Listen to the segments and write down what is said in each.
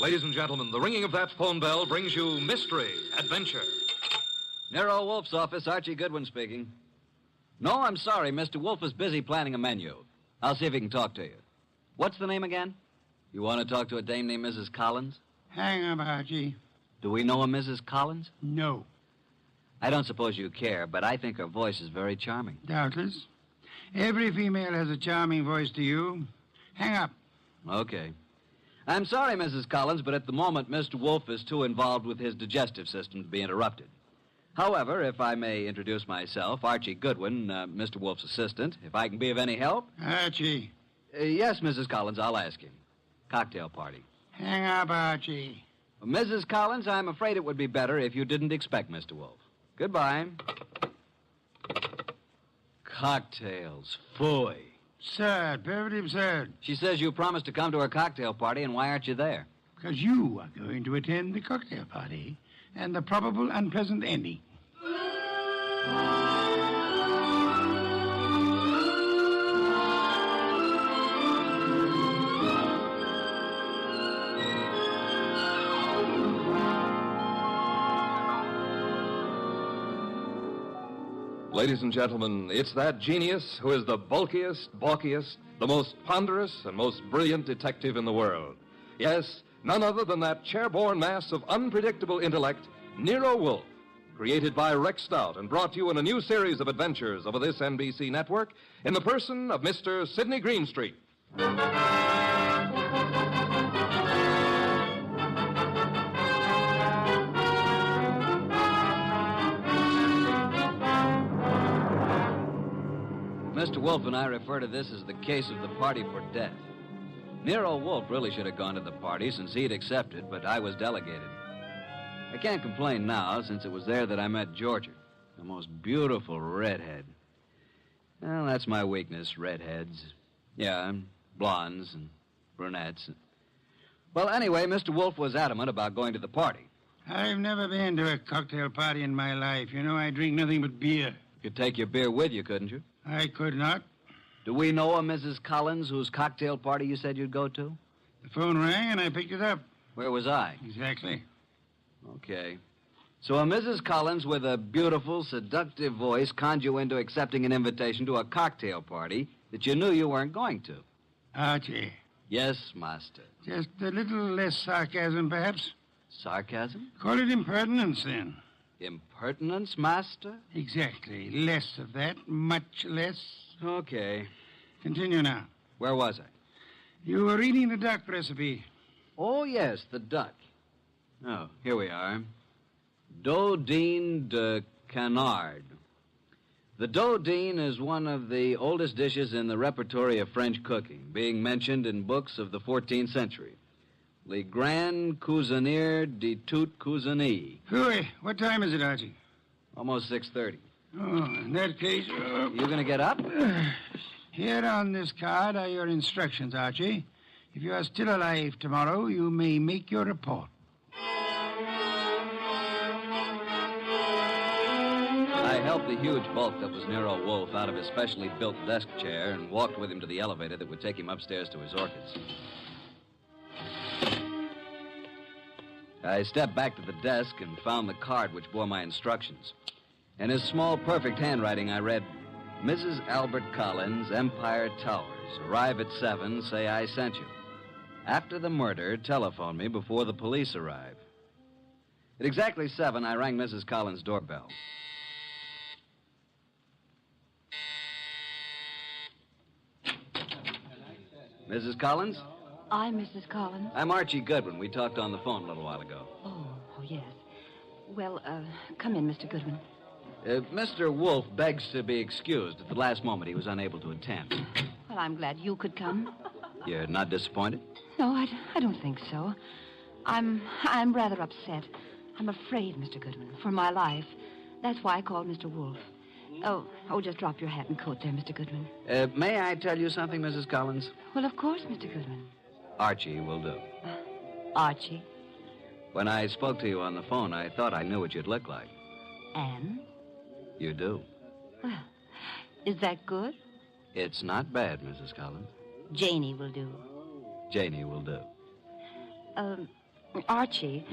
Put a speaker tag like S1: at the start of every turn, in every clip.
S1: Ladies and gentlemen, the ringing of that phone bell brings you mystery, adventure.
S2: Nero Wolf's office, Archie Goodwin speaking. No, I'm sorry. Mr. Wolf is busy planning a menu. I'll see if he can talk to you. What's the name again? You want to talk to a dame named Mrs. Collins?
S3: Hang up, Archie.
S2: Do we know a Mrs. Collins?
S3: No.
S2: I don't suppose you care, but I think her voice is very charming.
S3: Doubtless. Every female has a charming voice to you. Hang up.
S2: Okay. I'm sorry, Mrs. Collins, but at the moment, Mr. Wolf is too involved with his digestive system to be interrupted. However, if I may introduce myself, Archie Goodwin, Mr. Wolf's assistant, if I can be of any help.
S3: Archie.
S2: Yes, Mrs. Collins, I'll ask him. Cocktail party.
S3: Hang up, Archie.
S2: Mrs. Collins, I'm afraid it would be better if you didn't expect Mr. Wolf. Goodbye. Cocktails. Phooey.
S3: Absurd. Perfectly absurd.
S2: She says you promised to come to her cocktail party, and why aren't you there?
S3: Because you are going to attend the cocktail party and the probable unpleasant ending.
S1: Ladies and gentlemen, it's that genius who is the bulkiest, balkiest, the most ponderous, and most brilliant detective in the world. Yes, none other than that chair-borne mass of unpredictable intellect, Nero Wolfe, created by Rex Stout and brought to you in a new series of adventures over this NBC network in the person of Mr. Sidney Greenstreet.
S2: Mr. Wolf and I refer to this as the case of the party for death. Nero Wolfe really should have gone to the party since he'd accepted, but I was delegated. I can't complain now, since it was there that I met Georgia, the most beautiful redhead. Well, that's my weakness, redheads. Yeah, and blondes and brunettes. Well, anyway, Mr. Wolfe was adamant about going to the party.
S3: I've never been to a cocktail party in my life. You know, I drink nothing but beer.
S2: You could take your beer with you, couldn't you?
S3: I could not.
S2: Do we know a Mrs. Collins whose cocktail party you said you'd go to?
S3: The phone rang and I picked it up.
S2: Where was I?
S3: Exactly.
S2: Okay. So a Mrs. Collins with a beautiful, seductive voice conned you into accepting an invitation to a cocktail party that you knew you weren't going to.
S3: Archie.
S2: Yes, master.
S3: Just a little less sarcasm, perhaps.
S2: Sarcasm?
S3: Call it impertinence, then.
S2: Impertinence, master?
S3: Exactly. Less of that. Much less.
S2: Okay.
S3: Continue now.
S2: Where was I?
S3: You were reading the duck recipe.
S2: Oh, yes, the duck. Oh, here we are. Dodine de canard. The dodine is one of the oldest dishes in the repertory of French cooking, being mentioned in books of the 14th century. Le Grand Cuisinier de Toute Cuisine.
S3: Hooey, what time is it, Archie?
S2: Almost 6:30.
S3: Oh, in that case...
S2: You going to get up?
S3: Here on this card are your instructions, Archie. If you are still alive tomorrow, you may make your report.
S2: I helped the huge bulk that was Nero Wolfe out of his specially built desk chair and walked with him to the elevator that would take him upstairs to his orchids. I stepped back to the desk and found the card which bore my instructions. In his small, perfect handwriting, I read, Mrs. Albert Collins, Empire Towers. Arrive at 7, say I sent you. After the murder, telephone me before the police arrive. At exactly 7, I rang Mrs. Collins' doorbell. Mrs. Collins?
S4: I'm Mrs. Collins.
S2: I'm Archie Goodwin. We talked on the phone a little while ago.
S4: Oh, yes. Well, come in, Mr. Goodwin.
S2: Mr. Wolfe begs to be excused. At the last moment, he was unable to attend.
S4: Well, I'm glad you could come.
S2: You're not disappointed?
S4: No, I don't think so. I'm rather upset. I'm afraid, Mr. Goodwin, for my life. That's why I called Mr. Wolfe. Oh, just drop your hat and coat there, Mr. Goodwin.
S2: May I tell you something, Mrs. Collins?
S4: Well, of course, Mr. Goodwin.
S2: Archie will do.
S4: Archie?
S2: When I spoke to you on the phone, I thought I knew what you'd look like.
S4: And?
S2: You do.
S4: Well, is that good?
S2: It's not bad, Mrs. Collins.
S4: Janie will do.
S2: Janie will do.
S4: Archie,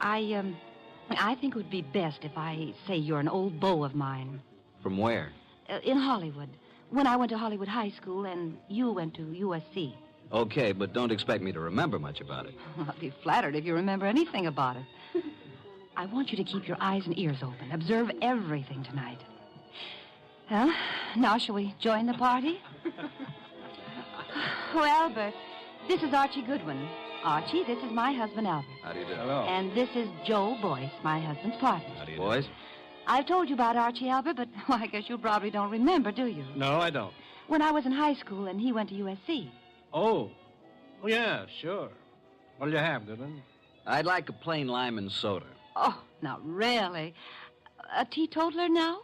S4: I think it would be best if I say you're an old beau of mine.
S2: From where?
S4: In Hollywood. When I went to Hollywood High School and you went to USC.
S2: Okay, but don't expect me to remember much about it.
S4: I'll be flattered if you remember anything about it. I want you to keep your eyes and ears open. Observe everything tonight. Well, now shall we join the party? Oh, Albert, this is Archie Goodwin. Archie, this is my husband, Albert.
S2: How do you do?
S5: Hello.
S4: And this is Joe Boyce, my husband's partner.
S2: How do you do? Boys?
S4: I've told you about Archie, Albert, but well, I guess you probably don't remember, do you?
S5: No, I don't.
S4: When I was in high school and he went to USC.
S5: Oh, yeah, sure. What'll you have, Goodwin?
S2: I'd like a plain lime and soda.
S4: Oh, now, really? A teetotaler now?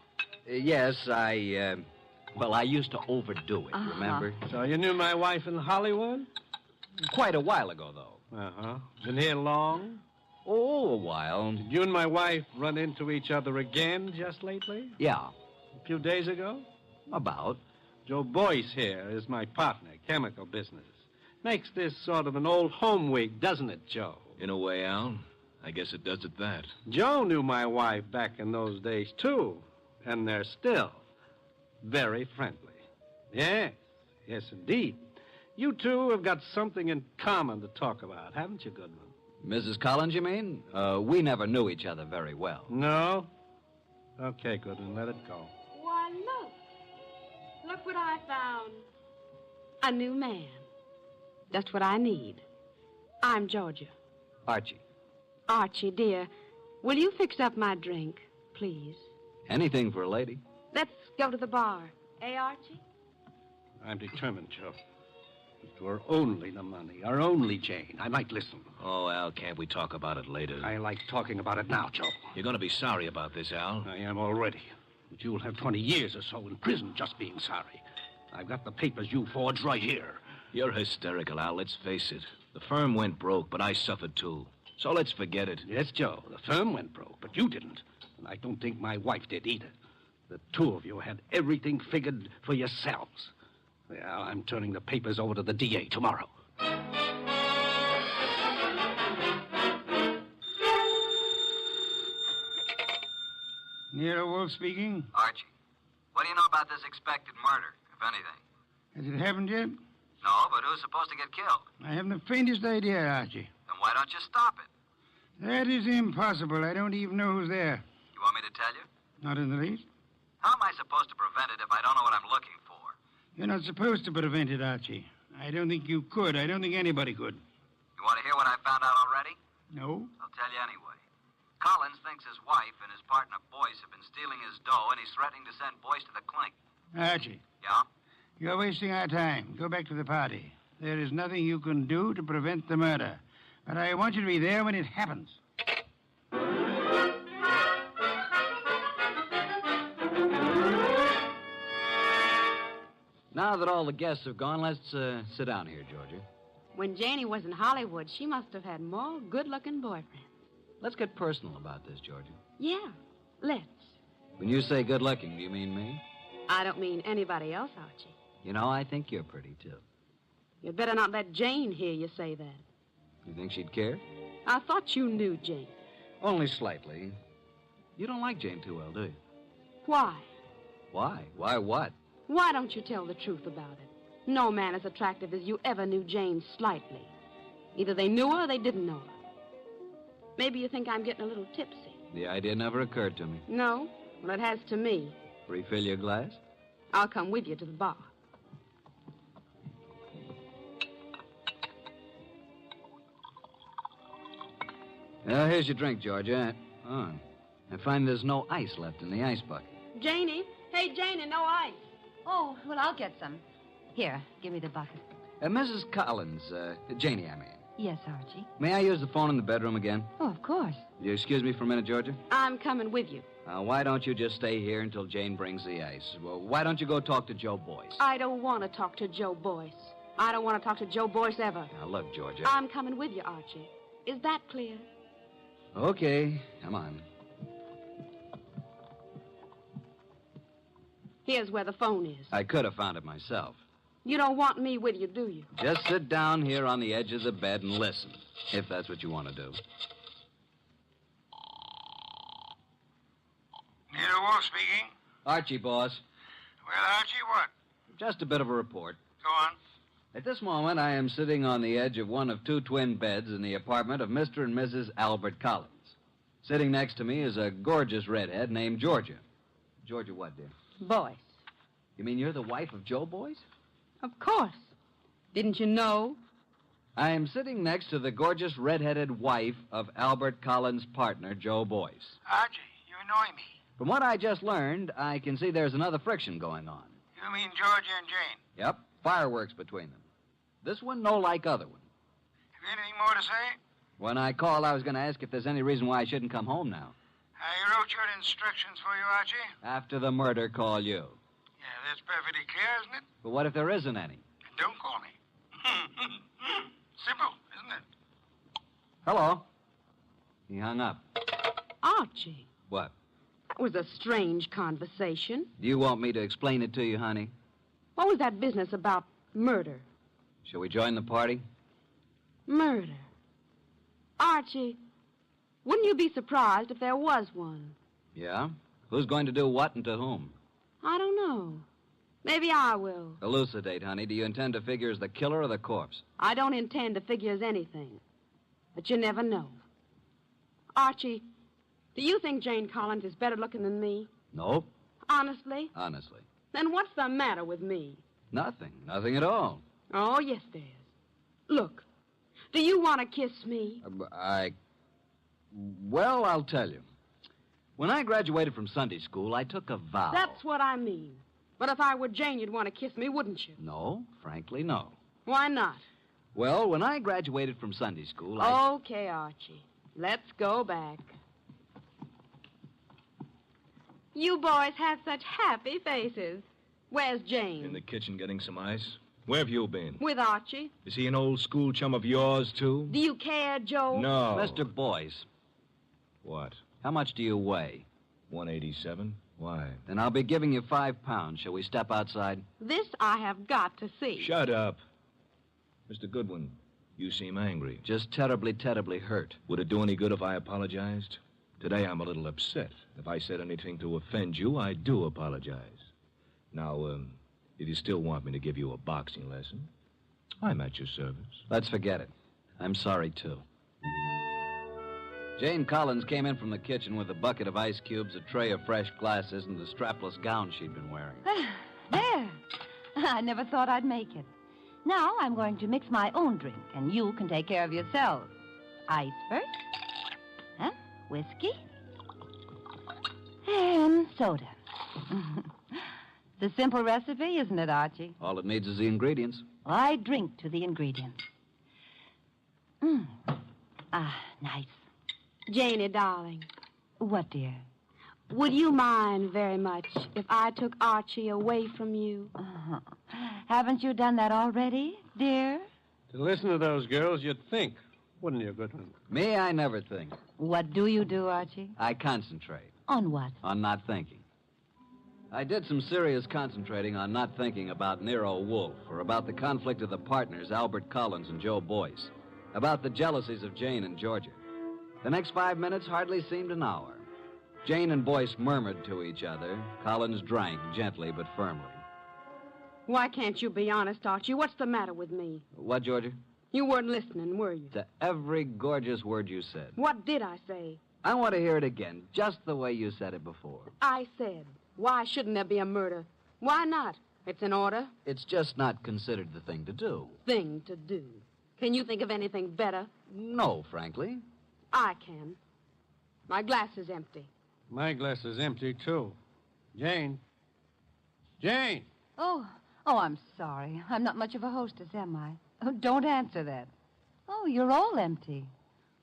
S2: Yes, I used to overdo it, remember?
S5: So you knew my wife in Hollywood?
S2: Quite a while ago, though.
S5: Uh-huh. Been here long?
S2: Oh, a while.
S5: Did you and my wife run into each other again just lately?
S2: Yeah,
S5: A few days ago?
S2: about.
S5: Joe Boyce here is my partner, chemical business. Makes this sort of an old home week, doesn't it, Joe?
S1: In a way, Al. I guess it does it that.
S5: Joe knew my wife back in those days, too. And they're still very friendly. Yes, yes, indeed. You two have got something in common to talk about, haven't you, Goodman?
S2: Mrs. Collins, you mean? We never knew each other very well.
S5: No? Okay, Goodman, let it go.
S6: Why, look. Look what I found. A new man. Just what I need. I'm Georgia.
S2: Archie,
S6: Archie, dear, will you fix up my drink, please?
S2: anything for a lady.
S6: Let's go to the bar. Eh, Archie?
S5: I'm determined, Joe. It's our only the money, our only Jane. I might listen.
S1: Oh, Al, can't we talk about it later?
S5: I like talking about it now, Joe.
S1: You're going to be sorry about this, Al.
S5: I am already. But you'll have 20 years or so in prison just being sorry. I've got the papers you forged right here.
S1: You're hysterical, Al. Let's face it. The firm went broke, but I suffered too. So let's forget it.
S5: Yes, Joe, the firm went broke, but you didn't. And I don't think my wife did either. The two of you had everything figured for yourselves. Well, I'm turning the papers over to the DA tomorrow.
S3: Nero Wolf speaking.
S2: Archie, what do you know about this expected murder, if anything?
S3: Has it happened yet?
S2: No, but who's supposed to get killed?
S3: I haven't the faintest idea, Archie.
S2: Then why don't you stop it?
S3: That is impossible. I don't even know who's there.
S2: You want me to tell you?
S3: Not in the least.
S2: How am I supposed to prevent it if I don't know what I'm looking for?
S3: You're not supposed to prevent it, Archie. I don't think you could. I don't think anybody could.
S2: You want to hear what I found out already?
S3: No?
S2: I'll tell you anyway. Collins thinks his wife and his partner Boyce have been stealing his dough, and he's threatening to send Boyce to the clink.
S3: Archie,
S2: Yeah?
S3: you're wasting our time. Go back to the party. There is nothing you can do to prevent the murder. But I want you to be there when it happens.
S2: Now that all the guests have gone, let's sit down here, Georgia.
S6: When Janie was in Hollywood, she must have had more good-looking boyfriends.
S2: Let's get personal about this, Georgia.
S6: Yeah, let's.
S2: When you say good-looking, do you mean me?
S6: I don't mean anybody else, Archie.
S2: You know, I think you're pretty, too.
S6: You'd better not let Jane hear you say that.
S2: You think she'd care?
S6: I thought you knew Jane.
S2: Only slightly. You don't like Jane too well, do you?
S6: Why?
S2: Why? Why what?
S6: Why don't you tell the truth about it? No man as attractive as you ever knew Jane slightly. Either they knew her or they didn't know her. Maybe you think I'm getting a little tipsy.
S2: The idea never occurred to me.
S6: No? Well, it has to me.
S2: Refill your glass?
S6: I'll come with you to the bar.
S2: Well, here's your drink, Georgia. Oh, I find there's no ice left in the ice bucket.
S6: Janie? Hey, Janie, no ice.
S4: Oh, well, I'll get some. Here, give me the bucket.
S2: Mrs. Collins, Janie, I mean.
S4: Yes, Archie.
S2: May I use the phone in the bedroom again?
S4: Oh, of course.
S2: You excuse me for a minute, Georgia?
S6: I'm coming with you.
S2: Why don't you just stay here until Jane brings the ice? Well, why don't you go talk to Joe Boyce?
S6: I don't want to talk to Joe Boyce. I don't want to talk to Joe Boyce ever.
S2: Now, look, Georgia.
S6: I'm coming with you, Archie. Is that clear?
S2: Okay, come on.
S6: Here's where the phone is.
S2: I could have found it myself.
S6: You don't want me with you, do you?
S2: Just sit down here on the edge of the bed and listen. If that's what you want to do.
S3: Nero Wolf speaking.
S2: Archie, boss.
S3: Well, Archie, what?
S2: Just a bit of a report.
S3: Go on.
S2: At this moment, I am sitting on the edge of one of two twin beds in the apartment of Mr. and Mrs. Albert Collins. Sitting next to me is a gorgeous redhead named Georgia. Georgia what, dear?
S6: Boyce.
S2: You mean you're the wife of Joe Boyce?
S6: Of course. Didn't you know?
S2: I am sitting next to the gorgeous redheaded wife of Albert Collins' partner, Joe Boyce.
S3: Archie, you annoy me.
S2: From what I just learned, I can see there's another friction going on.
S3: You mean Georgia and Jane?
S2: Yep, fireworks between them. This one no like other one.
S3: Have you anything more to say?
S2: When I called, I was going to ask if there's any reason why I shouldn't come home now.
S3: I wrote your instructions for you, Archie.
S2: After the murder, call you.
S3: Yeah, that's perfectly clear, isn't it?
S2: But what if there isn't any?
S3: Don't call me. Simple, isn't it?
S2: Hello. He hung up.
S6: Archie.
S2: What?
S6: That was a strange conversation.
S2: Do you want me to explain it to you, honey?
S6: What was that business about murder?
S2: Shall we join the party?
S6: Murder. Archie, wouldn't you be surprised if there was one?
S2: Yeah? Who's going to do what and to whom?
S6: I don't know. Maybe I will.
S2: Elucidate, honey. Do you intend to figure as the killer or the corpse?
S6: I don't intend to figure as anything. But you never know. Archie, do you think Jane Collins is better looking than me?
S2: Nope.
S6: Honestly?
S2: Honestly.
S6: Then what's the matter with me?
S2: Nothing. Nothing at all.
S6: Oh, yes, there is. Look, do you want to kiss me?
S2: Well, I'll tell you. When I graduated from Sunday school, I took a vow.
S6: That's what I mean. But if I were Jane, you'd want to kiss me, wouldn't you?
S2: No, frankly, no.
S6: Why not?
S2: Well, when I graduated from Sunday school,
S6: Okay, Archie. Let's go back. You boys have such happy faces. Where's Jane?
S7: In the kitchen getting some ice. Where have you been?
S6: With Archie.
S7: Is he an old school chum of yours, too?
S6: Do you care, Joe?
S7: No.
S2: Mr. Boyce,
S7: What?
S2: how much do you weigh?
S7: 187? Why?
S2: Then I'll be giving you 5 pounds. Shall we step outside?
S6: This I have got to see.
S7: Shut up. Mr. Goodwin, you seem angry.
S2: Just terribly, terribly hurt.
S7: Would it do any good if I apologized? Today I'm a little upset. If I said anything to offend you, I do apologize. Now, if you still want me to give you a boxing lesson, I'm at your service.
S2: Let's forget it. I'm sorry, too. Jane Collins came in from the kitchen with a bucket of ice cubes, a tray of fresh glasses, and the strapless gown she'd been wearing.
S4: There. I never thought I'd make it. Now I'm going to mix my own drink, and you can take care of yourselves. Ice first. Huh? Whiskey. And soda. It's a simple recipe, isn't it, Archie?
S2: All it needs is the ingredients.
S4: Well, I drink to the ingredients. Nice.
S6: Janie, darling,
S4: What, dear?
S6: would you mind very much if I took Archie away from you?
S4: Haven't you done that already, dear?
S5: To listen to those girls, you'd think, wouldn't you, Goodwin?
S2: Me, I never think.
S4: What do you do, Archie?
S2: I concentrate
S4: On what?
S2: on not thinking. I did some serious concentrating on not thinking about Nero Wolfe or about the conflict of the partners, Albert Collins and Joe Boyce, about the jealousies of Jane and Georgia. The next 5 minutes hardly seemed an hour. Jane and Boyce murmured to each other. Collins drank gently but firmly.
S6: Why can't you be honest, Archie? What's the matter with me?
S2: What, Georgia?
S6: You weren't listening, were you?
S2: To every gorgeous word you said.
S6: What did I say?
S2: I want to hear it again, just the way you said it before.
S6: I said, why shouldn't there be a murder? Why not? It's in order.
S2: It's just not considered the thing to do.
S6: Thing to do. Can you think of anything better?
S2: No, frankly.
S6: I can. My glass is empty.
S5: My glass is empty, too. Jane. Jane!
S4: Oh, I'm sorry. I'm not much of a hostess, am I? Oh, don't answer that. Oh, you're all empty.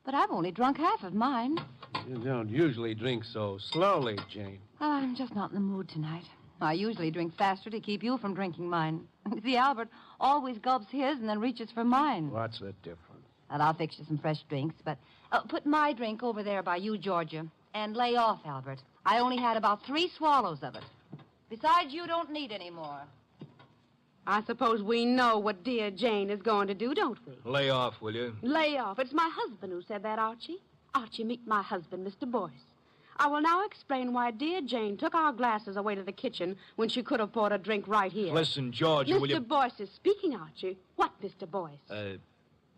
S4: But I've only drunk half of mine.
S5: You don't usually drink so slowly, Jane.
S4: I'm just not in the mood tonight. I usually drink faster to keep you from drinking mine. See, Albert always gulps his and then reaches for mine.
S5: What's the difference?
S4: Well, I'll fix you some fresh drinks, but put my drink over there by you, Georgia, and lay off, Albert. I only had about 3 swallows of it. Besides, you don't need any more.
S6: I suppose we know what dear Jane is going to do, don't we?
S7: Lay off, will you?
S6: Lay off. It's my husband who said that, Archie. Archie, meet my husband, Mr. Boyce. I will now explain why dear Jane took our glasses away to the kitchen when she could have poured a drink right here.
S7: Listen, George, will you...
S6: Mr. Boyce is speaking, Archie. What, Mr. Boyce?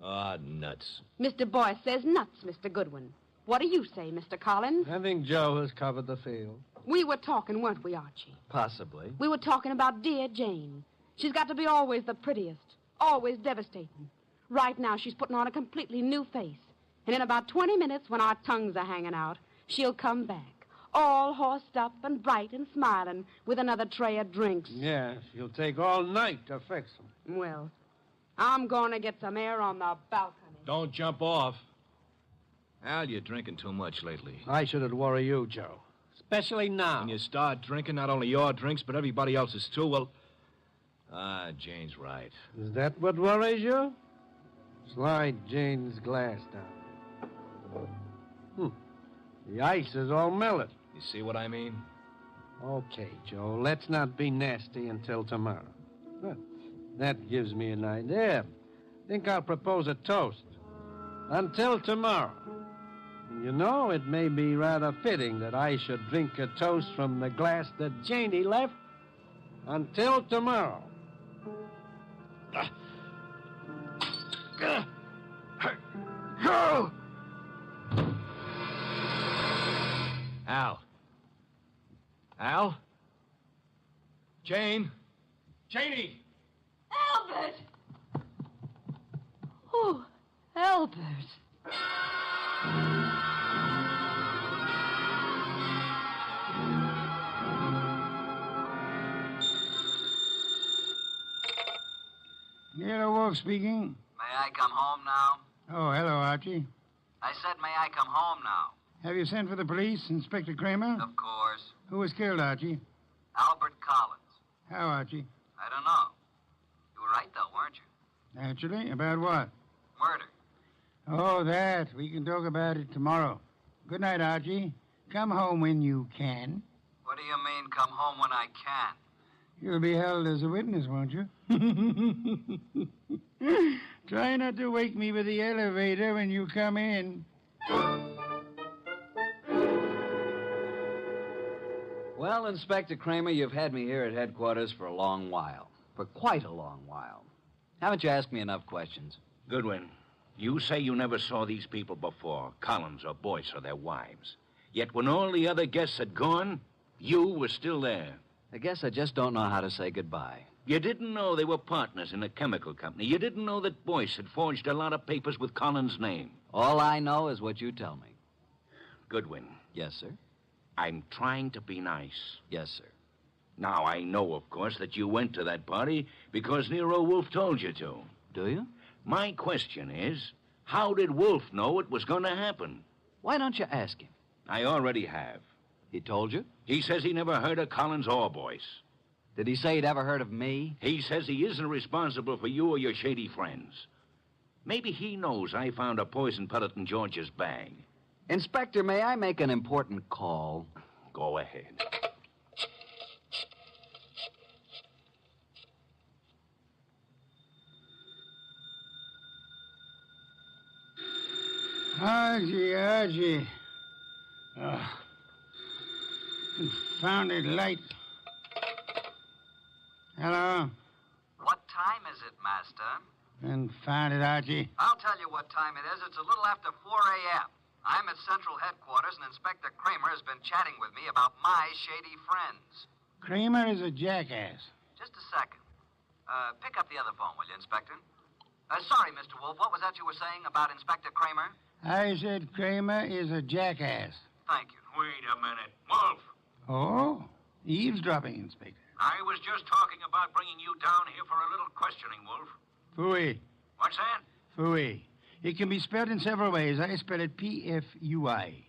S7: Nuts.
S6: Mr. Boyce says nuts, Mr. Goodwin. What do you say, Mr. Collins?
S5: I think Joe has covered the field.
S6: We were talking, weren't we, Archie?
S2: Possibly.
S6: We were talking about dear Jane. She's got to be always the prettiest, always devastating. Right now, she's putting on a completely new face. And in about 20 minutes, when our tongues are hanging out, she'll come back, all horsed up and bright and smiling, with another tray of drinks.
S5: Yeah, she'll take all night to fix them.
S6: Well, I'm going to get some air on the balcony.
S7: Don't jump off. Al, you're drinking too much lately.
S5: I shouldn't worry you, Joe. Especially now.
S7: When you start drinking, not only your drinks, but everybody else's too, well... Jane's right.
S5: Is that what worries you? Slide Jane's glass down. The ice is all melted.
S7: You see what I mean?
S5: Okay, Joe, let's not be nasty until tomorrow. That gives me an idea. Think I'll propose a toast. Until tomorrow. You know, it may be rather fitting that I should drink a toast from the glass that Janey left. Until tomorrow.
S7: Go! Al? Al? Jane? Janey!
S4: Albert! Oh, Albert.
S3: Hello, Wolf speaking.
S2: May I come home now?
S3: Oh, hello, Archie.
S2: I said, may I come home now?
S3: Have you sent for the police, Inspector Kramer?
S2: Of course.
S3: Who was killed, Archie?
S2: Albert Collins.
S3: How, Archie?
S2: I don't know. You were right, though, weren't you?
S3: Naturally. About what?
S2: Murder.
S3: Oh, that. We can talk about it tomorrow. Good night, Archie. Come home when you can.
S2: What do you mean, come home when I can?
S3: You'll be held as a witness, won't you? Try not to wake me with the elevator when you come in.
S2: Well, Inspector Kramer, you've had me here at headquarters for a long while. For quite a long while. Haven't you asked me enough questions?
S8: Goodwin, you say you never saw these people before, Collins or Boyce or their wives. Yet when all the other guests had gone, you were still there.
S2: I guess I just don't know how to say goodbye.
S8: You didn't know they were partners in a chemical company. You didn't know that Boyce had forged a lot of papers with Collins' name.
S2: All I know is what you tell me.
S8: Goodwin.
S2: Yes, sir.
S8: I'm trying to be nice.
S2: Yes, sir.
S8: Now, I know, of course, that you went to that party because Nero Wolfe told you to.
S2: Do you?
S8: My question is, how did Wolfe know it was going to happen?
S2: Why don't you ask him?
S8: I already have.
S2: He told you?
S8: He says he never heard of Collins or Boyce.
S2: Did he say he'd ever heard of me?
S8: He says he isn't responsible for you or your shady friends. Maybe he knows I found a poison pellet in George's bag.
S2: Inspector, may I make an important call?
S8: Go ahead.
S3: Archie. Confounded light. Hello?
S2: What time is it, Master?
S3: Confounded, Archie.
S2: I'll tell you what time it is. It's a little after 4 a.m. I'm at Central Headquarters, and Inspector Kramer has been chatting with me about my shady friends.
S3: Kramer is a jackass.
S2: Just a second. Pick up the other phone, will you, Inspector? Sorry, Mr. Wolfe. What was that you were saying about Inspector Kramer?
S3: I said Kramer is a jackass.
S2: Thank you.
S8: Wait a minute. Wolfe!
S3: Oh? Eavesdropping, Inspector.
S8: I was just talking about bringing you down here for a little questioning, Wolfe.
S3: Phooey.
S8: What's that?
S3: Phooey. It can be spelled in several ways. I spell it P-F-U-I.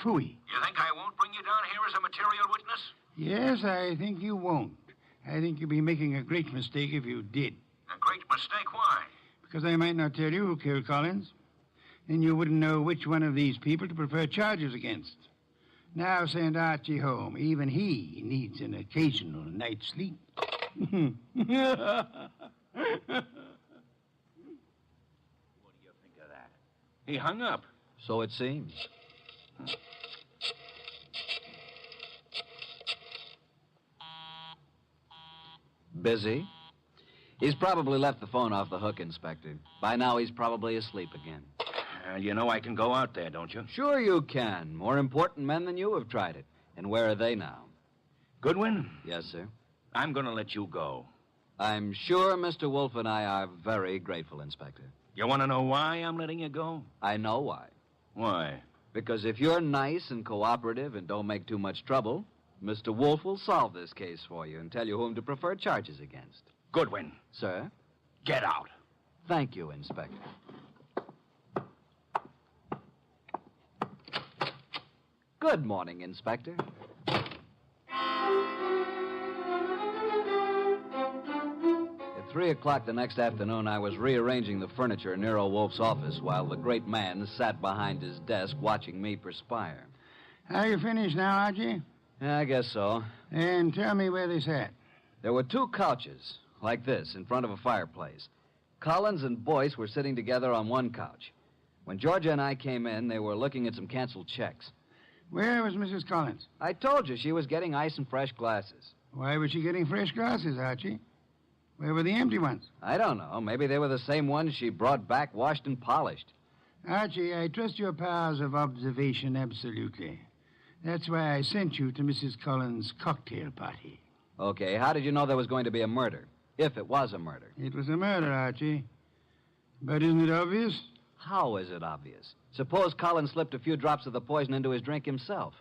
S3: Phooey.
S8: You think I won't bring you down here as a material witness?
S3: Yes, I think you won't. I think you'd be making a great mistake if you did.
S8: A great mistake? Why?
S3: Because I might not tell you who killed Collins. Then you wouldn't know which one of these people to prefer charges against. Now send Archie home. Even he needs an occasional night's sleep.
S8: What do you think of that? He hung up.
S2: So it seems. Busy? He's probably left the phone off the hook, Inspector. By now, he's probably asleep again.
S8: You know I can go out there, don't you?
S2: Sure you can. More important men than you have tried it. And where are they now?
S8: Goodwin?
S2: Yes, sir.
S8: I'm going to let you go.
S2: I'm sure Mr. Wolf and I are very grateful, Inspector.
S8: You want to know why I'm letting you go?
S2: I know why.
S8: Why?
S2: Because if you're nice and cooperative and don't make too much trouble, Mr. Wolf will solve this case for you and tell you whom to prefer charges against.
S8: Goodwin.
S2: Sir?
S8: Get out.
S2: Thank you, Inspector. Good morning, Inspector. At 3 o'clock the next afternoon, I was rearranging the furniture in Nero Wolf's office while the great man sat behind his desk watching me perspire.
S3: Are you finished now, Archie?
S2: Yeah, I guess so.
S3: And tell me where they sat.
S2: There were 2 couches, like this, in front of a fireplace. Collins and Boyce were sitting together on one couch. When Georgia and I came in, they were looking at some canceled checks.
S3: Where was Mrs. Collins?
S2: I told you she was getting ice and fresh glasses.
S3: Why was she getting fresh glasses, Archie? Where were the empty ones?
S2: I don't know. Maybe they were the same ones she brought back, washed and polished.
S3: Archie, I trust your powers of observation absolutely. That's why I sent you to Mrs. Collins' cocktail party.
S2: Okay, how did you know there was going to be a murder? If it was a murder.
S3: It was a murder, Archie. But isn't it obvious?
S2: How is it obvious? Suppose Collins slipped a few drops of the poison into his drink himself.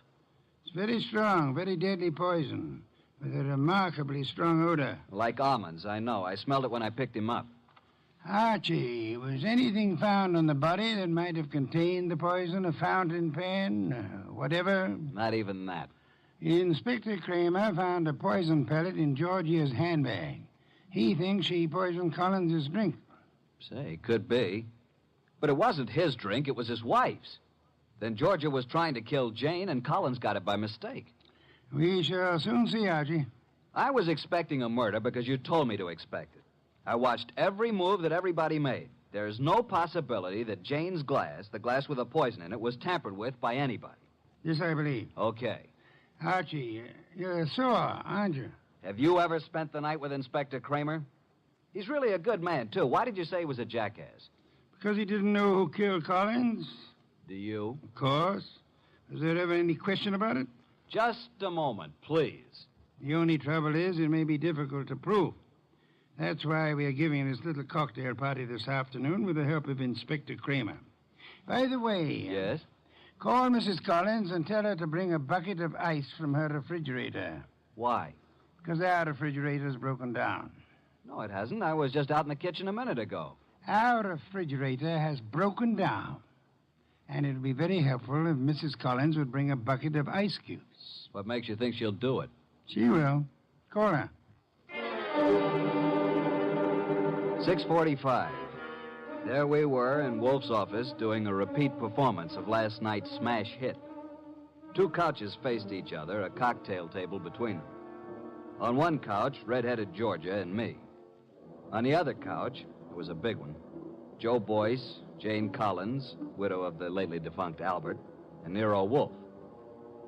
S3: It's very strong, very deadly poison, with a remarkably strong odor.
S2: Like almonds, I know. I smelled it when I picked him up.
S3: Archie, was anything found on the body that might have contained the poison? A fountain pen, whatever?
S2: Not even that.
S3: Inspector Kramer found a poison pellet in Georgia's handbag. He thinks she poisoned Collins' drink.
S2: Say, could be. But it wasn't his drink, it was his wife's. Then Georgia was trying to kill Jane, and Collins got it by mistake.
S3: We shall soon see, Archie.
S2: I was expecting a murder because you told me to expect it. I watched every move that everybody made. There's no possibility that Jane's glass, the glass with the poison in it, was tampered with by anybody.
S3: This I believe.
S2: Okay.
S3: Archie, you're sore, aren't you?
S2: Have you ever spent the night with Inspector Kramer? He's really a good man, too. Why did you say he was a jackass?
S3: Because he didn't know who killed Collins?
S2: Do you?
S3: Of course. Was there ever any question about it?
S2: Just a moment, please.
S3: The only trouble is it may be difficult to prove. That's why we are giving this little cocktail party this afternoon with the help of Inspector Kramer. By the way...
S2: Yes?
S3: Call Mrs. Collins and tell her to bring a bucket of ice from her refrigerator.
S2: Why?
S3: Because our refrigerator's broken down.
S2: No, it hasn't. I was just out in the kitchen a minute ago.
S3: Our refrigerator has broken down. And it would be very helpful if Mrs. Collins would bring a bucket of ice cubes.
S2: What makes you think she'll do it?
S3: She will. Call her.
S2: 6:45. There we were in Wolf's office doing a repeat performance of last night's smash hit. 2 couches faced each other, a cocktail table between them. On one couch, red-headed Georgia and me. On the other couch, it was a big one, Joe Boyce, Jane Collins, widow of the lately defunct Albert, and Nero Wolf.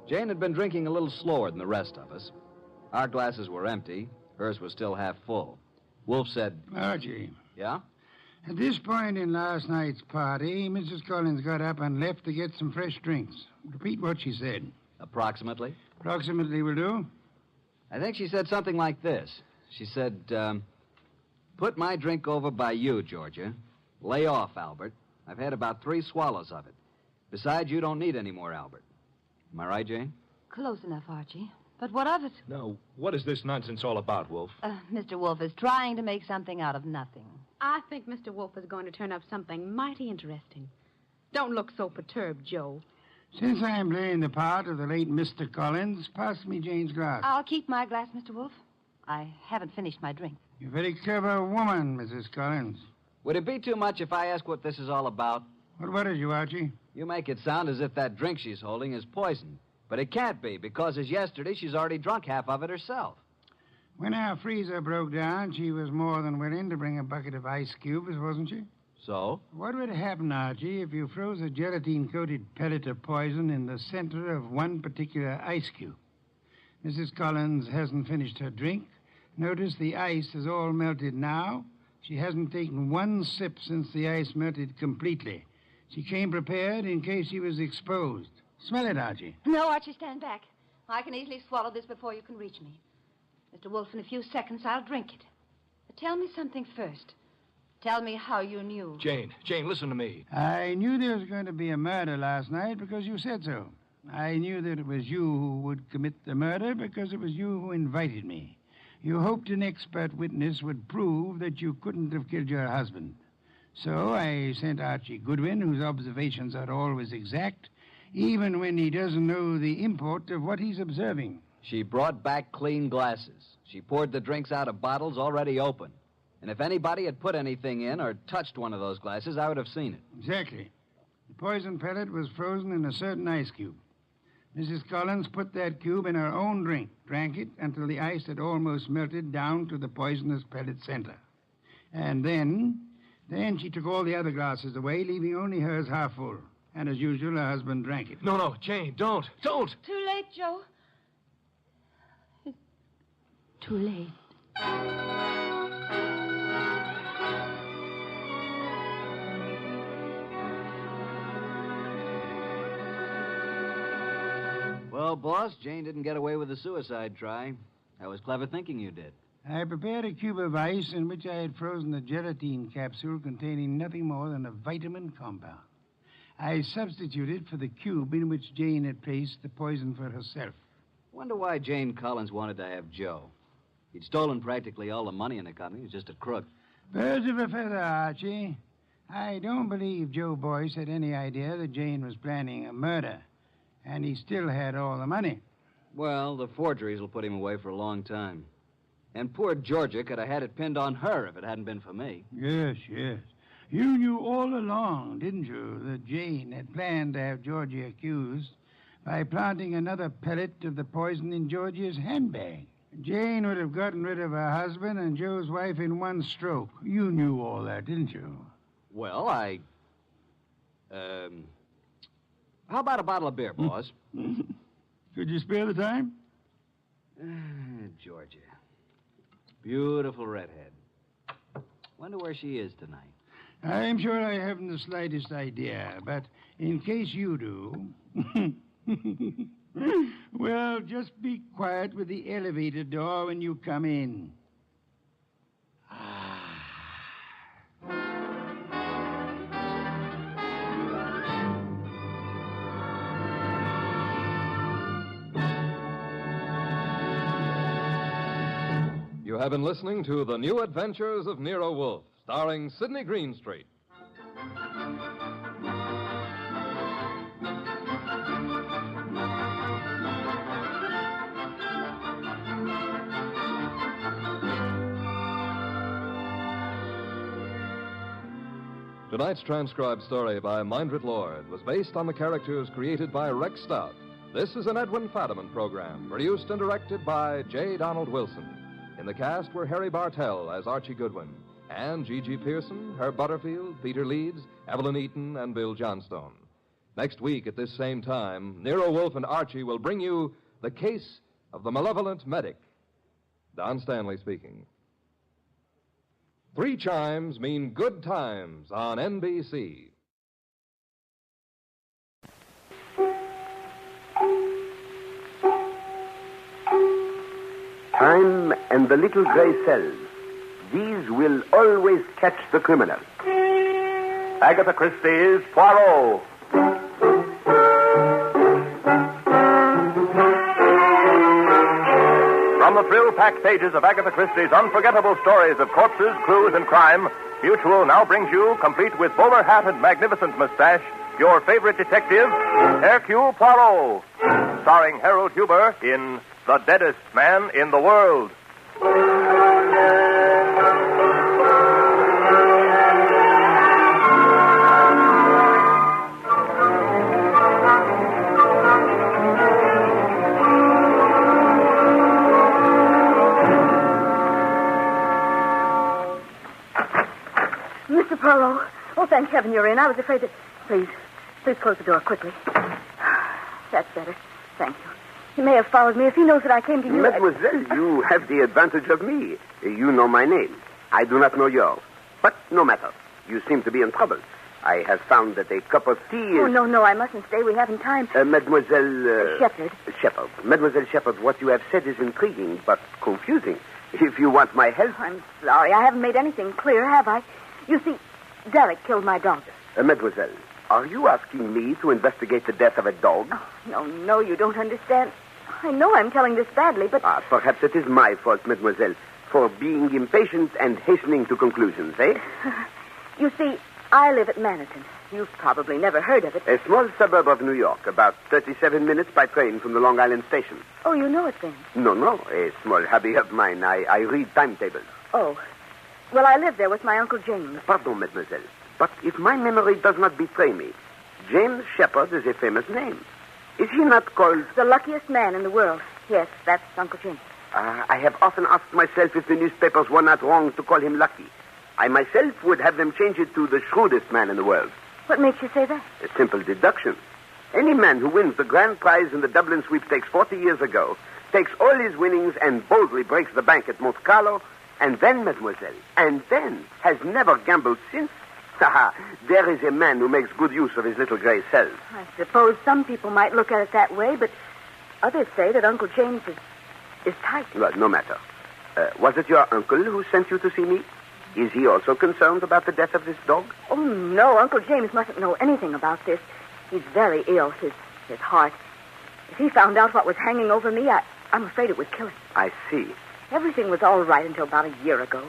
S2: Jane had been drinking a little slower than the rest of us. Our glasses were empty. Hers was still half full. Wolf said...
S3: Archie.
S2: Yeah?
S3: At this point in last night's party, Mrs. Collins got up and left to get some fresh drinks. Repeat what she said.
S2: Approximately?
S3: Approximately will do.
S2: I think she said something like this. She said, put my drink over by you, Georgia. Lay off, Albert. I've had about 3 swallows of it. Besides, you don't need any more, Albert. Am I right, Jane?
S4: Close enough, Archie. But what of it?
S7: Now, what is this nonsense all about, Wolf?
S4: Mr. Wolf is trying to make something out of nothing.
S6: I think Mr. Wolf is going to turn up something mighty interesting. Don't look so perturbed, Joe.
S3: Since I am playing the part of the late Mr. Collins, pass me Jane's glass.
S4: I'll keep my glass, Mr. Wolf. I haven't finished my drink.
S3: You're a very clever woman, Mrs. Collins.
S2: Would it be too much if I ask what this is all about?
S3: What worries you, Archie?
S2: You make it sound as if that drink she's holding is poison. But it can't be, because as yesterday, she's already drunk half of it herself.
S3: When our freezer broke down, she was more than willing to bring a bucket of ice cubes, wasn't she?
S2: So?
S3: What would happen, Archie, if you froze a gelatine-coated pellet of poison in the center of one particular ice cube? Mrs. Collins hasn't finished her drink. Notice the ice is all melted now. She hasn't taken one sip since the ice melted completely. She came prepared in case she was exposed. Smell it, Archie.
S4: No, Archie, stand back. I can easily swallow this before you can reach me. Mr. Wolf, in a few seconds, I'll drink it. But tell me something first. Tell me how you knew.
S7: Jane, listen to me.
S3: I knew there was going to be a murder last night because you said so. I knew that it was you who would commit the murder because it was you who invited me. You hoped an expert witness would prove that you couldn't have killed your husband. So I sent Archie Goodwin, whose observations are always exact, even when he doesn't know the import of what he's observing.
S2: She brought back clean glasses. She poured the drinks out of bottles already open. And if anybody had put anything in or touched one of those glasses, I would have seen it.
S3: Exactly. The poison pellet was frozen in a certain ice cube. Mrs. Collins put that cube in her own drink, drank it until the ice had almost melted down to the poisonous pellet center. And then she took all the other glasses away, leaving only hers half full. And as usual, her husband drank it.
S7: No, Jane, don't.
S4: Too late, Joe. It's too late.
S2: Well, boss, Jane didn't get away with the suicide try. That was clever thinking you did.
S3: I prepared a cube of ice in which I had frozen a gelatine capsule containing nothing more than a vitamin compound. I substituted for the cube in which Jane had placed the poison for herself.
S2: Wonder why Jane Collins wanted to have Joe. He'd stolen practically all the money in the company. He was just a crook.
S3: Birds of a feather, Archie. I don't believe Joe Boyce had any idea that Jane was planning a murder. And he still had all the money.
S2: Well, the forgeries will put him away for a long time. And poor Georgia could have had it pinned on her if it hadn't been for me.
S3: Yes. You knew all along, didn't you, that Jane had planned to have Georgia accused by planting another pellet of the poison in Georgia's handbag. Jane would have gotten rid of her husband and Joe's wife in one stroke. You knew all that, didn't you?
S2: Well, how about a bottle of beer, boss?
S3: Could you spare the time?
S2: Georgia. Beautiful redhead. Wonder where she is tonight.
S3: I'm sure I haven't the slightest idea, but in case you do... Well, just be quiet with the elevator door when you come in.
S1: You have been listening to The New Adventures of Nero Wolfe, starring Sidney Greenstreet. Tonight's transcribed story by Mindred Lord was based on the characters created by Rex Stout. This is an Edwin Fadiman program, produced and directed by J. Donald Wilson. In the cast were Harry Bartell as Archie Goodwin, and G.G. Pearson, Herb Butterfield, Peter Leeds, Evelyn Eaton, and Bill Johnstone. Next week at this same time, Nero Wolfe and Archie will bring you The Case of the Malevolent Medic. Don Stanley speaking. 3 chimes mean good times on NBC.
S9: Time and the little gray cells. These will always catch the criminal. Agatha Christie's Poirot. From the thrill-packed pages of Agatha Christie's unforgettable stories of corpses, clues, and crime, Mutual now brings you, complete with bowler hat and magnificent mustache, your favorite detective, Hercule Poirot, starring Harold Huber in The Deadest Man in the World.
S10: Oh, thank heaven you're in. I was afraid that... Please close the door quickly. That's better. Thank you. He may have followed me. If he knows that I came to you...
S11: Mademoiselle, you have the advantage of me. You know my name. I do not know yours. But no matter. You seem to be in trouble. I have found that a cup of tea is...
S10: Oh, no, I mustn't stay. We haven't time.
S11: Mademoiselle...
S10: Shepherd.
S11: Shepherd. Mademoiselle Shepherd, what you have said is intriguing, but confusing. If you want my help...
S10: I'm sorry. I haven't made anything clear, have I? You see, Derek killed my dog.
S11: Mademoiselle, are you asking me to investigate the death of a dog?
S10: Oh, no, you don't understand. I know I'm telling this badly, but...
S11: Perhaps it is my fault, mademoiselle, for being impatient and hastening to conclusions, eh?
S10: You see, I live at Manhattan. You've probably never heard of it.
S11: A small suburb of New York, about 37 minutes by train from the Long Island station.
S10: Oh, you know it then?
S11: No. A small hobby of mine. I read timetables.
S10: Oh. Well, I live there with my Uncle James.
S11: Pardon, mademoiselle. But if my memory does not betray me, James Shepherd is a famous name. Is he not called...
S10: The luckiest man in the world. Yes, that's Uncle James.
S11: I have often asked myself if the newspapers were not wrong to call him lucky. I myself would have them change it to the shrewdest man in the world.
S10: What makes you say that?
S11: A simple deduction. Any man who wins the grand prize in the Dublin sweepstakes 40 years ago takes all his winnings and boldly breaks the bank at Monte Carlo, and then, mademoiselle, has never gambled since. There is a man who makes good use of his little gray cells.
S10: I suppose some people might look at it that way, but others say that Uncle James is tight.
S11: Well, no matter. Was it your uncle who sent you to see me? Is he also concerned about the death of this dog?
S10: Oh, no. Uncle James mustn't know anything about this. He's very ill, his heart. If he found out what was hanging over me, I'm afraid it would kill him.
S11: I see.
S10: Everything was all right until about a year ago.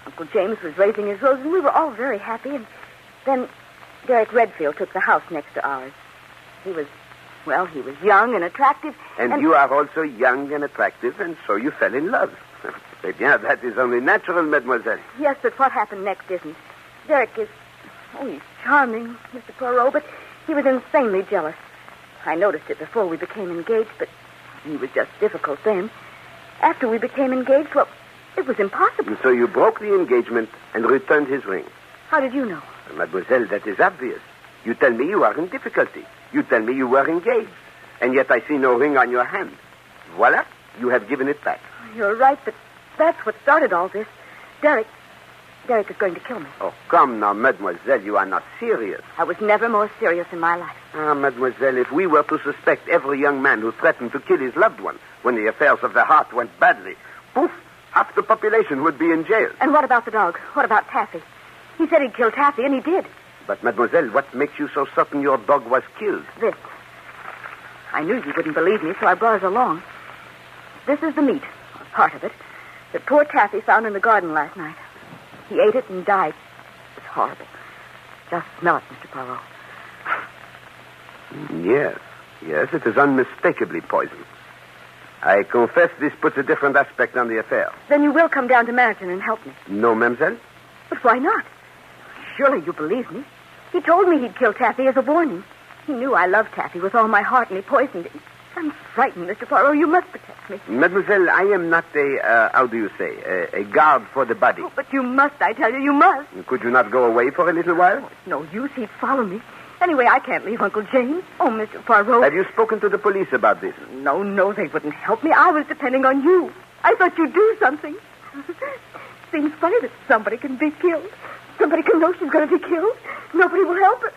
S10: Uncle James was raising his rose, and we were all very happy. And then Derek Redfield took the house next to ours. He was young and attractive.
S11: And you are also young and attractive, and so you fell in love. Yeah, that is only natural, mademoiselle.
S10: Yes, but what happened next isn't. Derek is... Oh, he's charming, Mr. Poirot, but he was insanely jealous. I noticed it before we became engaged, but he was just difficult then. After we became engaged, well, it was impossible.
S11: And so you broke the engagement and returned his ring.
S10: How did you know?
S11: Mademoiselle, that is obvious. You tell me you are in difficulty. You tell me you were engaged. And yet I see no ring on your hand. Voila, you have given it back.
S10: You're right, but that's what started all this. Derek is going to kill me.
S11: Oh, come now, mademoiselle, you are not serious.
S10: I was never more serious in my life.
S11: Mademoiselle, if we were to suspect every young man who threatened to kill his loved one when the affairs of the heart went badly, poof, half the population would be in jail.
S10: And what about the dog? What about Taffy? He said he'd kill Taffy, and he did.
S11: But, mademoiselle, what makes you so certain your dog was killed?
S10: This. I knew you wouldn't believe me, so I brought it along. This is the meat, or part of it, that poor Taffy found in the garden last night. He ate it and died. It's horrible. Just smell it, Mr. Poirot.
S11: Yes, it is unmistakably poison. I confess this puts a different aspect on the affair.
S10: Then you will come down to Meriton and help me.
S11: No, mademoiselle?
S10: But why not? Surely you believe me. He told me he'd kill Taffy as a warning. He knew I loved Taffy with all my heart, and he poisoned him. I'm frightened, Mr. Poirot. You must protect me.
S11: Mademoiselle, I am not a guard for the body.
S10: Oh, but you must, I tell you, you must.
S11: Could you not go away for a little while?
S10: Oh, it's no use. He'd follow me. Anyway, I can't leave Uncle James. Oh, Mr. Poirot.
S11: Have you spoken to the police about this?
S10: No, they wouldn't help me. I was depending on you. I thought you'd do something. Seems funny that somebody can be killed. Somebody can know she's going to be killed. Nobody will help her.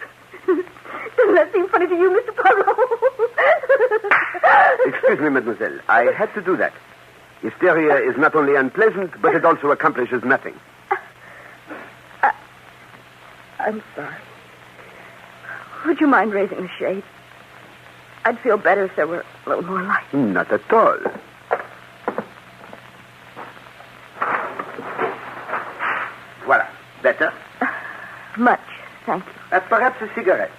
S10: Doesn't that seem funny to you, Mr. Poirot?
S11: Excuse me, mademoiselle. I had to do that. Hysteria is not only unpleasant, but it also accomplishes nothing.
S10: I'm sorry. Would you mind raising the shade? I'd feel better if there were a little more light.
S11: Not at all. Voila. Better?
S10: Much, thank you.
S11: Perhaps a cigarette.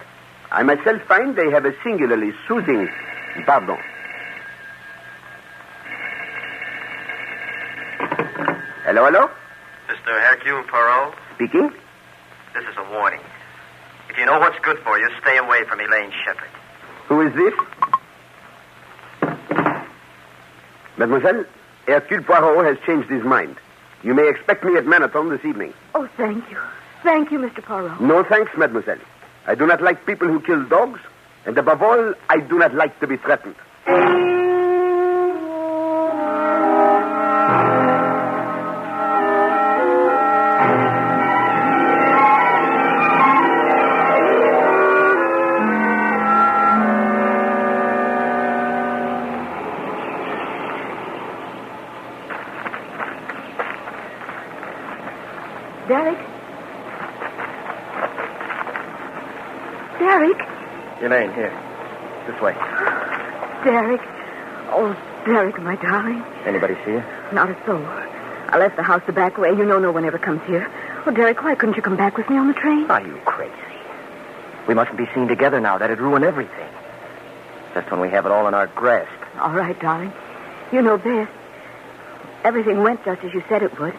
S11: I myself find they have a singularly soothing... Pardon. Hello?
S12: Mr. Hercule Poirot?
S11: Speaking?
S12: This is a warning. If you know what's good for you, stay away from Elaine Shepherd.
S11: Who is this? Mademoiselle, Hercule Poirot has changed his mind. You may expect me at Manhattan this evening.
S10: Oh, thank you. Thank you, Mr. Poirot.
S11: No thanks, mademoiselle. I do not like people who kill dogs, and above all, I do not like to be threatened.
S10: Derek? Derek?
S13: Elaine, here. This way.
S10: Derek. Oh, Derek, my darling.
S13: Anybody see you?
S10: Not a soul. I left the house the back way. You know no one ever comes here. Oh, Derek, why couldn't you come back with me on the train?
S13: Are you crazy? We mustn't be seen together now. That'd ruin everything. Just when we have it all in our grasp.
S10: All right, darling. You know best. Everything went just as you said it would.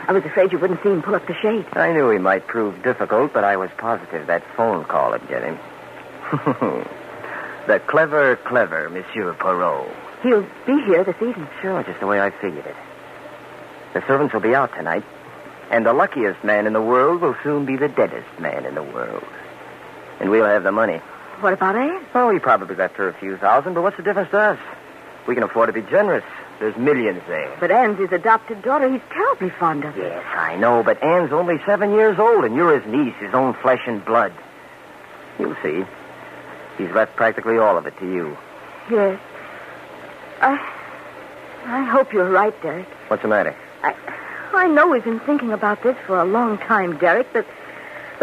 S10: I was afraid you wouldn't see him pull up the shade.
S13: I knew he might prove difficult, but I was positive that phone call would get him. The clever Monsieur Poirot.
S10: He'll be here this evening.
S13: Sure, just the way I figured it. The servants will be out tonight, and the luckiest man in the world will soon be the deadest man in the world. And we'll have the money.
S10: What about Anne?
S13: Oh, he probably left her a few thousand, but what's the difference to us? We can afford to be generous. There's millions there.
S10: But Anne's his adopted daughter. He's terribly fond of her.
S13: Yes, I know, but Anne's only 7 years old, and you're his niece, his own flesh and blood. You'll see. He's left practically all of it to you.
S10: Yes. I hope you're right, Derek.
S13: What's the matter?
S10: I know we've been thinking about this for a long time, Derek, but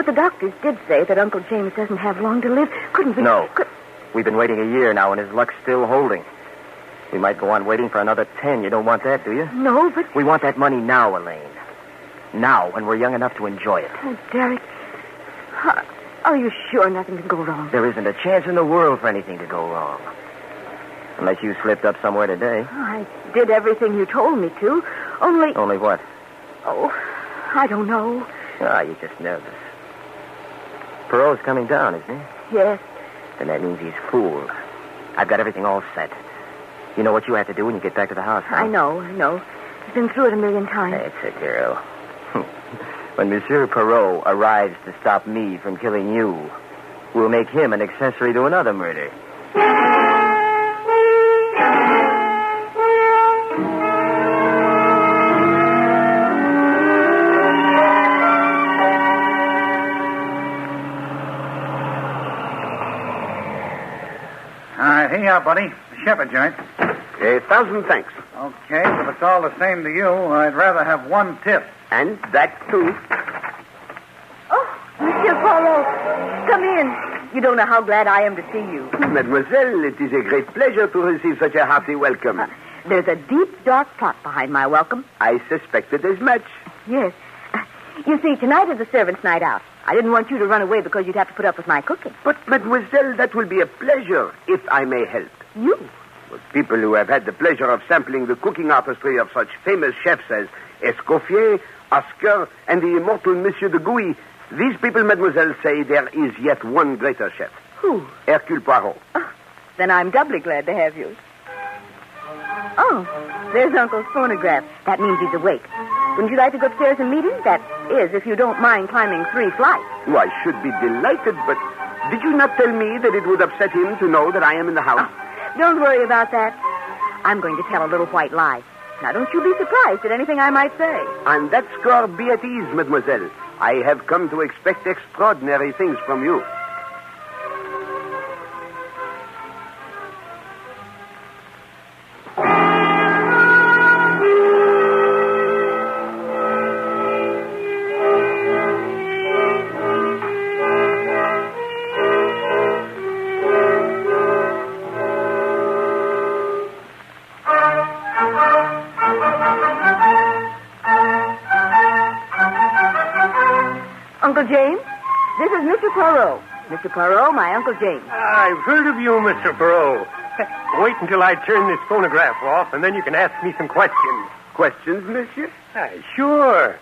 S10: the doctors did say that Uncle James doesn't have long to live. Couldn't we...
S13: No. We've been waiting a year now, and his luck's still holding. We might go on waiting for another 10. You don't want that, do you?
S10: No, but...
S13: We want that money now, Elaine. Now, when we're young enough to enjoy it.
S10: Oh, Derek, are you sure nothing can go wrong?
S13: There isn't a chance in the world for anything to go wrong. Unless you slipped up somewhere today.
S10: I did everything you told me to, only...
S13: Only what?
S10: Oh, I don't know.
S13: You're just nervous. Perot's coming down, isn't he?
S10: Yes.
S13: Then that means he's fooled. I've got everything all set. You know what you have to do when you get back to the house, huh?
S10: I know. He's been through it 1,000,000 times.
S13: That's a girl. When Monsieur Perot arrives to stop me from killing you, we'll make him an accessory to another murder.
S3: Here you are, buddy. The shepherd joint.
S11: 1,000 thanks.
S3: Okay, but if it's all the same to you, I'd rather have one tip.
S11: And that, too.
S10: Oh, Monsieur Poirot, come in. You don't know how glad I am to see you.
S11: Mademoiselle, it is a great pleasure to receive such a hearty welcome.
S10: There's a deep, dark plot behind my welcome.
S11: I suspected as much.
S10: Yes. You see, tonight is the servants' night out. I didn't want you to run away because you'd have to put up with my cooking.
S11: But, mademoiselle, that will be a pleasure, if I may help.
S10: You?
S11: But people who have had the pleasure of sampling the cooking artistry of such famous chefs as Escoffier, Oscar, and the immortal Monsieur de Gouy, these people, mademoiselle, say there is yet one greater chef.
S10: Who?
S11: Hercule Poirot.
S10: Oh, then I'm doubly glad to have you. Oh, there's Uncle's phonograph. That means he's awake. Wouldn't you like to go upstairs and meet him? That is, if you don't mind climbing 3 flights.
S11: Oh, I should be delighted, but did you not tell me that it would upset him to know that I am in the house?
S10: Oh, don't worry about that. I'm going to tell a little white lie. Now, don't you be surprised at anything I might say.
S11: On that score, be at ease, mademoiselle. I have come to expect extraordinary things from you.
S10: Uncle James, this is Mr. Poirot. Mr. Poirot, my Uncle James.
S5: I've heard of you, Mr. Perot. Wait until I turn this phonograph off, and then you can ask me some questions.
S11: Questions, monsieur?
S5: Sure.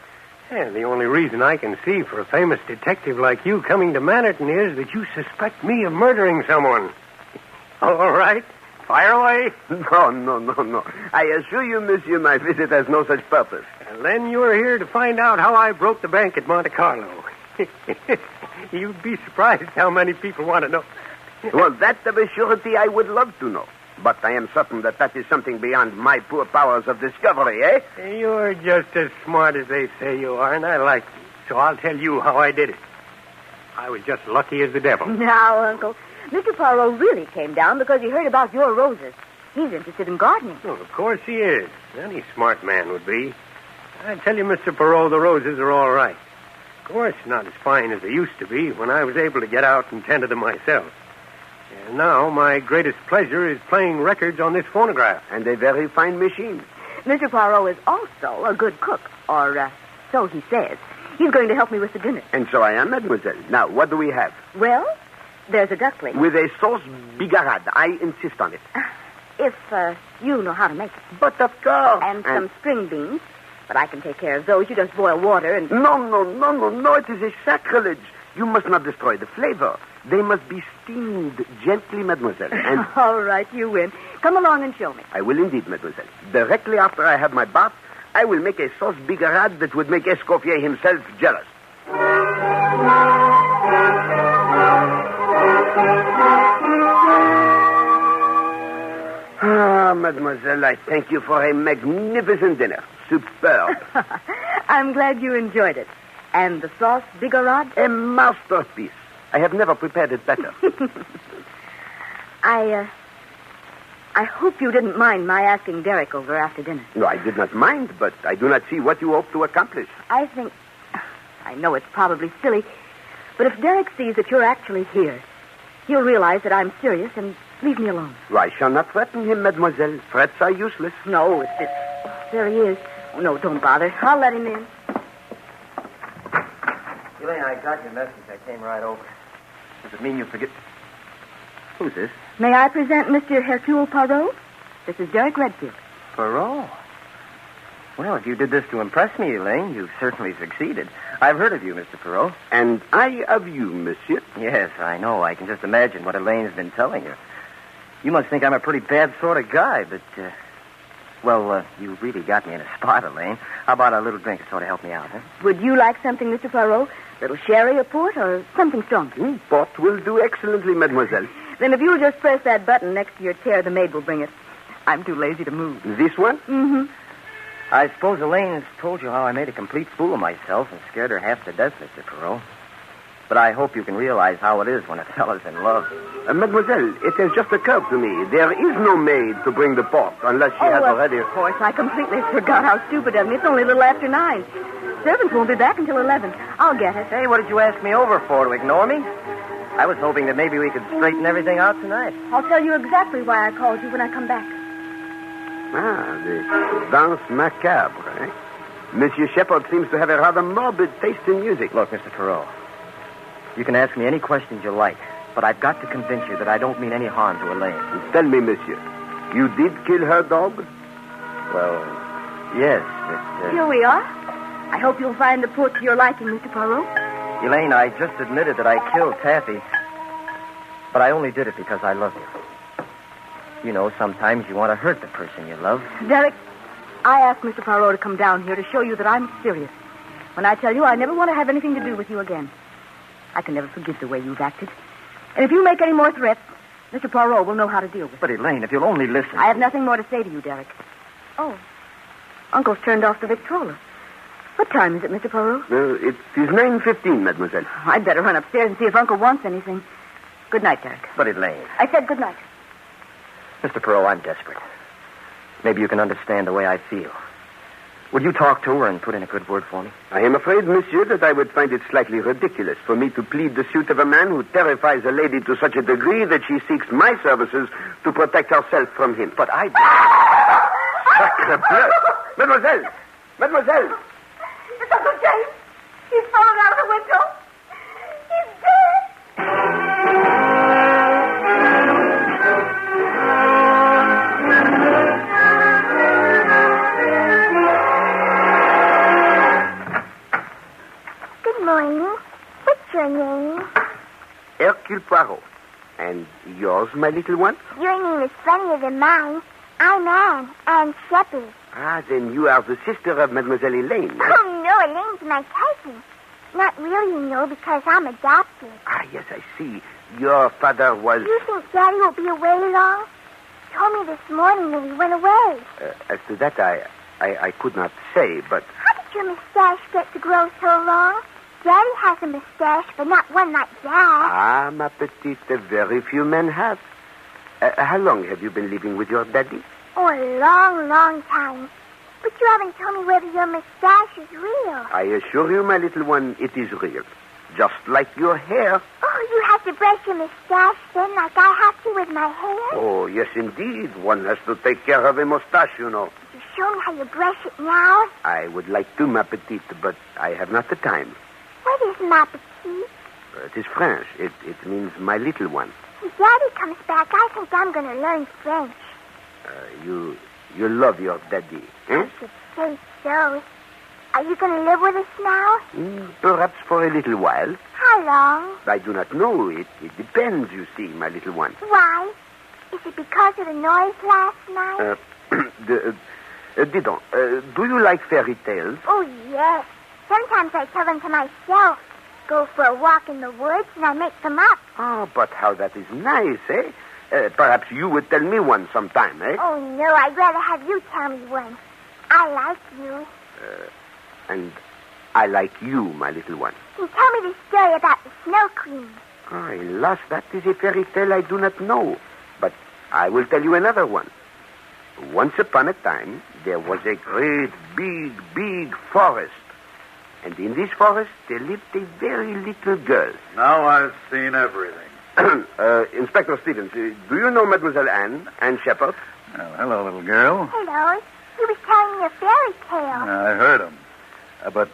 S5: And the only reason I can see for a famous detective like you coming to Manhattan is that you suspect me of murdering someone. All right. Fire away.
S11: No. I assure you, monsieur, my visit has no such purpose.
S14: And then you're here to find out how I broke the bank at Monte Carlo. You'd be surprised how many people want to know.
S11: Well, that of a surety I would love to know. But I am certain that is something beyond my poor powers of discovery, eh?
S14: You're just as smart as they say you are, and I like you. So I'll tell you how I did it. I was just lucky as the devil.
S10: Now, Uncle, Mr. Poirot really came down because he heard about your roses. He's interested in gardening.
S14: Well, of course he is. Any smart man would be. I tell you, Mr. Poirot, the roses are all right. Of course, not as fine as they used to be when I was able to get out and tend to them myself. And now my greatest pleasure is playing records on this phonograph.
S11: And a very fine machine.
S10: Mr. Poirot is also a good cook, or so he says. He's going to help me with the dinner.
S11: And so I am, mademoiselle. Now, what do we have?
S10: Well, there's a duckling.
S11: With a sauce bigarade. I insist on it.
S10: If you know how to make it.
S11: But of course.
S10: And some string beans. But I can take care of those. You just boil water and...
S11: No. It is a sacrilege. You must not destroy the flavor. They must be steamed gently, mademoiselle. And...
S10: All right, you win. Come along and show me.
S11: I will indeed, mademoiselle. Directly after I have my bath, I will make a sauce bigarade that would make Escoffier himself jealous. Ah, mademoiselle, I thank you for a magnificent dinner. Superb.
S10: I'm glad you enjoyed it. And the sauce bigarade?
S11: A masterpiece. I have never prepared it better.
S10: I hope you didn't mind my asking Derek over after dinner.
S11: No, I did not mind, but I do not see what you hope to accomplish.
S10: I know it's probably silly, but if Derek sees that you're actually here, he'll realize that I'm serious and leave me alone.
S11: I shall not threaten him, mademoiselle. Threats are useless.
S10: No, there he is. Oh, no, don't bother. I'll let him in.
S13: Elaine, I got your message. I came right over. Does it mean you forget... Who's this?
S10: May I present Mr. Hercule Poirot? This is Derek Redfield.
S13: Poirot? Well, if you did this to impress me, Elaine, you've certainly succeeded. I've heard of you, Mr. Poirot.
S11: And I of you, monsieur.
S13: Yes, I know. I can just imagine what Elaine's been telling you. You must think I'm a pretty bad sort of guy, but, you really got me in a spot, Elaine. How about a little drink to sort of help me out, huh?
S10: Would you like something, Mr. Poirot? A little sherry or port or something stronger?
S11: Port will do excellently, mademoiselle.
S10: Then if you'll just press that button next to your chair, the maid will bring it. I'm too lazy to move.
S11: This one?
S10: Mm-hmm.
S13: I suppose Elaine's told you how I made a complete fool of myself and scared her half to death, Mr. Poirot. But I hope you can realize how it is when a fella's in love.
S11: Mademoiselle, it has just occurred to me. There is no maid to bring the port unless she has already...
S10: Of course, I completely forgot how stupid of me. It's only a little after 9. Servants won't be back until 11. I'll get it.
S13: Hey, what did you ask me over for? To ignore me? I was hoping that maybe we could straighten everything out tonight.
S10: I'll tell you exactly why I called you when I come back.
S11: The danse macabre, eh? Monsieur Shepard seems to have a rather morbid taste in music.
S13: Look, Mr. Poirot, you can ask me any questions you like, but I've got to convince you that I don't mean any harm to Elaine.
S11: Tell me, monsieur, you did kill her dog?
S13: Well, yes,
S10: Here we are. I hope you'll find the port to your liking, Mr. Poirot.
S13: Elaine, I just admitted that I killed Taffy, but I only did it because I love you. You know, sometimes you want to hurt the person you love.
S10: Derek, I asked Mr. Poirot to come down here to show you that I'm serious. When I tell you I never want to have anything to do with you again. I can never forgive the way you've acted. And if you make any more threats, Mr. Poirot will know how to deal with it.
S13: But, Elaine, if you'll only listen...
S10: I have nothing more to say to you, Derek. Oh, Uncle's turned off the Victrola. What time is it, Mr. Poirot?
S11: It is 9:15, mademoiselle.
S10: I'd better run upstairs and see if Uncle wants anything. Good night, Derek.
S13: But, Elaine...
S10: I said good night.
S13: Mr. Poirot, I'm desperate. Maybe you can understand the way I feel. Would you talk to her and put in a good word for me?
S11: I am afraid, monsieur, that I would find it slightly ridiculous for me to plead the suit of a man who terrifies a lady to such a degree that she seeks my services to protect herself from him.
S13: But I...
S11: Sacre bleu! Mademoiselle! Mademoiselle!
S10: It's Uncle James. He's fallen out of the window. He's dead.
S15: Good morning. What's your name?
S11: Hercule Poirot. And yours, my little one?
S15: Your name is funnier than mine. I'm Anne Shepard.
S11: Ah, then you are the sister of Mademoiselle Elaine.
S15: Oh, no, Elaine's my cousin. Not really, you know, because I'm adopted.
S11: Ah, yes, I see. Your father was...
S15: You think Daddy will be away long? He told me this morning that he went away.
S11: As to that, I could not say, but...
S15: How did your mustache get to grow so long? Daddy has a mustache, but not one like that.
S11: Ah, ma petite, very few men have. How long have you been living with your daddy?
S15: Oh, a long, long time. But you haven't told me whether your mustache is real.
S11: I assure you, my little one, it is real. Just like your hair.
S15: Oh, you have to brush your mustache then, like I have to with my hair?
S11: Oh, yes, indeed. One has to take care of a mustache, you know.
S15: Could you show me how you brush it now?
S11: I would like to, ma petite, but I have not the time.
S15: What is ma petite?
S11: It is French. It means my little one.
S15: When Daddy comes back, I think I'm going to learn French.
S11: You love your daddy, eh?
S15: I should say so. Are you going to live with us now?
S11: Perhaps for a little while.
S15: How long?
S11: I do not know. It depends, you see, my little one.
S15: Why? Is it because of the noise last night?
S11: Dis donc, do you like fairy tales?
S15: Oh, yes. Sometimes I tell them to myself. Go for a walk in the woods and I make them up.
S11: Oh, but how that is nice, eh? Perhaps you would tell me one sometime, eh?
S15: Oh, no, I'd rather have you tell me one. I like you.
S11: And I like you, my little one.
S15: Can you tell me the story about the Snow Queen?
S11: Oh, alas, that is a fairy tale I do not know. But I will tell you another one. Once upon a time, there was a great, big forest. And in this forest, there lived a very little girl.
S16: Now I've seen everything.
S11: Inspector Stevens, do you know Mademoiselle Anne Shepherd?
S16: Well, hello, little girl.
S15: Hello. He was telling me a fairy tale.
S16: I heard him. But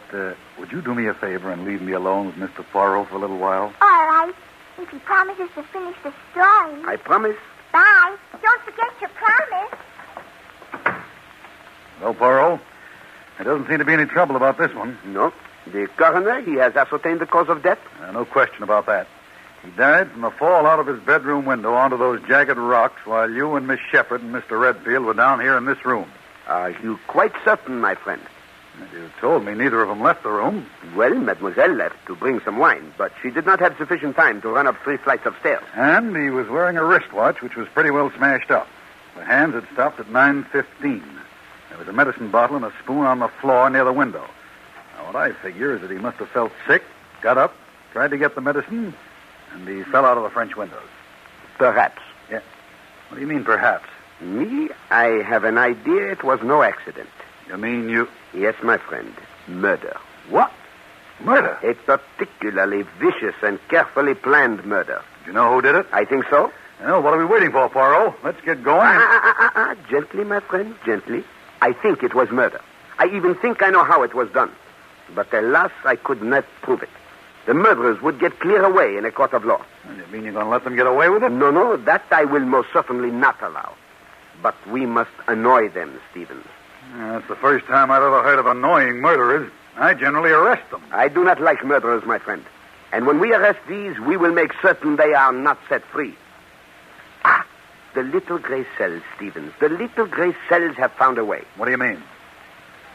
S16: would you do me a favor and leave me alone with Mr. Poirot for a little while?
S15: All right. If he promises to finish the story.
S11: I promise.
S15: Bye. Don't forget your promise.
S16: Well, Poirot, there doesn't seem to be any trouble about this one.
S11: No. The coroner, he has ascertained the cause of death?
S16: No question about that. He died from a fall out of his bedroom window onto those jagged rocks while you and Miss Shepherd and Mr. Redfield were down here in this room.
S11: Are you quite certain, my friend?
S16: You told me neither of them left the room.
S11: Well, Mademoiselle left to bring some wine, but she did not have sufficient time to run up 3 flights of stairs.
S16: And he was wearing a wristwatch, which was pretty well smashed up. The hands had stopped at 9:15. There was a medicine bottle and a spoon on the floor near the window. Now, what I figure is that he must have felt sick, got up, tried to get the medicine, and he fell out of the French windows.
S11: Perhaps.
S16: Yeah. What do you mean, perhaps?
S11: Me? I have an idea it was no accident.
S16: You mean you...
S11: Yes, my friend. Murder.
S16: What? Murder?
S11: A particularly vicious and carefully planned murder.
S16: Do you know who did it?
S11: I think so.
S16: Well, what are we waiting for, Poirot? Let's get going.
S11: Gently, my friend, gently. I think it was murder. I even think I know how it was done. But alas, I could not prove it. The murderers would get clear away in a court of law.
S16: You mean you're going to let them get away with it?
S11: No, that I will most certainly not allow. But we must annoy them, Stevens.
S16: That's the first time I've ever heard of annoying murderers. I generally arrest them.
S11: I do not like murderers, my friend. And when we arrest these, we will make certain they are not set free. The little gray cells, Stevens. The little gray cells have found a way.
S16: What do you mean?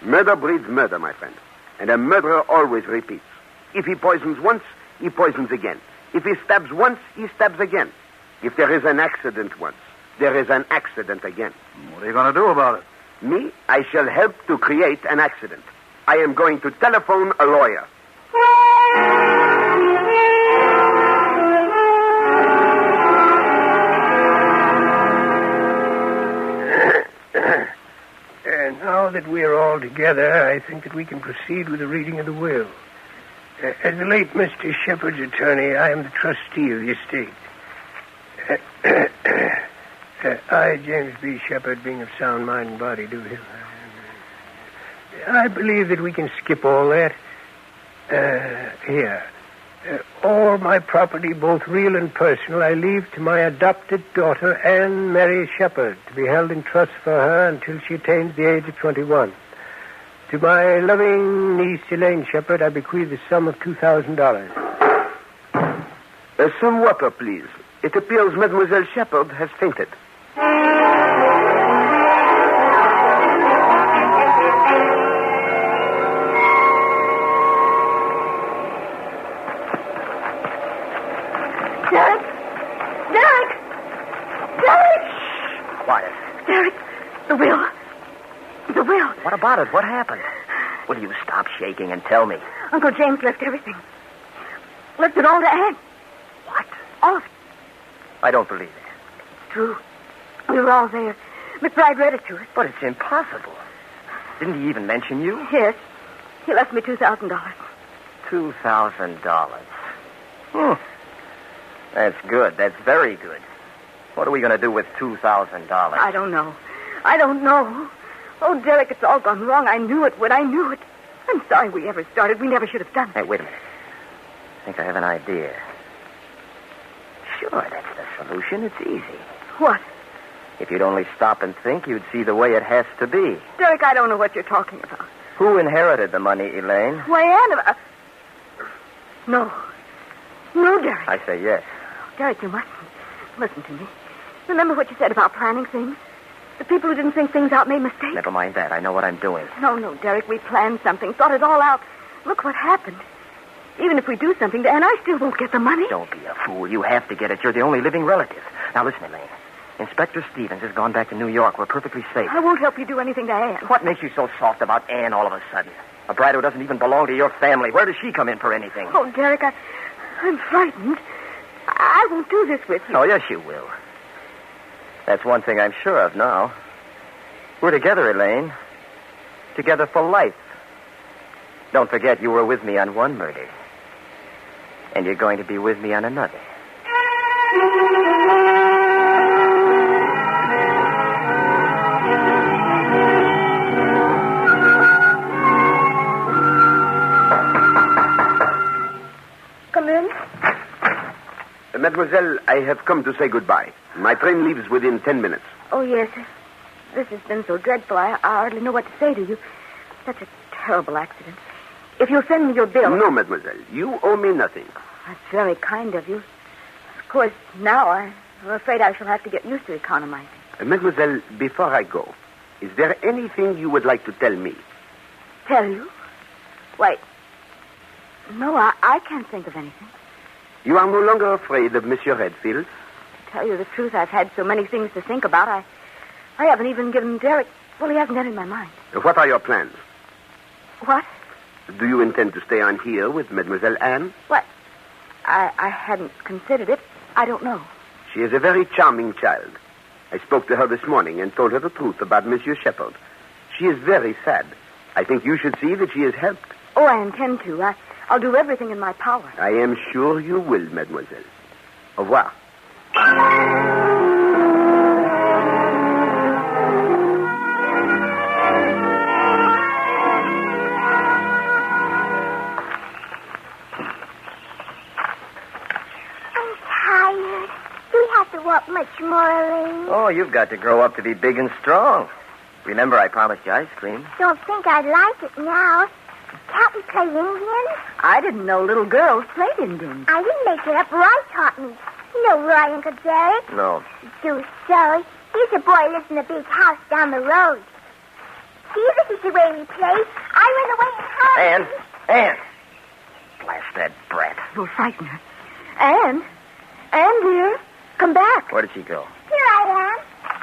S11: Murder breeds murder, my friend. And a murderer always repeats. If he poisons once, he poisons again. If he stabs once, he stabs again. If there is an accident once, there is an accident again.
S16: What are you going to do about it?
S11: Me? I shall help to create an accident. I am going to telephone a lawyer.
S14: And now that we are all together, I think that we can proceed with the reading of the will. As the late Mr. Shepherd's attorney, I am the trustee of the estate. I, James B. Shepherd, being of sound mind and body, do him. I believe that we can skip all that. Here. All my property, both real and personal, I leave to my adopted daughter, Anne Mary Shepherd, to be held in trust for her until she attains the age of 21. To my loving niece, Elaine Shepherd, I bequeath the sum of $2,000.
S11: Some water, please. It appears Mademoiselle Shepherd has fainted.
S10: Derek! Derek! Derek!
S13: Shh. Quiet.
S10: Derek, the will. The will.
S13: What about it? What happened? Will you stop shaking and tell me?
S10: Uncle James left everything. Left it all to Anne.
S13: What?
S10: All of it.
S13: I don't believe it.
S10: It's true. We were all there. McBride read it to us.
S13: But it's impossible. Didn't he even mention you?
S10: Yes. He left me $2,000.
S13: $2,000. That's good. That's very good. What are we going to do with $2,000?
S10: I don't know. I don't know. Oh, Derek, it's all gone wrong. I knew it would. I knew it. I'm sorry we ever started. We never should have done it.
S13: Hey, wait a minute. I think I have an idea. Sure, that's the solution. It's easy.
S10: What?
S13: If you'd only stop and think, you'd see the way it has to be.
S10: Derek, I don't know what you're talking about.
S13: Who inherited the money, Elaine?
S10: Why, Anne... No. No, Derek.
S13: I say yes.
S10: Derek, you mustn't. Listen to me. Remember what you said about planning things? The people who didn't think things out made mistakes.
S13: Never mind that. I know what I'm doing.
S10: No, Derek. We planned something, thought it all out. Look what happened. Even if we do something to Anne, I still won't get the money.
S13: Don't be a fool. You have to get it. You're the only living relative. Now, listen, Elaine. Inspector Stevens has gone back to New York. We're perfectly safe.
S10: I won't help you do anything to Anne.
S13: What makes you so soft about Anne all of a sudden? A bride who doesn't even belong to your family. Where does she come in for anything?
S10: Oh, Derek, I'm frightened. I won't do this with you.
S13: Oh, yes, you will. That's one thing I'm sure of now. We're together, Elaine. Together for life. Don't forget, you were with me on one murder. And you're going to be with me on another.
S10: Come in.
S11: Mademoiselle, I have come to say goodbye. My train leaves within 10 minutes.
S10: Oh, yes. This has been so dreadful. I hardly know what to say to you. Such a terrible accident. If you'll send me your bill...
S11: No, mademoiselle. You owe me nothing.
S10: That's very kind of you. Of course, now I'm afraid I shall have to get used to economizing.
S11: Mademoiselle, before I go, is there anything you would like to tell me?
S10: Tell you? Why, no, I can't think of anything.
S11: You are no longer afraid of Monsieur Redfield?
S10: To tell you the truth, I've had so many things to think about. I haven't even given Derek... Well, he hasn't entered my mind.
S11: What are your plans?
S10: What?
S11: Do you intend to stay on here with Mademoiselle Anne?
S10: What? I hadn't considered it. I don't know.
S11: She is a very charming child. I spoke to her this morning and told her the truth about Monsieur Shepherd. She is very sad. I think you should see that she is helped.
S10: Oh, I intend to. I'll do everything in my power.
S11: I am sure you will, mademoiselle. Au revoir.
S15: Walk much more, Elaine.
S13: Oh, you've got to grow up to be big and strong. Remember, I promised you ice cream.
S15: Don't think I'd like it now. Can't we play Indian?
S10: I didn't know little girls played Indian.
S15: I didn't make it up. Roy taught me. You know Roy, Uncle Derek?
S13: No.
S15: Do so. He's a boy who lives in a big house down the road. See, this is the way we play. I run away and hide.
S13: Anne! Blast that brat.
S10: You'll frighten her. Anne, dear. Come back.
S13: Where did she go?
S15: Here I am.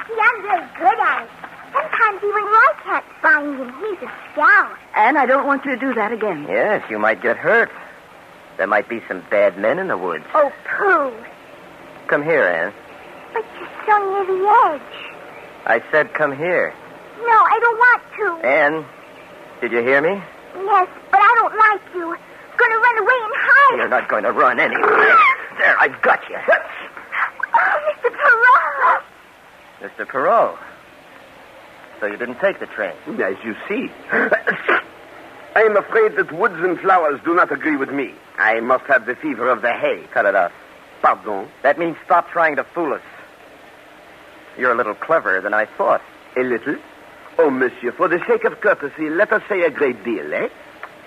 S15: See, I'm very good at it. Sometimes even Roy can't find him. He's a scout.
S10: Anne, I don't want you to do that again.
S13: Yes, you might get hurt. There might be some bad men in the woods.
S15: Oh, pooh.
S13: Come here, Anne.
S15: But you're so near the edge.
S13: I said come here.
S15: No, I don't want to.
S13: Anne, did you hear me?
S15: Yes, but I don't like you. Gonna run away and hide.
S13: You're not going to run anywhere. There, I got you.
S15: Oh, Mr. Perot.
S13: Mr. Perot. So you didn't take the train?
S11: As you see. I am afraid that woods and flowers do not agree with me. I must have the fever of the hay.
S13: Cut it out.
S11: Pardon?
S13: That means stop trying to fool us. You're a little cleverer than I thought.
S11: A little? Oh, monsieur, for the sake of courtesy, let us say a great deal, eh?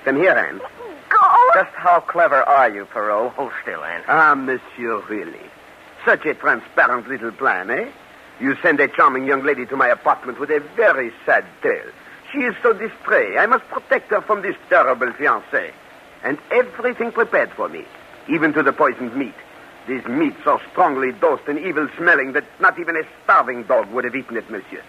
S11: Come here, Anne.
S15: Go.
S13: Just how clever are you, Perot? Hold still, Anne.
S11: Ah, monsieur, really. Such a transparent little plan, eh? You send a charming young lady to my apartment with a very sad tale. She is so distrait. I must protect her from this terrible fiancé. And everything prepared for me, even to the poisoned meat. This meat so strongly dosed and evil-smelling that not even a starving dog would have eaten it, monsieur.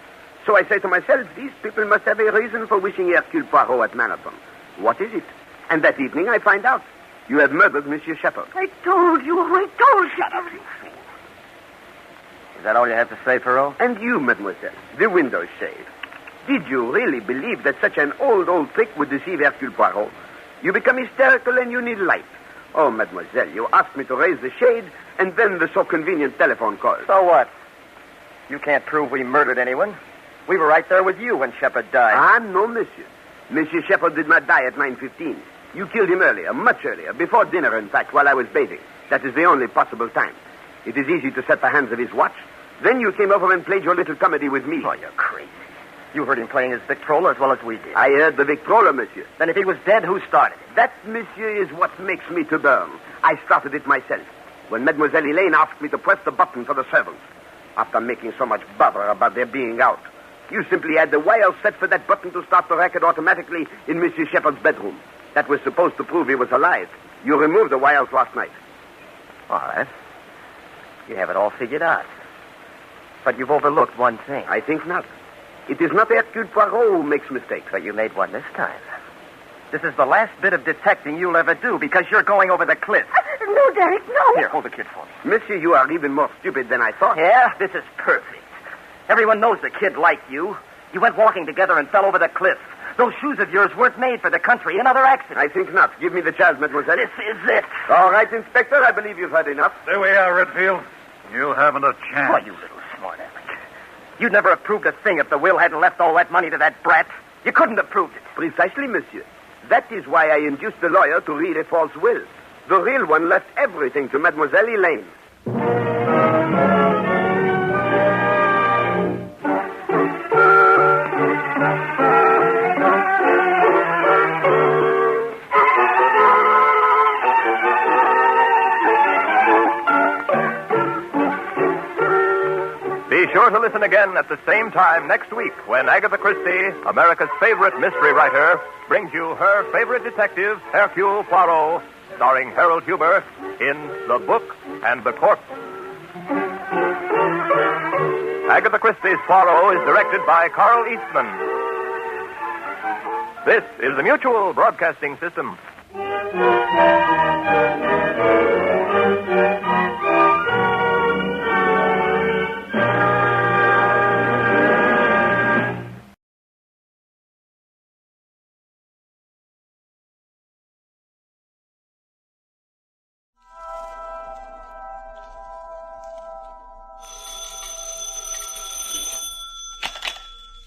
S11: So I say to myself, these people must have a reason for wishing Hercule Poirot at Manhattan. What is it? And that evening I find out. You have murdered Monsieur Shepard.
S10: I told you. Shut up, you fool.
S13: Is that all you have to say, Perot?
S11: And you, mademoiselle, the window shade. Did you really believe that such an old trick would deceive Hercule Poirot? You become hysterical and you need light. Oh, mademoiselle, you asked me to raise the shade, and then the so convenient telephone call.
S13: So what? You can't prove we murdered anyone. We were right there with you when Shepard died.
S11: Ah, no, monsieur. Monsieur Shepard did not die at 9:15. You killed him earlier, much earlier, before dinner, in fact, while I was bathing. That is the only possible time. It is easy to set the hands of his watch. Then you came over and played your little comedy with me.
S13: Oh, you're crazy. You heard him playing his Victrola as well as we did.
S11: I heard the Victrola, monsieur.
S13: Then if he was dead, who started it?
S11: That, monsieur, is what makes me to burn. I started it myself, when Mademoiselle Elaine asked me to press the button for the servants. After making so much bother about their being out, you simply had the wire set for that button to start the racket automatically in Monsieur Shepard's bedroom. That was supposed to prove he was alive. You removed the wires last night.
S13: All right. You have it all figured out. But you've overlooked one thing.
S11: I think not. It is not Hercule Poirot who makes mistakes.
S13: But you made one this time. This is the last bit of detecting you'll ever do because you're going over the cliff.
S10: No, Derek, no.
S13: Here, hold the kid for me.
S11: Monsieur, you are even more stupid than I thought.
S13: Yeah, this is perfect. Everyone knows the kid liked you. You went walking together and fell over the cliff. Those shoes of yours weren't made for the country. Another accident.
S11: I think not. Give me the child, mademoiselle.
S13: This is it.
S11: All right, Inspector. I believe you've had enough.
S16: There we are, Redfield. You haven't a chance.
S13: Oh, you little smart aleck. You'd never have proved a thing if the will hadn't left all that money to that brat. You couldn't have proved it.
S11: Precisely, monsieur. That is why I induced the lawyer to read a false will. The real one left everything to Mademoiselle Elaine.
S9: Be sure to listen again at the same time next week when Agatha Christie, America's favorite mystery writer, brings you her favorite detective, Hercule Poirot, starring Harold Huber in The Book and the Corpse. Agatha Christie's Poirot is directed by Carl Eastman. This is the Mutual Broadcasting System.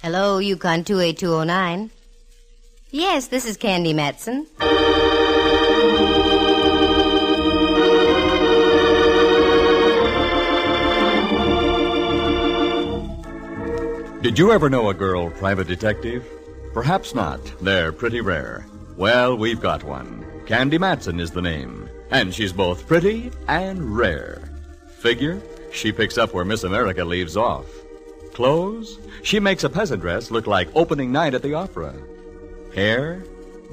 S17: Hello, Yukon 28209. Yes, this is Candy Matson.
S18: Did you ever know a girl private detective? Perhaps not. They're pretty rare. Well, we've got one. Candy Matson is the name. And she's both pretty and rare. Figure? She picks up where Miss America leaves off. Clothes? She makes a peasant dress look like opening night at the opera. Hair?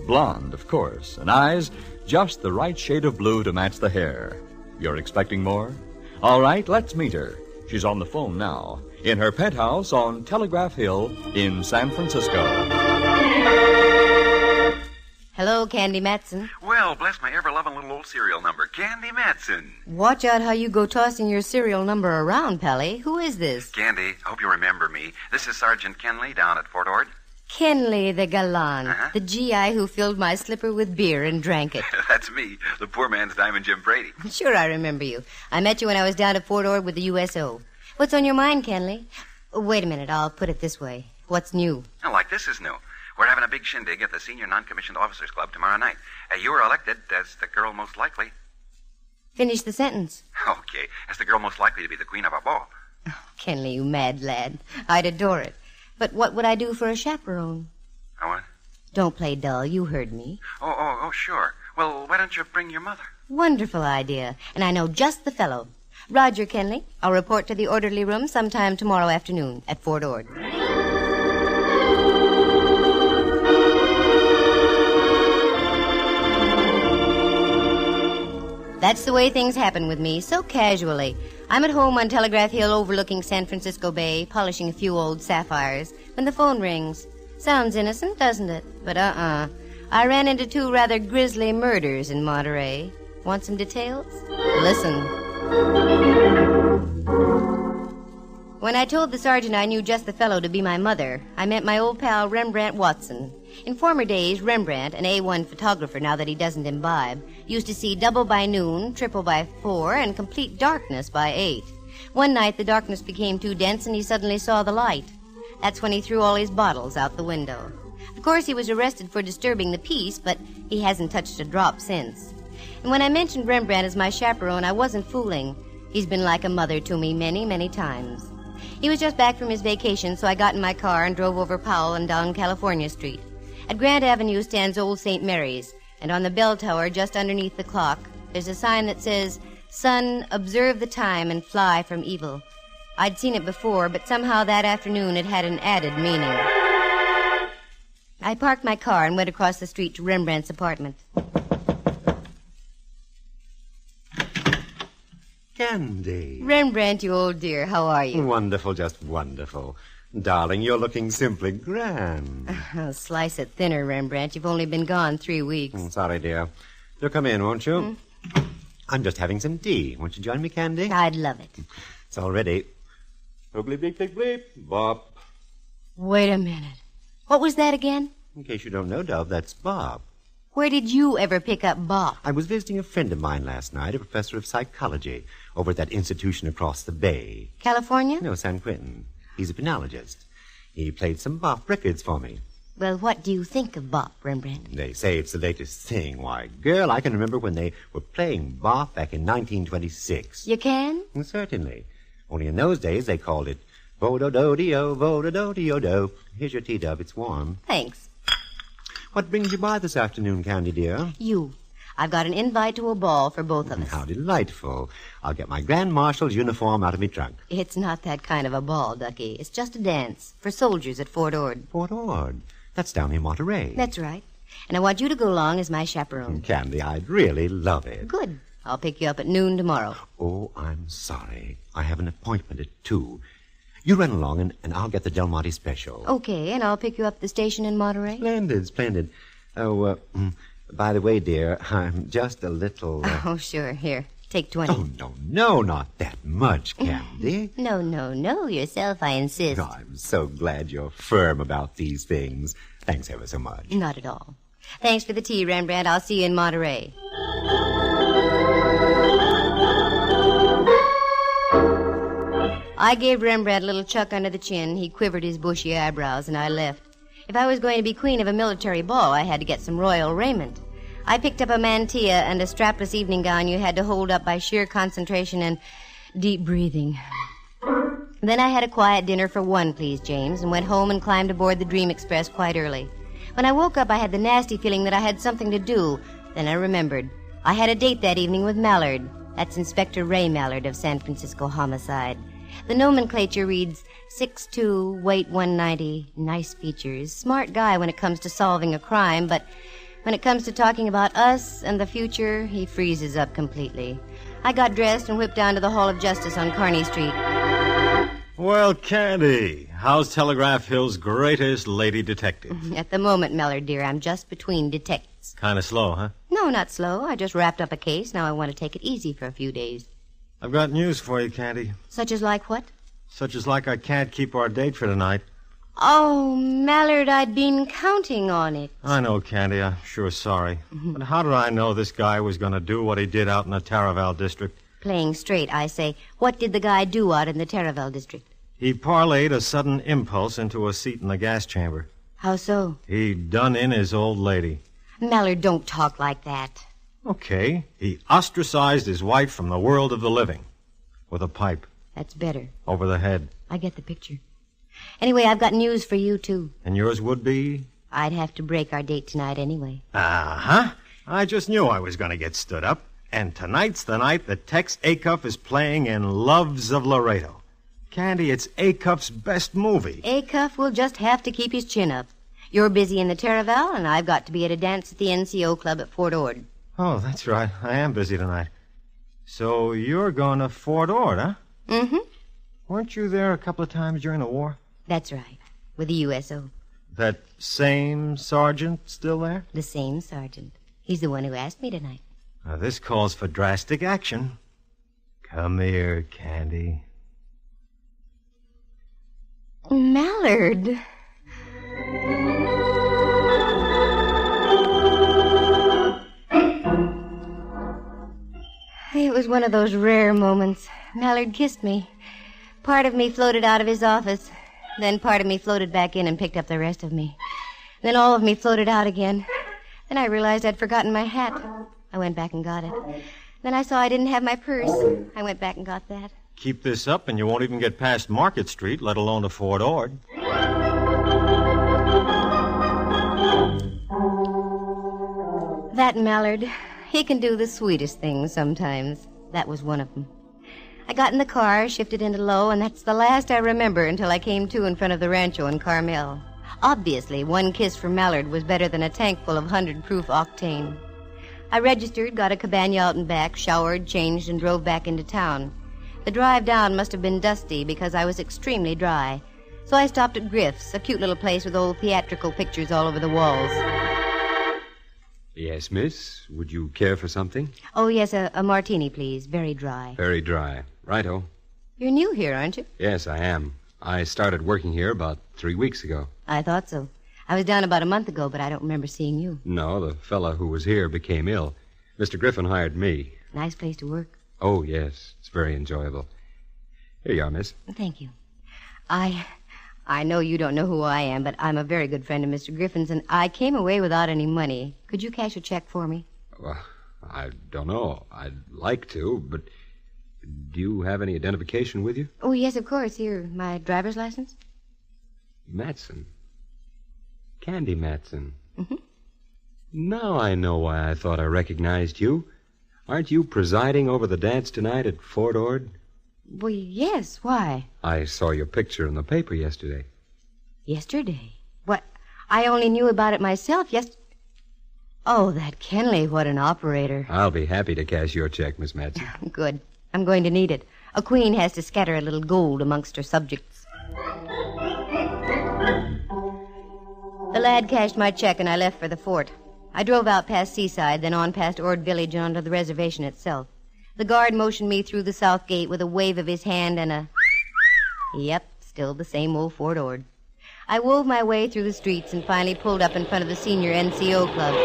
S18: Blonde, of course. And eyes? Just the right shade of blue to match the hair. You're expecting more? All right, let's meet her. She's on the phone now, in her penthouse on Telegraph Hill in San Francisco.
S17: Hello, Candy Matson.
S19: Well, bless my ever-loving little old serial number, Candy Matson.
S17: Watch out how you go tossing your serial number around, Pally. Who is this?
S19: Candy, I hope you remember me. This is Sergeant Kenley down at Fort Ord.
S17: Kenley the Gallant, the GI who filled my slipper with beer and drank it.
S19: That's me, the poor man's Diamond Jim Brady.
S17: Sure, I remember you. I met you when I was down at Fort Ord with the USO. What's on your mind, Kenley? Wait a minute, I'll put it this way. What's new?
S19: Oh, like this is new. We're having a big shindig at the Senior Non-Commissioned Officers Club tomorrow night. You were elected as the girl most likely.
S17: Finish the sentence.
S19: Okay, as the girl most likely to be the queen of our ball.
S17: Oh, Kenley, you mad lad. I'd adore it. But what would I do for a chaperone?
S19: What?
S17: Don't play dull. You heard me.
S19: Oh, sure. Well, why don't you bring your mother?
S17: Wonderful idea. And I know just the fellow. Roger, Kenley. I'll report to the orderly room sometime tomorrow afternoon at Fort Ord. That's the way things happen with me, so casually. I'm at home on Telegraph Hill overlooking San Francisco Bay, polishing a few old sapphires, when the phone rings. Sounds innocent, doesn't it? But I ran into 2 rather grisly murders in Monterey. Want some details? Listen. When I told the sergeant I knew just the fellow to be my mother, I meant my old pal Rembrandt Watson. In former days, Rembrandt, an A1 photographer now that he doesn't imbibe, used to see double by noon, triple by 4, and complete darkness by 8. One night the darkness became too dense and he suddenly saw the light. That's when he threw all his bottles out the window. Of course, he was arrested for disturbing the peace, but he hasn't touched a drop since. And when I mentioned Rembrandt as my chaperone, I wasn't fooling. He's been like a mother to me many, many times. He was just back from his vacation, so I got in my car and drove over Powell and down California Street. At Grant Avenue stands Old St. Mary's, and on the bell tower just underneath the clock, there's a sign that says, "Son, observe the time and fly from evil." I'd seen it before, but somehow that afternoon it had an added meaning. I parked my car and went across the street to Rembrandt's apartment.
S20: Candy.
S17: Rembrandt, you old dear, how are you?
S20: Wonderful, just wonderful. Darling, you're looking simply grand.
S17: Oh, slice it thinner, Rembrandt. You've only been gone 3 weeks.
S20: Sorry, dear. You'll come in, won't you? I'm just having some tea. Won't you join me, Candy?
S17: I'd love it.
S20: It's all ready. Bleep, bleep, bleep, bleep. Bop.
S17: Wait a minute. What was that again?
S20: In case you don't know, Dove, that's Bob.
S17: Where did you ever pick up Bob?
S20: I was visiting a friend of mine last night, a professor of psychology, over at that institution across the bay.
S17: California?
S20: No, San Quentin. He's a penologist. He played some Bop records for me.
S17: Well, what do you think of Bop, Rembrandt?
S20: They say it's the latest thing. Why, girl, I can remember when they were playing Bop back in 1926.
S17: You can?
S20: Certainly. Only in those days they called it Vo-do-do-de-o, Vo-do-do-de-o-do. Here's your tea, Dove. It's warm.
S17: Thanks.
S20: What brings you by this afternoon, Candy, dear?
S17: You. I've got an invite to a ball for both of us.
S20: How delightful. I'll get my Grand Marshal's uniform out of me trunk.
S17: It's not that kind of a ball, Ducky. It's just a dance for soldiers at Fort Ord.
S20: Fort Ord? That's down in Monterey.
S17: That's right. And I want you to go along as my chaperone.
S20: Candy, I'd really love it.
S17: Good. I'll pick you up at noon tomorrow.
S20: Oh, I'm sorry. I have an appointment at 2. You run along, and I'll get the Del Monte special.
S17: Okay, and I'll pick you up at the station in Monterey?
S20: Splendid, splendid. Oh, by the way, dear, I'm just a little...
S17: Oh, sure. Here, take 20.
S20: Oh, no, not that much, Candy.
S17: No. Yourself, I insist.
S20: Oh, I'm so glad you're firm about these things. Thanks ever so much.
S17: Not at all. Thanks for the tea, Rembrandt. I'll see you in Monterey. I gave Rembrandt a little chuck under the chin. He quivered his bushy eyebrows, and I left. If I was going to be queen of a military ball, I had to get some royal raiment. I picked up a mantilla and a strapless evening gown you had to hold up by sheer concentration and deep breathing. Then I had a quiet dinner for one, please, James, and went home and climbed aboard the Dream Express quite early. When I woke up, I had the nasty feeling that I had something to do. Then I remembered. I had a date that evening with Mallard. That's Inspector Ray Mallard of San Francisco Homicide. The nomenclature reads 6'2", weight 190, nice features, smart guy when it comes to solving a crime, but when it comes to talking about us and the future, he freezes up completely. I got dressed and whipped down to the Hall of Justice on Kearny Street.
S21: Well, Candy, how's Telegraph Hill's greatest lady detective?
S17: At the moment, Mallard, dear, I'm just between detectives.
S21: Kind of slow, huh?
S17: No, not slow. I just wrapped up a case. Now I want to take it easy for a few days.
S21: I've got news for you, Candy.
S17: Such as like what?
S21: Such as like I can't keep our date for tonight.
S17: Oh, Mallard, I'd been counting on it.
S21: I know, Candy. I'm sure sorry. But how did I know this guy was going to do what he did out in the Taraval district?
S17: Playing straight, I say. What did the guy do out in the Taraval district?
S21: He parlayed a sudden impulse into a seat in the gas chamber.
S17: How so?
S21: He done in his old lady.
S17: Mallard, don't talk like that.
S21: Okay. He ostracized his wife from the world of the living. With a pipe.
S17: That's better.
S21: Over the head.
S17: I get the picture. Anyway, I've got news for you, too.
S21: And yours would be?
S17: I'd have to break our date tonight anyway.
S21: Uh-huh. I just knew I was going to get stood up. And tonight's the night that Tex Acuff is playing in Loves of Laredo. Candy, it's Acuff's best movie.
S17: Acuff will just have to keep his chin up. You're busy in the Taraval, and I've got to be at a dance at the NCO club at Fort Ord.
S21: Oh, that's right. I am busy tonight. So you're going to Fort Ord, huh?
S17: Mm-hmm.
S21: Weren't you there a couple of times during the war?
S17: That's right. With the USO.
S21: That same sergeant still there?
S17: The same sergeant. He's the one who asked me tonight.
S21: Now, this calls for drastic action. Come here, Candy.
S17: Mallard. It was one of those rare moments. Mallard kissed me. Part of me floated out of his office. Then part of me floated back in and picked up the rest of me. Then all of me floated out again. Then I realized I'd forgotten my hat. I went back and got it. Then I saw I didn't have my purse. I went back and got that.
S21: Keep this up and you won't even get past Market Street, let alone to Fort Ord.
S17: That Mallard, he can do the sweetest things sometimes. That was one of them. I got in the car, shifted into low, and that's the last I remember until I came to in front of the Rancho in Carmel. Obviously, one kiss from Mallard was better than a tank full of 100-proof octane. I registered, got a cabana out and back, showered, changed, and drove back into town. The drive down must have been dusty because I was extremely dry. So I stopped at Griff's, a cute little place with old theatrical pictures all over the walls.
S8: Yes, miss. Would you care for something?
S17: Oh, yes, a martini, please. Very dry.
S8: Very dry. Righto.
S17: You're new here, aren't you?
S8: Yes, I am. I started working here about 3 weeks ago.
S17: I thought so. I was down about a month ago, but I don't remember seeing you.
S8: No, the fellow who was here became ill. Mr. Griffin hired me.
S17: Nice place to work.
S8: Oh, yes. It's very enjoyable. Here you are, miss.
S17: Thank you. I know you don't know who I am, but I'm a very good friend of Mr. Griffin's, and I came away without any money. Could you cash a check for me?
S8: Well, I don't know. I'd like to, but do you have any identification with you?
S17: Oh, yes, of course. Here, my driver's license.
S8: Matson. Candy Matson.
S17: Mm-hmm.
S8: Now I know why I thought I recognized you. Aren't you presiding over the dance tonight at Fort Ord?
S17: Well, yes. Why?
S8: I saw your picture in the paper yesterday.
S17: Yesterday? What? I only knew about it myself Oh, that Kenley, what an operator.
S8: I'll be happy to cash your check, Miss Matson.
S17: Good. I'm going to need it. A queen has to scatter a little gold amongst her subjects. The lad cashed my check and I left for the fort. I drove out past Seaside, then on past Ord Village and onto the reservation itself. The guard motioned me through the south gate with a wave of his hand and a... Yep, still the same old Fort Ord. I wove my way through the streets and finally pulled up in front of the senior NCO club.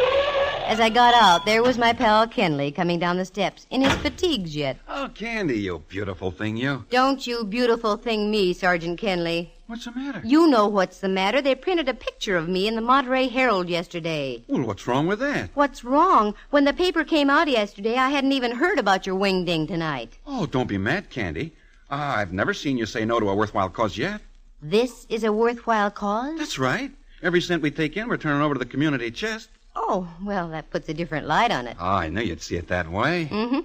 S17: As I got out, there was my pal Kenley coming down the steps, in his fatigues yet.
S19: Oh, Candy, you beautiful thing, you.
S17: Don't you beautiful thing me, Sergeant Kenley.
S19: What's the matter?
S17: You know what's the matter. They printed a picture of me in the Monterey Herald yesterday.
S19: Well, what's wrong with that?
S17: What's wrong? When the paper came out yesterday, I hadn't even heard about your wing-ding tonight.
S19: Oh, don't be mad, Candy. I've never seen you say no to a worthwhile cause yet.
S17: This is a worthwhile cause?
S19: That's right. Every cent we take in, we're turning over to the community chest.
S17: Oh, well, that puts a different light on it.
S19: Oh, I knew you'd see it that way.
S17: Mm-hmm.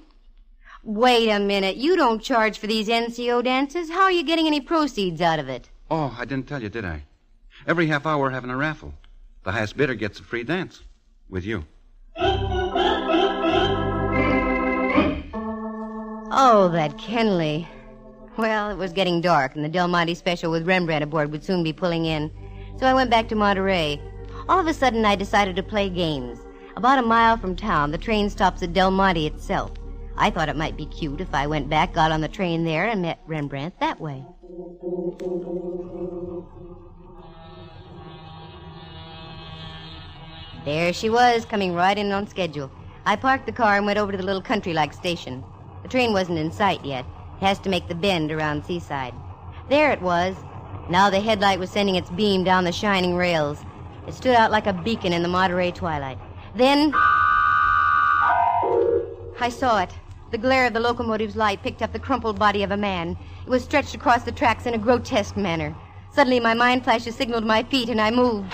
S17: Wait a minute. You don't charge for these NCO dances. How are you getting any proceeds out of it?
S19: Oh, I didn't tell you, did I? Every half hour we're having a raffle. The highest bidder gets a free dance. With you.
S17: Oh, that Kenley. Well, it was getting dark, and the Del Monte special with Rembrandt aboard would soon be pulling in. So I went back to Monterey. All of a sudden, I decided to play games. About a mile from town, the train stops at Del Monte itself. I thought it might be cute if I went back, got on the train there, and met Rembrandt that way. There she was, coming right in on schedule. I parked the car and went over to the little country-like station. The train wasn't in sight yet. It has to make the bend around Seaside. There it was. Now the headlight was sending its beam down the shining rails. It stood out like a beacon in the Monterey twilight. Then I saw it. The glare of the locomotive's light picked up the crumpled body of a man. It was stretched across the tracks in a grotesque manner. Suddenly my mind flash signaled my feet and I moved.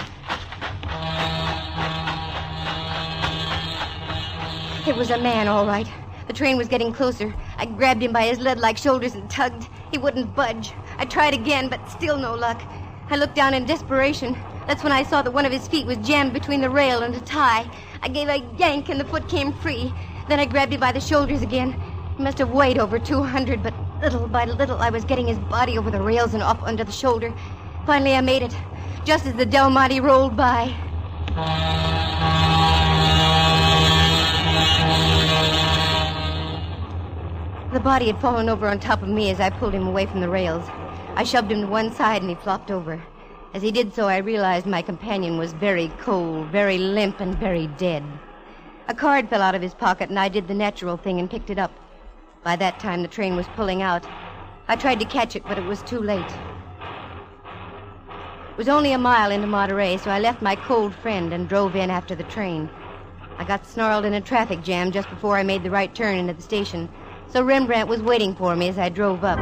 S17: It was a man, all right. The train was getting closer. I grabbed him by his lead-like shoulders and tugged. He wouldn't budge. I tried again, but still no luck. I looked down in desperation. That's when I saw that one of his feet was jammed between the rail and a tie. I gave a yank and the foot came free. Then I grabbed him by the shoulders again. He must have weighed over 200, but little by little I was getting his body over the rails and up under the shoulder. Finally, I made it, just as the Del Monte rolled by. The body had fallen over on top of me as I pulled him away from the rails. I shoved him to one side and he flopped over. As he did so, I realized my companion was very cold, very limp, and very dead. A card fell out of his pocket, and I did the natural thing and picked it up. By that time, the train was pulling out. I tried to catch it, but it was too late. It was only a mile into Monterey, so I left my cold friend and drove in after the train. I got snarled in a traffic jam just before I made the right turn into the station, so Rembrandt was waiting for me as I drove up.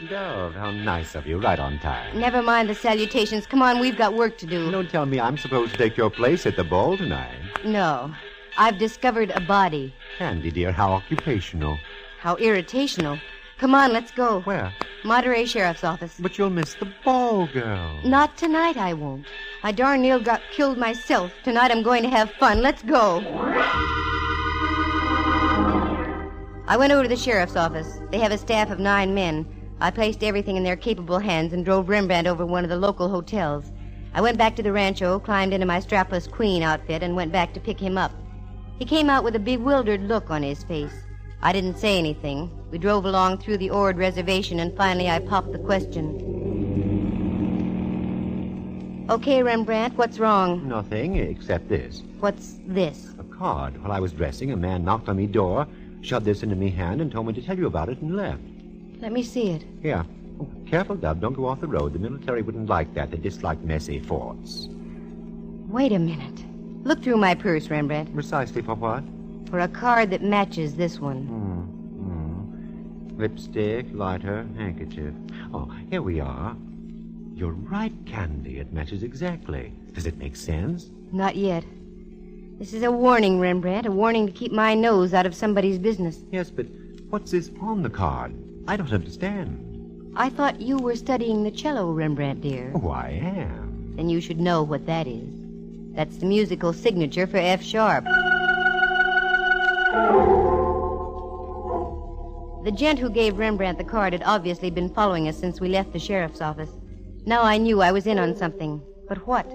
S20: Dove, how nice of you, right on time.
S17: Never mind the salutations. Come on, we've got work to do.
S20: Don't tell me I'm supposed to take your place at the ball tonight.
S17: No. I've discovered a body.
S20: Candy, dear, how occupational.
S17: How irritational. Come on, let's go.
S20: Where?
S17: Monterey Sheriff's Office.
S20: But you'll miss the ball, girl.
S17: Not tonight, I won't. I darn near got killed myself. Tonight I'm going to have fun. Let's go. I went over to the sheriff's office. They have a staff of 9 men. I placed everything in their capable hands and drove Rembrandt over to one of the local hotels. I went back to the rancho, climbed into my strapless queen outfit, and went back to pick him up. He came out with a bewildered look on his face. I didn't say anything. We drove along through the Ord reservation, and finally I popped the question. Okay, Rembrandt, what's wrong?
S20: Nothing, except this.
S17: What's this?
S20: A card. While I was dressing, a man knocked on me door, shoved this into me hand, and told me to tell you about it, and left.
S17: Let me see it.
S20: Here. Oh, careful, Dub. Don't go off the road. The military wouldn't like that. They dislike messy forts.
S17: Wait a minute. Look through my purse, Rembrandt.
S20: Precisely for what?
S17: For a card that matches this one.
S20: Lipstick, lighter, handkerchief. Oh, here we are. You're right, Candy. It matches exactly. Does it make sense?
S17: Not yet. This is a warning, Rembrandt. A warning to keep my nose out of somebody's business.
S20: Yes, but what's this on the card? I don't understand.
S17: I thought you were studying the cello, Rembrandt, dear.
S20: Oh, I am.
S17: Then you should know what that is. That's the musical signature for F sharp. The gent who gave Rembrandt the card had obviously been following us since we left the sheriff's office. Now I knew I was in on something. But what?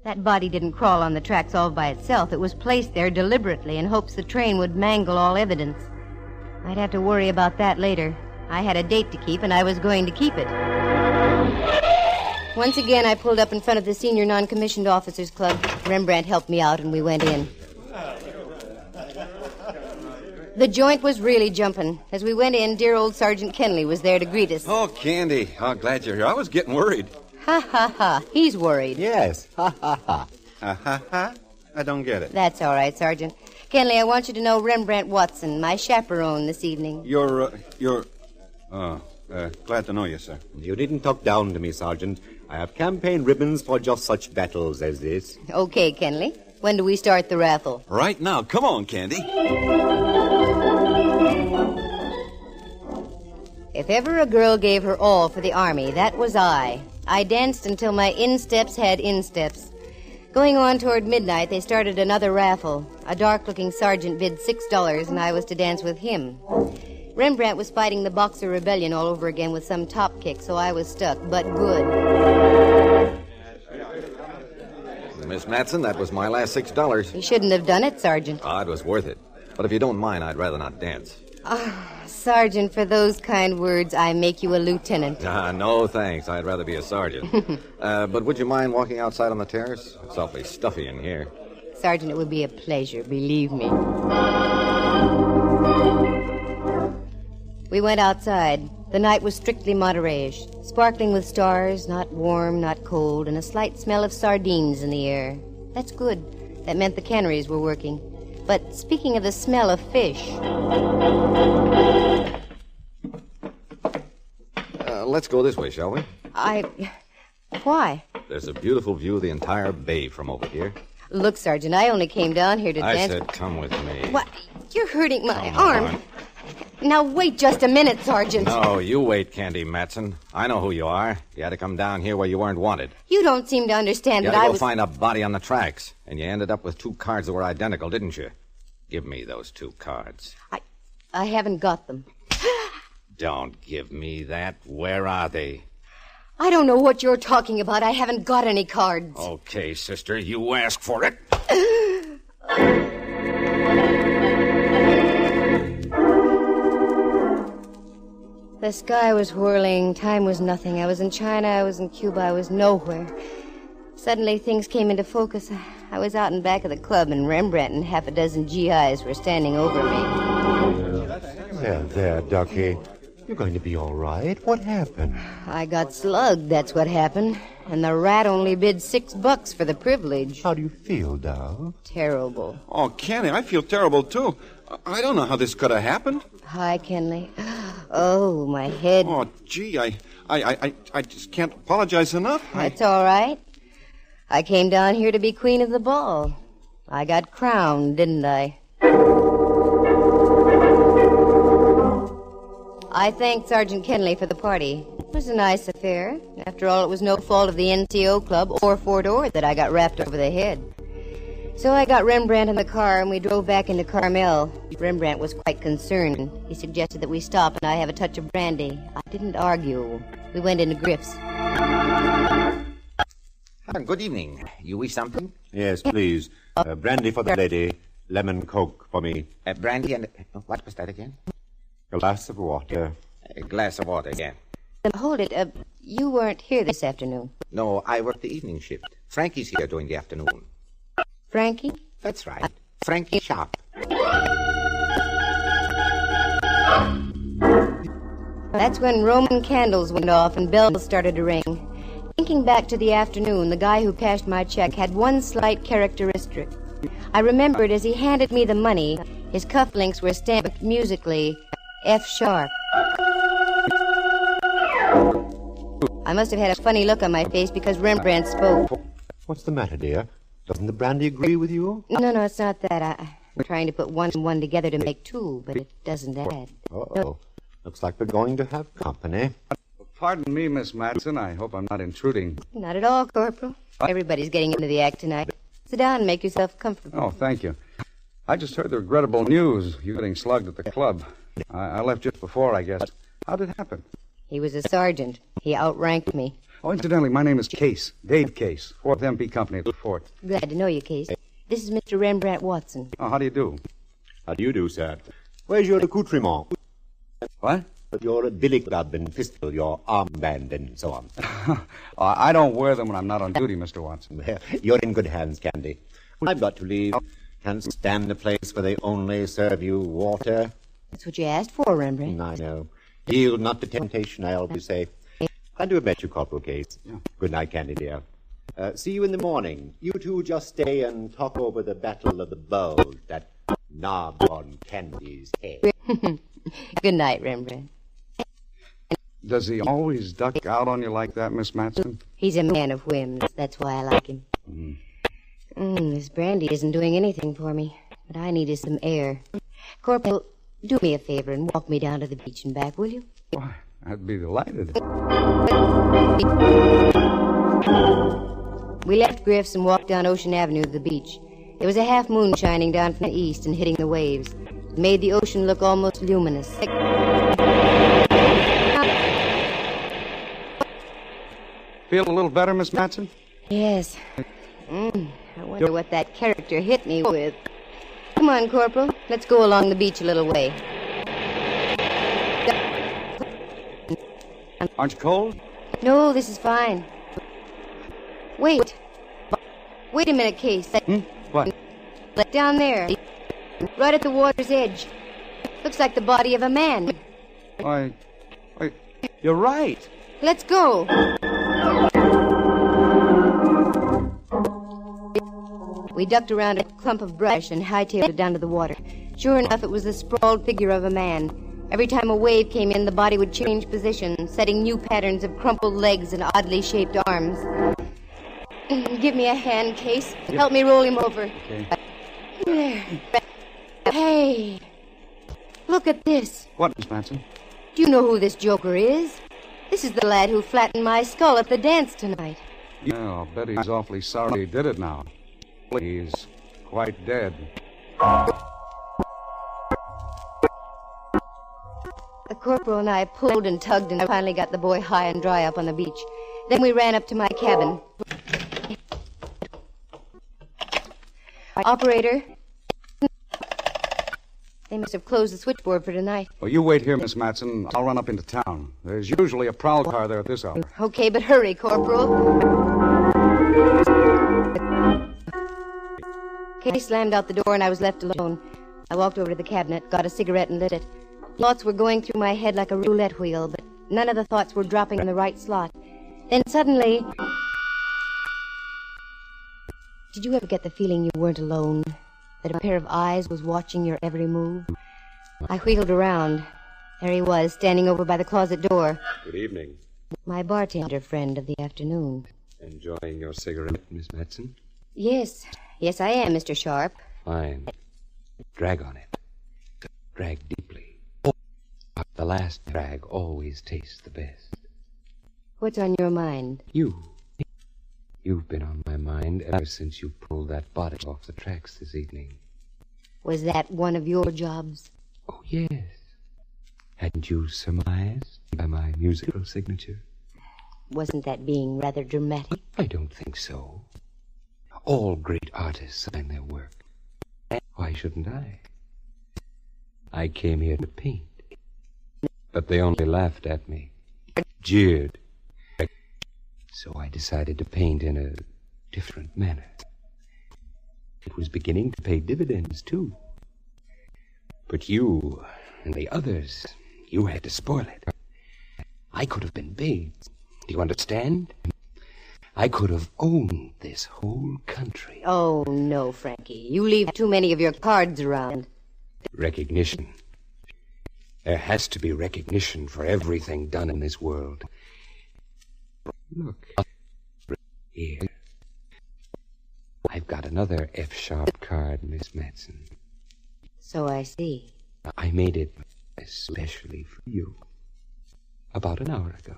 S17: That body didn't crawl on the tracks all by itself. It was placed there deliberately in hopes the train would mangle all evidence. I'd have to worry about that later. I had a date to keep, and I was going to keep it. Once again, I pulled up in front of the Senior Non-Commissioned Officers Club. Rembrandt helped me out, and we went in. The joint was really jumping. As we went in, dear old Sergeant Kenley was there to greet us.
S6: Oh, Candy. Oh, glad you're here. I was getting worried.
S17: Ha, ha, ha. He's worried.
S20: Yes. Ha, ha, ha.
S6: Ha, ha, ha? I don't get it.
S17: That's all right, Sergeant. Kenley, I want you to know Rembrandt Watson, my chaperone this evening.
S6: Glad to know you, sir.
S20: You needn't talk down to me, Sergeant. I have campaign ribbons for just such battles as this.
S17: Okay, Kenley. When do we start the raffle?
S6: Right now. Come on, Candy.
S17: If ever a girl gave her all for the Army, that was I. I danced until my insteps had insteps. Going on toward midnight, they started another raffle. A dark-looking sergeant bid $6, and I was to dance with him. Rembrandt was fighting the Boxer Rebellion all over again with some top kick, so I was stuck, but good.
S6: Miss Matson, that was my last $6.
S17: You shouldn't have done it, Sergeant.
S6: It was worth it. But if you don't mind, I'd rather not dance.
S17: Sergeant, for those kind words, I make you a lieutenant.
S6: No, thanks. I'd rather be a sergeant. But would you mind walking outside on the terrace? It's awfully stuffy in here.
S17: Sergeant, it would be a pleasure, believe me. We went outside. The night was strictly Monterey-ish, sparkling with stars, not warm, not cold, and a slight smell of sardines in the air. That's good. That meant the canneries were working. But speaking of the smell of fish...
S6: Let's go this way, shall we?
S17: Why?
S6: There's a beautiful view of the entire bay from over here.
S17: Look, Sergeant, I only came down here to dance...
S6: I said come with me.
S17: What? You're hurting my arm. Now, wait just a minute, Sergeant.
S6: No, you wait, Candy Matson. I know who you are. You had to come down here where you weren't wanted.
S17: You don't seem to understand
S6: You
S17: that
S6: had
S17: I
S6: to go
S17: was...
S6: find a body on the tracks, and you ended up with 2 cards that were identical, didn't you? Give me those 2 cards.
S17: I haven't got them.
S6: Don't give me that. Where are they?
S17: I don't know what you're talking about. I haven't got any cards.
S6: Okay, sister, you ask for it.
S17: The sky was whirling. Time was nothing. I was in China. I was in Cuba. I was nowhere. Suddenly, things came into focus. I was out in back of the club, and Rembrandt and half a dozen GIs were standing over me.
S20: There, Ducky. You're going to be all right. What happened?
S17: I got slugged, that's what happened. And the rat only bid $6 for the privilege.
S20: How do you feel, Dow?
S17: Terrible.
S7: Oh, Kenny, I feel terrible, too. I don't know how this could have happened.
S17: Hi, Kenley. Oh, my head.
S7: Oh, gee, I just can't apologize enough.
S17: That's all right. I came down here to be queen of the ball. I got crowned, didn't I? I thanked Sergeant Kenley for the party. It was a nice affair. After all, it was no fault of the NCO club or Fort Ord that I got rapped over the head. So I got Rembrandt in the car, and we drove back into Carmel. Rembrandt was quite concerned. He suggested that we stop and I have a touch of brandy. I didn't argue. We went into Griff's.
S6: Good evening. You wish something?
S20: Yes, please. Brandy for the lady. Lemon Coke for me.
S6: Brandy and... what was that again?
S20: A glass of water.
S6: A glass of water again.
S17: Hold it. You weren't here this afternoon.
S6: No, I work the evening shift. Frankie's here during the afternoon.
S17: Frankie?
S6: That's right. Frankie Sharp.
S17: That's when Roman candles went off and bells started to ring. Thinking back to the afternoon, the guy who cashed my check had one slight characteristic. I remembered as he handed me the money, his cufflinks were stamped musically, F sharp. I must have had a funny look on my face because Rembrandt spoke.
S20: What's the matter, dear? Doesn't the brandy agree with you?
S17: No, it's not that. I'm trying to put 1 and 1 together to make 2, but it doesn't add.
S20: Uh-oh. Looks like we're going to have company.
S5: Pardon me, Miss Matson. I hope I'm not intruding.
S17: Not at all, Corporal. Everybody's getting into the act tonight. Sit down and make yourself comfortable.
S5: Oh, thank you. I just heard the regrettable news. You getting slugged at the club. I left just before, I guess. How did it happen?
S17: He was a sergeant. He outranked me.
S5: Oh, incidentally, my name is Case. Dave Case. 4th MP Company at the Fort.
S17: Glad to know you, Case. This is Mr. Rembrandt Watson.
S5: Oh, how do you do?
S20: How do you do, sir? Where's your accoutrement?
S5: What?
S20: Your billy club and pistol, your armband, and so on.
S5: I don't wear them when I'm not on duty, Mr. Watson.
S20: You're in good hands, Candy. I've got to leave. Can't stand a place where they only serve you water.
S17: That's what you asked for, Rembrandt.
S20: I know. Yield not to temptation, I always say. I do bet you, Corporal Case. Yeah. Good night, Candy, dear. See you in the morning. You two just stay and talk over the Battle of the Bulge, that knob on Candy's head.
S17: Good night, Rembrandt.
S5: Does he always duck out on you like that, Miss Matson?
S17: He's a man of whims. That's why I like him. This brandy isn't doing anything for me. What I need is some air. Corporal, do me a favor and walk me down to the beach and back, will you?
S5: Why, I'd be delighted.
S17: We left Griff's and walked down Ocean Avenue to the beach. There was a half moon shining down from the east and hitting the waves. It made the ocean look almost luminous.
S5: Feel a little better, Miss Matson?
S17: Yes. I wonder what that character hit me with. Come on, Corporal. Let's go along the beach a little way.
S5: Aren't you cold?
S17: No, this is fine. Wait. Wait a minute, Case.
S5: What?
S17: Down there. Right at the water's edge. Looks like the body of a man.
S5: Why, you're right.
S17: Let's go. We ducked around a clump of brush and hightailed it down to the water. Sure enough, it was the sprawled figure of a man. Every time a wave came in, the body would change position, setting new patterns of crumpled legs and oddly shaped arms. Give me a hand, Case. Help me roll him over.
S5: Okay.
S17: There. Hey. Look at this.
S7: What, Miss Matson?
S17: Do you know who this joker is? This is the lad who flattened my skull at the dance tonight.
S7: Yeah, I'll bet he's awfully sorry he did it now. He's quite dead.
S17: The corporal and I pulled and tugged and finally got the boy high and dry up on the beach. Then we ran up to my cabin. Operator. They must have closed the switchboard for tonight.
S7: Well, you wait here, Miss Matson. I'll run up into town. There's usually a prowl car there at this hour.
S17: Okay, but hurry, Corporal. Kay slammed out the door and I was left alone. I walked over to the cabinet, got a cigarette and lit it. Thoughts were going through my head like a roulette wheel, but none of the thoughts were dropping in the right slot. Then suddenly... Did you ever get the feeling you weren't alone? That a pair of eyes was watching your every move? I wheeled around. There he was, standing over by the closet door.
S8: Good evening.
S17: My bartender friend of the afternoon.
S8: Enjoying your cigarette, Miss Matson?
S17: Yes. Yes, I am, Mr. Sharp.
S8: Fine. Drag on it. Drag deeply. The last drag always tastes the best.
S17: What's on your mind?
S8: You've been on my mind ever since you pulled that body off the tracks this evening.
S17: Was that one of your jobs?
S8: Oh, yes. Hadn't you surmised by my musical signature?
S17: Wasn't that being rather dramatic?
S8: I don't think so. All great artists sign their work. Why shouldn't I? I came here to paint. But they only laughed at me, jeered. So I decided to paint in a different manner. It was beginning to pay dividends, too. But you and the others, you had to spoil it. I could have been big. Do you understand? I could have owned this whole country.
S17: Oh, no, Frankie. You leave too many of your cards around.
S8: Recognition. There has to be recognition for everything done in this world. Look. Here. I've got another F-sharp card, Miss Matson.
S17: So I see.
S8: I made it especially for you. About an hour ago.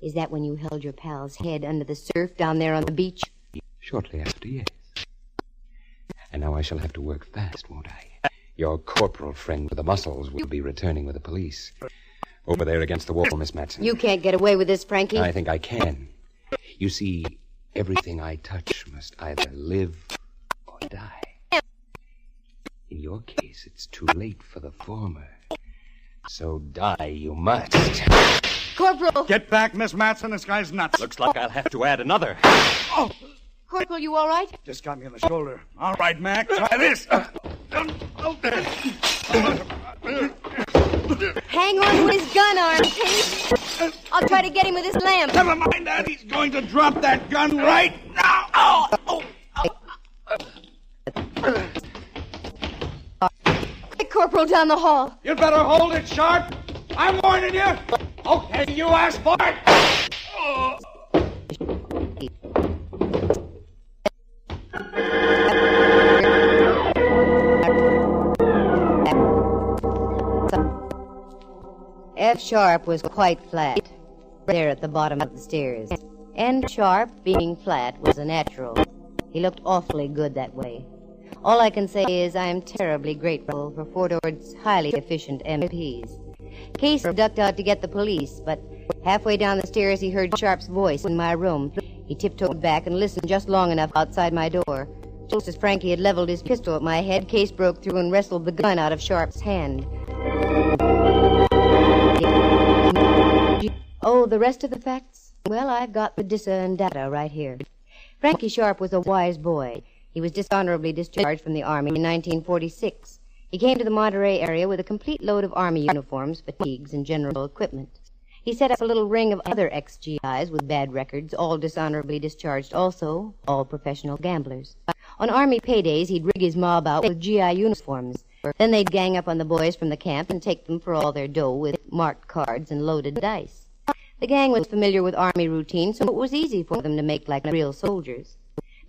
S17: Is that when you held your pal's head under the surf down there on the beach?
S8: Shortly after, yes. And now I shall have to work fast, won't I? Your corporal friend with the muscles will be returning with the police. Over there against the wall, Miss Matson.
S17: You can't get away with this, Frankie.
S8: I think I can. You see, everything I touch must either live or die. In your case, it's too late for the former. So die you must.
S17: Corporal!
S7: Get back, Miss Matson. This guy's nuts.
S8: Looks like I'll have to add another.
S7: Oh!
S17: Corporal, you all right?
S7: Just got me on the shoulder. All right, Mac. Try this.
S17: Hang on to his gun arm, Kate. I'll try to get him with this lamp.
S7: Never mind that. He's going to drop that gun right now. Oh!
S17: Get Corporal down the hall.
S7: You'd better hold it sharp. I'm warning you. Okay, you asked for it. Oh.
S17: F-sharp was quite flat, there at the bottom of the stairs. N-sharp, being flat, was a natural. He looked awfully good that way. All I can say is I'm terribly grateful for Fort Ord's highly efficient MPs. Case ducked out to get the police, but halfway down the stairs he heard Sharp's voice in my room. He tiptoed back and listened just long enough outside my door. Just as Frankie had leveled his pistol at my head, Case broke through and wrestled the gun out of Sharp's hand. Oh, the rest of the facts? Well, I've got the dissa and data right here. Frankie Sharp was a wise boy. He was dishonorably discharged from the Army in 1946. He came to the Monterey area with a complete load of Army uniforms, fatigues, and general equipment. He set up a little ring of other ex-GIs with bad records, all dishonorably discharged also, all professional gamblers. On Army paydays, he'd rig his mob out with GI uniforms. Then they'd gang up on the boys from the camp and take them for all their dough with marked cards and loaded dice. The gang was familiar with Army routine, so it was easy for them to make like real soldiers.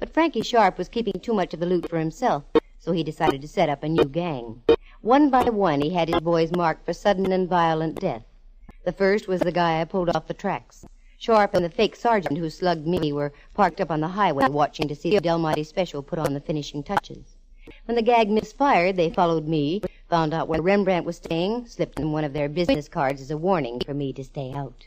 S17: But Frankie Sharp was keeping too much of the loot for himself, so he decided to set up a new gang. One by one, he had his boys marked for sudden and violent death. The first was the guy I pulled off the tracks. Sharp and the fake sergeant who slugged me were parked up on the highway watching to see the Del Monte special put on the finishing touches. When the gag misfired, they followed me, found out where Rembrandt was staying, slipped in one of their business cards as a warning for me to stay out.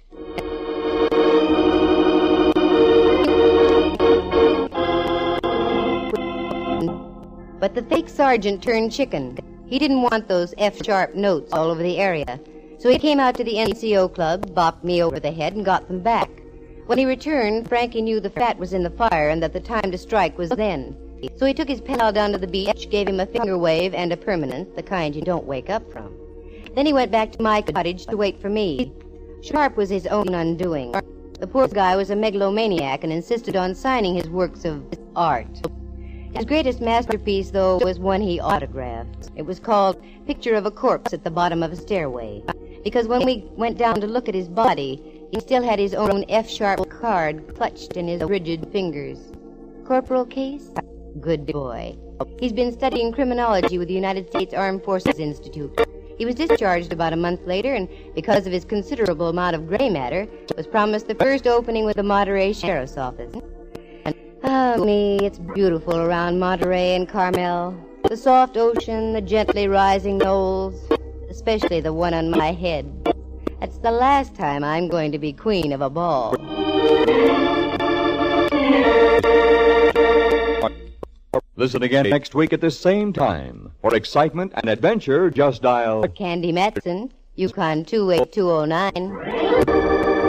S17: But the fake sergeant turned chicken. He didn't want those F-sharp notes all over the area. So he came out to the NCO club, bopped me over the head, and got them back. When he returned, Frankie knew the fat was in the fire and that the time to strike was then. So he took his pal down to the beach, gave him a finger wave and a permanent, the kind you don't wake up from. Then he went back to my cottage to wait for me. Sharp was his own undoing. The poor guy was a megalomaniac and insisted on signing his works of art. His greatest masterpiece, though, was one he autographed. It was called Picture of a Corpse at the Bottom of a Stairway. Because when we went down to look at his body, he still had his own F-sharp card clutched in his rigid fingers. Corporal Case? Good boy. He's been studying criminology with the United States Armed Forces Institute. He was discharged about a month later, and because of his considerable amount of gray matter, was promised the first opening with the Monterey Sheriff's Office. Oh, me, it's beautiful around Monterey and Carmel. The soft ocean, the gently rising knolls, especially the one on my head. That's the last time I'm going to be queen of a ball.
S18: Listen again next week at this same time. For excitement and adventure, just dial...
S17: Candy Matson, Yukon 28209.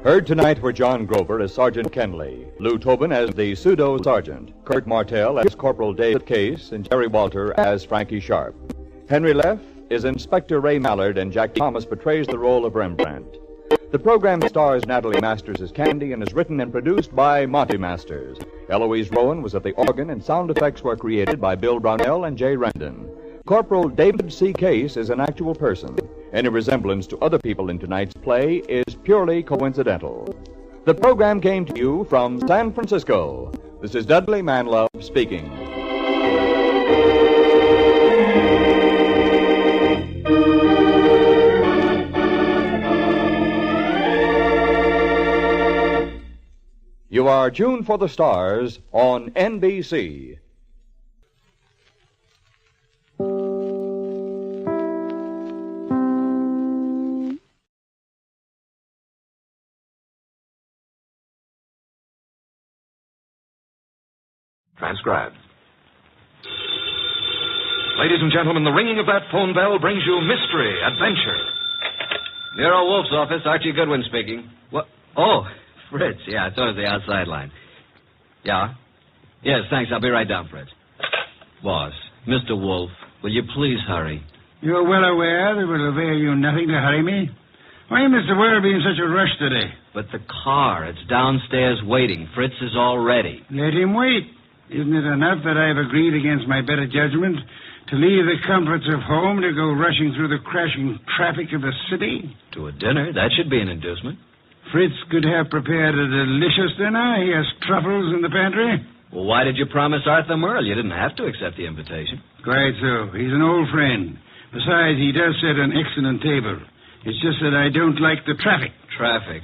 S18: Heard tonight were John Grover as Sergeant Kenley, Lou Tobin as the pseudo-sergeant, Kurt Martell as Corporal David Case, and Jerry Walter as Frankie Sharp. Henry Leff is Inspector Ray Mallard, and Jack Thomas portrays the role of Rembrandt. The program stars Natalie Masters as Candy and is written and produced by Monty Masters. Eloise Rowan was at the organ, and sound effects were created by Bill Brownell and Jay Rendon. Corporal David C. Case is an actual person. Any resemblance to other people in tonight's play is purely coincidental. The program came to you from San Francisco. This is Dudley Manlove speaking. You are tuned for the stars on NBC.
S1: Transcribed. Ladies and gentlemen, the ringing of that phone bell brings you mystery, adventure.
S2: Nero Wolf's office, Archie Goodwin speaking. What? Oh, Fritz. Yeah, it's on the outside line. Yeah? Yes, thanks. I'll be right down, Fritz. Boss, Mr. Wolf, will you please hurry?
S3: You're well aware it will avail you nothing to hurry me. Why must the world be in such a rush today?
S2: But the car, it's downstairs waiting. Fritz is all ready.
S3: Let him wait. Isn't it enough that I've agreed against my better judgment to leave the comforts of home to go rushing through the crashing traffic of the city?
S2: To a dinner? That should be an inducement.
S3: Fritz could have prepared a delicious dinner. He has truffles in the pantry.
S2: Well, why did you promise Arthur Merle? You didn't have to accept the invitation.
S3: Quite so. He's an old friend. Besides, he does set an excellent table. It's just that I don't like the traffic.
S2: Traffic?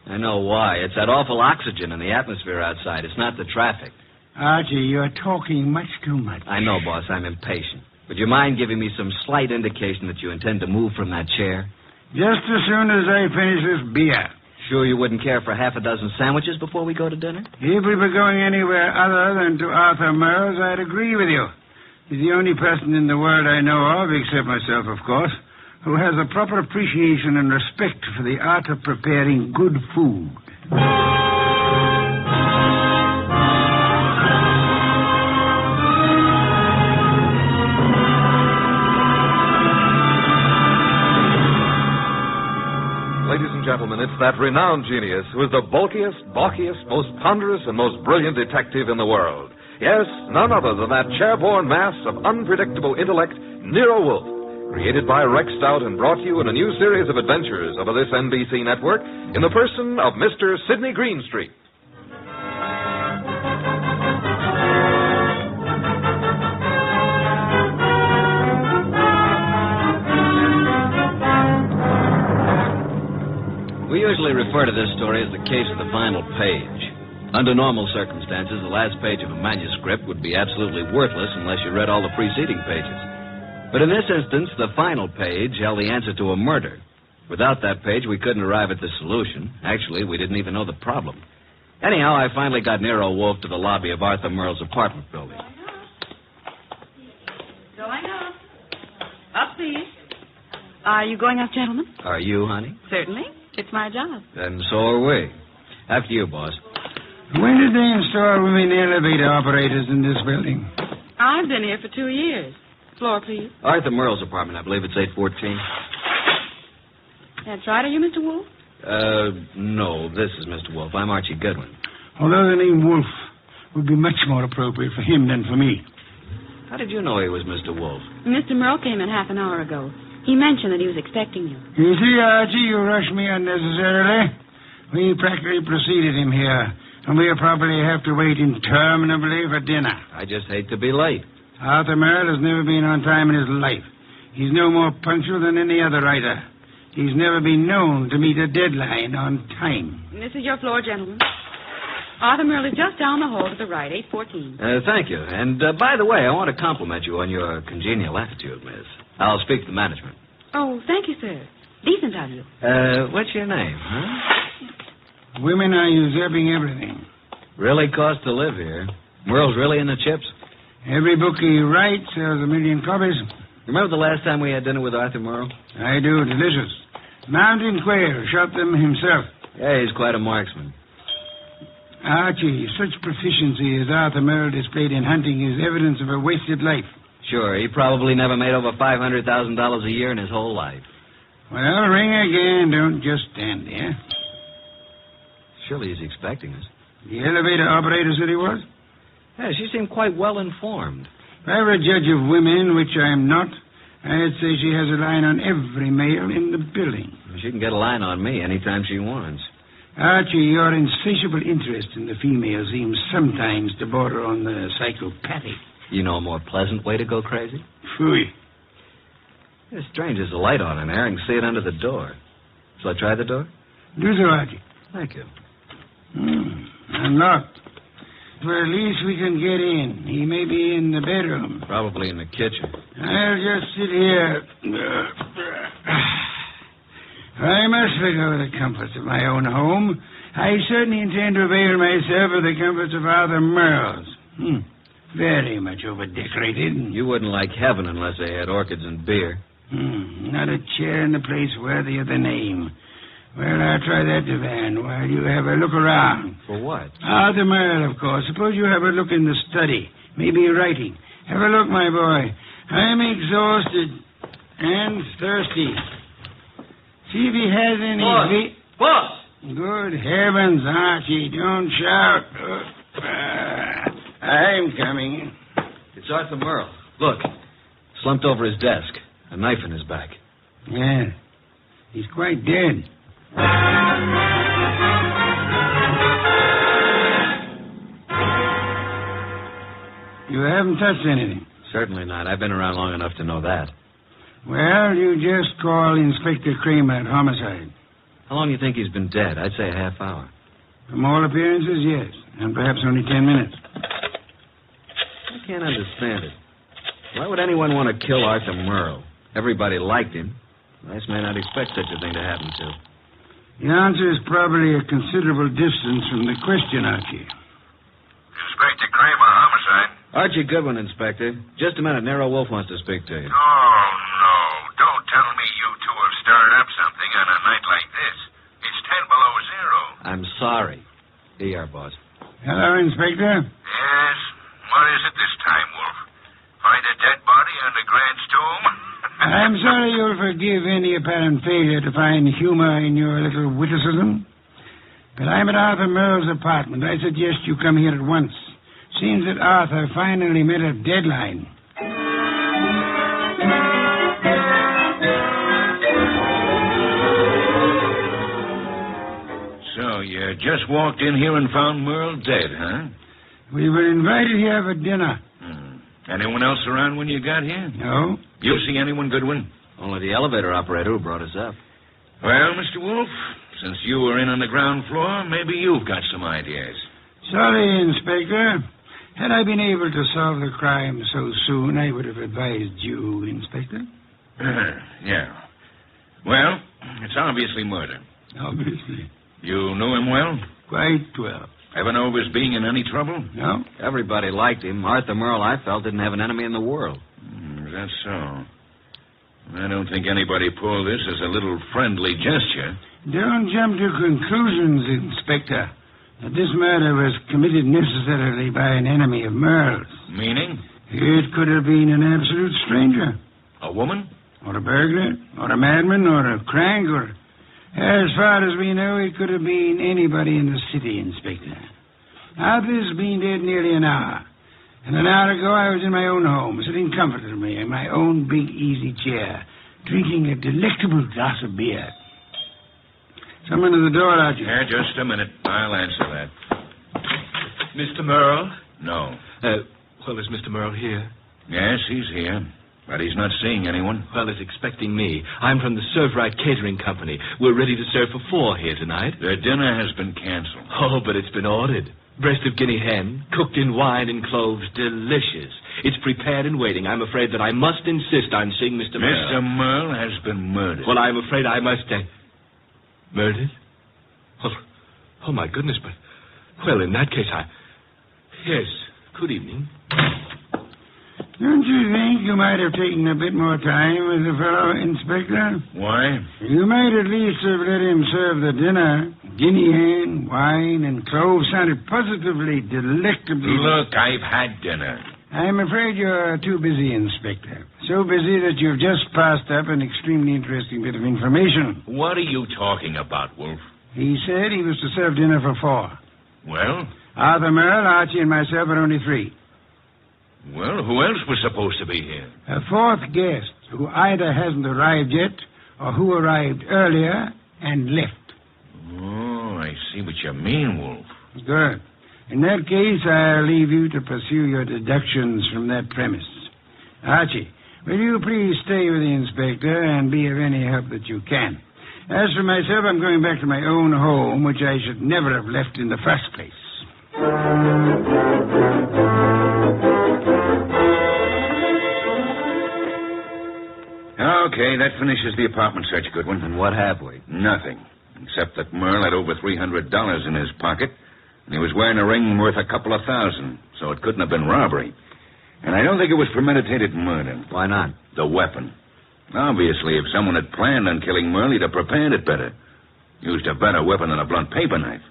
S2: I know why. It's that awful oxygen in the atmosphere outside. It's not the traffic.
S3: Archie, you're talking much too much.
S2: I know, boss. I'm impatient. Would you mind giving me some slight indication that you intend to move from that chair?
S3: Just as soon as I finish this beer.
S2: Sure you wouldn't care for half a dozen sandwiches before we go to dinner?
S3: If we were going anywhere other than to Arthur Merle's, I'd agree with you. He's the only person in the world I know of, except myself, of course, who has a proper appreciation and respect for the art of preparing good food.
S1: Ladies and gentlemen, it's that renowned genius who is the bulkiest, balkiest, most ponderous, and most brilliant detective in the world. Yes, none other than that chairborne mass of unpredictable intellect, Nero Wolfe. created by Rex Stout and brought to you in a new series of adventures over this NBC network in the person of Mr. Sidney Greenstreet.
S2: We usually refer to this story as the case of the final page. Under normal circumstances, the last page of a manuscript would be absolutely worthless unless you read all the preceding pages. But in this instance, the final page held the answer to a murder. Without that page, we couldn't arrive at the solution. Actually, we didn't even know the problem. Anyhow, I finally got Nero Wolfe to the lobby of Arthur Merle's apartment building.
S4: Going up. Up, please. Are you going up, gentlemen?
S2: Are you, honey?
S4: Certainly. It's my job.
S2: And so are we. After you, boss.
S3: When did they install women elevator operators in this building?
S4: I've been here for 2 years. Floor, please.
S2: Arthur Merle's apartment. I believe it's 814.
S4: That's right. Are you Mr. Wolfe?
S2: No. This is Mr. Wolfe. I'm Archie Goodwin.
S3: Although the name Wolfe would be much more appropriate for him than for me.
S2: How did you know he was Mr. Wolfe?
S4: Mr. Merle came in half an hour ago. He mentioned that he was expecting you.
S3: You see, Archie, you rushed me unnecessarily. We practically preceded him here, and we'll probably have to wait interminably for dinner.
S2: I just hate to be late.
S3: Arthur Merle has never been on time in his life. He's no more punctual than any other writer. He's never been known to meet a deadline on time.
S4: This is your floor, gentlemen. Arthur Merle is just down the hall to the right, 814.
S2: Thank you. And, by the way, I want to compliment you on your congenial attitude, miss. I'll speak to the management.
S4: Oh, thank you, sir. Decent of you.
S2: What's your name, huh?
S3: Women are usurping everything.
S2: Really costs to live here. Merle's really in the chips?
S3: Every book he writes sells 1 million copies.
S2: Remember the last time we had dinner with Arthur Merle?
S3: I do. Delicious. Mountain quail. Shot them himself.
S2: Yeah, he's quite a marksman.
S3: Archie, such proficiency as Arthur Merle displayed in hunting is evidence of a wasted life.
S2: Sure, he probably never made over $500,000 a year in his whole life.
S3: Well, ring again. Don't just stand there.
S2: Surely he's expecting us.
S3: The elevator operator said he was?
S2: Yeah, she seemed quite well informed.
S3: If I were a judge of women, which I'm not, I'd say she has a line on every male in the building.
S2: She can get a line on me anytime she wants.
S3: Archie, your insatiable interest in the female seems sometimes to border on the psychopathic.
S2: You know a more pleasant way to go crazy?
S3: Phooey.
S2: It's strange there's a light on in there. I can see it under the door. Shall I try the door?
S3: Do so, Archie.
S2: Thank you.
S3: Unlocked. Well, at least we can get in. He may be in the bedroom.
S2: Probably in the kitchen.
S3: I'll just sit here. I must look over the comforts of my own home. I certainly intend to avail myself of the comforts of Arthur Merle's. Very much over-decorated.
S2: You wouldn't like heaven unless they had orchids and beer.
S3: Not a chair in the place worthy of the name. Well, I'll try that divan while you have a look around.
S2: For what?
S3: Arthur Merle, of course. Suppose you have a look in the study. Maybe writing. Have a look, my boy. I'm exhausted and thirsty. See if he has any...
S2: Boss!
S3: Good heavens, Archie, don't shout. I'm coming.
S2: It's Arthur Merle. Look, slumped over his desk, a knife in his back.
S3: Yeah, he's quite dead. You haven't touched anything?
S2: Certainly not. I've been around long enough to know that.
S3: Well, you just call Inspector Kramer at homicide.
S2: How long do you think he's been dead? I'd say a half hour.
S3: From all appearances, yes. And perhaps only 10 minutes.
S2: I can't understand it. Why would anyone want to kill Arthur Merle? Everybody liked him. Nice man, I'd expect such a thing to happen to.
S3: The answer is probably a considerable distance from the question, Archie.
S22: Inspector Kramer, homicide.
S2: Archie Goodwin, Inspector. Just a minute. Nero Wolfe wants to speak to you.
S22: Oh, no. Don't tell me you two have stirred up something on a night like this. It's 10 below zero.
S2: I'm sorry. Here you are, boss.
S3: Hello, Inspector.
S22: Yes? What is it this time, Wolf? Find a dead body on the Grant's tomb?
S3: I'm sorry you'll forgive any apparent failure to find humor in your little witticism. But I'm at Arthur Merle's apartment. I suggest you come here at once. Seems that Arthur finally met a deadline.
S12: You just walked in here and found Merle dead, huh?
S3: We were invited here for dinner.
S12: Anyone else around when you got here?
S3: No.
S12: You see anyone, Goodwin?
S2: Only the elevator operator who brought us up.
S12: Well, Mr. Wolf, since you were in on the ground floor, maybe you've got some ideas.
S3: Sorry, Inspector. Had I been able to solve the crime so soon, I would have advised you, Inspector.
S12: Yeah. Well, it's obviously murder.
S3: Obviously.
S12: You knew him well?
S3: Quite well.
S12: Ever know of his being in any trouble?
S3: No.
S2: Everybody liked him. Arthur Merle, I felt, didn't have an enemy in the world.
S12: Is that so? I don't think anybody pulled this as a little friendly gesture.
S3: Don't jump to conclusions, Inspector. That this murder was committed necessarily by an enemy of Merle's.
S12: Meaning?
S3: It could have been an absolute stranger.
S12: A woman?
S3: Or a burglar, or a madman, or a crank, or... As far as we know, it could have been anybody in the city, Inspector. Arthur's been dead nearly an hour. And an hour ago, I was in my own home, sitting comfortably in my own big, easy chair, drinking a delectable glass of beer. Someone at the door, Archie.
S12: Yeah, just a minute. I'll answer that.
S14: Mr. Merle?
S12: No.
S14: Well, is Mr. Merle here?
S12: Yes, he's here. But he's not seeing anyone.
S14: Well, he's expecting me. I'm from the Serve Right Catering Company. We're ready to serve for 4 here tonight.
S12: The dinner has been canceled.
S14: Oh, but it's been ordered. Breast of guinea hen, cooked in wine and cloves, delicious. It's prepared and waiting. I'm afraid that I must insist on seeing Mr. Merle.
S12: Mr. Merle has been murdered.
S14: Well, I'm afraid I must... Murdered? Oh, my goodness, but... Well, in that case, Yes, good evening.
S3: Don't you think you might have taken a bit more time with the fellow, Inspector?
S12: Why?
S3: You might at least have let him serve the dinner. Guinea hen, wine, and cloves sounded positively delectably...
S12: Look, I've had dinner.
S3: I'm afraid you're too busy, Inspector. So busy that you've just passed up an extremely interesting bit of information.
S12: What are you talking about, Wolf?
S3: He said he was to serve dinner for 4.
S12: Well?
S3: Arthur Merle, Archie, and myself are only 3.
S12: Well, who else was supposed to be here?
S3: A 4th guest who either hasn't arrived yet or who arrived earlier and left.
S12: Oh, I see what you mean, Wolf.
S3: Good. In that case, I'll leave you to pursue your deductions from that premise. Archie, will you please stay with the inspector and be of any help that you can? As for myself, I'm going back to my own home, which I should never have left in the first place.
S12: Okay, that finishes the apartment search, Goodwin.
S2: And what have we?
S12: Nothing. Except that Merle had over $300 in his pocket, and he was wearing a ring worth a couple of $1,000, so it couldn't have been robbery. And I don't think it was premeditated murder.
S2: Why not?
S12: The weapon. Obviously, if someone had planned on killing Merle, he'd have prepared it better. Used a better weapon than a blunt paper knife.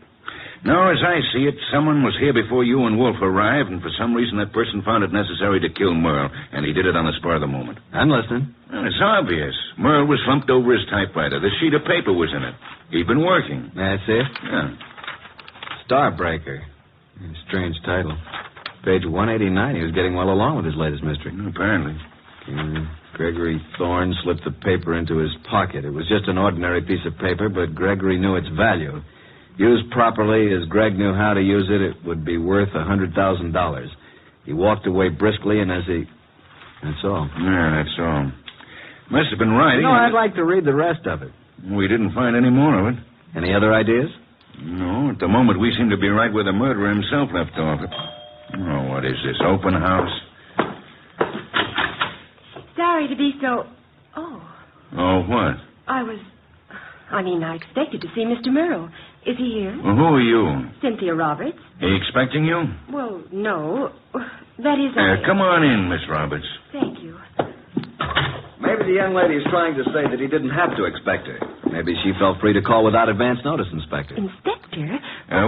S12: No, as I see it, someone was here before you and Wolf arrived, and for some reason that person found it necessary to kill Merle, and he did it on the spur of the moment.
S2: I'm listening.
S12: Well, it's obvious. Merle was slumped over his typewriter. The sheet of paper was in it. He'd been working.
S2: That's it?
S12: Yeah.
S2: Starbreaker. Strange title. Page 189. He was getting well along with his latest mystery.
S12: Apparently.
S2: Gregory Thorne slipped the paper into his pocket. It was just an ordinary piece of paper, but Gregory knew its value. Used properly, as Greg knew how to use it, it would be worth $100,000. He walked away briskly, and as he... That's all.
S12: Yeah, that's all. Must have been writing.
S2: No, I'd like to read the rest of it.
S12: We didn't find any more of it.
S2: Any other ideas?
S12: No, at the moment we seem to be right where the murderer himself left off. Oh, what is this, open house?
S23: Sorry to be so...
S12: Oh, what?
S23: I expected to see Mr. Merle. Is he here?
S12: Well, who are you?
S23: Cynthia Roberts.
S12: He expecting you?
S23: Well, no. That is...
S12: Come on in, Miss Roberts.
S23: Thank you.
S2: Maybe the young lady is trying to say that he didn't have to expect her. Maybe she felt free to call without advance notice, Inspector.
S23: Inspector?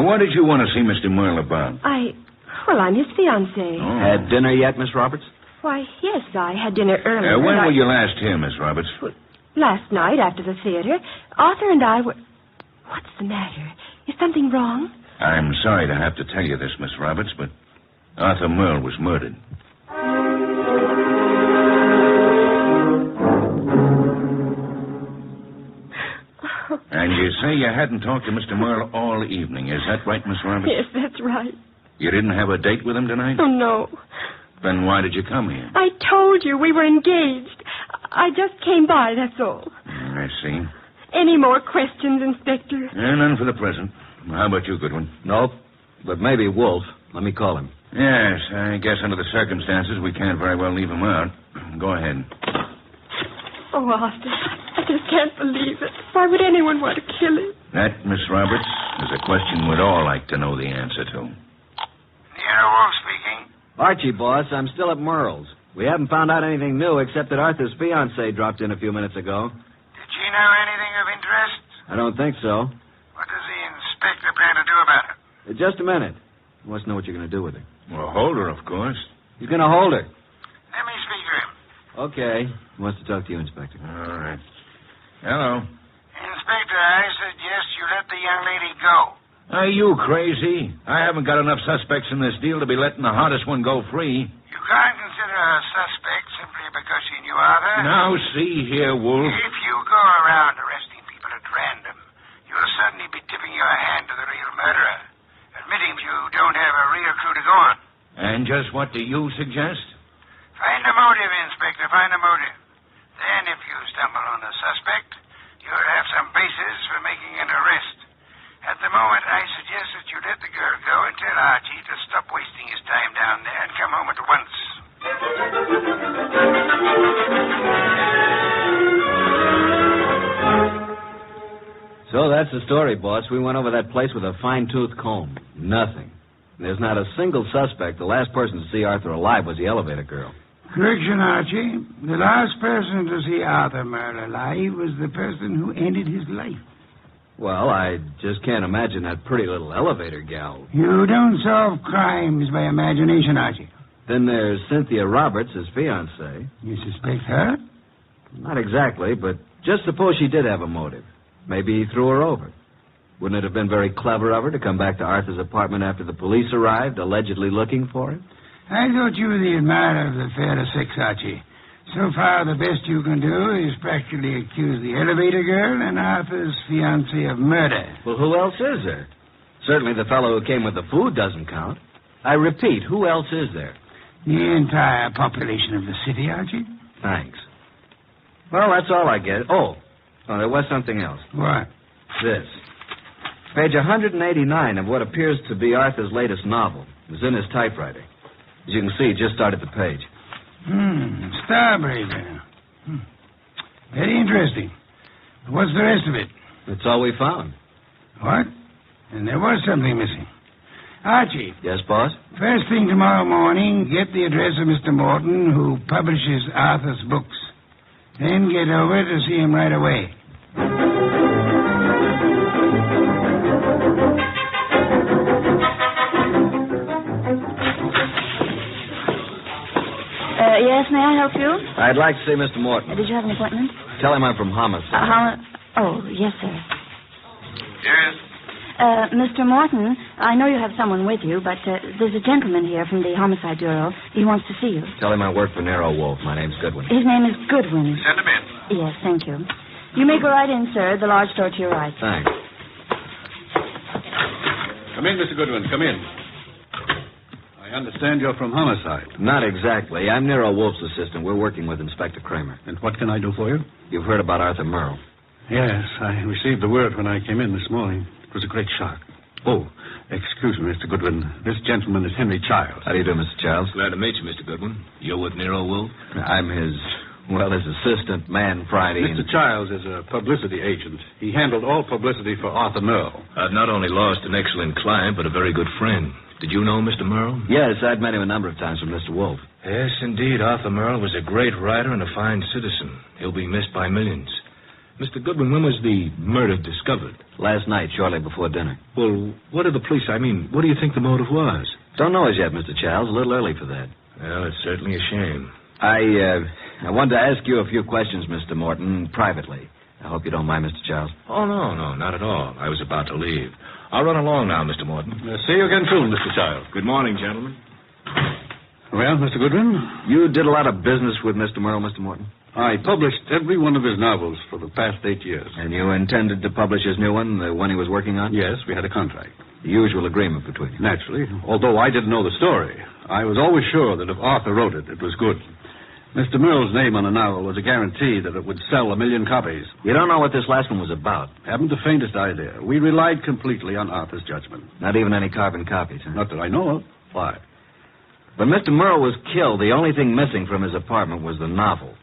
S12: What did you want to see Mr. Merle about?
S23: I'm his fiancée.
S12: Oh.
S2: Had dinner yet, Miss Roberts?
S23: Why, yes, I had dinner earlier.
S12: When were you last here, Miss Roberts?
S23: Last night, after the theater. Arthur and I were... What's the matter? Is something wrong?
S12: I'm sorry to have to tell you this, Miss Roberts, but Arthur Merle was murdered. And you say you hadn't talked to Mr. Merle all evening. Is that right, Miss Roberts?
S23: Yes, that's right.
S12: You didn't have a date with him tonight?
S23: Oh, no.
S12: Then why did you come here?
S23: I told you we were engaged. I just came by, that's all.
S12: I see.
S23: Any more questions, Inspector?
S12: None for the present. How about you, Goodwin?
S2: Nope. But maybe Wolf. Let me call him.
S12: Yes, I guess under the circumstances, we can't very well leave him out. Go ahead.
S23: Oh, Arthur, I just can't believe it. Why would anyone want to kill him?
S12: That, Miss Roberts, is a question we'd all like to know the answer to.
S22: Nero Wolf speaking.
S2: Archie, boss, I'm still at Merle's. We haven't found out anything new except that Arthur's fiancée dropped in a few minutes ago.
S22: Did she know anything of interest?
S2: I don't think so.
S22: What does the inspector plan to do about it?
S2: Just a minute. He wants to know what you're going to do with her.
S12: Well, hold her, of course.
S2: He's going to hold her.
S22: Let me speak to him.
S2: Okay. He wants to talk to you, Inspector.
S12: All right. Hello.
S22: Inspector, I suggest you let the young lady go.
S12: Are you crazy? I haven't got enough suspects in this deal to be letting the hottest one go free.
S22: You can't consider her a suspect simply because she knew Arthur.
S12: Now, see here, Wolf.
S22: If you go around arresting people at random, you'll suddenly be tipping your hand to the real murderer, admitting you don't have a real clue to go on.
S12: And just what do you suggest?
S22: Find a motive, Inspector, find a motive. Then, if you stumble on a suspect, you'll have some basis for making an arrest. At the moment, I suggest that you let the girl go and tell Archie to stop wasting his time down there and come home at once.
S2: So that's the story, boss. We went over that place with a fine-tooth comb. Nothing. There's not a single suspect. The last person to see Arthur alive was the elevator girl.
S3: Correction, Archie. The last person to see Arthur Merle alive was the person who ended his life.
S2: Well, I just can't imagine that pretty little elevator gal.
S3: You don't solve crimes by imagination, Archie.
S2: Then there's Cynthia Roberts, his fiancée.
S3: You suspect her?
S2: Not exactly, but just suppose she did have a motive. Maybe he threw her over. Wouldn't it have been very clever of her to come back to Arthur's apartment after the police arrived, allegedly looking for him?
S3: I thought you were the admirer of the fairer sex, Archie. So far, the best you can do is practically accuse the elevator girl and Arthur's fiancée of murder.
S2: Well, who else is there? Certainly the fellow who came with the food doesn't count. I repeat, who else is there?
S3: The entire population of the city, Archie.
S2: Thanks. Well, that's all I get. Oh, there was something else.
S3: What?
S2: This. Page 189 of what appears to be Arthur's latest novel. It was in his typewriter. As you can see, just started the page.
S3: Starbreaker. Very interesting. What's the rest of it?
S2: That's all we found.
S3: What? And there was something missing. Archie.
S2: Yes, boss?
S3: First thing tomorrow morning, get the address of Mr. Morton, who publishes Arthur's books. Then get over to see him right away.
S10: Yes, may I help you?
S2: I'd like to see Mr. Morton.
S10: Did you have an appointment?
S2: Tell him I'm from Homicide.
S10: Oh, yes, sir.
S22: Yes?
S10: Mr. Morton, I know you have someone with you, but there's a gentleman here from the Homicide Bureau. He wants to see you.
S2: Tell him I work for Nero Wolf. My name's Goodwin.
S10: His name is Goodwin.
S22: Send him in.
S10: Yes, thank you. You may go right in, sir. The large door to your right.
S2: Thanks.
S15: Come in, Mr. Goodwin. Come in. I understand you're from Homicide.
S2: Not exactly. I'm Nero Wolf's assistant. We're working with Inspector Kramer.
S15: And what can I do for you?
S2: You've heard about Arthur Merle.
S15: Yes, I received the word when I came in this morning. It was a great shock. Oh, excuse me, Mr. Goodwin. This gentleman is Henry Childs.
S2: How do you do, Mr. Childs?
S14: Glad to meet you, Mr. Goodwin. You're with Nero Wolf?
S2: I'm his assistant, man Friday.
S15: Mr. Childs is a publicity agent. He handled all publicity for Arthur Merle.
S14: I've not only lost an excellent client, but a very good friend. Did you know Mr. Merle?
S2: Yes, I'd met him a number of times from Mr. Wolf.
S14: Yes, indeed. Arthur Merle was a great writer and a fine citizen. He'll be missed by millions. Mr. Goodwin, when was the murder discovered?
S2: Last night, shortly before dinner.
S14: Well, what do the police, what do you think the motive was?
S2: Don't know as yet, Mr. Childs. A little early for that.
S14: Well, it's certainly a shame.
S2: I wanted to ask you a few questions, Mr. Morton, privately. I hope you don't mind, Mr. Childs.
S14: Oh, no, not at all. I was about to leave. I'll run along now, Mr. Morton.
S15: See you again soon, Mr. Childs.
S14: Good morning, gentlemen.
S15: Well, Mr. Goodwin?
S2: You did a lot of business with Mr. Merle, Mr. Morton?
S15: I published every one of his novels for the past 8 years.
S11: And you intended to publish his new one, the one he was working on?
S15: Yes, we had a contract.
S11: The usual agreement between you.
S15: Naturally. Although I didn't know the story, I was always sure that if Arthur wrote it, it was good. Mr. Merle's name on a novel was a guarantee that it would sell 1 million copies.
S11: You don't know what this last one was about?
S15: Haven't the faintest idea. We relied completely on Arthur's judgment.
S11: Not even any carbon copies, huh?
S15: Not that I know of. Why?
S11: When Mr. Merle was killed, the only thing missing from his apartment was the novel.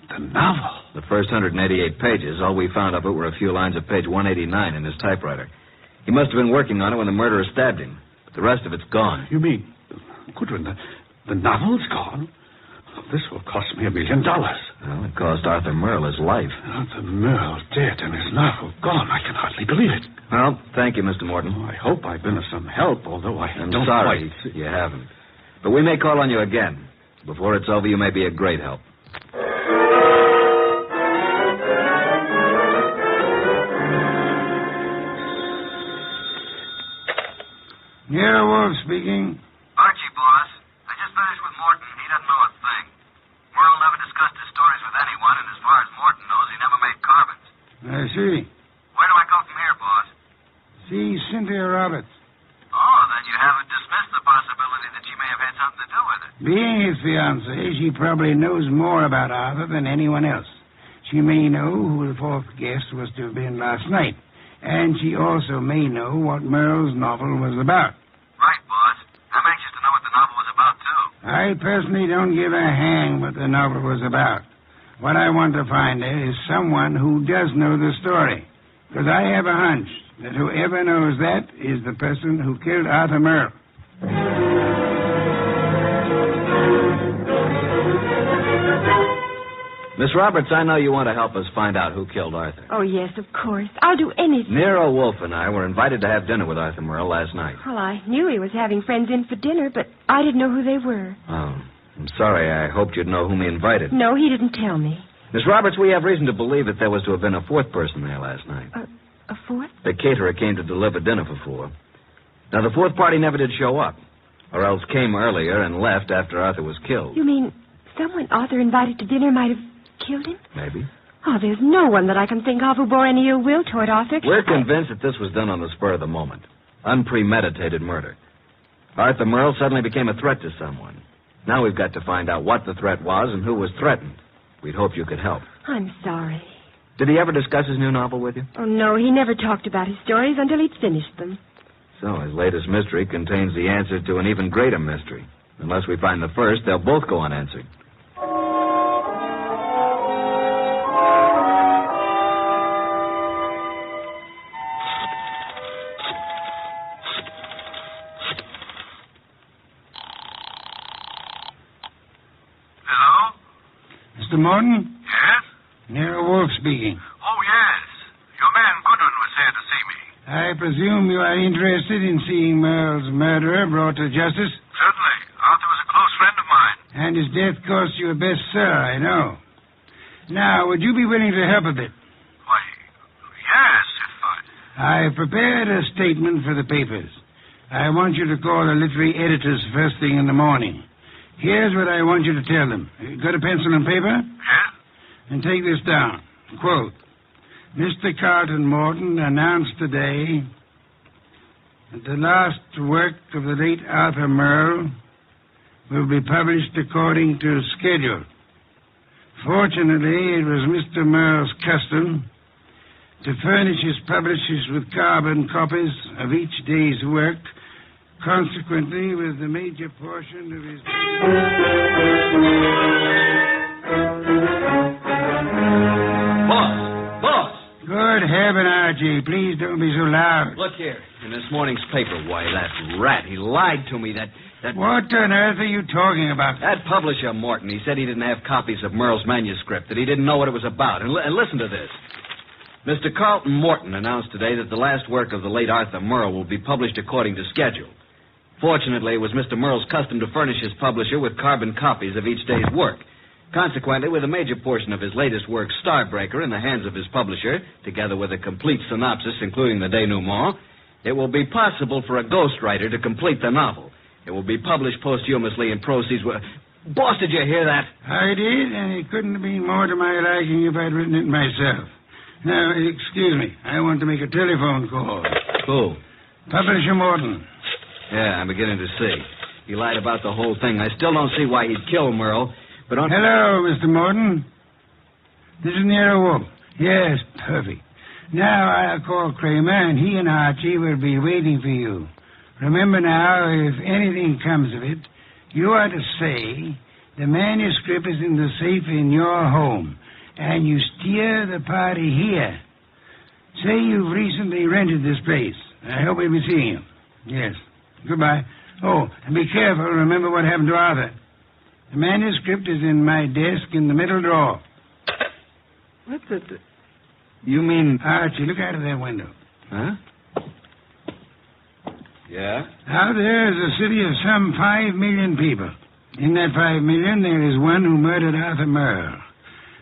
S15: The novel?
S11: The first 188 pages, all we found of it were a few lines of page 189 in his typewriter. He must have been working on it when the murderer stabbed him. But the rest of it's gone.
S15: You mean, Goodwin, the novel's gone? This will cost me $1 million.
S11: Well, it cost Arthur Merle his life.
S15: Arthur Merle dead and his novel gone. I can hardly believe it.
S11: Well, thank you, Mr. Morton.
S15: I hope I've been of some help, although
S11: I'm
S15: don't
S11: sorry
S15: quite...
S11: you haven't. But we may call on you again. Before it's over, you may be a great help.
S3: Yeah, Wolf speaking.
S13: Archie, boss. I just finished with Morton. He doesn't know a thing. Merle never discussed his stories with anyone, and as far as Morton knows, he never made carbons.
S3: I see.
S13: Where do I go from here, boss?
S3: See Cynthia Roberts.
S13: Oh, then you haven't dismissed the possibility that she may have had something to do with it.
S3: Being his fiancée, she probably knows more about Arthur than anyone else. She may know who the fourth guest was to have been last night. And she also may know what Merle's novel was about.
S13: Right, boss. I'm anxious to know what the novel was about, too.
S3: I personally don't give a hang what the novel was about. What I want to find is someone who does know the story. Because I have a hunch that whoever knows that is the person who killed Arthur Merle.
S11: Miss Roberts, I know you want to help us find out who killed Arthur.
S23: Oh, yes, of course. I'll do anything.
S11: Nero Wolfe and I were invited to have dinner with Arthur Merle last night.
S23: Well, I knew he was having friends in for dinner, but I didn't know who they were.
S11: Oh, I'm sorry. I hoped you'd know whom he invited.
S23: No, he didn't tell me.
S11: Miss Roberts, we have reason to believe that there was to have been a fourth person there last night.
S23: A fourth?
S11: The caterer came to deliver dinner for 4. Now, the fourth party never did show up, or else came earlier and left after Arthur was killed.
S23: You mean someone Arthur invited to dinner might have killed him?
S11: Maybe.
S23: Oh, there's no one that I can think of who bore any ill will toward Arthur.
S11: We're convinced that this was done on the spur of the moment. Unpremeditated murder. Arthur Merle suddenly became a threat to someone. Now we've got to find out what the threat was and who was threatened. We'd hope you could help.
S23: I'm sorry.
S11: Did he ever discuss his new novel with you?
S23: Oh, no, he never talked about his stories until he'd finished them.
S11: So his latest mystery contains the answer to an even greater mystery. Unless we find the first, they'll both go unanswered.
S3: Mr. Morton?
S22: Yes?
S3: Nero Wolfe speaking.
S22: Oh, yes. Your man Goodwin was here to see me.
S3: I presume you are interested in seeing Merle's murderer brought to justice?
S22: Certainly. Arthur was a close friend of mine.
S3: And his death cost you a bestseller, I know. Now, would you be willing to help a bit?
S22: Why, yes, if
S3: I've prepared a statement for the papers. I want you to call the literary editors first thing in the morning. Here's what I want you to tell them. Got a pencil and paper?
S22: Yes.
S3: And take this down. Quote, Mr. Carlton Morton announced today that the last work of the late Arthur Merle will be published according to schedule. Fortunately, it was Mr. Merle's custom to furnish his publishers with carbon copies of each day's work. Consequently, with the major portion of his...
S11: Boss!
S3: Good heaven, Archie. Please don't be so loud.
S11: Look here. In this morning's paper, why, that rat, he lied to me. That...
S3: What on earth are you talking about?
S11: That publisher, Morton, he said he didn't have copies of Merle's manuscript, that he didn't know what it was about. And listen to this. Mr. Carlton Morton announced today that the last work of the late Arthur Merle will be published according to schedule. Fortunately, it was Mr. Merle's custom to furnish his publisher with carbon copies of each day's work. Consequently, with a major portion of his latest work, Starbreaker, in the hands of his publisher, together with a complete synopsis, including the denouement, it will be possible for a ghostwriter to complete the novel. It will be published posthumously and proceeds with... Boss, did you hear that?
S3: I did, and it couldn't have been more to my liking if I'd written it myself. Now, excuse me. I want to make a telephone call.
S11: Who?
S3: Publisher Morton.
S11: Yeah, I'm beginning to see. He lied about the whole thing. I still don't see why he'd kill Merle, but on...
S3: Hello, Mr. Morton. This is Nero Wolf. Yes, perfect. Now I'll call Kramer, and he and Archie will be waiting for you. Remember now, if anything comes of it, you are to say the manuscript is in the safe in your home, and you steer the party here. Say you've recently rented this place. I hope we'll be seeing you. Yes. Goodbye. Oh, and be careful. Remember what happened to Arthur. The manuscript is in my desk in the middle drawer.
S11: What the... You mean...
S3: Archie, look out of that window.
S11: Huh? Yeah?
S3: Out there is a city of some 5 million people. In that 5 million, there is one who murdered Arthur Merle.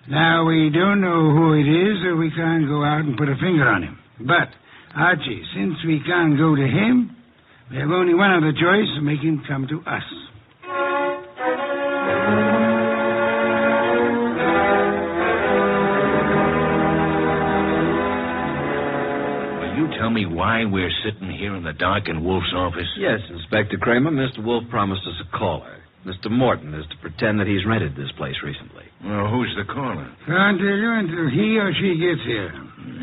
S3: Now, we don't know who it is, so we can't go out and put a finger on him. But, Archie, since we can't go to him, we have only one other choice, make him come to us.
S12: Tell me why we're sitting here in the dark in Wolf's office?
S11: Yes, Inspector Kramer. Mr. Wolf promised us a caller. Mr. Morton is to pretend that he's rented this place recently.
S12: Well, who's the caller?
S3: Can't tell you until he or she gets here.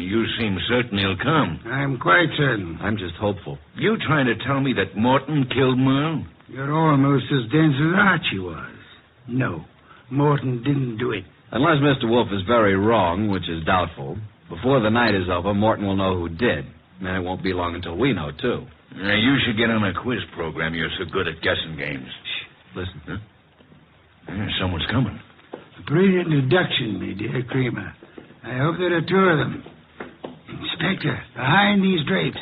S12: You seem certain he'll come.
S3: I'm quite certain.
S11: I'm just hopeful.
S12: You trying to tell me that Morton killed Merle?
S3: You're almost as dense as Archie was. No, Morton didn't do it.
S11: Unless Mr. Wolf is very wrong, which is doubtful, before the night is over, Morton will know who did. And it won't be long until we know, too.
S12: You should get on a quiz program. You're so good at guessing games.
S11: Shh. Listen.
S12: Huh? Someone's coming.
S3: A brilliant deduction, my dear Kramer. I hope there are two of them. Inspector, behind these drapes.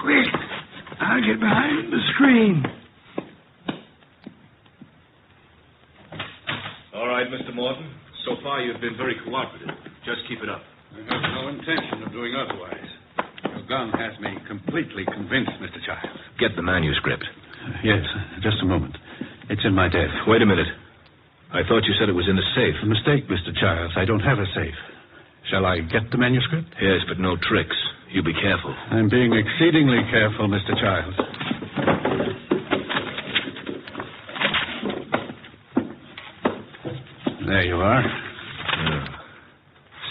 S3: Quick! I'll get behind the screen.
S14: All right, Mr. Morton. So far, you've been very cooperative. Just keep it up.
S15: I have no intention of doing otherwise. Your gun has me completely convinced, Mr. Childs.
S12: Get the manuscript.
S15: Yes, just a moment. It's in my desk.
S14: Wait a minute. I thought you said it was in the safe.
S15: A mistake, Mr. Childs. I don't have a safe. Shall I get the manuscript?
S14: Yes, but no tricks. You be careful.
S15: I'm being exceedingly careful, Mr. Childs. There you are.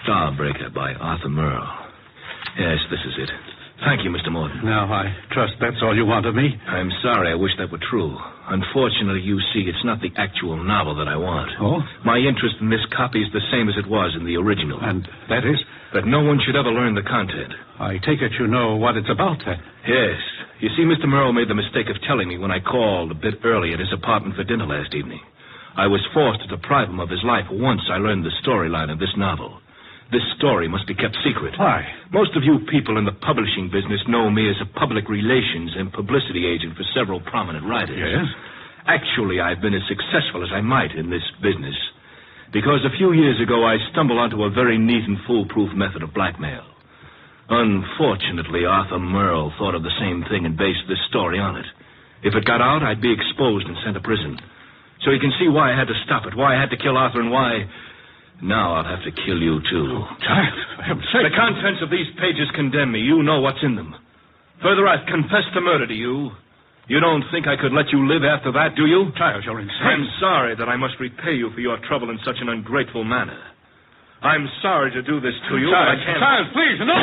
S14: Starbreaker by Arthur Merle. Yes, this is it. Thank you, Mr. Morton.
S15: Now, I trust that's all you want of me.
S14: I'm sorry. I wish that were true. Unfortunately, you see, it's not the actual novel that I want.
S15: Oh?
S14: My interest in this copy is the same as it was in the original.
S15: And that is?
S14: That no one should ever learn the content.
S15: I take it you know what it's about, then.
S14: Yes. You see, Mr. Merle made the mistake of telling me when I called a bit early at his apartment for dinner last evening. I was forced to deprive him of his life once I learned the storyline of this novel. This story must be kept secret.
S15: Why?
S14: Most of you people in the publishing business know me as a public relations and publicity agent for several prominent writers.
S15: Yes?
S14: Actually, I've been as successful as I might in this business. Because a few years ago, I stumbled onto a very neat and foolproof method of blackmail. Unfortunately, Arthur Merle thought of the same thing and based this story on it. If it got out, I'd be exposed and sent to prison. So you can see why I had to stop it, why I had to kill Arthur, and why... Now I'll have to kill you, too.
S15: Oh, child, for heaven's sake.
S14: The contents of these pages condemn me. You know what's in them. Further, I've confessed the murder to you. You don't think I could let you live after that, do you?
S15: Child, you're insane.
S14: I'm sorry that I must repay you for your trouble in such an ungrateful manner. I'm sorry to do this to you,
S15: Child,
S14: but I can't...
S15: Child, please, no!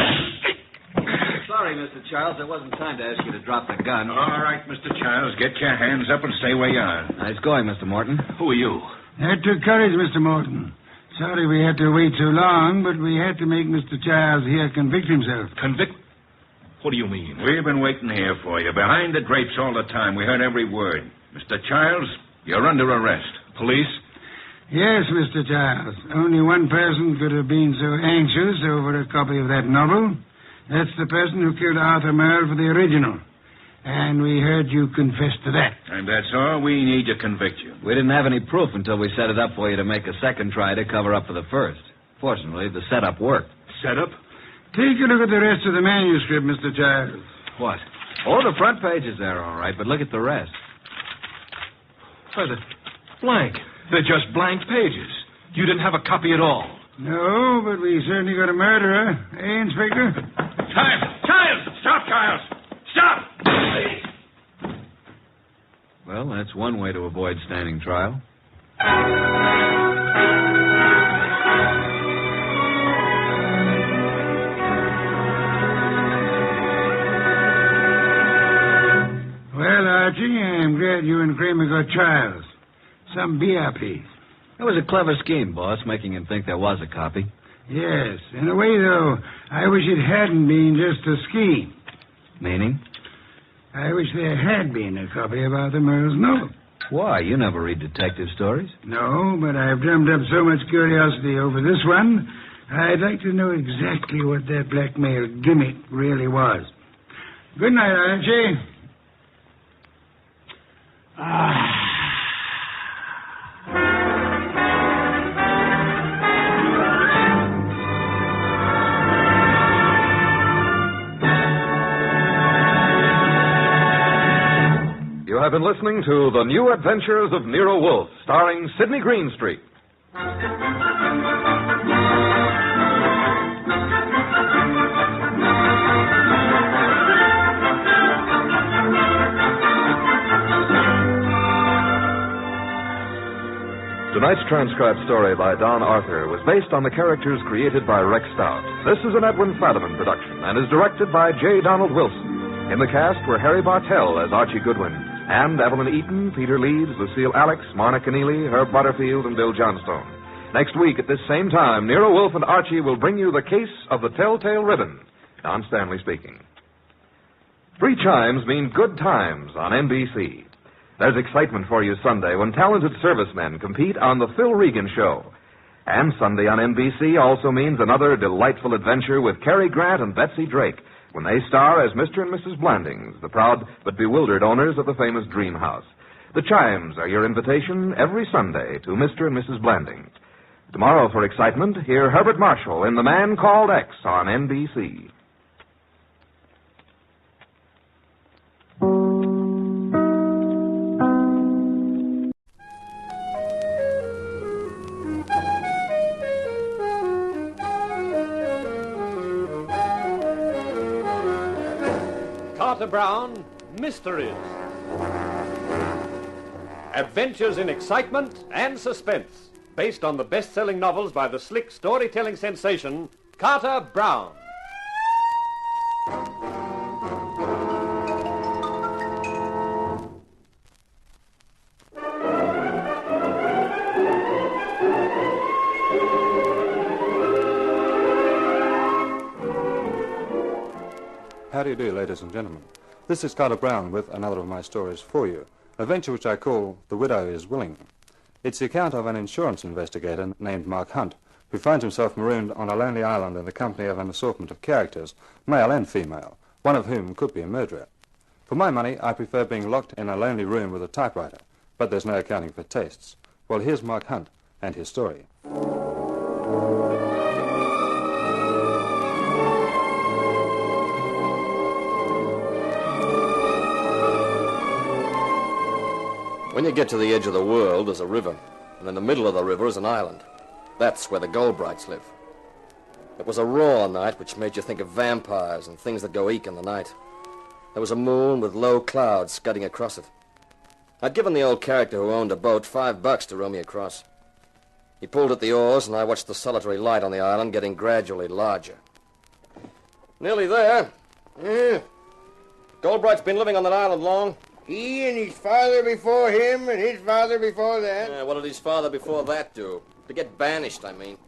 S11: Sorry, Mr. Childs. It wasn't time to ask you to drop the gun.
S12: All right, Mr. Childs, get your hands up and stay where you are.
S11: Nice going, Mr. Morton.
S14: Who are you?
S3: That took courage, Mr. Morton. Sorry we had to wait so long, but we had to make Mr. Childs here convict himself.
S14: Convict? What do you mean?
S12: We've been waiting here for you, behind the drapes all the time. We heard every word. Mr. Childs, you're under arrest.
S14: Police?
S3: Yes, Mr. Childs. Only one person could have been so anxious over a copy of that novel. That's the person who killed Arthur Merle for the original. And we heard you confess to that.
S12: And that's all we need to convict you.
S11: We didn't have any proof until we set it up for you to make a second try to cover up for the first. Fortunately, the setup worked.
S14: Setup?
S3: Take a look at the rest of the manuscript, Mr. Childs.
S11: What? Oh, the front page is there, all right, but look at the rest.
S14: Why, Blank. They're just blank pages. You didn't have a copy at all.
S3: No, but we certainly got a murderer. Eh, Inspector?
S7: Child! Stop, Child! Stop!
S11: Well, that's one way to avoid standing trial.
S3: Well, Archie, I'm glad you and Kramer got trials. Some BRPs.
S11: That was a clever scheme, boss, making him think there was a copy.
S3: Yes. In a way, though, I wish it hadn't been just a scheme.
S11: Meaning?
S3: I wish there had been a copy of Arthur Merle's novel.
S11: Why? You never read detective stories.
S3: No, but I've drummed up so much curiosity over this one, I'd like to know exactly what that blackmail gimmick really was. Good night, Archie.
S1: You have been listening to The New Adventures of Nero Wolfe, starring Sidney Greenstreet. Tonight's transcribed story by Don Arthur was based on the characters created by Rex Stout. This is an Edwin Fadiman production and is directed by J. Donald Wilson. In the cast were Harry Bartell as Archie Goodwin, and Evelyn Eaton, Peter Leeds, Lucille Alex, Marna Keneally, Herb Butterfield, and Bill Johnstone. Next week at this same time, Nero Wolfe and Archie will bring you The Case of the Telltale Ribbon. Don Stanley speaking. 3 chimes mean good times on NBC. There's excitement for you Sunday when talented servicemen compete on The Phil Regan Show. And Sunday on NBC also means another delightful adventure with Cary Grant and Betsy Drake when they star as Mr. and Mrs. Blandings, the proud but bewildered owners of the famous Dream House. The chimes are your invitation every Sunday to Mr. and Mrs. Blandings. Tomorrow for excitement, hear Herbert Marshall in The Man Called X on NBC.
S5: Carter Brown, Mysteries. Adventures in excitement and suspense, based on the best-selling novels by the slick storytelling sensation, Carter Brown.
S9: How do you do, ladies and gentlemen? This is Carter Brown with another of my stories for you, a venture which I call The Widow is Willing. It's the account of an insurance investigator named Mark Hunt, who finds himself marooned on a lonely island in the company of an assortment of characters, male and female, one of whom could be a murderer. For my money, I prefer being locked in a lonely room with a typewriter, but there's no accounting for tastes. Well, here's Mark Hunt and his story.
S16: When you get to the edge of the world, there's a river, and in the middle of the river is an island. That's where the Goldbrights live. It was a raw night which made you think of vampires and things that go eek in the night. There was a moon with low clouds scudding across it. I'd given the old character who owned a boat $5 to row me across. He pulled at the oars, and I watched the solitary light on the island getting gradually larger. Nearly there. Goldbright's been living on that island long.
S21: He and his father before him and his father before that.
S16: Yeah, what did his father before that do? To get banished, I mean.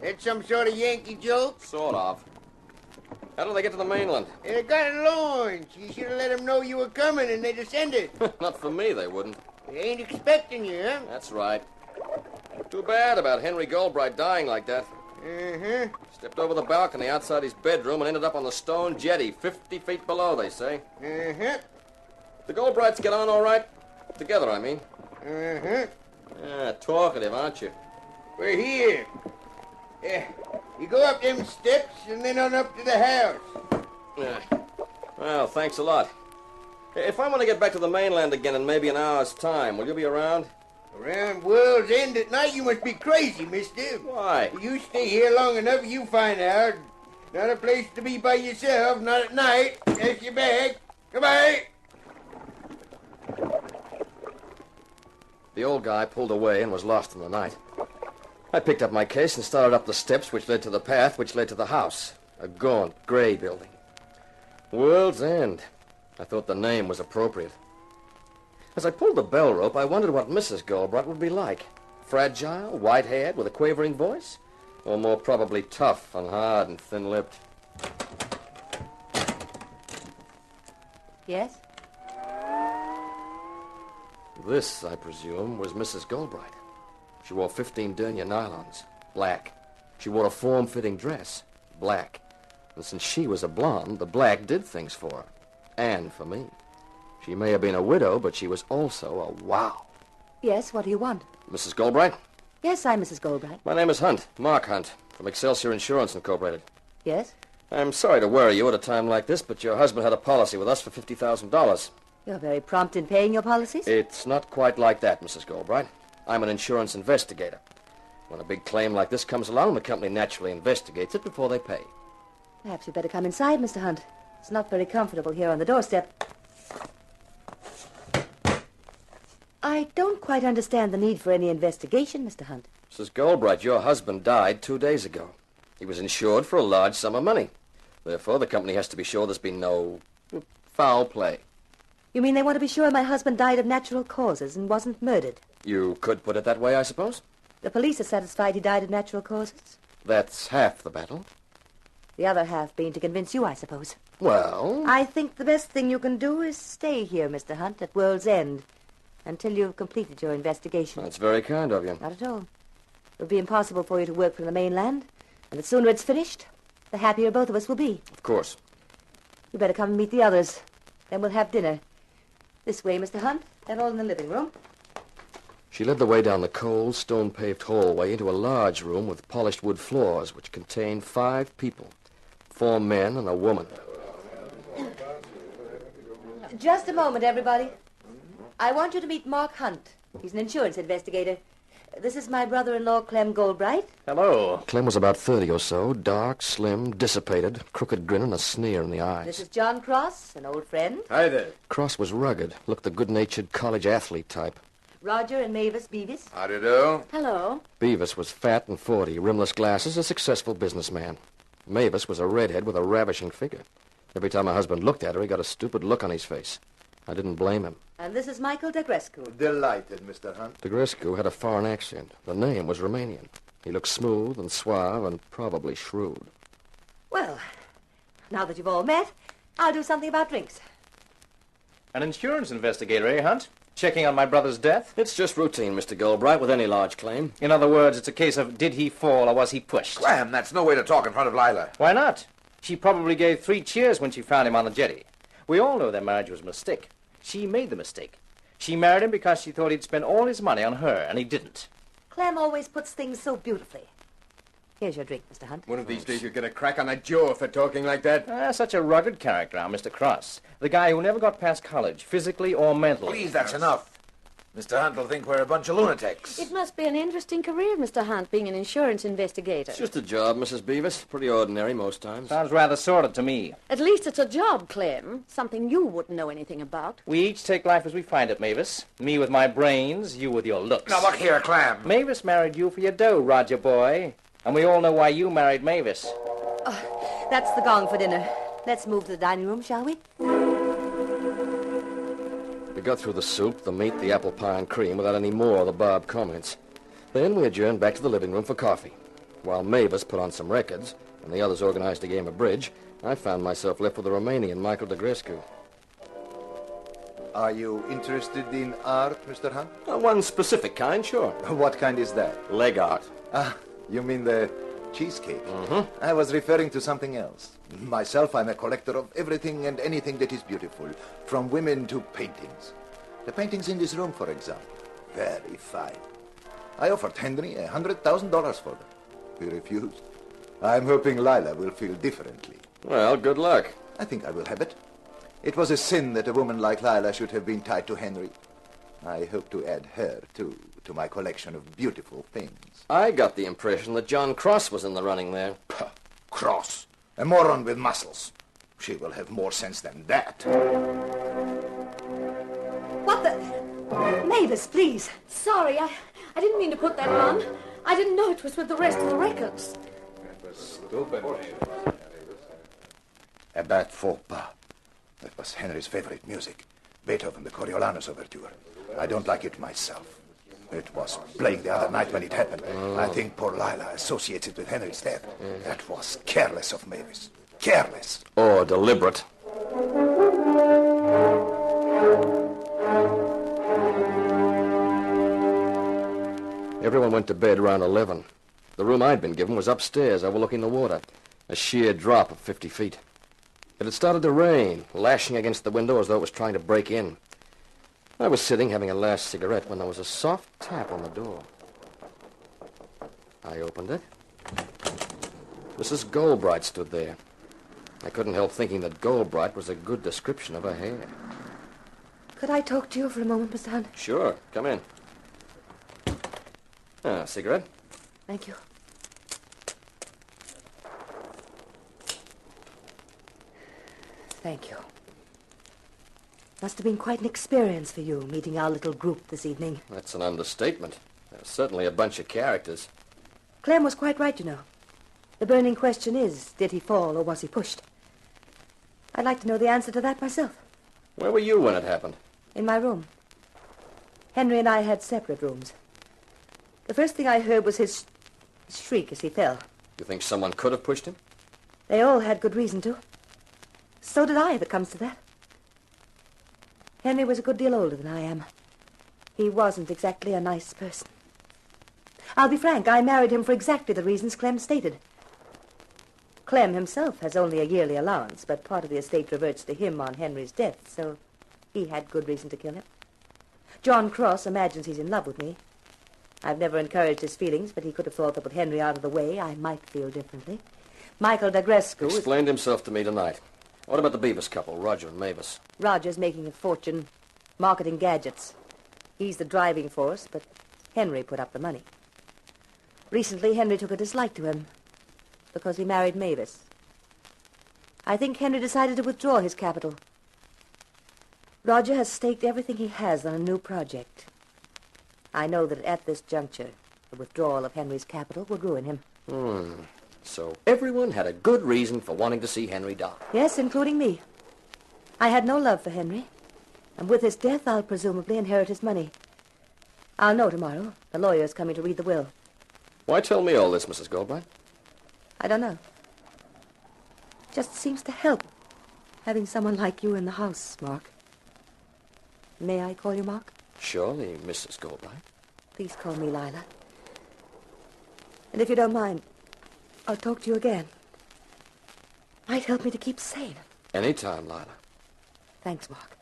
S21: That's some sort of Yankee joke?
S16: Sort of. How did they get to the mainland?
S21: They got a launch. You should have let them know you were coming and they descended.
S16: Not for me, they wouldn't.
S21: They ain't expecting you, huh?
S16: That's right. Too bad about Henry Goldbright dying like that. Stepped over the balcony outside his bedroom and ended up on the stone jetty, 50 feet below, they say. The Goldbrights get on all right? Together, I mean. Yeah, talkative, aren't you?
S21: We're here. Yeah. You go up them steps and then on up to the house.
S16: Yeah. Well, thanks a lot. If I want to get back to the mainland again in maybe an hour's time, will you be around?
S21: Around World's End at night, you must be crazy, mister.
S16: Why?
S21: You stay here long enough, you find out. Not a place to be by yourself, not at night. That's your bag. Goodbye.
S16: The old guy pulled away and was lost in the night. I picked up my case and started up the steps which led to the path which led to the house. A gaunt, gray building. World's End. I thought the name was appropriate. As I pulled the bell rope, I wondered what Mrs. Goldbright would be like. Fragile, white-haired, with a quavering voice? Or more probably tough and hard and thin-lipped?
S17: Yes?
S16: This, I presume, was Mrs. Goldbright. She wore 15 denier nylons, black. She wore a form-fitting dress, black. And since she was a blonde, the black did things for her. And for me. She may have been a widow, but she was also a wow.
S23: Yes, what do you want?
S16: Mrs. Goldbright?
S23: Yes, I'm Mrs. Goldbright.
S16: My name is Hunt, Mark Hunt, from Excelsior Insurance Incorporated.
S23: Yes?
S16: I'm sorry to worry you at a time like this, but your husband had a policy with us for $50,000.
S23: You're very prompt in paying your policies?
S16: It's not quite like that, Mrs. Goldbright. I'm an insurance investigator. When a big claim like this comes along, the company naturally investigates it before they pay.
S23: Perhaps you'd better come inside, Mr. Hunt. It's not very comfortable here on the doorstep. I don't quite understand the need for any investigation, Mr. Hunt.
S16: Mrs. Goldbright, your husband died 2 days ago. He was insured for a large sum of money. Therefore, the company has to be sure there's been no foul play.
S23: You mean they want to be sure my husband died of natural causes and wasn't murdered?
S16: You could put it that way, I suppose.
S23: The police are satisfied he died of natural causes?
S16: That's half the battle.
S23: The other half being to convince you, I suppose.
S16: Well...
S23: I think the best thing you can do is stay here, Mr. Hunt, at World's End, until you've completed your investigation.
S16: That's very kind of you.
S23: Not at all. It would be impossible for you to work from the mainland, and the sooner it's finished, the happier both of us will be.
S16: Of course.
S23: You better come and meet the others. Then we'll have dinner. This way, Mr. Hunt. They're all in the living room.
S16: She led the way down the cold, stone-paved hallway into a large room with polished wood floors, which contained 5 people. 4 men and a woman.
S23: Just a moment, everybody. I want you to meet Mark Hunt. He's an insurance investigator. This is my brother-in-law, Clem Goldbright.
S16: Hello. Clem was about 30 or so, dark, slim, dissipated, crooked grin and a sneer in the eyes.
S23: This is John Cross, an old friend.
S21: Hi there.
S16: Cross was rugged, looked the good-natured college athlete type.
S23: Roger and Mavis Beavis.
S21: How do you do?
S23: Hello.
S16: Beavis was fat and 40, rimless glasses, a successful businessman. Mavis was a redhead with a ravishing figure. Every time my husband looked at her, he got a stupid look on his face. I didn't blame him.
S23: And this is Michael Degrescu.
S21: Delighted, Mr. Hunt.
S16: Degrescu had a foreign accent. The name was Romanian. He looked smooth and suave and probably shrewd.
S23: Well, now that you've all met, I'll do something about drinks.
S6: An insurance investigator, eh, Hunt? Checking on my brother's death?
S16: It's just routine, Mr. Goldbright, with any large claim.
S6: In other words, it's a case of did he fall or was he pushed?
S21: Clem, that's no way to talk in front of Lila.
S6: Why not? She probably gave 3 cheers when she found him on the jetty. We all know their marriage was a mistake. She made the mistake. She married him because she thought he'd spend all his money on her, and he didn't.
S23: Clem always puts things so beautifully. Here's your drink, Mr. Hunt.
S21: One of these days you'll get a crack on that jaw for talking like that.
S6: Such a rugged character, our Mr. Cross. The guy who never got past college, physically or mentally.
S21: Please, that's enough. Mr. Hunt will think we're a bunch of lunatics.
S19: It must be an interesting career, Mr. Hunt, being an insurance investigator.
S16: It's just a job, Mrs. Beavis. Pretty ordinary most times.
S6: Sounds rather sordid to me.
S19: At least it's a job, Clem. Something you wouldn't know anything about.
S6: We each take life as we find it, Mavis. Me with my brains, you with your looks.
S21: Now, look here, Clem.
S6: Mavis married you for your dough, Roger boy. And we all know why you married Mavis.
S23: Oh, that's the gong for dinner. Let's move to the dining room, shall we?
S16: We got through the soup, the meat, the apple pie and cream without any more of the Bob comments. Then we adjourned back to the living room for coffee. While Mavis put on some records and the others organized a game of bridge, I found myself left with the Romanian, Michael Degrescu.
S21: Are you interested in art, Mr. Hunt?
S16: One specific kind, sure.
S21: What kind is that?
S16: Leg art.
S21: Ah, you mean the cheesecake?
S16: Mm-hmm.
S21: I was referring to something else. Myself, I'm a collector of everything and anything that is beautiful, from women to paintings. The paintings in this room, for example, very fine. I offered Henry $100,000 for them. He refused. I'm hoping Lila will feel differently.
S16: Well, good luck.
S21: I think I will have it. It was a sin that a woman like Lila should have been tied to Henry. I hope to add her, too, to my collection of beautiful things.
S16: I got the impression that John Cross was in the running there.
S21: Puh, Cross. A moron with muscles. She will have more sense than that.
S19: What the... Mavis, please. Sorry, I didn't mean to put that on. I didn't know it was with the rest of the records.
S21: That was stupid. A bad faux pas. That was Henry's favorite music. Beethoven, the Coriolanus Overture. I don't like it myself. It was playing the other night when it happened. I think poor Lila associates it with Henry's death. That was careless of Mavis. Careless.
S16: Or deliberate. Everyone went to bed around 11. The room I'd been given was upstairs, overlooking the water. A sheer drop of 50 feet. It had started to rain, lashing against the window as though it was trying to break in. I was sitting having a last cigarette when there was a soft tap on the door. I opened it. Mrs. Goldbright stood there. I couldn't help thinking that Goldbright was a good description of her hair.
S23: Could I talk to you for a moment, Mr. Hunt?
S16: Sure. Come in. Cigarette?
S23: Thank you. Thank you. Must have been quite an experience for you, meeting our little group this evening.
S16: That's an understatement. There's certainly a bunch of characters.
S23: Clem was quite right, you know. The burning question is, did he fall or was he pushed? I'd like to know the answer to that myself.
S16: Where were you when it happened?
S23: In my room. Henry and I had separate rooms. The first thing I heard was his shriek as he fell.
S16: You think someone could have pushed him?
S23: They all had good reason to. So did I, if it comes to that. Henry was a good deal older than I am. He wasn't exactly a nice person. I'll be frank, I married him for exactly the reasons Clem stated. Clem himself has only a yearly allowance, but part of the estate reverts to him on Henry's death, so he had good reason to kill him. John Cross imagines he's in love with me. I've never encouraged his feelings, but he could have thought that with Henry out of the way, I might feel differently. Michael D'Agrescu...
S16: Explained himself to me tonight. What about the Beavis couple, Roger and Mavis?
S23: Roger's making a fortune marketing gadgets. He's the driving force, but Henry put up the money. Recently, Henry took a dislike to him because he married Mavis. I think Henry decided to withdraw his capital. Roger has staked everything he has on a new project. I know that at this juncture, the withdrawal of Henry's capital would ruin him.
S16: So everyone had a good reason for wanting to see Henry die.
S23: Yes, including me. I had no love for Henry, and with his death, I'll presumably inherit his money. I'll know tomorrow. The lawyer's coming to read the will.
S16: Why tell me all this, Mrs. Goldbright?
S23: I don't know. Just seems to help, having someone like you in the house, Mark. May I call you Mark?
S16: Surely, Mrs. Goldbright.
S23: Please call me Lila. And if you don't mind, I'll talk to you again. Might help me to keep sane.
S16: Anytime, Lila.
S23: Thanks, Mark.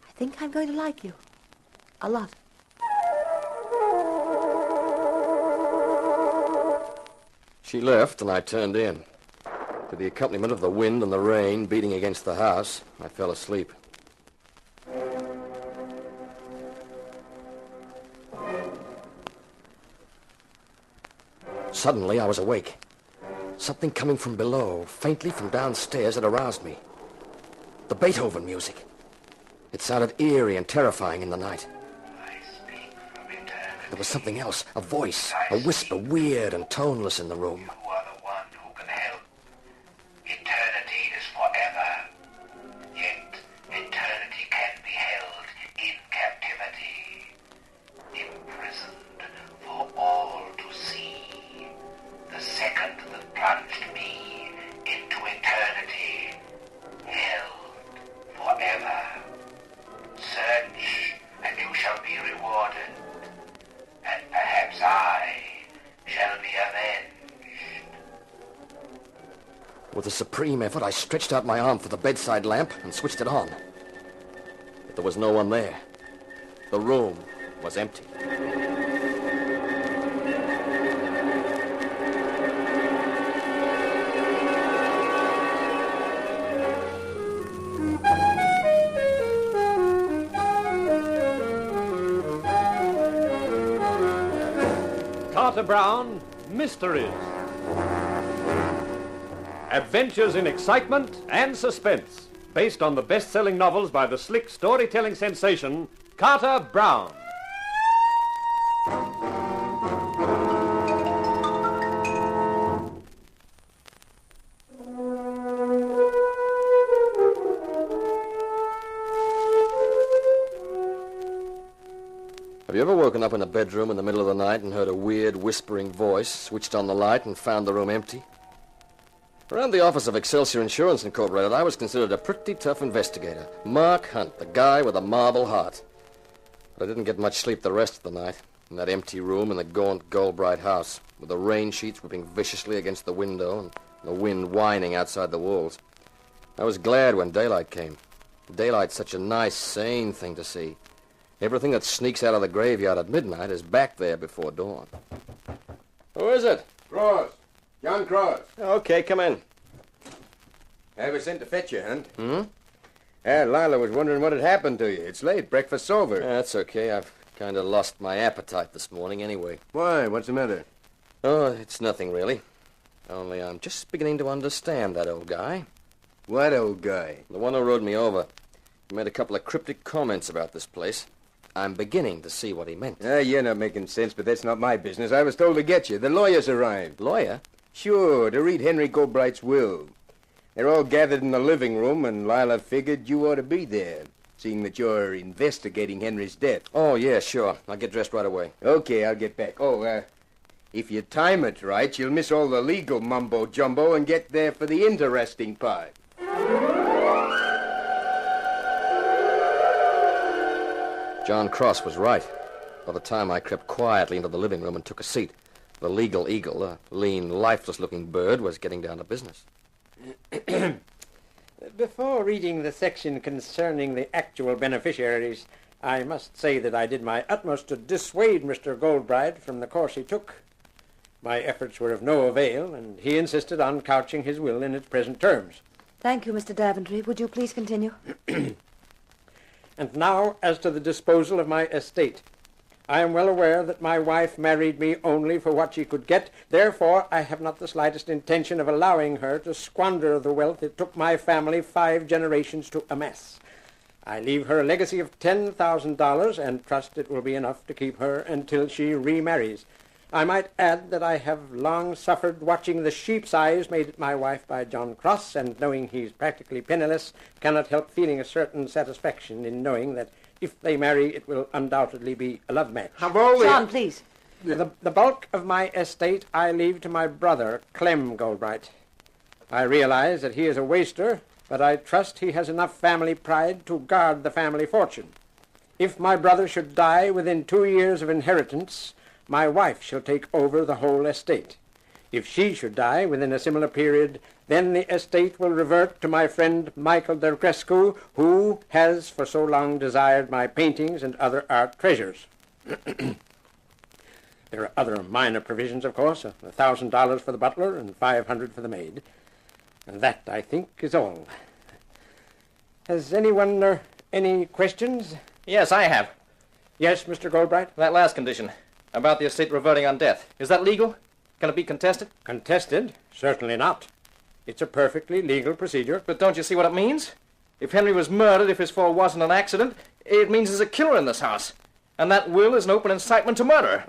S23: I think I'm going to like you. A lot.
S16: She left, and I turned in. To the accompaniment of the wind and the rain beating against the house, I fell asleep. Suddenly, I was awake. Something coming from below, faintly from downstairs, had aroused me. The Beethoven music. It sounded eerie and terrifying in the night. There was something else, a voice, a whisper, weird and toneless in the room.
S13: You are the one who can help. Eternity is forever. Yet eternity can be held in captivity. Imprisoned for all to see. The second that plunged me into eternity. Held forever. Search, and you shall be rewarded. And perhaps I shall be avenged.
S16: With a supreme effort, I stretched out my arm for the bedside lamp and switched it on. But there was no one there. The room was empty.
S8: Arthur Brown, Mysteries. Adventures in excitement and suspense, based on the best-selling novels by the slick storytelling sensation, Carter Brown.
S16: Have you ever woken up in a bedroom in the middle of the night and heard a weird, whispering voice, switched on the light, and found the room empty? Around the office of Excelsior Insurance Incorporated, I was considered a pretty tough investigator. Mark Hunt, the guy with a marble heart. But I didn't get much sleep the rest of the night, in that empty room in the gaunt, gold-bright house, with the rain sheets whipping viciously against the window and the wind whining outside the walls. I was glad when daylight came. Daylight's such a nice, sane thing to see. Everything that sneaks out of the graveyard at midnight is back there before dawn. Who is it?
S18: Cross. John Cross.
S16: Okay, come in.
S18: I was sent to fetch you, Hunt.
S16: Hmm?
S18: Lila was wondering what had happened to you. It's late. Breakfast's over.
S16: That's okay. I've kind of lost my appetite this morning anyway.
S18: Why? What's the matter?
S16: Oh, it's nothing really. Only I'm just beginning to understand that old guy.
S18: What old guy?
S16: The one who rode me over. He made a couple of cryptic comments about this place. I'm beginning to see what he meant.
S18: You're not making sense, but that's not my business. I was told to get you. The lawyer's arrived.
S16: Lawyer?
S18: Sure, to read Henry Goldbright's will. They're all gathered in the living room, and Lila figured you ought to be there, seeing that you're investigating Henry's death.
S16: Oh, yeah, sure. I'll get dressed right away.
S18: Okay, I'll get back. If you time it right, you'll miss all the legal mumbo-jumbo and get there for the interesting part.
S16: John Cross was right. By the time I crept quietly into the living room and took a seat, the legal eagle, a lean, lifeless-looking bird, was getting down to business.
S20: Before reading the section concerning the actual beneficiaries, I must say that I did my utmost to dissuade Mr. Goldbright from the course he took. My efforts were of no avail, and he insisted on couching his will in its present terms.
S23: Thank you, Mr. Daventry. Would you please continue?
S20: And now, as to the disposal of my estate. I am well aware that my wife married me only for what she could get. Therefore, I have not the slightest intention of allowing her to squander the wealth it took my family 5 generations to amass. I leave her a legacy of $10,000 and trust it will be enough to keep her until she remarries. I might add that I have long suffered watching the sheep's eyes made at my wife by John Cross, and knowing he's practically penniless, cannot help feeling a certain satisfaction in knowing that if they marry, it will undoubtedly be a love match.
S23: John, please.
S20: The bulk of my estate I leave to my brother, Clem Goldbright. I realize that he is a waster, but I trust he has enough family pride to guard the family fortune. If my brother should die within 2 years of inheritance, my wife shall take over the whole estate. If she should die within a similar period, then the estate will revert to my friend Michael Dergrescu, who has for so long desired my paintings and other art treasures. There are other minor provisions, of course, $1,000 for the butler and $500 for the maid. And that, I think, is all. Has anyone any questions?
S6: Yes, I have.
S20: Yes, Mr. Goldbright?
S6: That last condition, about the estate reverting on death. Is that legal? Can it be contested?
S20: Contested? Certainly not. It's a perfectly legal procedure.
S6: But don't you see what it means? If Henry was murdered, if his fall wasn't an accident, it means there's a killer in this house. And that will is an open incitement to murder.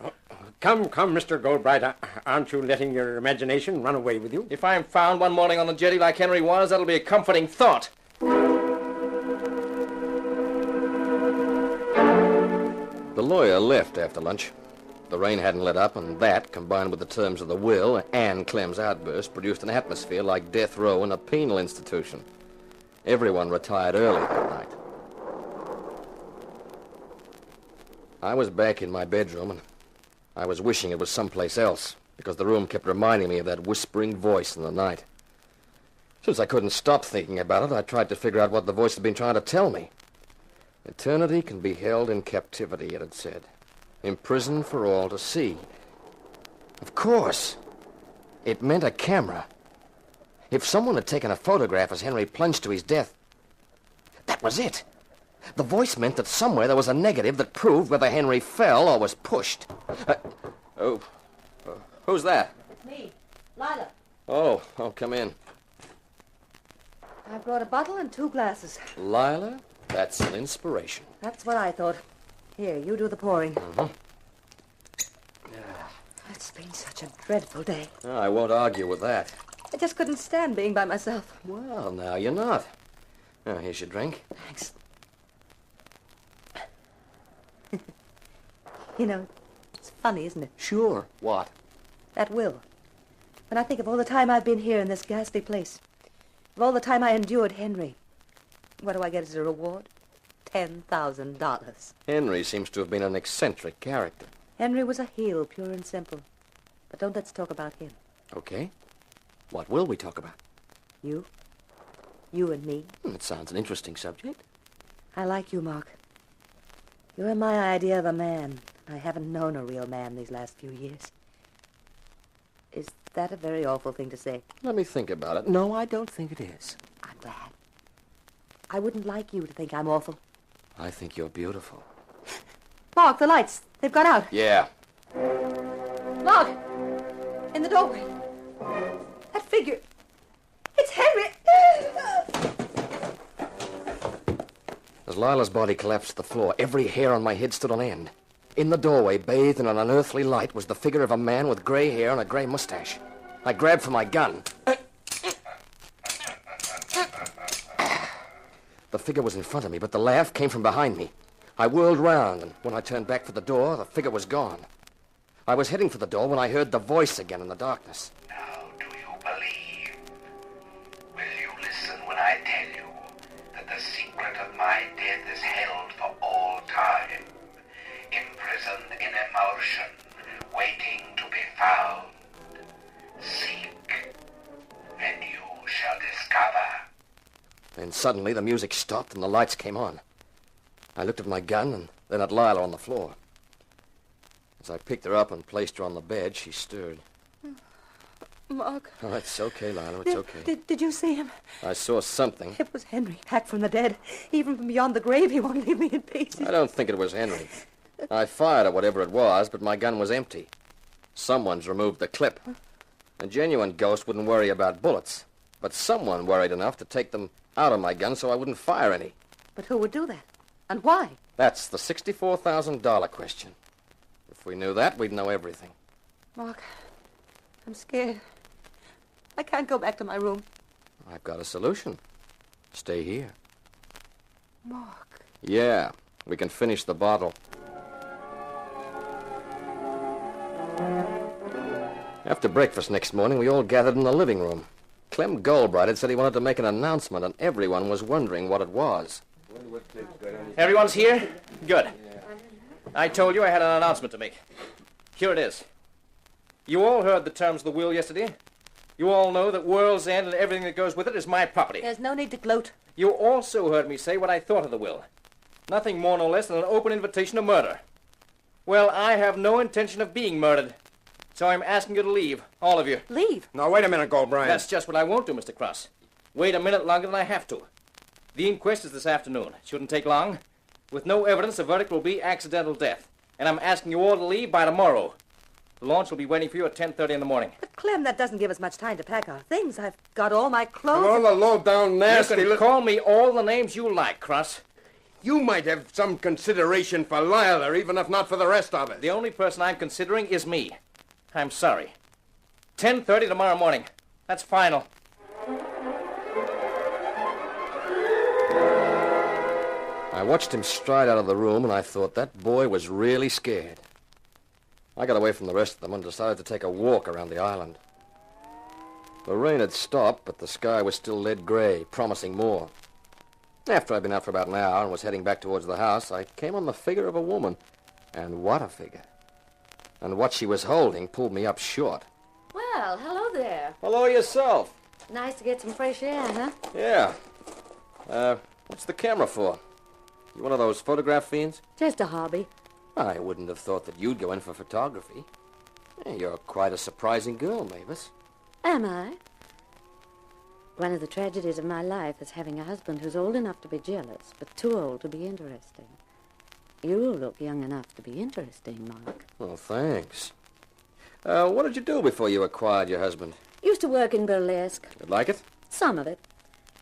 S20: Come, Mr. Goldbright. Aren't you letting your imagination run away with you?
S6: If I'm found one morning on the jetty like Henry was, that'll be a comforting thought.
S16: The lawyer left after lunch. The rain hadn't let up, and that, combined with the terms of the will and Clem's outburst, produced an atmosphere like death row in a penal institution. Everyone retired early that night. I was back in my bedroom, and I was wishing it was someplace else, because the room kept reminding me of that whispering voice in the night. Since I couldn't stop thinking about it, I tried to figure out what the voice had been trying to tell me. Eternity can be held in captivity, it had said. Imprisoned for all to see. Of course. It meant a camera. If someone had taken a photograph as Henry plunged to his death, that was it. The voice meant that somewhere there was a negative that proved whether Henry fell or was pushed. Who's that?
S23: It's me, Lila.
S16: Oh, come in.
S23: I brought a bottle and 2 glasses.
S16: Lila, that's an inspiration.
S23: That's what I thought. Here, you do the pouring.
S16: Mm-hmm.
S23: It's been such a dreadful day.
S16: Oh, I won't argue with that.
S23: I just couldn't stand being by myself.
S16: Well, now you're not. Oh, here's your drink.
S23: Thanks. You know, it's funny, isn't it?
S16: Sure. What?
S23: That will. When I think of all the time I've been here in this ghastly place, of all the time I endured Henry, what do I get as a reward? $10,000.
S16: Henry seems to have been an eccentric character.
S23: Henry was a heel, pure and simple. But don't let's talk about him.
S16: Okay. What will we talk about?
S23: You. You and me.
S16: It sounds an interesting subject.
S23: I like you, Mark. You're my idea of a man. I haven't known a real man these last few years. Is that a very awful thing to say?
S16: Let me think about it. No, I don't think it is.
S23: I'm glad. I wouldn't like you to think I'm awful.
S16: I think you're beautiful.
S23: Mark, the lights. They've gone out.
S16: Yeah.
S23: Mark! In the doorway. That figure. It's Henry!
S16: As Lila's body collapsed to the floor, every hair on my head stood on end. In the doorway, bathed in an unearthly light, was the figure of a man with gray hair and a gray mustache. I grabbed for my gun. The figure was in front of me, but the laugh came from behind me. I whirled round, and when I turned back for the door, the figure was gone. I was heading for the door when I heard the voice again in the darkness.
S2: Now, do you believe? Will you listen when I tell you that the secret of my death is held for all time, imprisoned in emulsion, waiting to be found? Seek, and you shall discover.
S16: Then suddenly the music stopped and the lights came on. I looked at my gun and then at Lila on the floor. As I picked her up and placed her on the bed, she stirred.
S23: Mark.
S16: Oh, it's okay, Lila, it's okay.
S23: Did you see him?
S16: I saw something.
S23: It was Henry, back from the dead. Even from beyond the grave, he won't leave me in peace.
S16: I don't think it was Henry. I fired at whatever it was, but my gun was empty. Someone's removed the clip. A genuine ghost wouldn't worry about bullets, but someone worried enough to take them out of my gun so I wouldn't fire any.
S23: But who would do that? And why?
S16: That's the $64,000 question. If we knew that, we'd know everything.
S23: Mark, I'm scared. I can't go back to my room.
S16: I've got a solution. Stay here.
S23: Mark.
S16: Yeah, we can finish the bottle. After breakfast next morning, we all gathered in the living room. Clem Goldbright had said he wanted to make an announcement, and everyone was wondering what it was.
S6: Everyone's here? Good. I told you I had an announcement to make. Here it is. You all heard the terms of the will yesterday. You all know that World's End and everything that goes with it is my property.
S23: There's no need to gloat.
S6: You also heard me say what I thought of the will. Nothing more nor less than an open invitation to murder. Well, I have no intention of being murdered. So I'm asking you to leave, all of you.
S23: Leave?
S18: Now, wait a minute, Goldbright.
S6: That's just what I won't do, Mr. Cross. Wait a minute longer than I have to. The inquest is this afternoon. It shouldn't take long. With no evidence, the verdict will be accidental death. And I'm asking you all to leave by tomorrow. The launch will be waiting for you at 10:30 in the morning.
S23: But, Clem, that doesn't give us much time to pack our things. I've got all my clothes.
S18: All the low-down nasty...
S6: You can call me all the names you like, Cross.
S18: You might have some consideration for Lila, even if not for the rest of it.
S6: The only person I'm considering is me. I'm sorry. 10:30 tomorrow morning. That's final.
S16: I watched him stride out of the room, and I thought that boy was really scared. I got away from the rest of them and decided to take a walk around the island. The rain had stopped, but the sky was still lead gray, promising more. After I'd been out for about an hour and was heading back towards the house, I came on the figure of a woman. And what a figure. And what she was holding pulled me up short.
S23: Well, hello there.
S16: Hello yourself.
S23: Nice to get some fresh air, huh?
S16: Yeah. What's the camera for? You one of those photograph fiends?
S23: Just a hobby.
S16: I wouldn't have thought that you'd go in for photography. You're quite a surprising girl, Mavis.
S4: Am I? One of the tragedies of my life is having a husband who's old enough to be jealous, but too old to be interesting. You look young enough to be interesting, Mark.
S16: Well, thanks. What did you do before you acquired your husband?
S4: Used to work in burlesque.
S16: You like it?
S4: Some of it.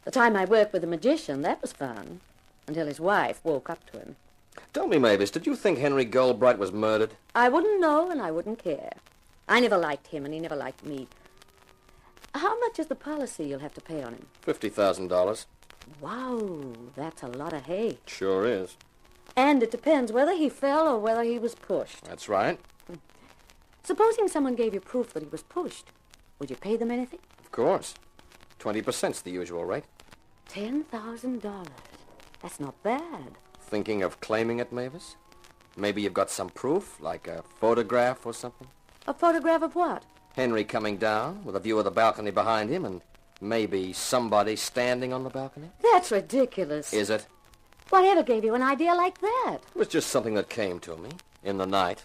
S4: The time I worked with a magician, that was fun. Until his wife woke up to him.
S16: Tell me, Mavis, did you think Henry Goldbright was murdered?
S4: I wouldn't know and I wouldn't care. I never liked him and he never liked me. How much is the policy you'll have to pay on him?
S16: $50,000.
S4: Wow, that's a lot of hay.
S16: Sure is.
S4: And it depends whether he fell or whether he was pushed.
S16: That's right.
S4: Supposing someone gave you proof that he was pushed, would you pay them anything?
S16: Of course. 20%'s the usual rate.
S4: $10,000. That's not bad.
S16: Thinking of claiming it, Mavis? Maybe you've got some proof, like a photograph or something?
S4: A photograph of what?
S16: Henry coming down with a view of the balcony behind him and maybe somebody standing on the balcony?
S4: That's ridiculous.
S16: Is it?
S4: Whatever gave you an idea like that?
S16: It was just something that came to me in the night.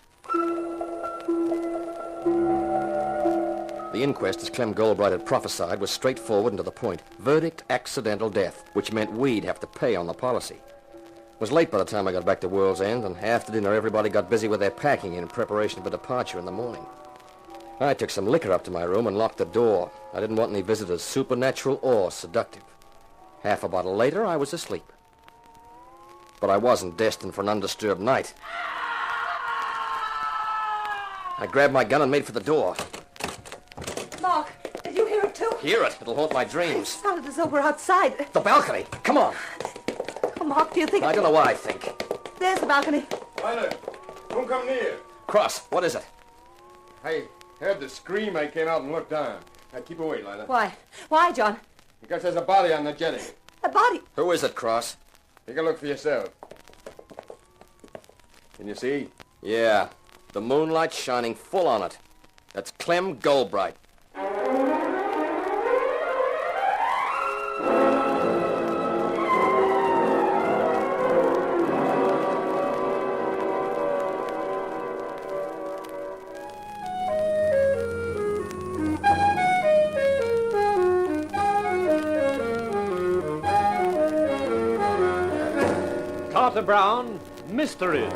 S16: The inquest, as Clem Goldbright had prophesied, was straightforward and to the point. Verdict, accidental death, which meant we'd have to pay on the policy. It was late by the time I got back to World's End, and after dinner everybody got busy with their packing in preparation for departure in the morning. I took some liquor up to my room and locked the door. I didn't want any visitors, supernatural or seductive. Half a bottle later, I was asleep. But I wasn't destined for an undisturbed night. I grabbed my gun and made for the door.
S23: Mark, did you hear it too?
S16: Hear it. It'll haunt my
S23: It
S16: dreams.
S23: sounded as though we're outside.
S16: The balcony. Come on.
S23: Oh, Mark, do you think...
S16: I don't know what I think.
S23: There's the balcony.
S18: Lila, don't come near.
S16: Cross, what is it?
S18: I heard the scream. I came out and looked down. Now keep away, Lila.
S23: Why? Why, John?
S18: Because there's a body on the jetty.
S23: A body?
S16: Who is it, Cross?
S18: Take a look for yourself. Can you see?
S16: Yeah, the moonlight shining full on it. That's Clem Goldbright.
S8: Carter Brown, Mysteries.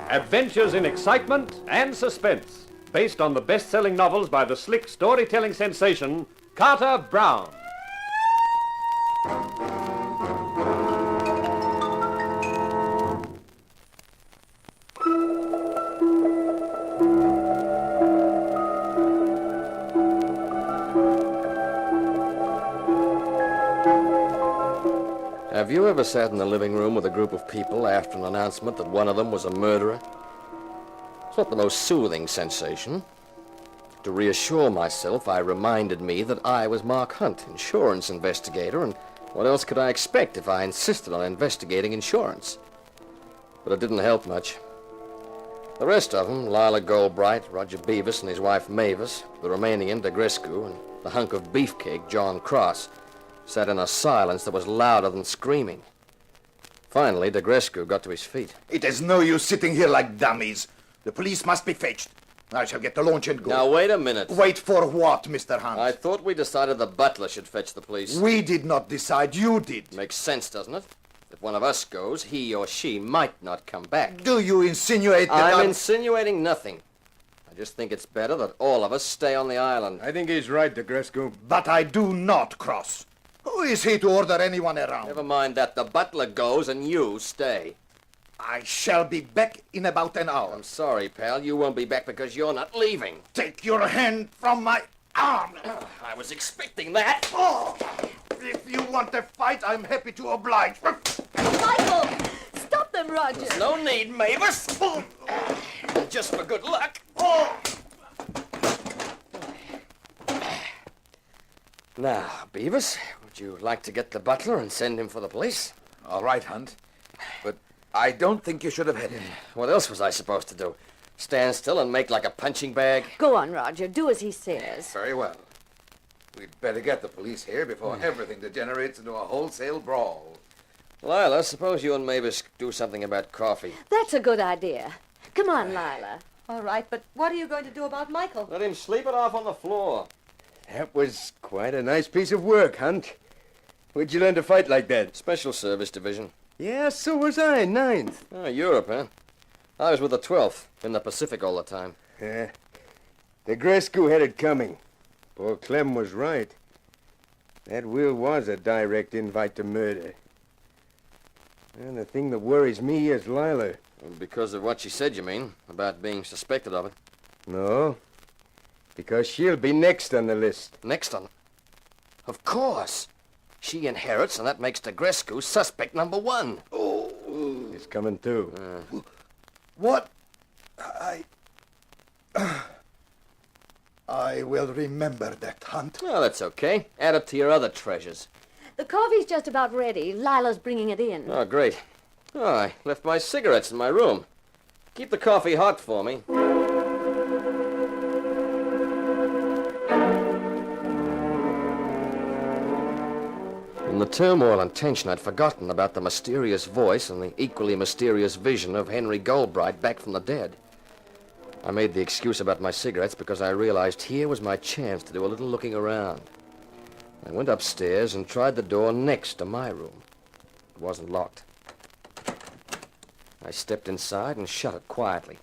S8: Adventures in excitement and suspense, based on the best-selling novels by the slick storytelling sensation, Carter Brown.
S16: Have you ever sat in the living room with a group of people after an announcement that one of them was a murderer? It's not the most soothing sensation. To reassure myself, I reminded me that I was Mark Hunt, insurance investigator, and what else could I expect if I insisted on investigating insurance? But it didn't help much. The rest of them, Lila Goldbright, Roger Beavis and his wife Mavis, the Romanian Degrescu, and the hunk of beefcake, John Cross, sat in a silence that was louder than screaming. Finally, Degrescu got to his feet.
S21: It is no use sitting here like dummies. The police must be fetched. I shall get the launch and go.
S16: Now, wait a minute.
S21: Wait for what, Mr. Hunt?
S16: I thought we decided the butler should fetch the police.
S21: We did not decide. You did.
S16: Makes sense, doesn't it? If one of us goes, he or she might not come back.
S21: Do you insinuate that
S16: I'm insinuating nothing. I just think it's better that all of us stay on the island.
S18: I think he's right, Degrescu.
S21: But I do not, Cross. Who is he to order anyone around?
S16: Never mind that. The butler goes and you stay.
S21: I shall be back in about an hour.
S16: I'm sorry, pal. You won't be back because you're not leaving.
S21: Take your hand from my arm.
S16: I was expecting that.
S21: Oh, if you want a fight, I'm happy to oblige.
S4: Michael! Stop them, Roger!
S16: There's no need, Mavis. Just for good luck. Now, Beavis, would you like to get the butler and send him for the police?
S21: All right, Hunt. But I don't think you should have had him.
S16: What else was I supposed to do? Stand still and make like a punching bag?
S4: Go on, Roger. Do as he says.
S21: Very well. We'd better get the police here before everything degenerates into a wholesale brawl.
S16: Lila, suppose you and Mavis do something about coffee.
S4: That's a good idea. Come on, Lila.
S23: All right, but what are you going to do about Michael?
S16: Let him sleep it off on the floor.
S18: That was quite a nice piece of work, Hunt. Where'd you learn to fight like that?
S16: Special Service Division.
S18: Yeah, so was I, 9th.
S16: Oh, Europe, huh? I was with the 12th, in the Pacific all the time.
S18: Yeah. Negrescu had it coming. Poor Clem was right. That will was a direct invite to murder. And the thing that worries me is Lila.
S16: Because of what she said, you mean? About being suspected of it?
S18: No. Because she'll be next on the list.
S16: Next on? Of course. She inherits, and that makes Negrescu suspect number 1.
S18: Oh. He's coming too.
S21: What? I will remember that, Hunt.
S16: Oh, that's okay. Add it to your other treasures.
S19: The coffee's just about ready. Lila's bringing it in.
S16: Oh, great. Oh, I left my cigarettes in my room. Keep the coffee hot for me. In the turmoil and tension, I'd forgotten about the mysterious voice and the equally mysterious vision of Henry Goldbright back from the dead. I made the excuse about my cigarettes because I realized here was my chance to do a little looking around. I went upstairs and tried the door next to my room. It wasn't locked. I stepped inside and shut it quietly.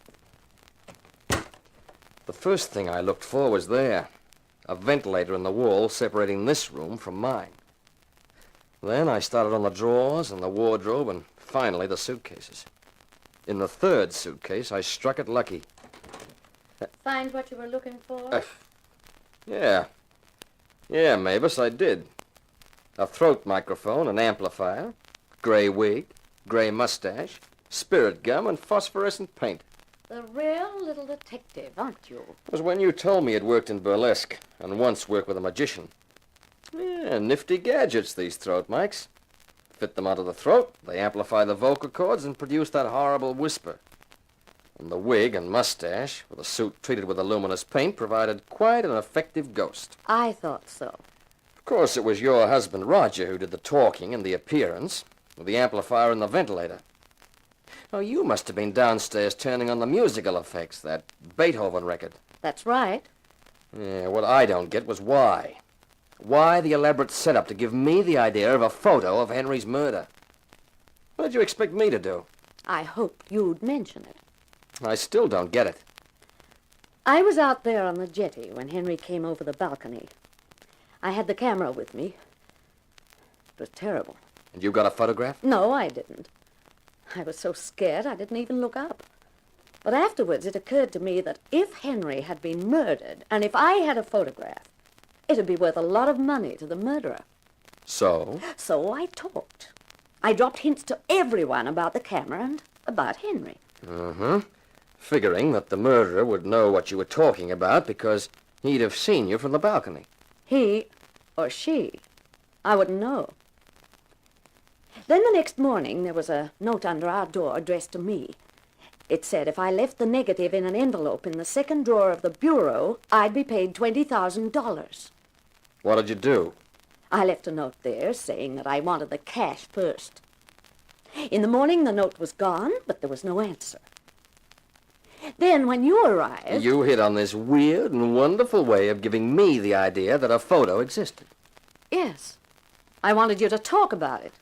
S16: The first thing I looked for was there, a ventilator in the wall separating this room from mine. Then I started on the drawers and the wardrobe and finally the suitcases. In the third suitcase, I struck it lucky.
S19: Find what you were looking for?
S16: Yeah, Mavis, I did. A throat microphone, an amplifier, gray wig, gray mustache, spirit gum, and phosphorescent paint.
S19: The real little detective, aren't you?
S16: It was when you told me it worked in burlesque and once worked with a magician. Yeah, nifty gadgets, these throat mics. Fit them onto the throat, they amplify the vocal cords and produce that horrible whisper. And the wig and mustache, with a suit treated with a luminous paint, provided quite an effective ghost.
S19: I thought so.
S16: Of course, it was your husband, Roger, who did the talking and the appearance, with the amplifier and the ventilator. Oh, you must have been downstairs turning on the musical effects, that Beethoven record.
S19: That's right.
S16: Yeah, what I don't get was why. Why the elaborate setup to give me the idea of a photo of Henry's murder? What did you expect me to do?
S19: I hoped you'd mention it.
S16: I still don't get it.
S19: I was out there on the jetty when Henry came over the balcony. I had the camera with me. It was terrible.
S16: And you got a photograph?
S19: No, I didn't. I was so scared I didn't even look up. But afterwards it occurred to me that if Henry had been murdered, and if I had a photograph, it'd be worth a lot of money to the murderer.
S16: So?
S19: So I talked. I dropped hints to everyone about the camera and about Henry.
S16: Mm-hmm. Figuring that the murderer would know what you were talking about because he'd have seen you from the balcony.
S19: He or she. I wouldn't know. Then the next morning there was a note under our door addressed to me. It said if I left the negative in an envelope in the second drawer of the bureau, I'd be paid $20,000.
S16: What did you do?
S19: I left a note there saying that I wanted the cash first. In the morning the note was gone, but there was no answer. Then when you arrived...
S16: You hit on this weird and wonderful way of giving me the idea that a photo existed.
S19: Yes. I wanted you to talk about it,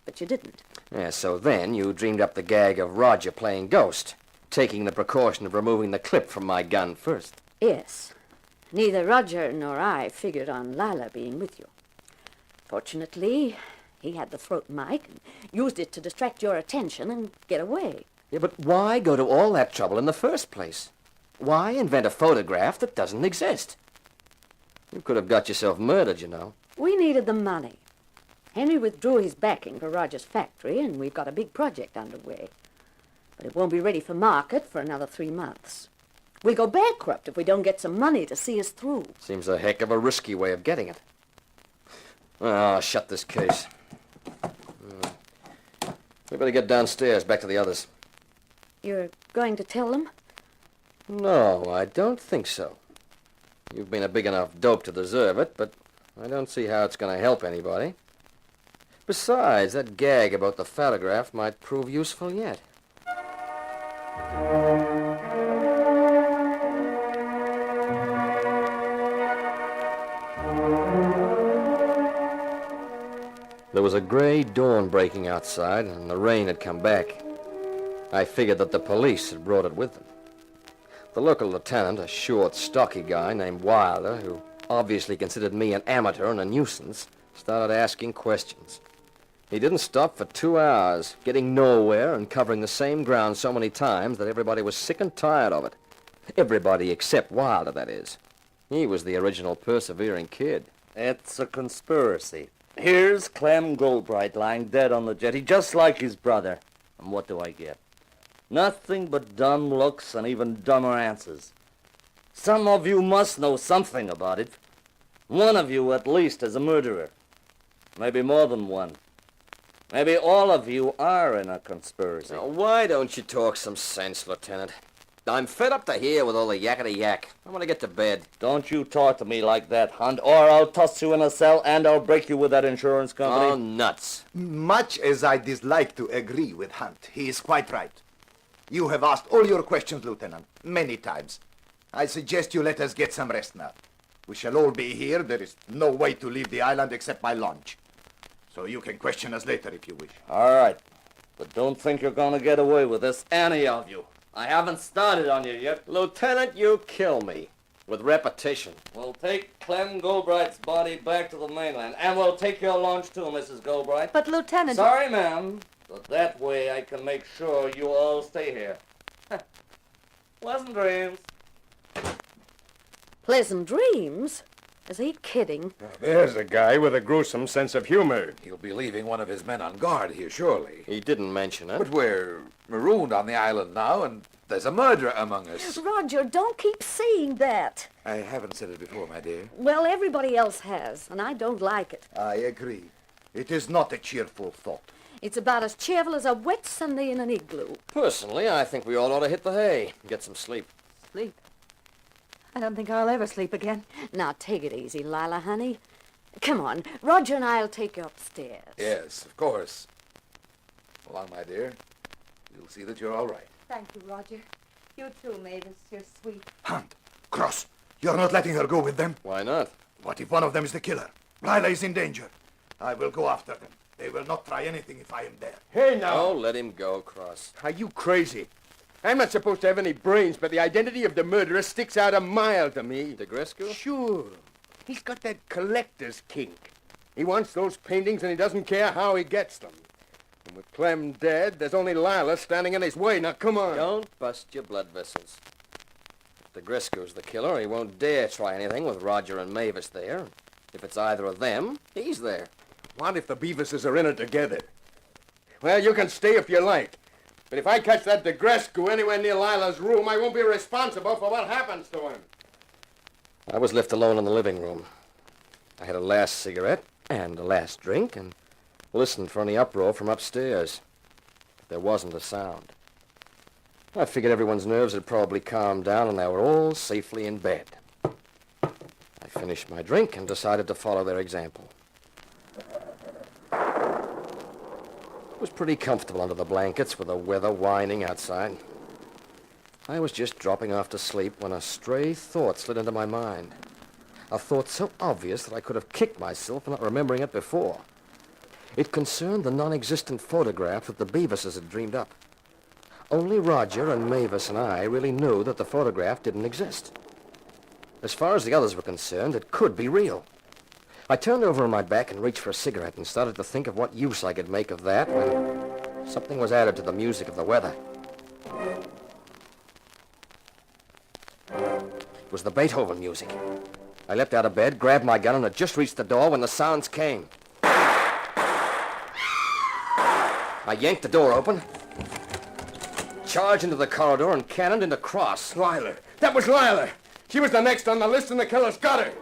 S19: but you didn't.
S16: Yeah, so then you dreamed up the gag of Roger playing ghost, taking the precaution of removing the clip from my gun first.
S19: Yes. Neither Roger nor I figured on Lila being with you. Fortunately, he had the throat mic and used it to distract your attention and get away.
S16: Yeah, but why go to all that trouble in the first place? Why invent a photograph that doesn't exist? You could have got yourself murdered, you know.
S19: We needed the money. Henry withdrew his backing for Roger's factory, and we've got a big project underway. But it won't be ready for market for another 3 months. We'll go bankrupt if we don't get some money to see us through.
S16: Seems a heck of a risky way of getting it. I'll shut this case. We better get downstairs, back to the others.
S19: You're going to tell them?
S16: No, I don't think so. You've been a big enough dope to deserve it, but I don't see how it's going to help anybody. Besides, that gag about the photograph might prove useful yet. There was a gray dawn breaking outside, and the rain had come back. I figured that the police had brought it with them. The local lieutenant, a short, stocky guy named Wilder, who obviously considered me an amateur and a nuisance, started asking questions. He didn't stop for 2 hours, getting nowhere and covering the same ground so many times that everybody was sick and tired of it. Everybody except Wilder, that is. He was the original persevering kid.
S10: It's a conspiracy. Here's Clem Goldbright lying dead on the jetty, just like his brother. And what do I get? Nothing but dumb looks and even dumber answers. Some of you must know something about it. One of you, at least, is a murderer. Maybe more than one. Maybe all of you are in a conspiracy.
S16: Now, why don't you talk some sense, Lieutenant? I'm fed up to here with all the yakety-yak. I want to get to bed.
S10: Don't you talk to me like that, Hunt, or I'll toss you in a cell and I'll break you with that insurance company.
S16: Oh, nuts.
S21: Much as I dislike to agree with Hunt, he is quite right. You have asked all your questions, Lieutenant, many times. I suggest you let us get some rest now. We shall all be here. There is no way to leave the island except by launch. So you can question us later if you wish.
S10: All right. But don't think you're going to get away with this, any of you. I haven't started on you yet.
S16: Lieutenant, you kill me. With repetition.
S10: We'll take Clem Goldbright's body back to the mainland, and we'll take your launch too, Mrs. Goldbright.
S23: But, Lieutenant...
S10: Sorry, ma'am. But that way I can make sure you all stay here. Pleasant dreams.
S19: Pleasant dreams? Is he kidding?
S18: There's a guy with a gruesome sense of humor.
S15: He'll be leaving one of his men on guard here, surely.
S16: He didn't mention it.
S15: But we're marooned on the island now, and there's a murderer among us.
S19: Roger, don't keep saying that.
S15: I haven't said it before, my dear.
S19: Well, everybody else has, and I don't like it.
S21: I agree. It is not a cheerful thought.
S19: It's about as cheerful as a wet Sunday in an igloo.
S16: Personally, I think we all ought to hit the hay and get some sleep.
S23: Sleep? I don't think I'll ever sleep again.
S19: Now, take it easy, Lila, honey. Come on, Roger and I'll take you upstairs.
S15: Yes, of course. Go on, my dear. You'll see that you're all right.
S23: Thank you, Roger. You too, Mavis. You're sweet.
S21: Hunt, Cross, you're not letting her go with them?
S16: Why not?
S21: What if one of them is the killer? Lila is in danger. I will go after them. They will not try anything if I am there.
S18: Hey, now.
S16: Oh, let him go, Cross.
S18: Are you crazy? I'm not supposed to have any brains, but the identity of the murderer sticks out a mile to me.
S16: DeGrescu?
S18: Sure. He's got that collector's kink. He wants those paintings, and he doesn't care how he gets them. And with Clem dead, there's only Lila standing in his way. Now, come on.
S16: Don't bust your blood vessels. If DeGrescu's the killer, he won't dare try anything with Roger and Mavis there. If it's either of them, he's there.
S18: What if the Beavises are in it together? Well, you can stay if you like. But if I catch that DeGrescu anywhere near Lila's room, I won't be responsible for what happens to him.
S16: I was left alone in the living room. I had a last cigarette and a last drink and listened for any uproar from upstairs. But there wasn't a sound. I figured everyone's nerves had probably calmed down and they were all safely in bed. I finished my drink and decided to follow their example. It was pretty comfortable under the blankets with the weather whining outside. I was just dropping off to sleep when a stray thought slid into my mind. A thought so obvious that I could have kicked myself for not remembering it before. It concerned the non-existent photograph that the Beavises had dreamed up. Only Roger and Mavis and I really knew that the photograph didn't exist. As far as the others were concerned, it could be real. I turned over on my back and reached for a cigarette and started to think of what use I could make of that when something was added to the music of the weather. It was the Beethoven music. I leapt out of bed, grabbed my gun, and had just reached the door when the sounds came. I yanked the door open, charged into the corridor, and cannoned into Cross.
S18: Lila. That was Lila. She was the next on the list, and the killer's got her.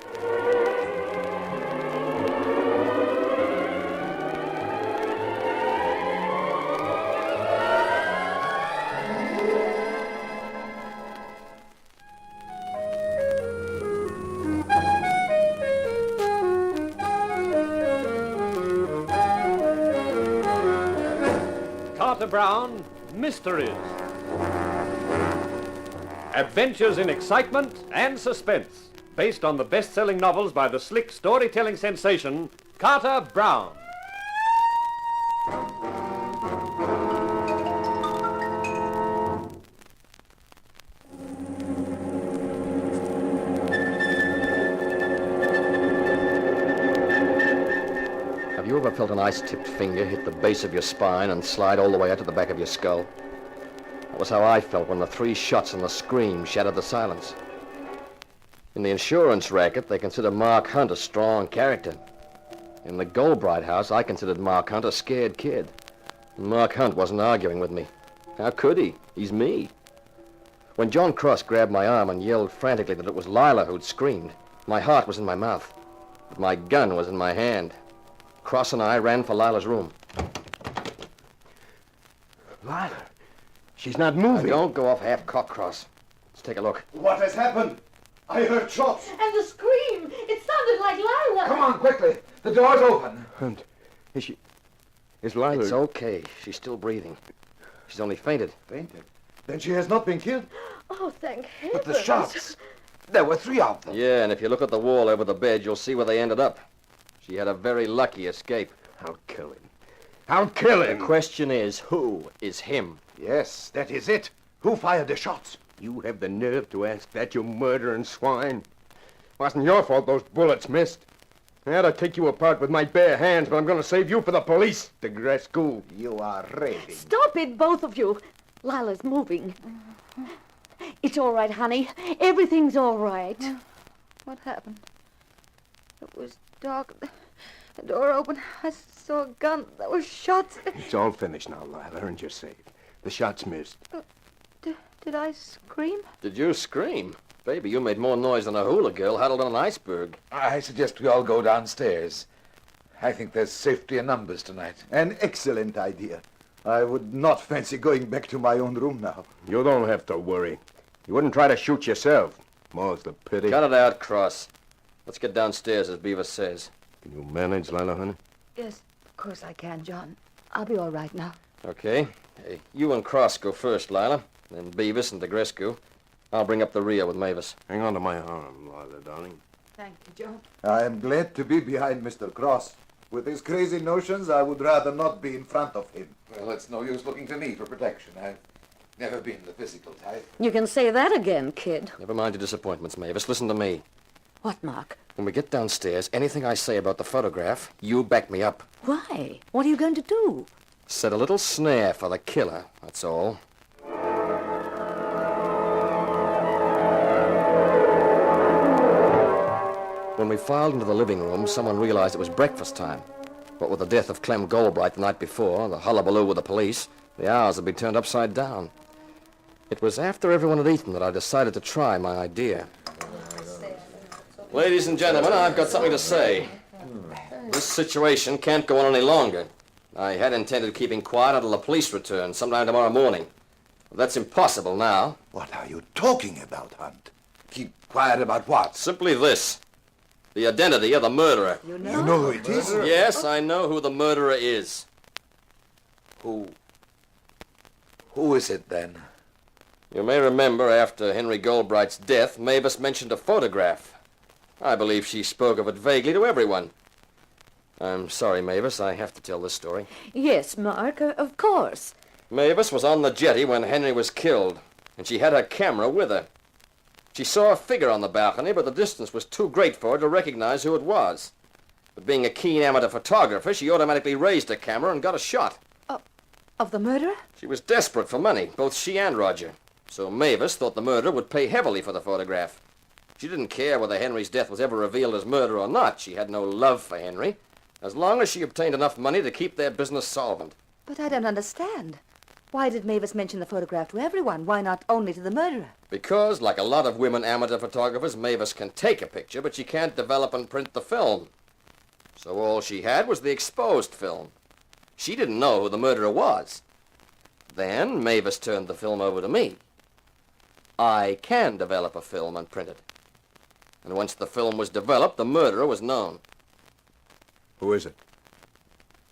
S8: Brown, Mysteries. Adventures in excitement and suspense, based on the best-selling novels by the slick storytelling sensation, Carter Brown.
S16: you ever felt an ice-tipped finger hit the base of your spine and slide all the way out to the back of your skull? That was how I felt when the 3 shots and the scream shattered the silence. In the insurance racket, they consider Mark Hunt a strong character. In the Goldbright house, I considered Mark Hunt a scared kid. And Mark Hunt wasn't arguing with me. How could he? He's me. When John Cross grabbed my arm and yelled frantically that it was Lila who'd screamed, my heart was in my mouth, but my gun was in my hand. Cross and I ran for Lila's room.
S18: Lila? She's not moving.
S16: Now, don't go off half-cocked, Cross. Let's take a look.
S21: What has happened? I heard shots.
S12: And the scream! It sounded like Lila!
S21: Come on, quickly. The door's open.
S18: Hunt, is Lila...
S16: It's okay. She's still breathing. She's only fainted.
S21: Fainted? Then she has not been killed?
S12: Oh, thank heaven.
S21: But the shots... There were 3 of them.
S16: Yeah, and if you look at the wall over the bed, you'll see where they ended up. She had a very lucky escape.
S18: I'll kill him. I'll kill him.
S16: The question is, who is him?
S21: Yes, that is it. Who fired the shots?
S18: You have the nerve to ask that, you murdering swine. Wasn't your fault those bullets missed. I had to take you apart with my bare hands, but I'm going to save you for the police, the Grescu.
S21: You are raving.
S12: Stop it, both of you. Lila's moving. It's all right, honey. Everything's all right.
S14: What happened? It was dark. The door opened. I saw a gun. There were shots.
S18: It's all finished now, Lila, and you're safe. The shots missed.
S14: Did I scream?
S16: Did you scream? Baby, you made more noise than a hula girl huddled on an iceberg.
S15: I suggest we all go downstairs. I think there's safety in numbers tonight.
S21: An excellent idea. I would not fancy going back to my own room now.
S18: You don't have to worry. You wouldn't try to shoot yourself. More's the pity.
S16: Cut it out, Cross. Let's get downstairs, as Beavis says.
S18: Can you manage, Lila, honey?
S23: Yes, of course I can, John. I'll be all right now.
S16: Okay. Hey, you and Cross go first, Lila. Then Beavis and DeGrescu. I'll bring up the rear with Mavis.
S18: Hang on to my arm, Lila, darling.
S23: Thank you, John.
S21: I am glad to be behind Mr. Cross. With his crazy notions, I would rather not be in front of him.
S15: Well, it's no use looking to me for protection. I've never been the physical type.
S19: You can say that again, kid.
S16: Never mind your disappointments, Mavis. Listen to me.
S19: What, Mark?
S16: When we get downstairs, anything I say about the photograph, you back me up.
S19: Why? What are you going to do?
S16: Set a little snare for the killer, that's all. When we filed into the living room, someone realized it was breakfast time. What with the death of Clem Goldbright the night before, the hullabaloo with the police, the hours had been turned upside down. It was after everyone had eaten that I decided to try my idea. Ladies and gentlemen, I've got something to say. This situation can't go on any longer. I had intended keeping quiet until the police return sometime tomorrow morning. But that's impossible now.
S21: What are you talking about, Hunt? Keep quiet about what?
S16: Simply this. The identity of the murderer.
S21: You know who it is?
S16: Yes, I know who the murderer is.
S15: Who is it, then?
S16: You may remember after Henry Goldbright's death, Mavis mentioned a photograph. I believe she spoke of it vaguely to everyone. I'm sorry, Mavis, I have to tell this story.
S19: Yes, Mark, of course.
S16: Mavis was on the jetty when Henry was killed, and she had her camera with her. She saw a figure on the balcony, but the distance was too great for her to recognize who it was. But being a keen amateur photographer, she automatically raised her camera and got a shot.
S23: Of the murderer?
S16: She was desperate for money, both she and Roger. So Mavis thought the murderer would pay heavily for the photograph. She didn't care whether Henry's death was ever revealed as murder or not. She had no love for Henry, as long as she obtained enough money to keep their business solvent.
S23: But I don't understand. Why did Mavis mention the photograph to everyone? Why not only to the murderer?
S16: Because, like a lot of women amateur photographers, Mavis can take a picture, but she can't develop and print the film. So all she had was the exposed film. She didn't know who the murderer was. Then Mavis turned the film over to me. I can develop a film and print it. And once the film was developed, the murderer was known.
S18: Who is it?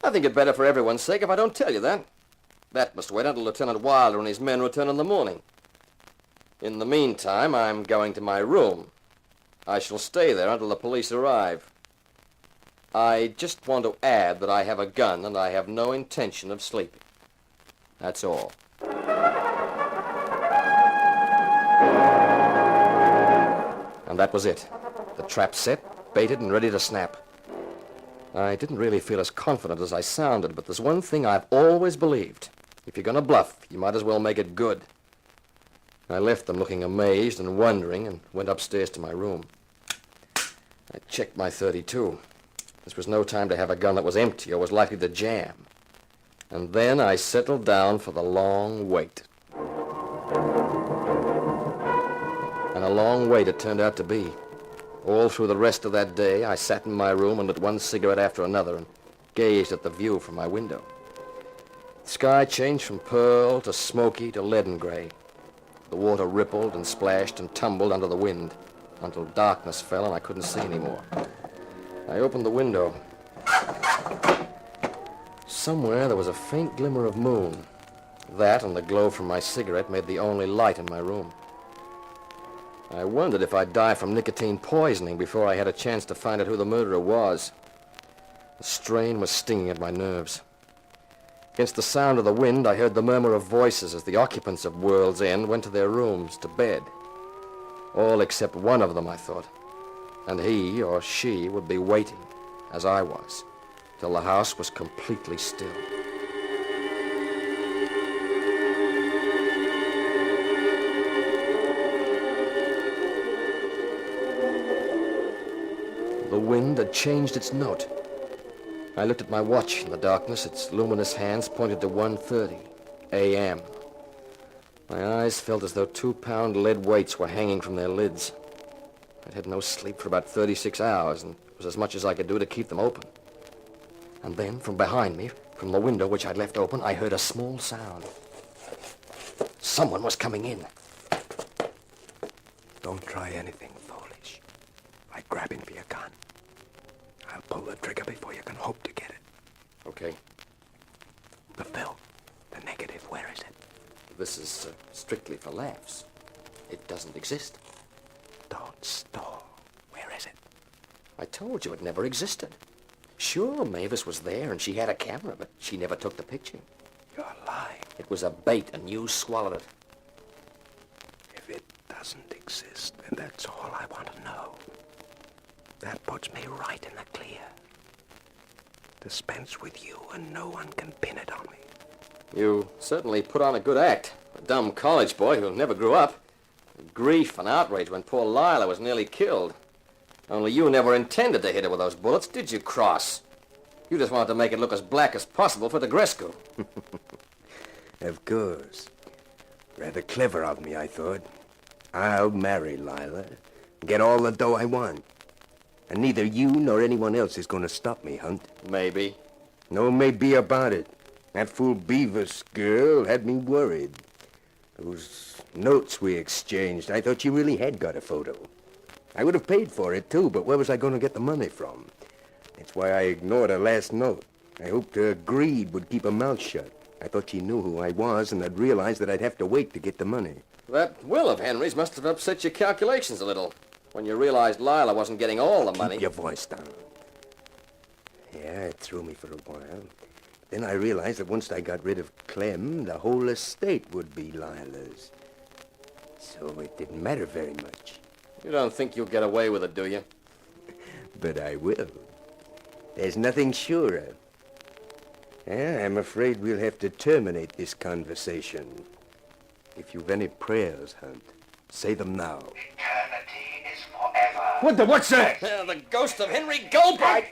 S16: I think it better for everyone's sake if I don't tell you that. That must wait until Lieutenant Wilder and his men return in the morning. In the meantime, I'm going to my room. I shall stay there until the police arrive. I just want to add that I have a gun and I have no intention of sleeping. That's all. And that was it. The trap set, baited, and ready to snap. I didn't really feel as confident as I sounded, but there's one thing I've always believed. If you're going to bluff, you might as well make it good. I left them looking amazed and wondering and went upstairs to my room. I checked my .32. This was no time to have a gun that was empty or was likely to jam. And then I settled down for the long wait. And a long wait it turned out to be. All through the rest of that day, I sat in my room and lit one cigarette after another and gazed at the view from my window. The sky changed from pearl to smoky to leaden gray. The water rippled and splashed and tumbled under the wind until darkness fell and I couldn't see anymore. I opened the window. Somewhere there was a faint glimmer of moon. That and the glow from my cigarette made the only light in my room. I wondered if I'd die from nicotine poisoning before I had a chance to find out who the murderer was. The strain was stinging at my nerves. Against the sound of the wind, I heard the murmur of voices as the occupants of World's End went to their rooms, to bed. All except one of them, I thought. And he or she would be waiting, as I was, till the house was completely still. The wind had changed its note. I looked at my watch in the darkness. Its luminous hands pointed to 1:30 a.m. My eyes felt as though 2-pound lead weights were hanging from their lids. I'd had no sleep for about 36 hours, and it was as much as I could do to keep them open. And then, from behind me, from the window which I'd left open, I heard a small sound. Someone was coming in.
S18: Don't try anything foolish, like grabbing for your gun. I'll pull the trigger before you can hope to get it.
S16: Okay.
S18: The film, the negative, where is it?
S16: This is strictly for laughs. It doesn't exist.
S18: Don't stall. Where is it?
S16: I told you it never existed. Sure, Mavis was there and she had a camera, but she never took the picture.
S18: You're lying.
S16: It was a bait and you swallowed it.
S18: If it doesn't exist, then that's all I want to know. That puts me right in the clear. Dispense with you and no one can pin it on me.
S16: You certainly put on a good act. A dumb college boy who never grew up. Grief and outrage when poor Lila was nearly killed. Only you never intended to hit her with those bullets, did you, Cross? You just wanted to make it look as black as possible for Negrescu.
S18: Of course. Rather clever of me, I thought. I'll marry Lila and get all the dough I want. And neither you nor anyone else is going to stop me, Hunt.
S16: Maybe.
S18: No maybe about it. That fool Beavis girl had me worried. Those notes we exchanged, I thought you really had got a photo. I would have paid for it, too, but where was I going to get the money from? That's why I ignored her last note. I hoped her greed would keep her mouth shut. I thought she knew who I was and I'd realized that I'd have to wait to get the money.
S16: That will of Henry's must have upset your calculations a little when you realized Lila wasn't getting all the money.
S18: Keep your voice down. Yeah, it threw me for a while. Then I realized that once I got rid of Clem, the whole estate would be Lila's. So it didn't matter very much.
S16: You don't think you'll get away with it, do you?
S18: But I will. There's nothing surer. Yeah, I'm afraid we'll have to terminate this conversation. If you've any prayers, Hunt, say them now.
S2: Eternity is forever.
S18: What's that?
S16: The ghost of Henry Goldbright.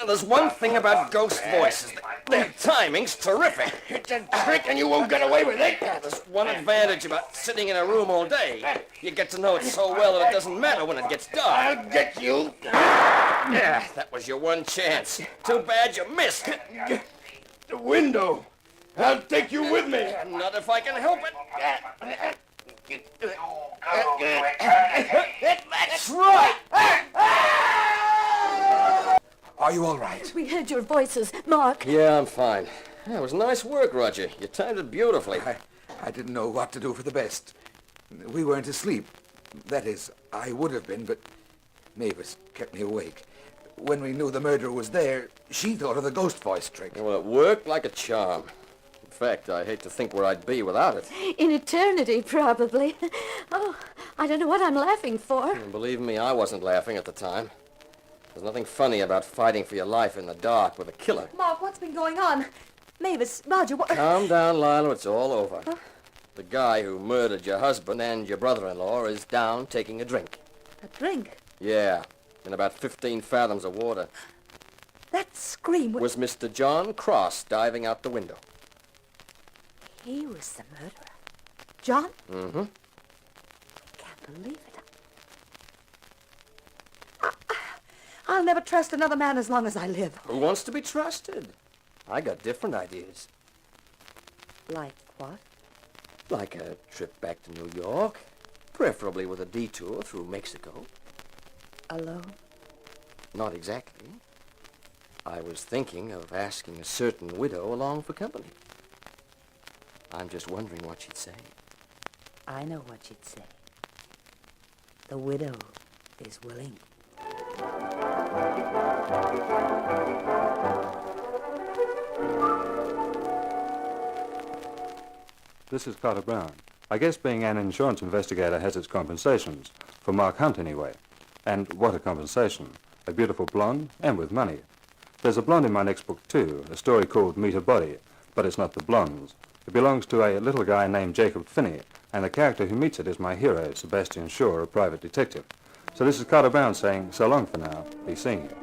S16: There's one thing about ghost voices. Their timing's terrific.
S18: It's a trick and you won't get away with it.
S16: There's one advantage about sitting in a room all day. You get to know it so well that it doesn't matter when it gets dark.
S18: I'll get you.
S16: Yeah, that was your one chance. Too bad you missed.
S18: The window. I'll take you with me.
S16: Not if I can help it. That's right.
S15: Are you all right?
S19: We heard your voices, Mark.
S16: Yeah, I'm fine. Yeah, it was nice work, Roger. You timed it beautifully.
S15: I didn't know what to do for the best. We weren't asleep. That is, I would have been, but Mavis kept me awake. When we knew the murderer was there, she thought of the ghost voice trick.
S16: Well, it worked like a charm. In fact, I hate to think where I'd be without it.
S19: In eternity, probably. Oh, I don't know what I'm laughing for.
S16: And believe me, I wasn't laughing at the time. There's nothing funny about fighting for your life in the dark with a killer.
S23: Mark, what's been going on? Mavis, Roger, what...
S16: Calm down, Lila. It's all over. Huh? The guy who murdered your husband and your brother-in-law is down taking a drink.
S23: A drink?
S16: Yeah, in about 15 fathoms of water.
S23: That scream
S16: was Mr. John Cross diving out the window.
S23: He was the murderer. John?
S16: Mm-hmm.
S23: I can't believe it. I'll never trust another man as long as I live.
S16: Who wants to be trusted? I got different ideas.
S23: Like what?
S16: Like a trip back to New York, preferably with a detour through Mexico.
S23: Alone?
S16: Not exactly. I was thinking of asking a certain widow along for company. I'm just wondering what she'd say.
S23: I know what she'd say. The widow is willing.
S9: This is Carter Brown. I guess being an insurance investigator has its compensations. For Mark Hunt, anyway. And what a compensation. A beautiful blonde, and with money. There's a blonde in my next book, too, a story called Meet a Body, but it's not the blondes. It belongs to a little guy named Jacob Finney, and the character who meets it is my hero, Sebastian Shaw, a private detective. So this is Carter Brown saying, so long for now. Be seeing you.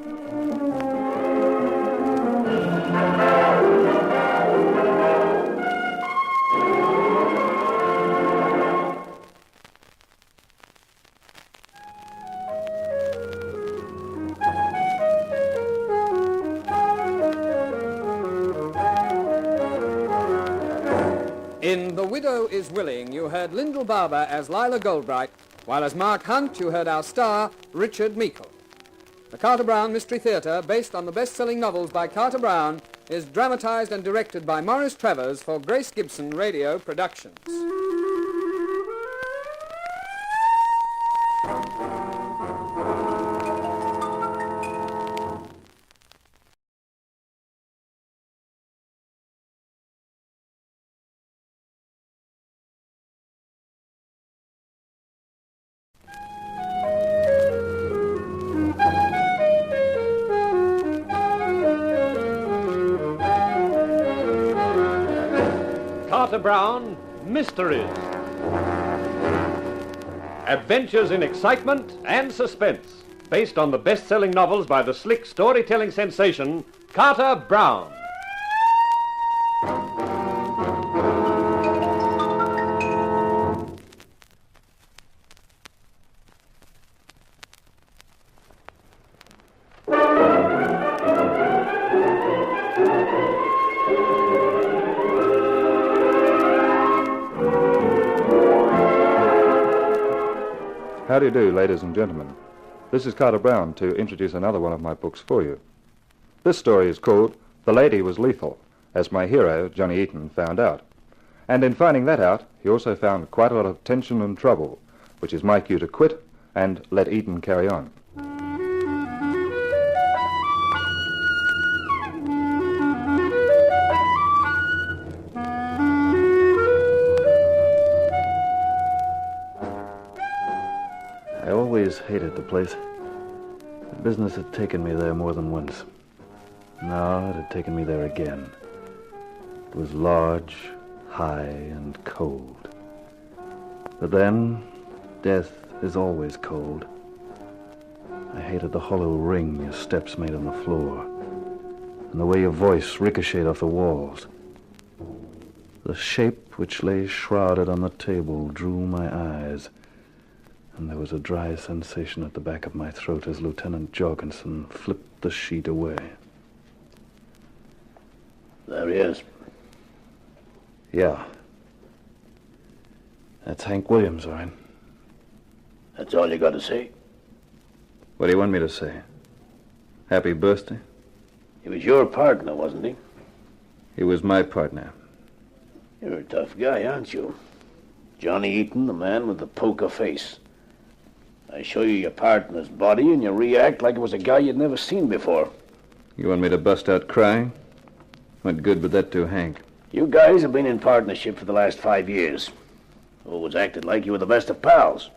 S7: In The Widow is Willing, you heard Lyndall Barber as Lila Goldbright, while as Mark Hunt, you heard our star, Richard Meikle. The Carter Brown Mystery Theatre, based on the best-selling novels by Carter Brown, is dramatized and directed by Maurice Travers for Grace Gibson Radio Productions.
S8: Carter Brown, Mysteries. Adventures in excitement and suspense, based on the best-selling novels by the slick storytelling sensation, Carter Brown.
S9: How do you do, ladies and gentlemen? This is Carter Brown to introduce another one of my books for you. This story is called The Lady Was Lethal, as my hero, Johnny Eaton, found out. And in finding that out, he also found quite a lot of tension and trouble, which is my cue to quit and let Eaton carry on.
S11: I always hated the place. The business had taken me there more than once. Now it had taken me there again. It was large, high, and cold. But then, death is always cold. I hated the hollow ring your steps made on the floor, and the way your voice ricocheted off the walls. The shape which lay shrouded on the table drew my eyes, and there was a dry sensation at the back of my throat as Lieutenant Jorgensen flipped the sheet away.
S22: There he is.
S11: Yeah. That's Hank Williams, all right.
S22: That's all you got to say?
S11: What do you want me to say? Happy birthday?
S22: He was your partner, wasn't he?
S11: He was my partner.
S22: You're a tough guy, aren't you? Johnny Eaton, the man with the poker face. I show you your partner's body and you react like it was a guy you'd never seen before.
S11: You want me to bust out crying? What good would that do, Hank?
S22: You guys have been in partnership for the last 5 years. Always acted like you were the best of pals.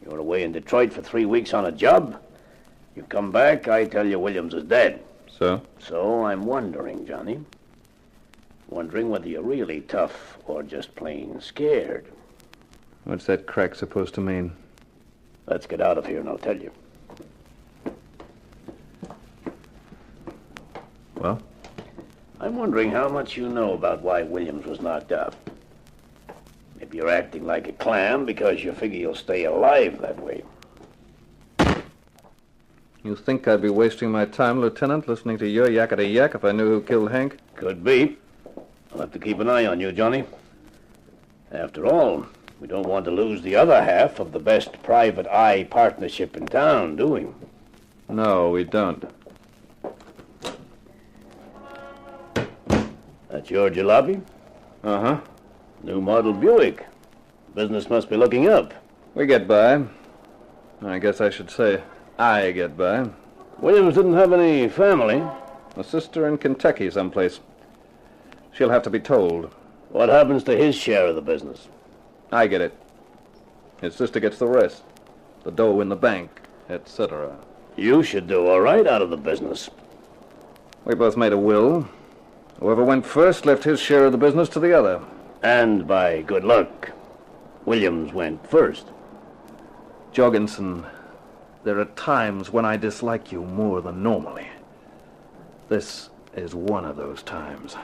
S22: You were away in Detroit for 3 weeks on a job, You come back, I tell you Williams is dead.
S11: So?
S22: So I'm wondering, Johnny. Wondering whether you're really tough or just plain scared.
S11: What's that crack supposed to mean?
S22: Let's get out of here and I'll tell you.
S11: Well?
S22: I'm wondering how much you know about why Williams was knocked out. Maybe you're acting like a clam because you figure you'll stay alive that way.
S11: You think I'd be wasting my time, Lieutenant, listening to your yakety-yak if I knew who killed Hank?
S22: Could be. I'll have to keep an eye on you, Johnny. After all, we don't want to lose the other half of the best private eye partnership in town, do we?
S11: No, we don't.
S22: That's your jalopy?
S11: Uh-huh.
S22: New model Buick. Business must be looking up.
S11: We get by. I guess I should say I get by.
S22: Williams didn't have any family.
S11: A sister in Kentucky someplace. She'll have to be told.
S22: What happens to his share of the business?
S11: I get it. His sister gets the rest. The dough in the bank, etc.
S22: You should do all right out of the business.
S11: We both made a will. Whoever went first left his share of the business to the other.
S22: And by good luck, Williams went first.
S11: Jorgensen, there are times when I dislike you more than normally. This is one of those times.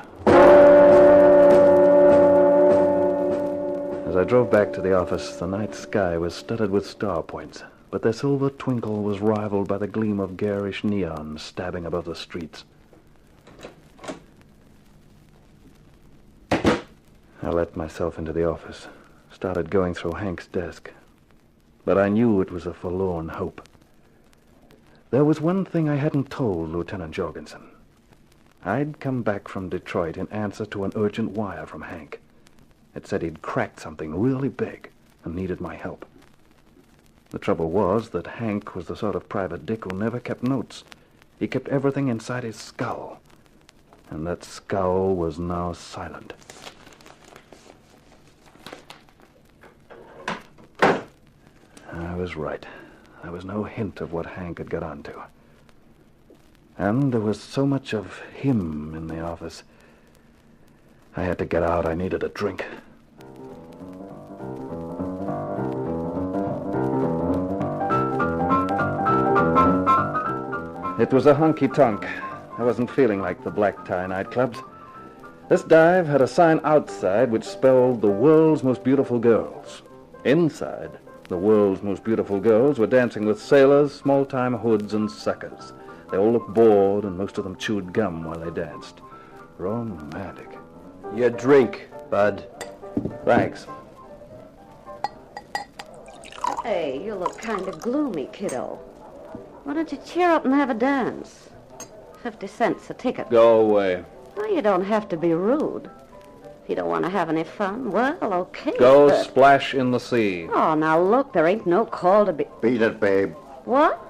S11: As I drove back to the office, the night sky was studded with star points, but their silver twinkle was rivaled by the gleam of garish neon stabbing above the streets. I let myself into the office, started going through Hank's desk. But I knew it was a forlorn hope. There was one thing I hadn't told Lieutenant Jorgensen. I'd come back from Detroit in answer to an urgent wire from Hank. It said he'd cracked something really big and needed my help. The trouble was that Hank was the sort of private dick who never kept notes. He kept everything inside his skull. And that skull was now silent. I was right. There was no hint of what Hank had got onto. And there was so much of him in the office. I had to get out. I needed a drink. It was a honky-tonk. I wasn't feeling like the black tie nightclubs. This dive had a sign outside which spelled the world's most beautiful girls. Inside, the world's most beautiful girls were dancing with sailors, small-time hoods, and suckers. They all looked bored, and most of them chewed gum while they danced. Romantic.
S18: Your drink, bud.
S11: Thanks.
S4: Hey, you look kind of gloomy, kiddo. Why don't you cheer up and have a dance? 50 cents a ticket.
S11: Go away.
S4: Oh, you don't have to be rude. If you don't want to have any fun, well, okay.
S11: Go
S4: but...
S11: splash in the sea.
S4: Oh, now look, there ain't no call to be...
S21: Beat it, babe.
S4: What?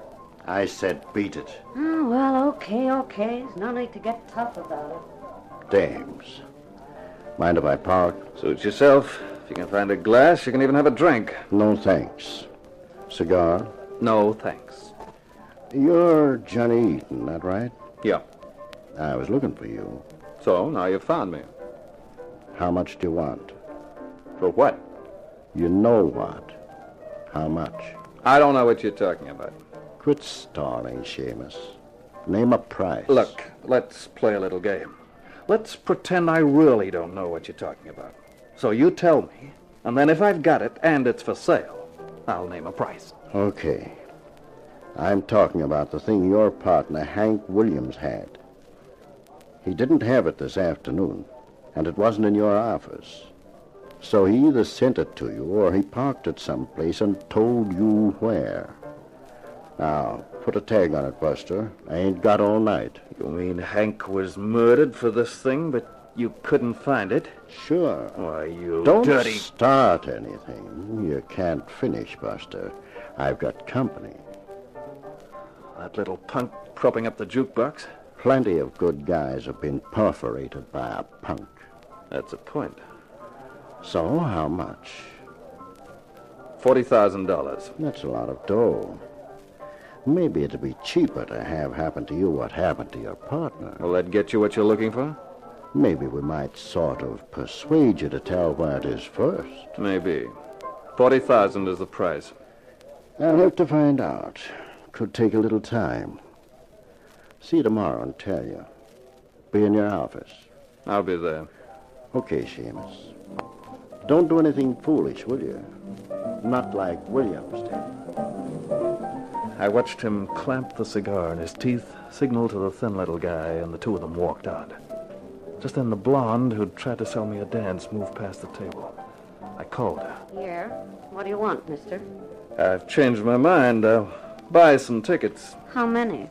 S21: I said beat it.
S4: Oh, well, okay. There's no need to get tough about it.
S21: Dames. Mind if I park?
S11: Suit yourself. If you can find a glass, you can even have a drink.
S21: No, thanks. Cigar?
S11: No, thanks.
S21: You're Johnny Eaton, that right?
S11: Yeah.
S21: I was looking for you.
S11: So, now you've found me.
S21: How much do you want?
S11: For what?
S21: You know what. How much?
S11: I don't know what you're talking about.
S21: Quit stalling, Seamus. Name a price.
S11: Look, let's play a little game. Let's pretend I really don't know what you're talking about. So you tell me, and then if I've got it and it's for sale, I'll name a price.
S21: Okay. I'm talking about the thing your partner, Hank Williams, had. He didn't have it this afternoon, and it wasn't in your office. So he either sent it to you or he parked it someplace and told you where. Now, put a tag on it, Buster. I ain't got all night.
S11: You mean Hank was murdered for this thing, but you couldn't find it?
S21: Sure.
S11: Why, you
S21: Don't
S11: dirty...
S21: start anything. You can't finish, Buster. I've got company.
S11: That little punk propping up the jukebox?
S21: Plenty of good guys have been perforated by a punk.
S11: That's a point.
S21: So, how much?
S11: $40,000.
S21: That's a lot of dough.
S1: Maybe it'd be cheaper to have happen to you what happened to your partner.
S11: Will that get you what you're looking for?
S1: Maybe we might sort of persuade you to tell where it is first.
S11: Maybe. 40,000 is the price.
S1: I'll have to find out. Could take a little time. See you tomorrow and tell you. Be in your office.
S11: I'll be there.
S1: Okay, Seamus. Don't do anything foolish, will you? Not like Williams did.
S11: I watched him clamp the cigar in his teeth, signal to the thin little guy, and the two of them walked out. Just then the blonde who'd tried to sell me a dance moved past the table. I called her.
S4: Here. What do you want, mister?
S11: I've changed my mind. I'll buy some tickets.
S4: How many?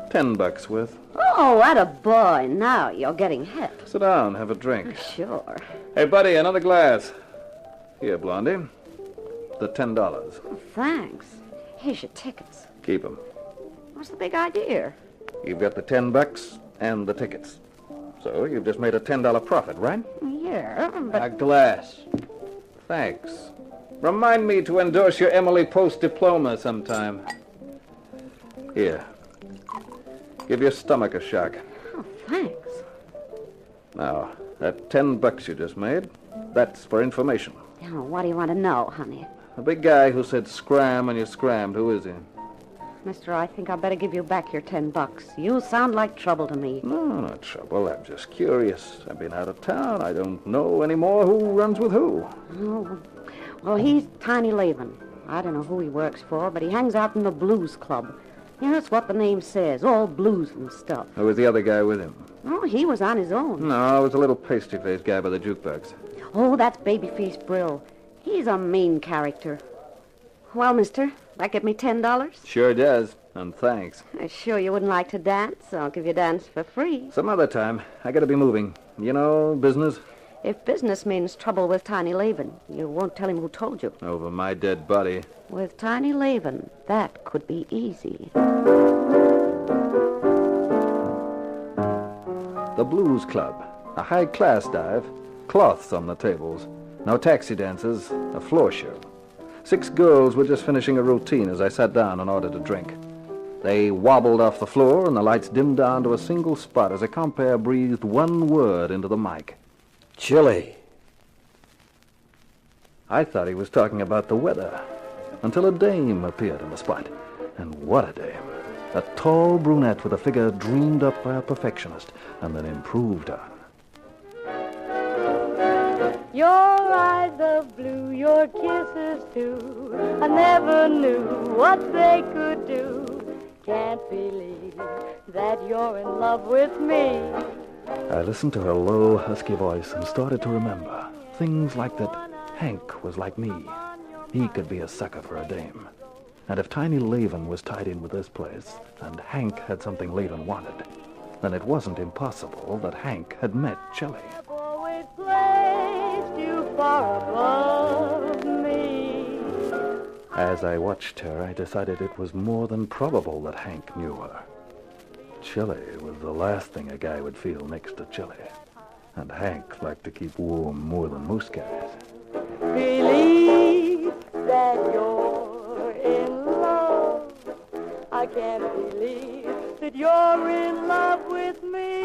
S11: $10 worth.
S4: Oh, atta boy. Now you're getting hip.
S11: Sit down, have a drink.
S4: Sure.
S11: Hey, buddy, another glass. Here, Blondie. The $10.
S4: Oh, thanks. Here's your tickets.
S11: Keep 'em.
S4: What's the big idea?
S11: You've got the $10 and the tickets. So you've just made a $10 profit, right?
S4: Yeah, but...
S11: A glass. Thanks. Remind me to endorse your Emily Post diploma sometime. Here. Give your stomach a shock.
S4: Oh, thanks.
S11: Now, that $10 you just made, that's for information.
S4: Oh, what do you want to know, honey?
S11: The big guy who said scram and you scrammed, who is he?
S4: Mister, I think I'd better give you back your $10. You sound like trouble to me.
S11: No, not trouble. I'm just curious. I've been out of town. I don't know anymore who runs with who.
S4: Oh, well, he's Tiny Laven. I don't know who he works for, but he hangs out in the blues club. Yeah, that's what the name says, all blues and stuff.
S11: Who was the other guy with him?
S4: Oh, he was on his own.
S11: No, it was a little pasty-faced guy by the jukebox.
S4: Oh, that's Babyface Brill. He's a main character. Well, mister, that get me $10?
S11: Sure does, and thanks.
S4: Sure you wouldn't like to dance? I'll give you a dance for free.
S11: Some other time. I gotta be moving. You know, business?
S4: If business means trouble with Tiny Laven, you won't tell him who told you.
S11: Over my dead body.
S4: With Tiny Laven, that could be easy.
S11: The Blues Club. A high-class dive. Cloths on the tables. No taxi dances. A floor show. 6 girls were just finishing a routine as I sat down and ordered a drink. They wobbled off the floor, and the lights dimmed down to a single spot as a compere breathed one word into the mic.
S22: Chilly.
S11: I thought he was talking about the weather, until a dame appeared in the spot. And what a dame. A tall brunette with a figure dreamed up by a perfectionist and then improved on.
S3: Your eyes of blue, your kisses too. I never knew what they could do. Can't believe that you're in love with me.
S11: I listened to her low, husky voice and started to remember things like that Hank was like me. He could be a sucker for a dame. And if Tiny Laven was tied in with this place, and Hank had something Laven wanted, then it wasn't impossible that Hank had met Shelley.
S3: Always placed you far above me.
S11: As I watched her, I decided it was more than probable that Hank knew her. Chili was the last thing a guy would feel next to Chili. And Hank liked to keep warm more than most guys.
S3: Believe that you're in love. I can't believe that you're in love with me.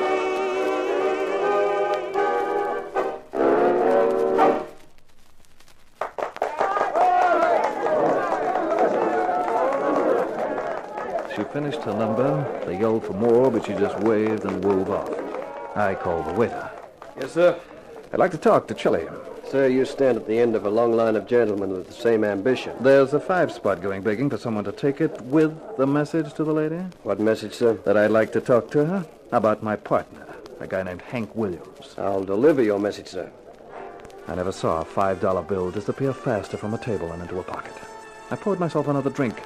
S11: She finished her number. They yelled for more, but she just waved and wove off. I called the waiter.
S5: Yes, sir?
S11: I'd like to talk to Chili.
S5: Sir, you stand at the end of a long line of gentlemen with the same ambition.
S11: There's a 5-spot going begging for someone to take it with the message to the lady.
S5: What message, sir?
S11: That I'd like to talk to her about my partner, a guy named Hank Williams.
S5: I'll deliver your message, sir.
S11: I never saw a $5 bill disappear faster from a table and into a pocket. I poured myself another drink,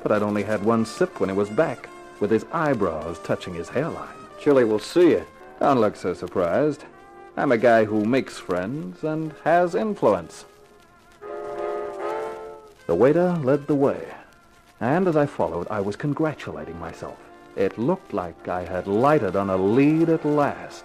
S11: but I'd only had one sip when he was back, with his eyebrows touching his hairline.
S5: Chili will see you.
S11: Don't look so surprised. I'm a guy who makes friends and has influence. The waiter led the way, and as I followed, I was congratulating myself. It looked like I had lighted on a lead at last.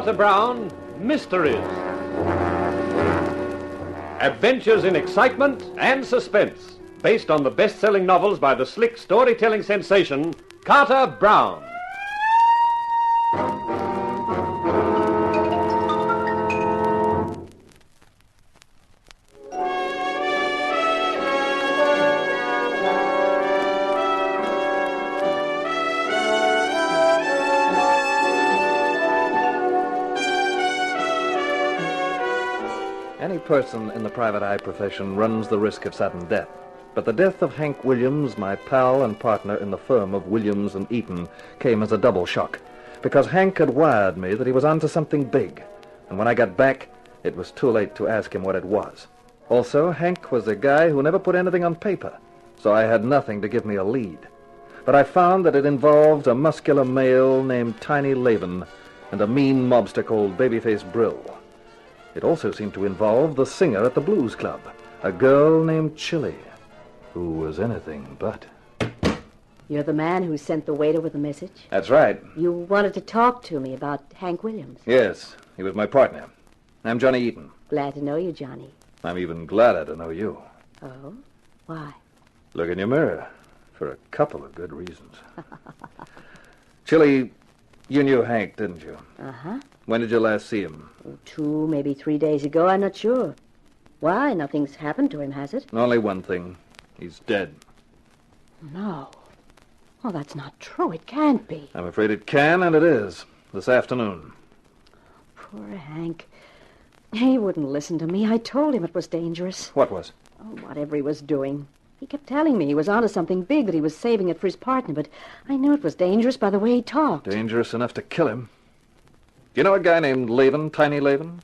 S8: Carter Brown, Mysteries. Adventures in excitement and suspense, based on the best-selling novels by the slick storytelling sensation, Carter Brown.
S11: Any person in the private eye profession runs the risk of sudden death. But the death of Hank Williams, my pal and partner in the firm of Williams and Eaton, came as a double shock. Because Hank had wired me that he was onto something big. And when I got back, it was too late to ask him what it was. Also, Hank was a guy who never put anything on paper, so I had nothing to give me a lead. But I found that it involved a muscular male named Tiny Laven and a mean mobster called Babyface Brill. It also seemed to involve the singer at the blues club, a girl named Chili, who was anything but.
S4: You're the man who sent the waiter with the message?
S11: That's right.
S4: You wanted to talk to me about Hank Williams.
S11: Yes, he was my partner. I'm Johnny Eaton.
S4: Glad to know you, Johnny.
S11: I'm even gladder to know you.
S4: Oh? Why?
S11: Look in your mirror, for a couple of good reasons. Chili, you knew Hank, didn't you?
S4: Uh-huh.
S11: When did you last see him?
S4: 2, maybe 3 days ago. I'm not sure. Why? Nothing's happened to him, has it?
S11: Only one thing. He's dead.
S4: No. Well, that's not true. It can't be.
S11: I'm afraid it can, and it is. This afternoon.
S4: Poor Hank. He wouldn't listen to me. I told him it was dangerous.
S11: What was?
S4: Oh, whatever he was doing. He kept telling me he was onto something big, that he was saving it for his partner, but I knew it was dangerous by the way he talked.
S11: Dangerous enough to kill him. Do you know a guy named Laven, Tiny Laven?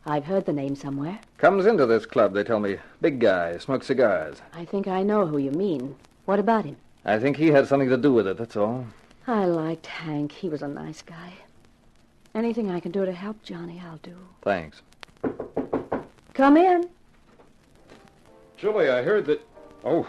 S4: I've heard the name somewhere.
S11: Comes into this club, they tell me. Big guy, smokes cigars.
S4: I think I know who you mean. What about him?
S11: I think he had something to do with it, that's all.
S4: I liked Hank. He was a nice guy. Anything I can do to help Johnny, I'll do.
S11: Thanks.
S4: Come in.
S13: Julie, I heard that... Oh,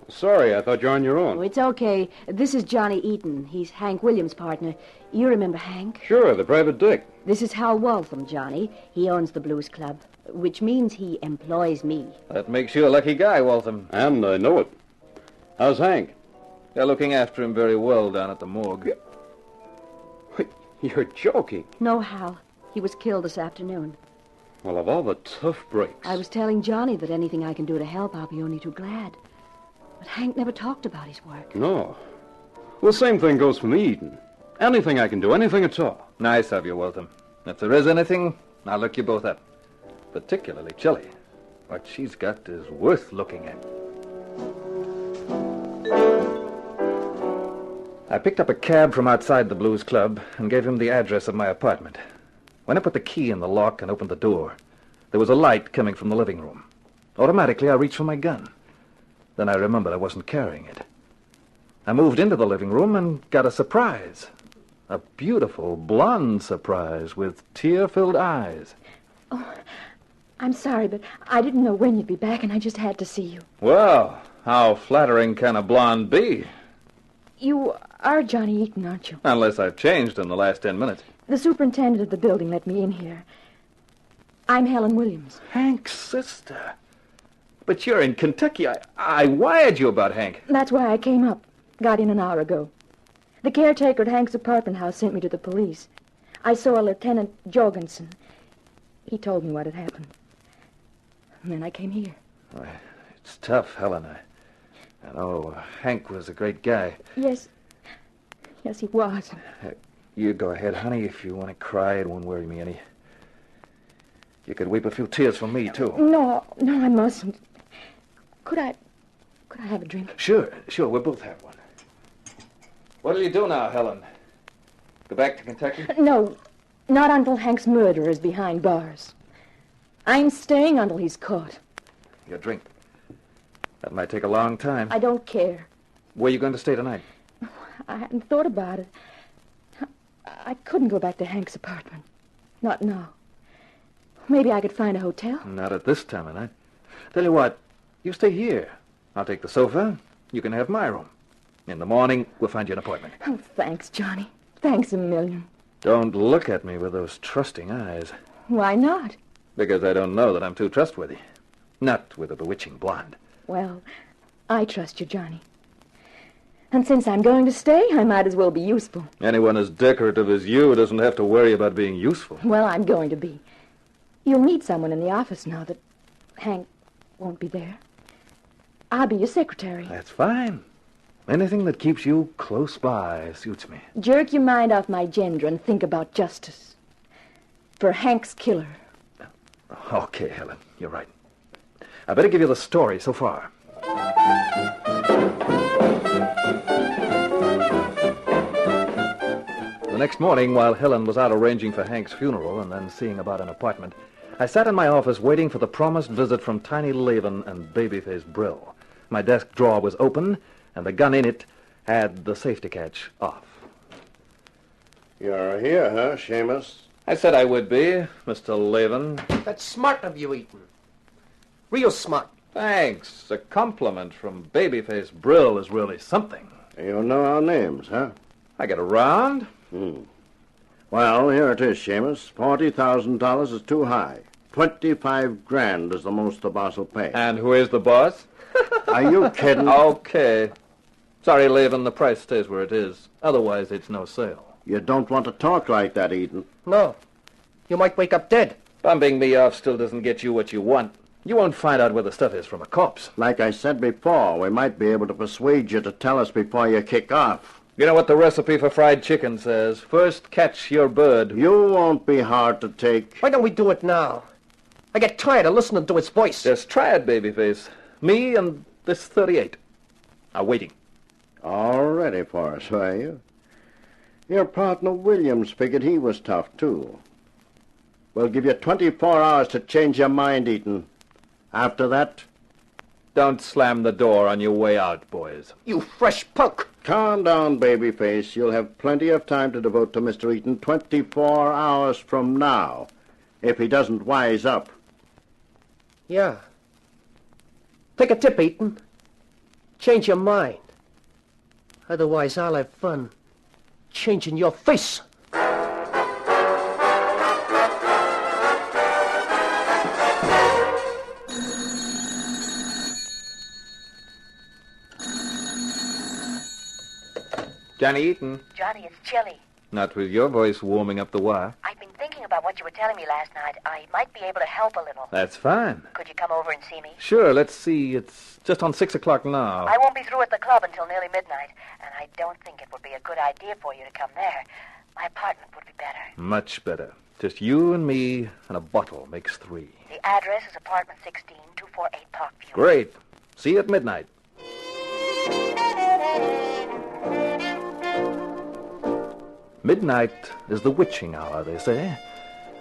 S13: sorry, I thought you were on your own.
S4: Oh, it's okay. This is Johnny Eaton. He's Hank Williams' partner. You remember Hank?
S13: Sure, the private dick.
S4: This is Hal Waltham, Johnny. He owns the blues club, which means he employs me.
S11: That makes you a lucky guy, Waltham.
S13: And I know it. How's Hank?
S11: They're looking after him very well down at the morgue.
S13: You're joking.
S4: No, Hal. He was killed this afternoon.
S13: Well, of all the tough breaks.
S4: I was telling Johnny that anything I can do to help, I'll be only too glad. But Hank never talked about his work.
S13: No. Well, same thing goes for me, Eden. Anything I can do, anything at all.
S11: Nice of you, Waltham. If there is anything, I'll look you both up. Particularly Chili. What she's got is worth looking at. I picked up a cab from outside the blues club and gave him the address of my apartment. When I put the key in the lock and opened the door, there was a light coming from the living room. Automatically, I reached for my gun. Then I remembered I wasn't carrying it. I moved into the living room and got a surprise. A beautiful blonde surprise with tear-filled eyes.
S12: Oh, I'm sorry, but I didn't know when you'd be back, and I just had to see you.
S11: Well, how flattering can a blonde be?
S12: You are Johnny Eaton, aren't you?
S11: Unless I've changed in the last 10 minutes.
S12: The superintendent of the building let me in here. I'm Helen Williams.
S11: Hank's sister. But you're in Kentucky. I wired you about Hank.
S12: That's why I came up. Got in an hour ago. The caretaker at Hank's apartment house sent me to the police. I saw Lieutenant Jorgensen. He told me what had happened. And then I came here.
S11: Well, it's tough, Helen. I know Hank was a great guy.
S12: Yes. Yes, he was.
S11: You go ahead, honey. If you want to cry, it won't worry me any. You could weep a few tears for me, too.
S12: No, I mustn't. Could I have a drink?
S11: Sure. We'll both have one. What'll you do now, Helen? Go back to Kentucky?
S12: No, not until Hank's murderer is behind bars. I'm staying until he's caught.
S11: Your drink. That might take a long time.
S12: I don't care.
S11: Where are you going to stay tonight?
S12: I hadn't thought about it. I couldn't go back to Hank's apartment. Not now. Maybe I could find a hotel.
S11: Not at this time of night. Tell you what, you stay here. I'll take the sofa. You can have my room. In the morning, we'll find you an appointment.
S12: Oh, thanks, Johnny. Thanks a million.
S11: Don't look at me with those trusting eyes.
S12: Why not?
S11: Because I don't know that I'm too trustworthy. Not with a bewitching blonde.
S12: Well, I trust you, Johnny. And since I'm going to stay, I might as well be useful.
S11: Anyone as decorative as you doesn't have to worry about being useful.
S12: Well, I'm going to be. You'll meet someone in the office now that Hank won't be there. I'll be your secretary.
S11: That's fine. Anything that keeps you close by suits me.
S12: Jerk your mind off my gender and think about justice. For Hank's killer.
S11: Okay, Helen, you're right. I better give you the story so far. The next morning, while Helen was out arranging for Hank's funeral and then seeing about an apartment, I sat in my office waiting for the promised visit from Tiny Laven and Babyface Brill. My desk drawer was open, and the gun in it had the safety catch off.
S1: You're here, huh, Seamus?
S11: I said I would be, Mr. Laven.
S6: That's smart of you, Eaton. Real smart.
S11: Thanks. A compliment from Babyface Brill is really something.
S1: You know our names, huh?
S11: I get around.
S1: Well, here it is, Seamus. $40,000 is too high. 25 grand is the most the boss will pay.
S11: And who is the boss?
S1: Are you kidding?
S11: Okay. Sorry, Laven, the price stays where it is. Otherwise, it's no sale.
S1: You don't want to talk like that, Eden.
S6: No. You might wake up dead.
S11: Bumping me off still doesn't get you what you want. You won't find out where the stuff is from a corpse.
S1: Like I said before, we might be able to persuade you to tell us before you kick off.
S11: You know what the recipe for fried chicken says? First catch your bird.
S1: You won't be hard to take.
S6: Why don't we do it now? I get tired of listening to his voice.
S11: Just try it, Babyface. Me and this 38 are waiting.
S1: All ready for us, are you? Your partner Williams figured he was tough, too. We'll give you 24 hours to change your mind, Eaton. After that...
S11: Don't slam the door on your way out, boys.
S6: You fresh punk.
S1: Calm down, Babyface. You'll have plenty of time to devote to Mr. Eaton 24 hours from now, if he doesn't wise up.
S6: Yeah. Take a tip, Eaton. Change your mind. Otherwise, I'll have fun changing your face.
S11: Johnny Eaton.
S17: Johnny, it's chilly.
S11: Not with your voice warming up the wire.
S17: I've been thinking about what you were telling me last night. I might be able to help a little.
S11: That's fine.
S17: Could you come over and see me?
S11: Sure, let's see. It's just on 6 o'clock now.
S17: I won't be through at the club until nearly midnight, and I don't think it would be a good idea for you to come there. My apartment would be better.
S11: Much better. Just you and me and a bottle makes 3.
S17: The address is apartment 16, 248 Parkview.
S11: Great. See you at midnight. Midnight is the witching hour, they say.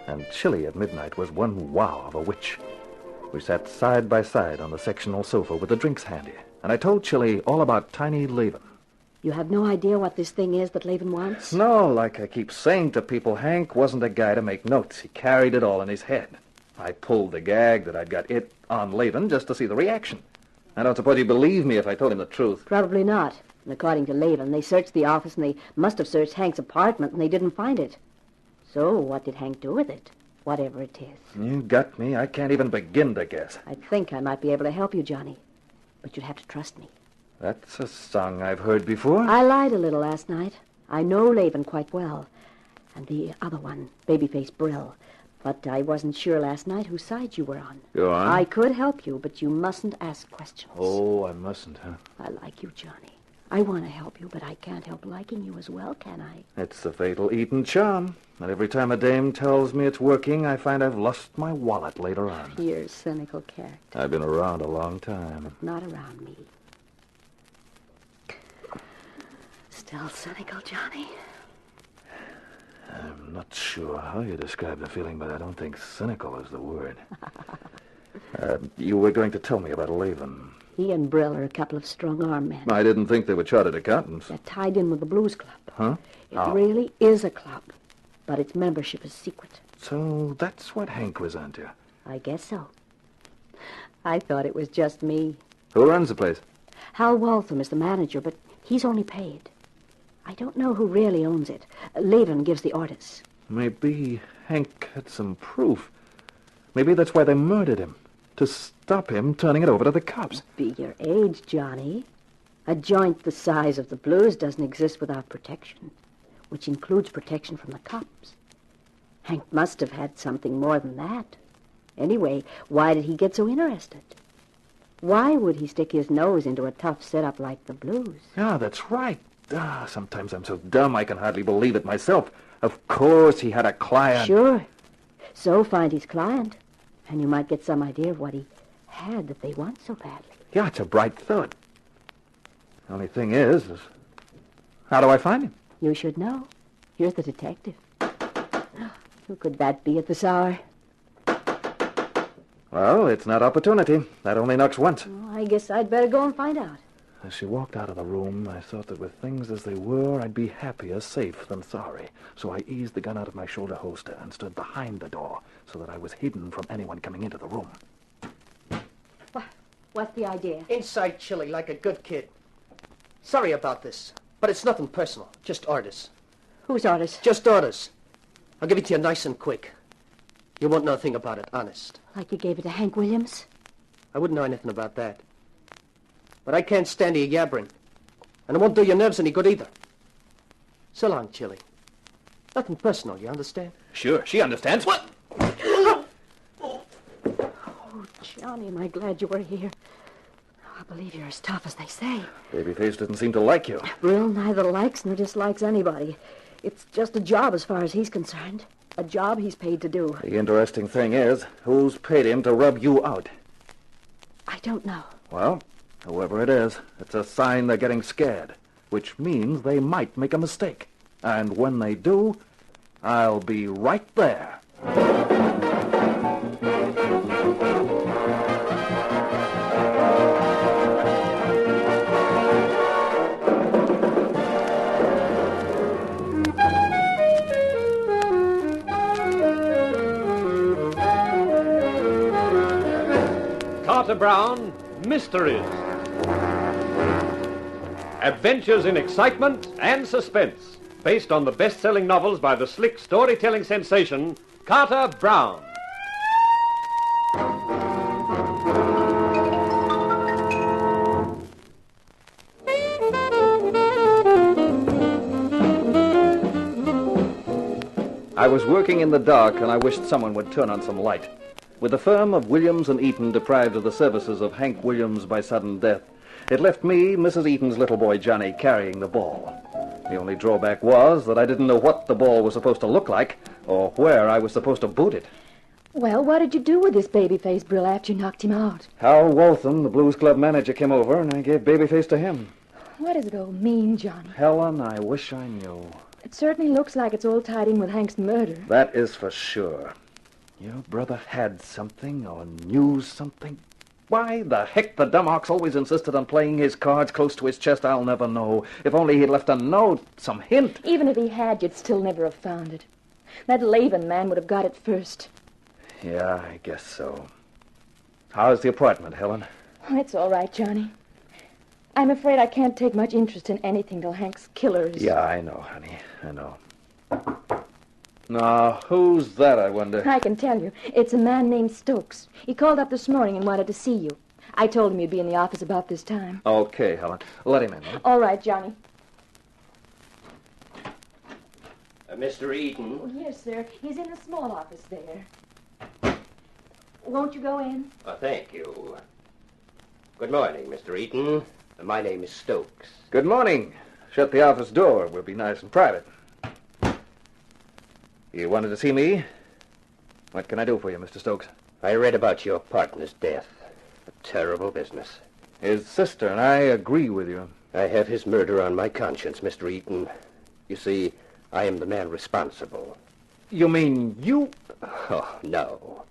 S11: And chilly at midnight was one wow of a witch. We sat side by side on the sectional sofa with the drinks handy, and I told Chilly all about Tiny Laven.
S4: You have no idea what this thing is that Laven wants?
S11: No, like I keep saying to people, Hank wasn't a guy to make notes. He carried it all in his head. I pulled the gag that I'd got it on Laven just to see the reaction. I don't suppose he'd believe me if I told him the truth.
S4: Probably not. And according to Laven, they searched the office and they must have searched Hank's apartment and they didn't find it. So what did Hank do with it? Whatever it is.
S11: You got me. I can't even begin to guess.
S4: I think I might be able to help you, Johnny. But you'd have to trust me.
S11: That's a song I've heard before.
S4: I lied a little last night. I know Laven quite well. And the other one, Babyface Brill. But I wasn't sure last night whose side you were on.
S11: Go on.
S4: I could help you, but you mustn't ask questions.
S11: Oh, I mustn't, huh?
S4: I like you, Johnny. I want to help you, but I can't help liking you as well, can I?
S11: It's the fatal Eton charm. And every time a dame tells me it's working, I find I've lost my wallet later on.
S4: You're a cynical character.
S11: I've been around a long time.
S4: Not around me. Still cynical, Johnny?
S11: I'm not sure how you describe the feeling, but I don't think cynical is the word. You were going to tell me about Laven.
S4: He and Brill are a couple of strong-arm men.
S11: I didn't think they were chartered accountants.
S4: They're tied in with the Blues Club.
S11: Huh?
S4: It really is a club, but its membership is secret.
S11: So that's what Hank was onto.
S4: I guess so. I thought it was just me.
S11: Who runs the place?
S4: Hal Waltham is the manager, but he's only paid. I don't know who really owns it. Levin gives the orders.
S11: Maybe Hank had some proof. Maybe that's why they murdered him. To stop him turning it over to the cops.
S4: Be your age, Johnny. A joint the size of the Blues doesn't exist without protection, which includes protection from the cops. Hank must have had something more than that. Anyway, why did he get so interested? Why would he stick his nose into a tough setup like the Blues?
S11: Yeah, that's right. Sometimes I'm so dumb I can hardly believe it myself. Of course he had a client.
S4: Sure. So find his client, and you might get some idea of what he had that they want so badly.
S11: Yeah, it's a bright thought. The only thing is how do I find him?
S4: You should know. Here's the detective. Who could that be at this hour?
S11: Well, it's not opportunity. That only knocks once.
S4: Oh, I guess I'd better go and find out.
S11: As she walked out of the room, I thought that with things as they were, I'd be happier safe than sorry. So I eased the gun out of my shoulder holster and stood behind the door so that I was hidden from anyone coming into the room.
S4: What's the idea?
S6: Inside chilly like a good kid. Sorry about this, but it's nothing personal. Just orders.
S4: Whose orders?
S6: Just orders. I'll give it to you nice and quick. You won't know a thing about it, honest.
S4: Like you gave it to Hank Williams?
S6: I wouldn't know anything about that. But I can't stand your yabbering. And it won't do your nerves any good either. So long, Chili. Nothing personal, you understand?
S11: Sure, she understands.
S6: What?
S4: Oh, Johnny, am I glad you were here. I believe you're as tough as they say.
S11: Babyface didn't seem to like you.
S4: Brill neither likes nor dislikes anybody. It's just a job as far as he's concerned. A job he's paid to do.
S11: The interesting thing is, who's paid him to rub you out?
S4: I don't know.
S11: Well, whoever it is, it's a sign they're getting scared, which means they might make a mistake. And when they do, I'll be right there.
S8: Carter Brown, Mysteries. Adventures in excitement and suspense, based on the best-selling novels by the slick storytelling sensation, Carter Brown.
S11: I was working in the dark, and I wished someone would turn on some light. With the firm of Williams and Eaton deprived of the services of Hank Williams by sudden death, it left me, Mrs. Eaton's little boy Johnny, carrying the ball. The only drawback was that I didn't know what the ball was supposed to look like or where I was supposed to boot it.
S12: Well, what did you do with this Babyface, Brill, after you knocked him out?
S11: Hal Waltham, the Blues Club manager, came over, and I gave Babyface to him.
S12: What does it all mean, Johnny?
S11: Helen, I wish I knew.
S12: It certainly looks like it's all tied in with Hank's murder.
S11: That is for sure. Your brother had something or knew something. Why the heck the dumbox always insisted on playing his cards close to his chest, I'll never know. If only he'd left a note, some hint.
S12: Even if he had, you'd still never have found it. That Levin man would have got it first.
S11: Yeah, I guess so. How's the apartment, Helen?
S12: Oh, it's all right, Johnny. I'm afraid I can't take much interest in anything till Hank's killer is...
S11: Yeah, I know, honey. I know. Now, who's that, I wonder?
S12: I can tell you. It's a man named Stokes. He called up this morning and wanted to see you. I told him you'd be in the office about this time.
S11: Okay, Helen. Let him in. Huh?
S12: All right, Johnny.
S10: Mr. Eaton?
S12: Oh, yes, sir. He's in the small office there. Won't you go in?
S10: Thank you. Good morning, Mr. Eaton. My name is Stokes.
S11: Good morning. Shut the office door. We'll be nice and private. You wanted to see me? What can I do for you, Mr. Stokes?
S10: I read about your partner's death. A terrible business.
S11: His sister and I agree with you.
S10: I have his murder on my conscience, Mr. Eaton. You see, I am the man responsible.
S11: You mean you?
S10: Oh, no.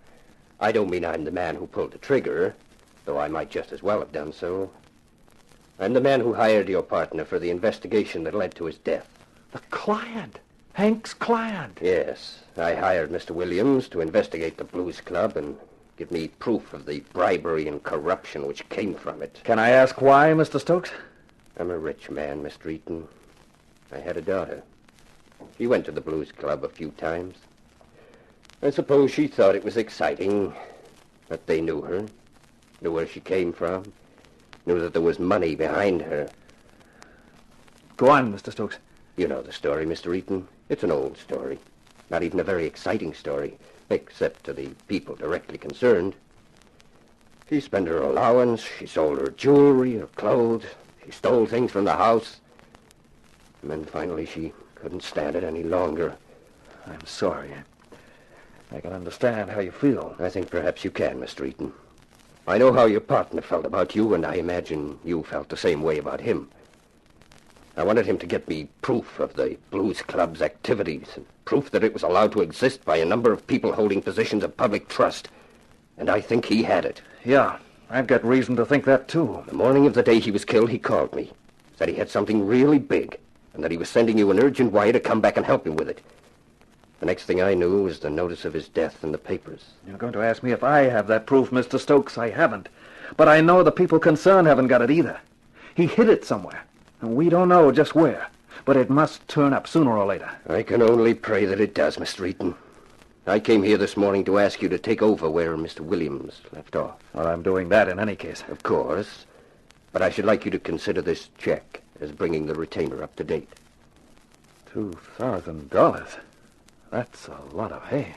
S10: I don't mean I'm the man who pulled the trigger, though I might just as well have done so. I'm the man who hired your partner for the investigation that led to his death.
S11: The client? Hank's client?
S10: Yes. I hired Mr. Williams to investigate the Blues Club and give me proof of the bribery and corruption which came from it.
S11: Can I ask why, Mr. Stokes?
S10: I'm a rich man, Mr. Eaton. I had a daughter. She went to the blues club a few times. I suppose she thought it was exciting that they knew her, knew where she came from, knew that there was money behind her.
S11: Go on, Mr. Stokes.
S10: You know the story, Mr. Eaton. It's an old story. Not even a very exciting story, except to the people directly concerned. She spent her allowance, she sold her jewelry, her clothes, she stole things from the house. And then finally she couldn't stand it any longer.
S11: I'm sorry. I can understand how you feel.
S10: I think perhaps you can, Mr. Eaton. I know how your partner felt about you, and I imagine you felt the same way about him. I wanted him to get me proof of the Blues Club's activities, and proof that it was allowed to exist by a number of people holding positions of public trust. And I think he had it.
S11: Yeah, I've got reason to think that, too.
S10: The morning of the day he was killed, he called me. Said he had something really big, and that he was sending you an urgent wire to come back and help him with it. The next thing I knew was the notice of his death in the papers.
S11: You're going to ask me if I have that proof, Mr. Stokes. I haven't. But I know the people concerned haven't got it either. He hid it somewhere, and we don't know just where. But it must turn up sooner or later.
S10: I can only pray that it does, Mr. Eaton. I came here this morning to ask you to take over where Mr. Williams left off.
S11: Well, I'm doing that in any case.
S10: Of course. But I should like you to consider this check as bringing the retainer up to date.
S11: $2,000? That's a lot of hay.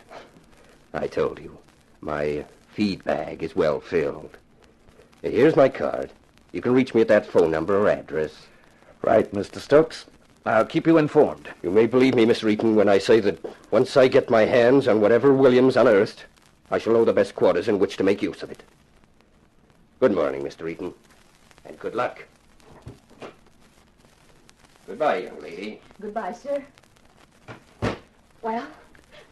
S10: I told you. My feed bag is well filled. Here's my card. You can reach me at that phone number or address.
S11: Right, Mr. Stokes. I'll keep you informed.
S10: You may believe me, Mr. Eaton, when I say that once I get my hands on whatever Williams unearthed, I shall know the best quarters in which to make use of it. Good morning, Mr. Eaton, and good luck. Goodbye, young lady.
S12: Goodbye, sir. Well,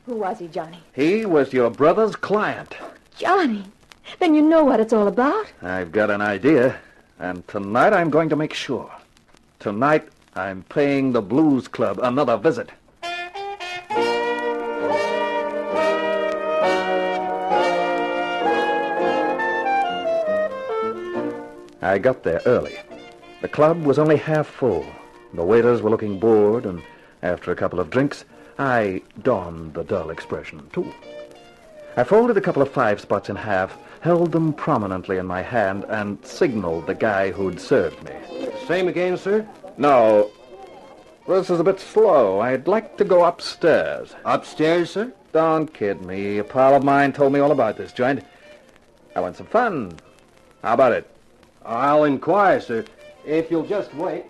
S12: who was he, Johnny?
S11: He was your brother's client.
S12: Johnny? Then you know what it's all about?
S11: I've got an idea, and tonight I'm going to make sure. Tonight, I'm paying the Blues Club another visit. I got there early. The club was only half full. The waiters were looking bored, and after a couple of drinks, I donned the dull expression, too. I folded a couple of 5 spots in half, held them prominently in my hand, and signaled the guy who'd served me.
S6: Same again, sir?
S11: No. This is a bit slow. I'd like to go upstairs.
S6: Upstairs, sir?
S11: Don't kid me. A pal of mine told me all about this joint. I want some fun. How about it?
S6: I'll inquire, sir. If you'll just wait.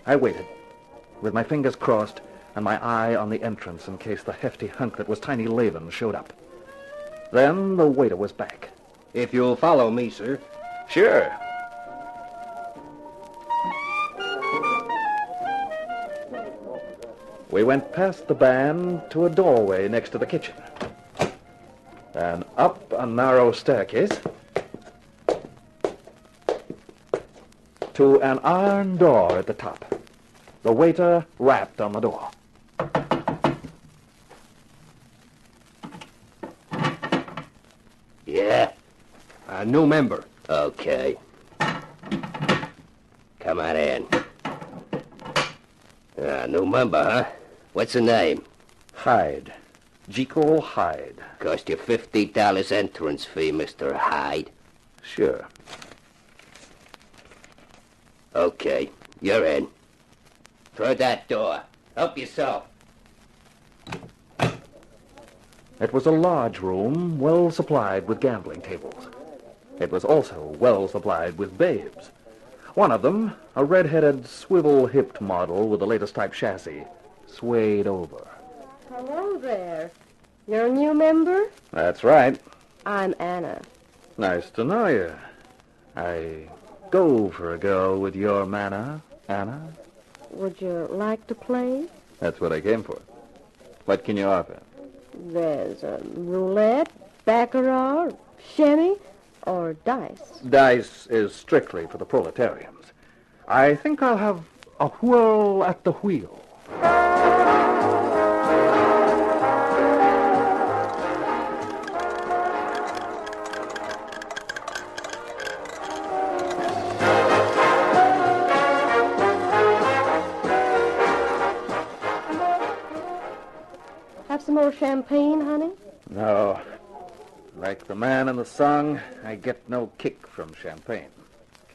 S11: I waited, with my fingers crossed and my eye on the entrance in case the hefty hunk that was Tiny Laban showed up. Then the waiter was back.
S6: If you'll follow me, sir.
S11: Sure. We went past the band to a doorway next to the kitchen. And up a narrow staircase to an iron door at the top. The waiter rapped on the door.
S10: Yeah?
S6: New member.
S10: Okay. Come on in. New member, huh? What's the name?
S11: Hyde. Jekyll Hyde.
S10: Cost you $50 entrance fee, Mr. Hyde.
S11: Sure.
S10: Okay, you're in. Through that door. Help yourself.
S11: It was a large room, well supplied with gambling tables. It was also well supplied with babes. One of them, a red-headed, swivel-hipped model with the latest type chassis, swayed over.
S4: Hello there. You're a new member?
S11: That's right.
S4: I'm Anna.
S11: Nice to know you. I go for a girl with your manner, Anna.
S4: Would you like to play?
S11: That's what I came for. What can you offer?
S4: There's roulette, baccarat, shenny, or dice.
S11: Dice is strictly for the proletarians. I think I'll have a whirl at the wheel.
S2: some more champagne, honey?
S11: No. Like the man in the song, I get no kick from champagne.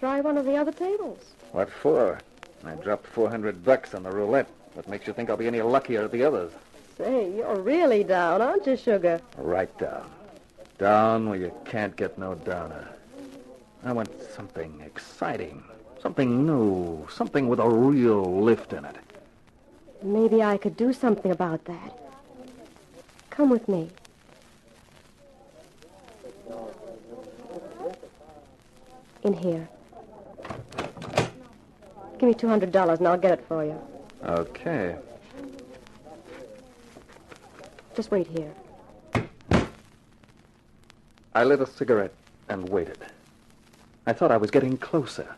S2: Try one of the other tables.
S11: What for? I dropped $400 on the roulette. What makes you think I'll be any luckier at the others?
S2: Say, you're really down, aren't you, Sugar?
S11: Right down. Down where you can't get no downer. I want something exciting, something new, something with a real lift in it.
S2: Maybe I could do something about that. Come with me. In here. Give me $200 and I'll get it for you.
S11: Okay.
S2: Just wait here.
S11: I lit a cigarette and waited. I thought I was getting closer.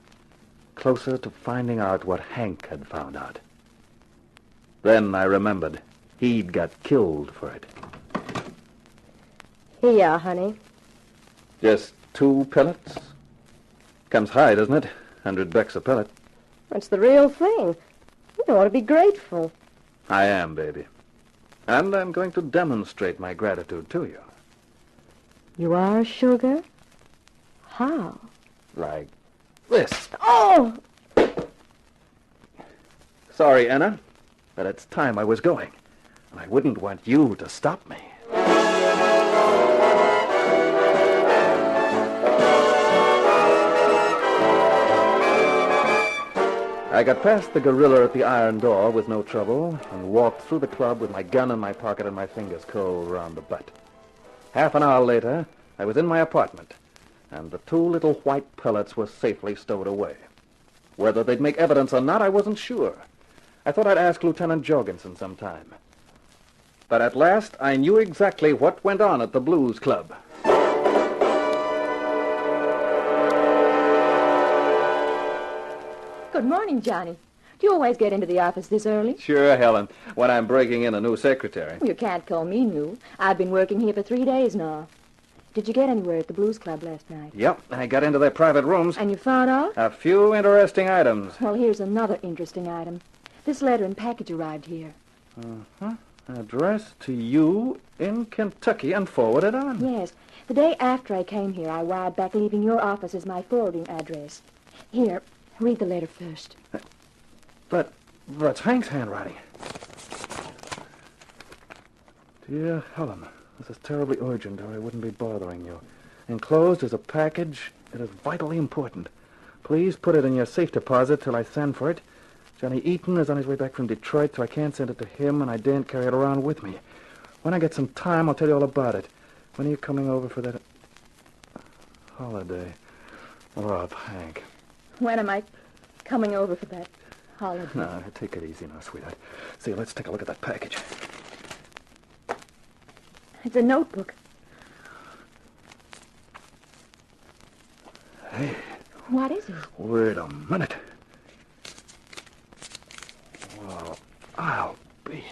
S11: Closer to finding out what Hank had found out. Then I remembered he'd got killed for it.
S2: Here you are, honey.
S11: Just 2 pellets? Comes high, doesn't it? $100 a pellet.
S2: That's the real thing. You ought to be grateful.
S11: I am, baby. And I'm going to demonstrate my gratitude to you.
S2: You are, Sugar? How?
S11: Like this.
S2: Oh!
S11: Sorry, Anna, but it's time I was going. And I wouldn't want you to stop me. I got past the gorilla at the iron door with no trouble and walked through the club with my gun in my pocket and my fingers cold round the butt. Half an hour later, I was in my apartment, and the 2 little white pellets were safely stowed away. Whether they'd make evidence or not, I wasn't sure. I thought I'd ask Lieutenant Jorgensen sometime. But at last, I knew exactly what went on at the Blues Club.
S12: Good morning, Johnny. Do you always get into the office this early?
S11: Sure, Helen, when I'm breaking in a new secretary.
S12: You can't call me new. I've been working here for 3 days now. Did you get anywhere at the Blues Club last night?
S11: Yep, I got into their private rooms.
S12: And you found out?
S11: A few interesting items.
S12: Well, here's another interesting item. This letter and package arrived here.
S11: Uh-huh. Addressed to you in Kentucky and forwarded on.
S12: Yes. The day after I came here, I wired back leaving your office as my forwarding address. Here, read the letter first.
S11: But that's Hank's handwriting. Dear Helen, this is terribly urgent or I wouldn't be bothering you. Enclosed is a package. It is vitally important. Please put it in your safe deposit till I send for it. Johnny Eaton is on his way back from Detroit, so I can't send it to him, and I daren't carry it around with me. When I get some time, I'll tell you all about it. When are you coming over for that holiday? Rob, Hank.
S12: When am I coming over for that holiday?
S11: No, take it easy now, sweetheart. See, let's take a look at that package.
S12: It's a notebook.
S11: Hey.
S12: What is it?
S11: Wait a minute. Well, I'll be...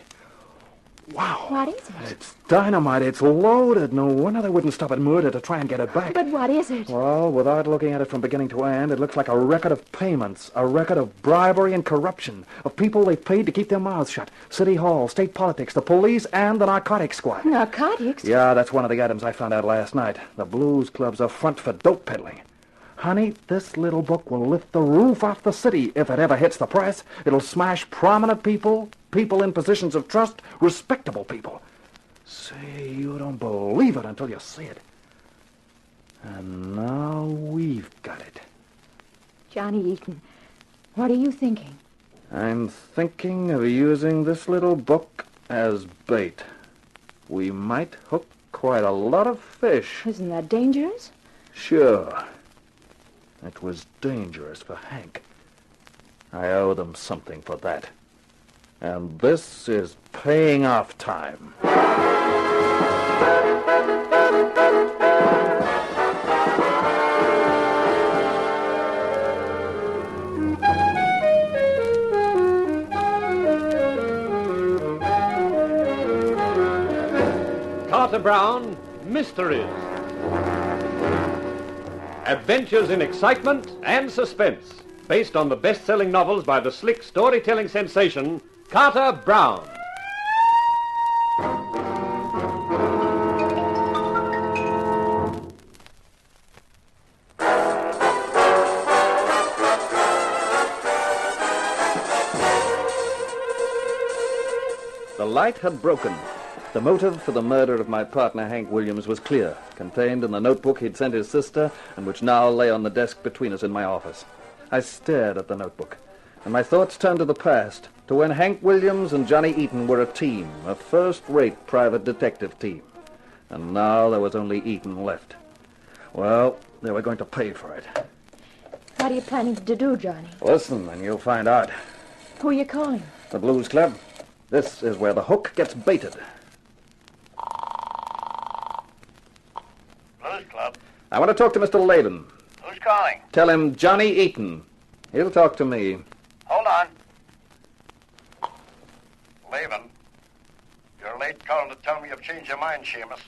S11: Wow.
S12: What is it?
S11: It's dynamite. It's loaded. No wonder they wouldn't stop at murder to try and get it back.
S12: But what is it?
S11: Well, without looking at it from beginning to end, it looks like a record of payments, a record of bribery and corruption, of people they paid to keep their mouths shut. City Hall, state politics, the police, and the narcotics squad.
S12: Narcotics?
S11: Yeah, that's one of the items I found out last night. The Blues Club's a front for dope peddling. Honey, this little book will lift the roof off the city if it ever hits the press. It'll smash prominent people, people in positions of trust, respectable people. Say, you don't believe it until you see it. And now we've got it.
S12: Johnny Eaton, what are you thinking?
S11: I'm thinking of using this little book as bait. We might hook quite a lot of fish.
S12: Isn't that dangerous?
S11: Sure. It was dangerous for Hank. I owe them something for that. And this is paying off time.
S8: Carter Brown, Mysteries. Adventures in excitement and suspense, based on the best-selling novels by the slick storytelling sensation, Carter Brown.
S11: The light had broken. The motive for the murder of my partner, Hank Williams, was clear, contained in the notebook he'd sent his sister, and which now lay on the desk between us in my office. I stared at the notebook, and my thoughts turned to the past, to when Hank Williams and Johnny Eaton were a team, a first-rate private detective team. And now there was only Eaton left. Well, they were going to pay for it.
S12: What are you planning to do, Johnny?
S11: Listen, and you'll find out.
S12: Who are you calling?
S11: The Blues Club. This is where the hook gets baited.
S22: Blues Club?
S11: I want to talk to Mr. Laban.
S22: Who's calling?
S11: Tell him Johnny Eaton. He'll talk to me.
S22: Hold on. Laban, you're late calling to tell me you've changed your mind, Seamus.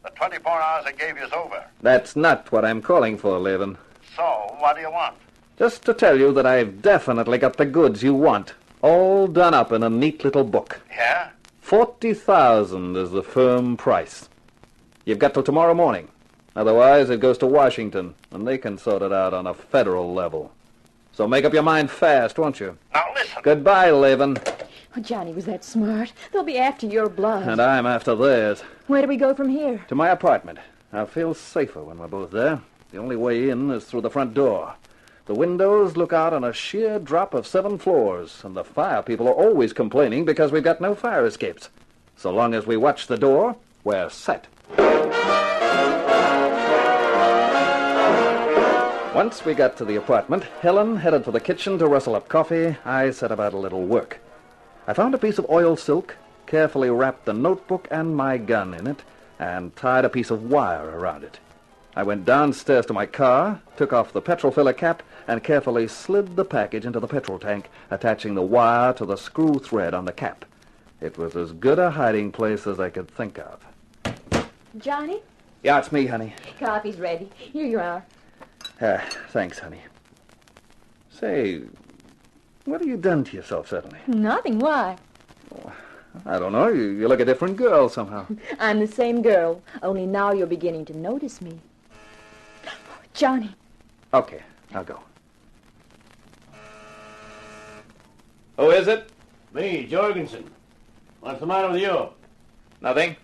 S22: The 24 hours I gave you is over.
S11: That's not what I'm calling for, Laban.
S22: So, what do you want?
S11: Just to tell you that I've definitely got the goods you want, all done up in a neat little book.
S22: Yeah?
S11: 40,000 is the firm price. You've got till tomorrow morning. Otherwise, it goes to Washington, and they can sort it out on a federal level. So make up your mind fast, won't you?
S22: Now listen.
S11: Goodbye, Laban.
S12: Oh, Johnny was that smart. They'll be after your blood.
S11: And I'm after theirs.
S12: Where do we go from here?
S11: To my apartment. I'll feel safer when we're both there. The only way in is through the front door. The windows look out on a sheer drop of 7 floors, and the fire people are always complaining because we've got no fire escapes. So long as we watch the door, we're set. Once we got to the apartment, Helen headed for the kitchen to rustle up coffee. I set about a little work. I found a piece of oil silk, carefully wrapped the notebook and my gun in it, and tied a piece of wire around it. I went downstairs to my car, took off the petrol filler cap, and carefully slid the package into the petrol tank, attaching the wire to the screw thread on the cap. It was as good a hiding place as I could think of.
S12: Johnny?
S11: Yeah, it's me, honey.
S12: Coffee's ready. Here you are.
S11: Thanks, honey. Say, what have you done to yourself suddenly?
S12: Nothing. Why?
S11: I don't know. You look a different girl somehow.
S12: I'm the same girl, only now you're beginning to notice me. Johnny.
S11: Okay, I'll go.
S22: Who is it? Me, Jorgensen. What's the matter with you?
S11: Nothing.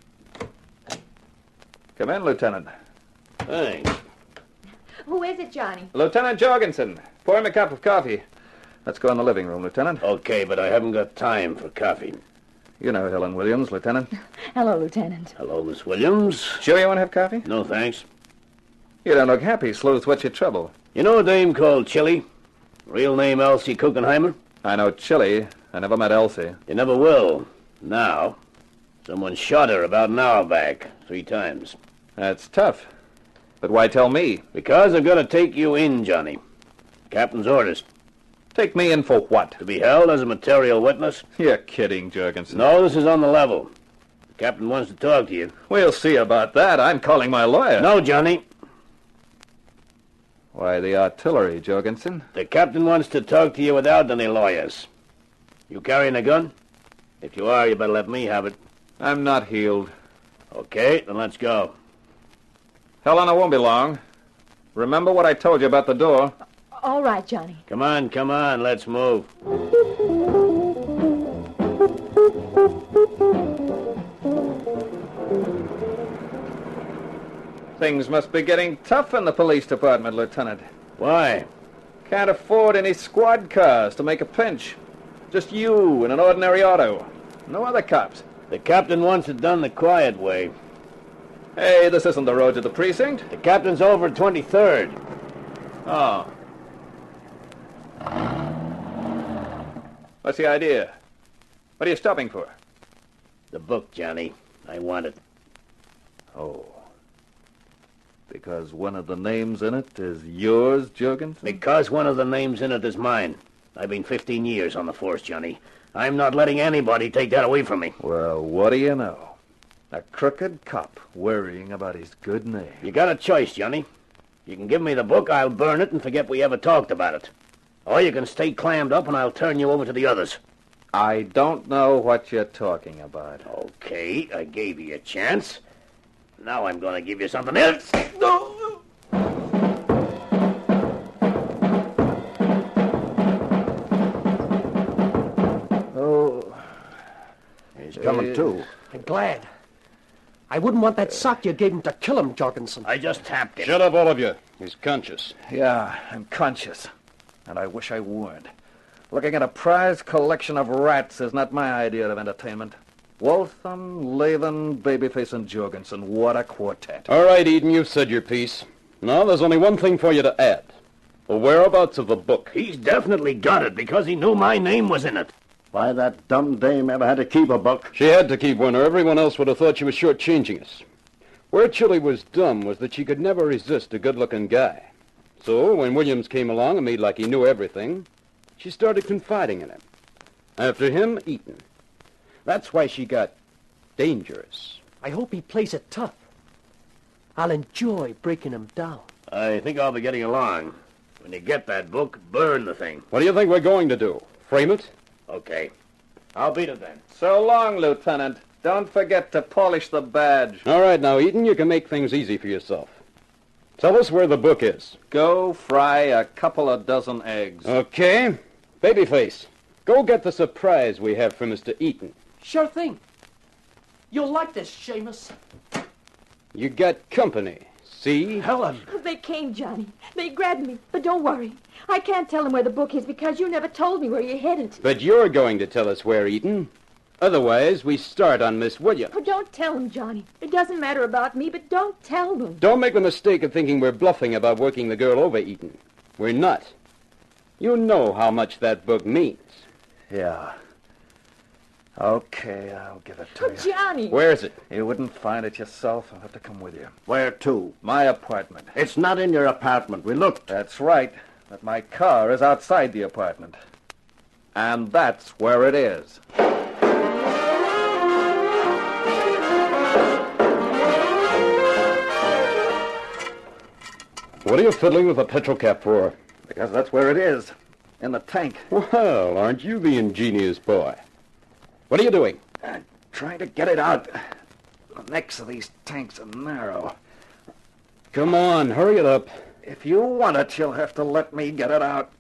S11: Come in, Lieutenant.
S22: Thanks.
S12: Who is it, Johnny?
S11: Lieutenant Jorgensen. Pour him a cup of coffee. Let's go in the living room, Lieutenant.
S22: Okay, but I haven't got time for coffee.
S11: You know Helen Williams, Lieutenant.
S12: Hello, Lieutenant.
S22: Hello, Miss Williams.
S11: Sure you want to have coffee?
S22: No, thanks.
S11: You don't look happy, Sleuth. What's your trouble?
S22: You know a dame called Chili? Real name Elsie Kuchenheimer?
S11: I know Chili. I never met Elsie.
S22: You never will. Now. Someone shot her about an hour back, 3 times.
S11: That's tough. But why tell me?
S22: Because I've got to take you in, Johnny. Captain's orders.
S11: Take me in for what?
S22: To be held as a material witness.
S11: You're kidding, Jorgensen.
S22: No, this is on the level. The captain wants to talk to you.
S11: We'll see about that. I'm calling my lawyer.
S22: No, Johnny.
S11: Why, the artillery, Jorgensen.
S22: The captain wants to talk to you without any lawyers. You carrying a gun? If you are, you better let me have it.
S11: I'm not healed.
S22: Okay, then let's go.
S11: Helen, I won't be long. Remember what I told you about the door?
S12: All right, Johnny.
S22: Come on, let's move.
S11: Things must be getting tough in the police department, Lieutenant.
S22: Why?
S11: Can't afford any squad cars to make a pinch. Just you in an ordinary auto. No other cops.
S22: The captain wants it done the quiet way.
S11: Hey, this isn't the road to the precinct.
S22: The captain's over 23rd.
S11: Oh. What's the idea? What are you stopping for?
S22: The book, Johnny. I want it.
S11: Oh. Because one of the names in it is yours, Jorgensen?
S22: Because one of the names in it is mine. I've been 15 years on the force, Johnny. I'm not letting anybody take that away from me.
S11: Well, what do you know? A crooked cop worrying about his good name.
S22: You got a choice, Johnny. You can give me the book, I'll burn it and forget we ever talked about it. Or you can stay clammed up and I'll turn you over to the others.
S11: I don't know what you're talking about.
S22: Okay, I gave you a chance. Now I'm going to give you something else. No!
S11: Oh.
S1: He's coming, too.
S6: I'm glad. I wouldn't want that sock you gave him to kill him, Jorgensen.
S22: I just tapped him.
S13: Shut up, all of you. He's conscious.
S11: Yeah, I'm conscious. And I wish I weren't. Looking at a prize collection of rats is not my idea of entertainment. Waltham, Latham, Babyface, and Jorgensen. What a quartet.
S13: All right, Eden, you've said your piece. Now, there's only one thing for you to add. The whereabouts of the book.
S22: He's definitely got it because he knew my name was in it.
S1: Why that dumb dame ever had to keep a book?
S13: She had to keep one, or everyone else would have thought she was shortchanging us. Where Chilly was dumb was that she could never resist a good-looking guy. So, when Williams came along and made like he knew everything, she started confiding in him. After him, Eaton. That's why she got dangerous.
S6: I hope he plays it tough. I'll enjoy breaking him down.
S22: I think I'll be getting along. When you get that book, burn the thing.
S13: What do you think we're going to do? Frame it?
S22: Okay. I'll beat it then.
S11: So long, Lieutenant. Don't forget to polish the badge.
S13: All right, now, Eaton, you can make things easy for yourself. Tell us where the book is.
S11: Go fry a couple of dozen eggs.
S13: Okay. Babyface, go get the surprise we have for Mr. Eaton.
S6: Sure thing. You'll like this, Seamus.
S13: You got company. See?
S6: Helen.
S12: They came, Johnny. They grabbed me. But don't worry. I can't tell them where the book is because you never told me where you hid it.
S13: But you're going to tell us where, Eaton. Otherwise, we start on Miss Williams.
S12: Oh, don't tell them, Johnny. It doesn't matter about me, but don't tell them.
S13: Don't make the mistake of thinking we're bluffing about working the girl over, Eaton. We're not. You know how much that book means.
S11: Yeah. Okay, I'll give it to you.
S12: Johnny!
S13: Where is it?
S11: You wouldn't find it yourself. I'll have to come with you.
S1: Where to?
S11: My apartment.
S1: It's not in your apartment. We looked.
S11: That's right. But my car is outside the apartment. And that's where it is.
S13: What are you fiddling with a petrol cap for?
S11: Because that's where it is. In the tank.
S13: Well, aren't you the ingenious boy? What are you doing?
S11: Trying to get it out. The necks of these tanks are narrow.
S13: Come on, hurry it up.
S11: If you want it, you'll have to let me get it out.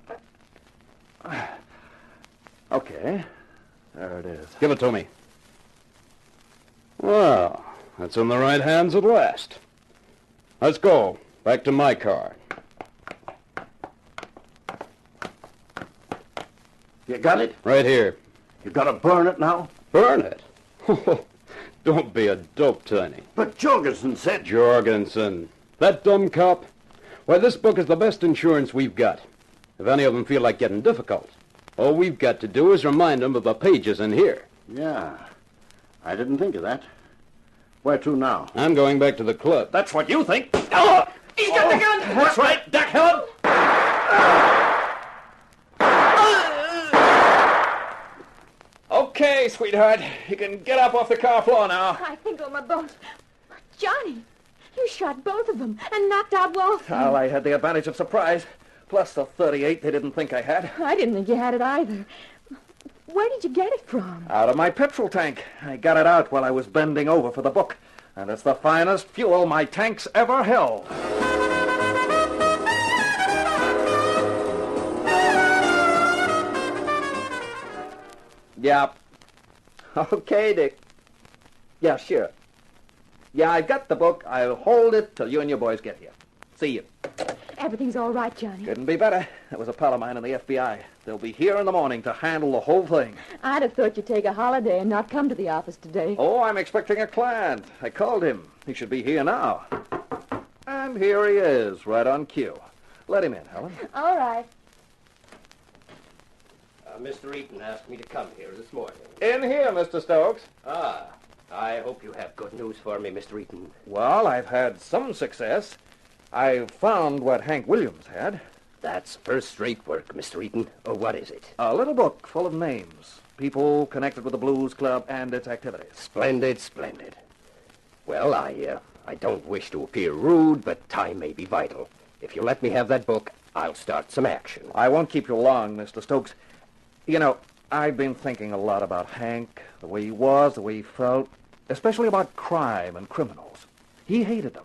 S11: Okay. There it is.
S13: Give it to me. Well, that's in the right hands at last. Let's go. Back to my car.
S1: You got it?
S13: Right here.
S1: You gotta burn it now?
S13: Burn it? Don't be a dope, Tiny.
S1: But Jorgensen said...
S13: Jorgensen. That dumb cop? Why, this book is the best insurance we've got. If any of them feel like getting difficult, all we've got to do is remind them of the pages in here.
S1: Yeah. I didn't think of that. Where to now?
S13: I'm going back to the club.
S22: That's what you think. Oh! He's got the gun! That's right, duck, Helen!
S11: Okay, sweetheart. You can get up off the car floor now.
S12: I think on my bones. Johnny, you shot both of them and knocked out Walter.
S11: Well, I had the advantage of surprise. Plus the 38 they didn't think I had.
S12: I didn't think you had it either. Where did you get it from?
S11: Out of my petrol tank. I got it out while I was bending over for the book. And it's the finest fuel my tank's ever held. Yeah. Okay, Dick. Yeah, sure. Yeah, I got the book. I'll hold it till you and your boys get here. See you.
S12: Everything's all right, Johnny.
S11: Couldn't be better. That was a pal of mine in the FBI. They'll be here in the morning to handle the whole thing.
S12: I'd have thought you'd take a holiday and not come to the office today.
S11: Oh, I'm expecting a client. I called him. He should be here now. And here he is, right on cue. Let him in, Helen.
S12: All right.
S10: Mr. Eaton asked me to come here this morning.
S11: In here, Mr. Stokes.
S10: Ah, I hope you have good news for me, Mr. Eaton.
S11: Well, I've had some success. I've found what Hank Williams had.
S10: That's first-rate work, Mr. Eaton. Oh, what is it?
S11: A little book full of names. People connected with the Blues Club and its activities.
S10: Splendid, splendid. Well, I don't wish to appear rude, but time may be vital. If you let me have that book, I'll start some action.
S11: I won't keep you long, Mr. Stokes. You know, I've been thinking a lot about Hank, the way he was, the way he felt, especially about crime and criminals. He hated them.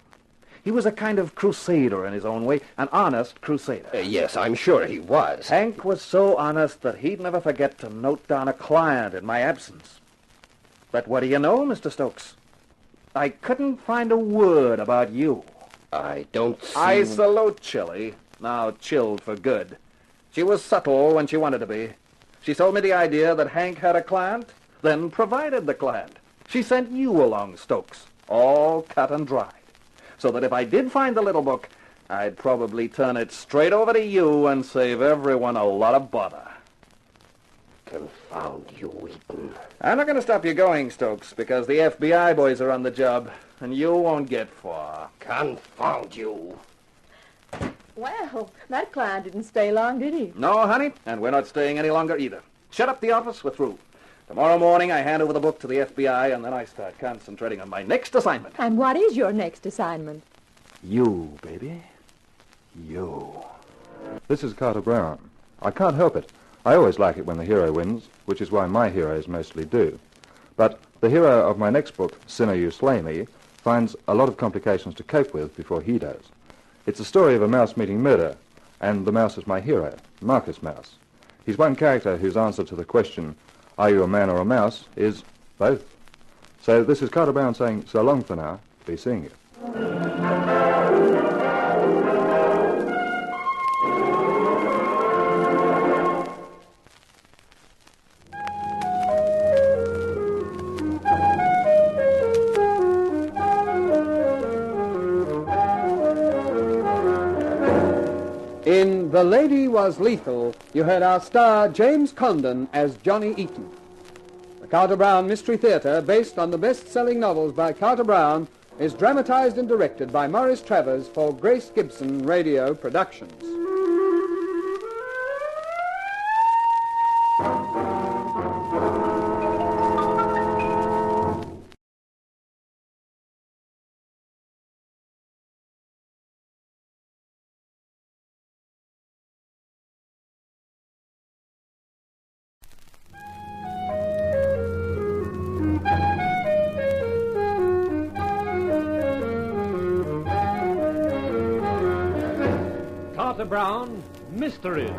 S11: He was a kind of crusader in his own way, an honest crusader.
S10: Yes, I'm sure he was.
S11: Hank was so honest that he'd never forget to note down a client in my absence.
S14: But what do you know, Mr. Stokes? I couldn't find a word about you.
S10: I don't see...
S14: I salute Chili. Now chilled for good. She was subtle when she wanted to be. She sold me the idea that Hank had a client, then provided the client. She sent you along, Stokes, all cut and dried. So that if I did find the little book, I'd probably turn it straight over to you and save everyone a lot of bother.
S10: Confound you, Eaton.
S14: I'm not going to stop you going, Stokes, because the FBI boys are on the job, and you won't get far.
S10: Confound you.
S12: Well, that client didn't stay long, did he?
S14: No, honey, and we're not staying any longer either. Shut up the office, we're through. Tomorrow morning I hand over the book to the FBI, and then I start concentrating on my next assignment.
S12: And what is your next assignment?
S9: You, baby. You. This is Carter Brown. I can't help it. I always like it when the hero wins, which is why my heroes mostly do. But the hero of my next book, Sinner You Slay Me, finds a lot of complications to cope with before he does. It's a story of a mouse meeting murder, and the mouse is my hero, Marcus Mouse. He's one character whose answer to the question, are you a man or a mouse, is both. So this is Carter Brown saying, so long for now, be seeing you.
S7: In The Lady Was Lethal, you heard our star James Condon as Johnny Eaton. The Carter Brown Mystery Theatre, based on the best-selling novels by Carter Brown, is dramatized and directed by Maurice Travers for Grace Gibson Radio Productions.
S8: Carter Brown, Mysteries.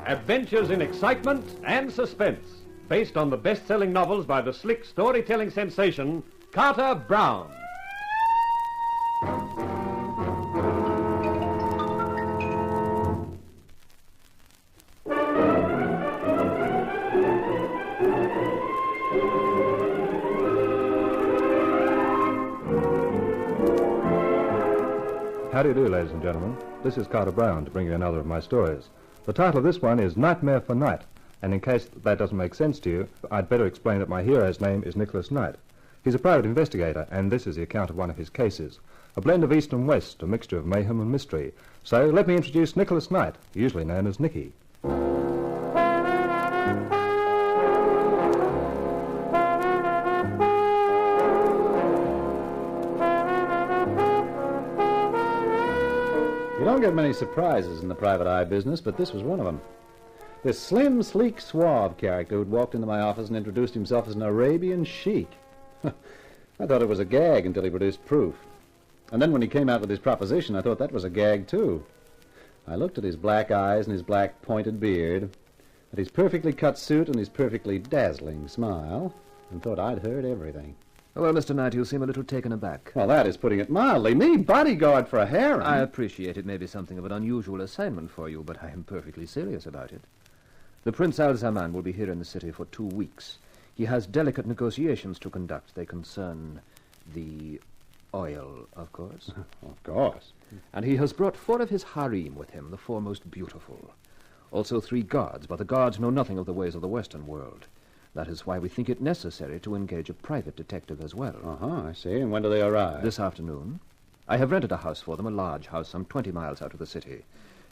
S8: Adventures in excitement and suspense, based on the best-selling novels by the slick storytelling sensation, Carter Brown.
S9: How do you do, ladies and gentlemen? This is Carter Brown to bring you another of my stories. The title of this one is Nightmare for Night, and in case that doesn't make sense to you, I'd better explain that my hero's name is Nicholas Knight. He's a private investigator, and this is the account of one of his cases. A blend of East and West, a mixture of mayhem and mystery. So let me introduce Nicholas Knight, usually known as Nicky.
S11: You don't get many surprises in the private eye business, but this was one of them. This slim, sleek, suave character who'd walked into my office and introduced himself as an Arabian sheik. I thought it was a gag until he produced proof. And then when he came out with his proposition, I thought that was a gag, too. I looked at his black eyes and his black pointed beard, at his perfectly cut suit and his perfectly dazzling smile, and thought I'd heard everything.
S15: Well, Mr. Knight, you seem a little taken aback.
S11: Well, that is putting it mildly. Me, bodyguard for a harem.
S15: I appreciate it may be something of an unusual assignment for you, but I am perfectly serious about it. The Prince Al-Zaman will be here in the city for 2 weeks. He has delicate negotiations to conduct. They concern the oil, of course.
S11: Of course.
S15: And he has brought 4 of his harem with him, the 4 most beautiful. Also 3 guards, but the guards know nothing of the ways of the Western world. That is why we think it necessary to engage a private detective as well.
S11: I see. And when do they arrive?
S15: This afternoon. I have rented a house for them, a large house some 20 miles out of the city.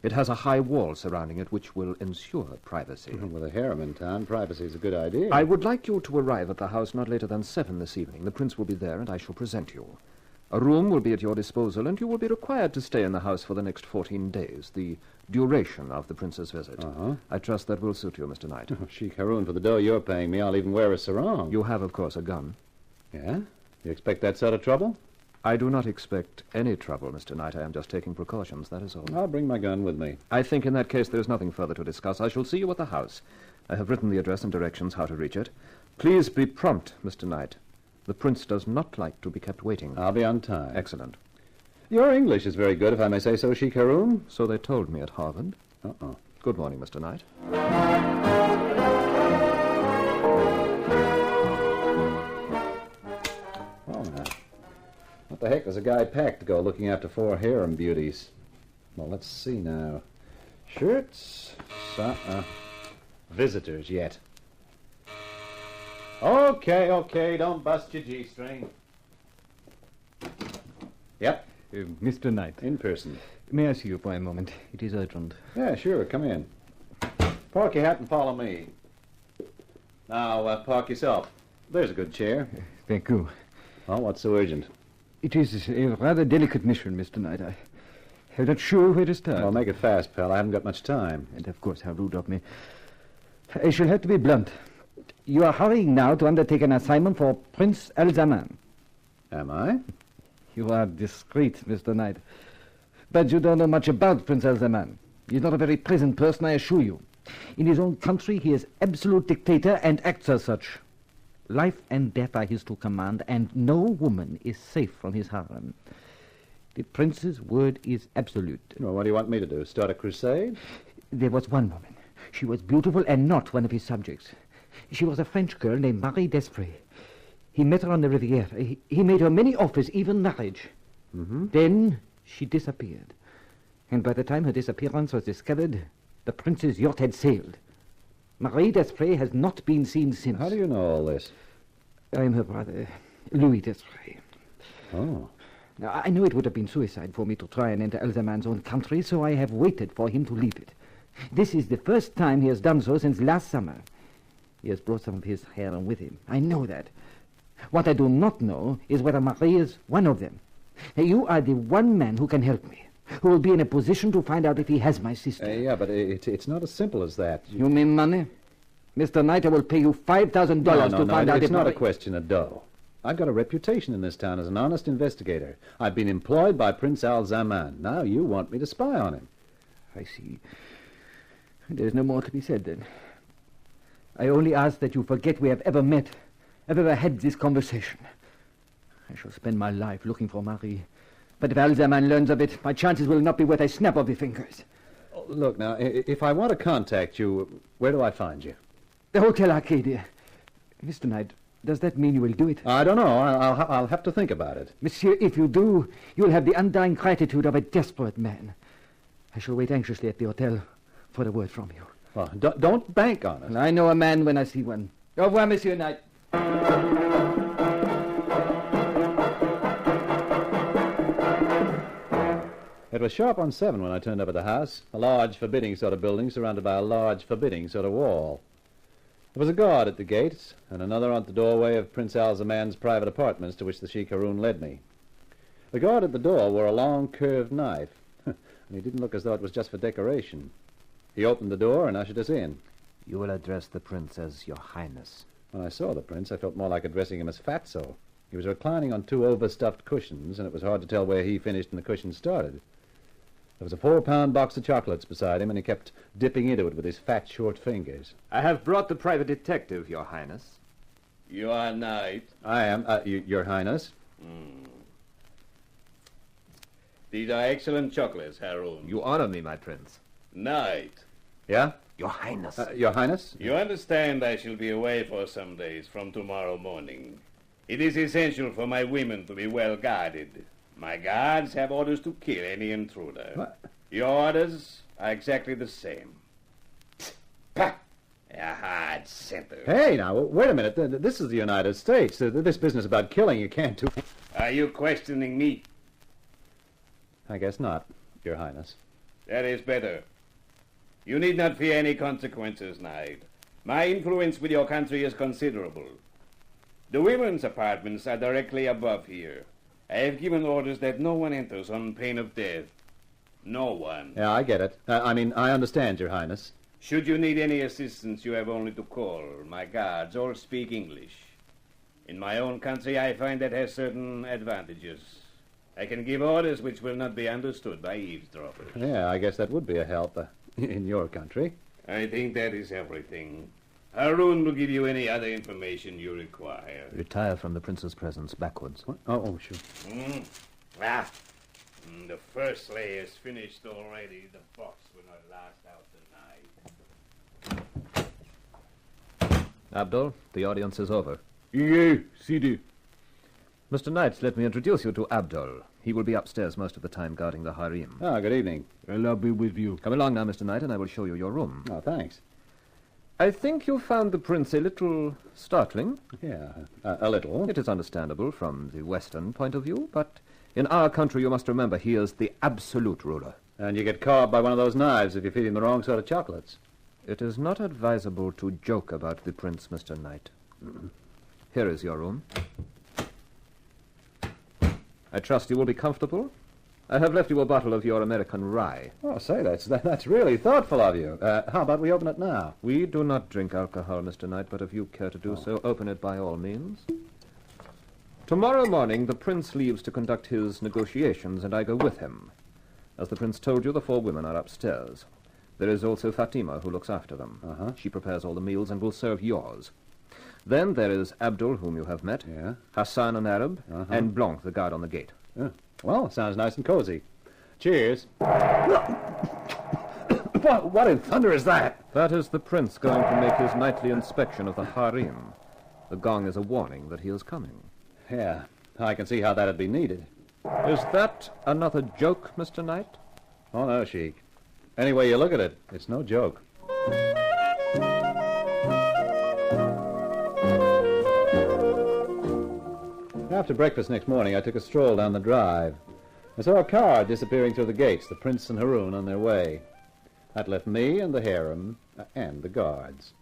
S15: It has a high wall surrounding it which will ensure privacy.
S11: With a harem in town, privacy is a good idea.
S15: I would like you to arrive at the house not later than 7 this evening. The Prince will be there, and I shall present you. A room will be at your disposal, and you will be required to stay in the house for the next 14 days, the duration of the Prince's visit. I trust that will suit you, Mr. Knight.
S11: Sheik Haroun, for the dough you're paying me, I'll even wear a sarong.
S15: You have, of course, a gun.
S11: Yeah? You expect that sort of trouble?
S15: I do not expect any trouble, Mr. Knight. I am just taking precautions, that is all.
S11: I'll bring my gun with me.
S15: I think in that case there is nothing further to discuss. I shall see you at the house. I have written the address and directions how to reach it. Please be prompt, Mr. Knight. The prince does not like to be kept waiting.
S16: I'll be on time.
S15: Excellent.
S16: Your English is very good, if I may say so, Sheik Haroun.
S15: So they told me at Harvard.
S16: Uh-oh.
S15: Good morning, Mr. Knight.
S16: Oh, now. What the heck does a guy pack to go looking after 4 harem beauties? Well, let's see now. Shirts? Visitors yet. Okay, don't bust your G-string. Yep.
S19: Mr. Knight.
S16: In person.
S19: May I see you for a moment? It is urgent.
S16: Yeah, sure. Come in. Park your hat and follow me. Now, park yourself. There's a good chair.
S19: Thank you.
S16: Oh, what's so urgent?
S19: It is a rather delicate mission, Mr. Knight. I'm not sure where to start.
S16: Well, make it fast, pal. I haven't got much time.
S19: And of course, how rude of me. I shall have to be blunt. You are hurrying now to undertake an assignment for Prince Al-Zaman.
S16: Am I?
S19: You are discreet, Mr. Knight. But you don't know much about Prince Al-Zaman. He's not a very pleasant person, I assure you. In his own country, he is absolute dictator and acts as such. Life and death are his to command, and no woman is safe from his harem. The prince's word is absolute.
S16: Well, what do you want me to do? Start a crusade?
S19: There was one woman. She was beautiful and not one of his subjects. She was a French girl named Marie Desprez. He met her on the Riviera. He made her many offers, even marriage.
S16: Mm-hmm.
S19: Then she disappeared. And by the time her disappearance was discovered, the prince's yacht had sailed. Marie Desprez has not been seen since.
S16: How do you know all this?
S19: I am her brother, Louis Desprez.
S16: Oh.
S19: Now, I know it would have been suicide for me to try and enter Al-Zaman's own country, so I have waited for him to leave it. This is the first time he has done so since last summer. He has brought some of his harem with him. I know that. What I do not know is whether Marie is one of them. You are the one man who can help me, who will be in a position to find out if he has my sister.
S16: Yeah, but it's not as simple as that.
S19: You mean money? Mr. Knight, I will pay you $5,000 to find out if...
S16: It's not a question of dough. I've got a reputation in this town as an honest investigator. I've been employed by Prince Al-Zaman. Now you want me to spy on him.
S19: I see. There's no more to be said, then. I only ask that you forget we have ever met, have ever had this conversation. I shall spend my life looking for Marie. But if Al-Zaman learns of it, my chances will not be worth a snap of the fingers.
S16: Oh, look, now, if I want to contact you, where do I find you?
S19: The Hotel Arcadia. Mr. Knight, does that mean you will do it?
S16: I don't know. I'll have to think about it.
S19: Monsieur, if you do, you will have the undying gratitude of a desperate man. I shall wait anxiously at the hotel for a word from you.
S16: Well, don't bank on it.
S19: I know a man when I see one. Au revoir, Monsieur Knight.
S16: It was sharp on 7 when I turned up at the house. A large, forbidding sort of building surrounded by a large, forbidding sort of wall. There was a guard at the gates, and another at the doorway of Prince Al-Zaman's private apartments to which the Sheik Haroun led me. The guard at the door wore a long, curved knife, and he didn't look as though it was just for decoration. He opened the door and ushered us in.
S15: You will address the prince as Your Highness.
S16: When I saw the prince, I felt more like addressing him as Fatso. He was reclining on 2 overstuffed cushions, and it was hard to tell where he finished and the cushions started. There was a 4-pound box of chocolates beside him, and he kept dipping into it with his fat, short fingers.
S20: I have brought the private detective, Your Highness.
S22: Your Knight.
S16: I am, Your Highness.
S22: These are excellent chocolates, Haroun.
S20: You honor me, my prince.
S22: Knight.
S16: Yeah?
S20: Your Highness.
S16: Your Highness?
S22: You understand I shall be away for some days from tomorrow morning. It is essential for my women to be well guarded. My guards have orders to kill any intruder.
S16: What?
S22: Your orders are exactly the same. Pah! A hard center.
S16: Hey, now, wait a minute. This is the United States. This business about killing you can't do...
S22: Are you questioning me?
S16: I guess not, Your Highness.
S22: That is better. You need not fear any consequences, Knight. My influence with your country is considerable. The women's apartments are directly above here. I have given orders that no one enters on pain of death. No one.
S16: Yeah, I get it. I understand, Your Highness.
S22: Should you need any assistance, you have only to call. My guards all speak English. In my own country, I find that has certain advantages. I can give orders which will not be understood by eavesdroppers.
S16: Yeah, I guess that would be a help in your country.
S22: I think that is everything. Harun will give you any other information you require.
S15: Retire from the prince's presence backwards.
S16: Oh, sure.
S22: The first layer's finished already. The box will not last out the night.
S15: Abdul, the audience is over.
S13: Yeah, Sidi.
S15: Mr. Knight, let me introduce you to Abdul. He will be upstairs most of the time guarding the harem.
S16: Ah, good evening.
S13: Well, I'll be with you.
S15: Come along now, Mr. Knight, and I will show you your room.
S16: Oh, thanks.
S15: I think you found the prince a little startling.
S16: Yeah, a little.
S15: It is understandable from the Western point of view, but in our country you must remember he is the absolute ruler.
S16: And you get carved by one of those knives if you feed him the wrong sort of chocolates.
S15: It is not advisable to joke about the prince, Mr. Knight. Here is your room. I trust you will be comfortable. I have left you a bottle of your American rye.
S16: Oh, say, that's really thoughtful of you. How about we open it now?
S15: We do not drink alcohol, Mr. Knight, but if you care to do so, open it by all means. Tomorrow morning, the prince leaves to conduct his negotiations, and I go with him. As the prince told you, the 4 women are upstairs. There is also Fatima, who looks after them. She prepares all the meals and will serve yours. Then there is Abdul, whom you have met, Hassan, an Arab, and Blanc, the guard on the gate.
S16: Well, sounds nice and cozy. Cheers. What in thunder is that?
S15: That is the prince going to make his nightly inspection of the harem. The gong is a warning that he is coming.
S16: Yeah, I can see how that'd be needed.
S15: Is that another joke, Mr. Knight?
S16: Oh, no, Sheik. Any way you look at it, it's no joke. After breakfast next morning, I took a stroll down the drive. I saw a car disappearing through the gates, the prince and Harun on their way. That left me and the harem and the guards.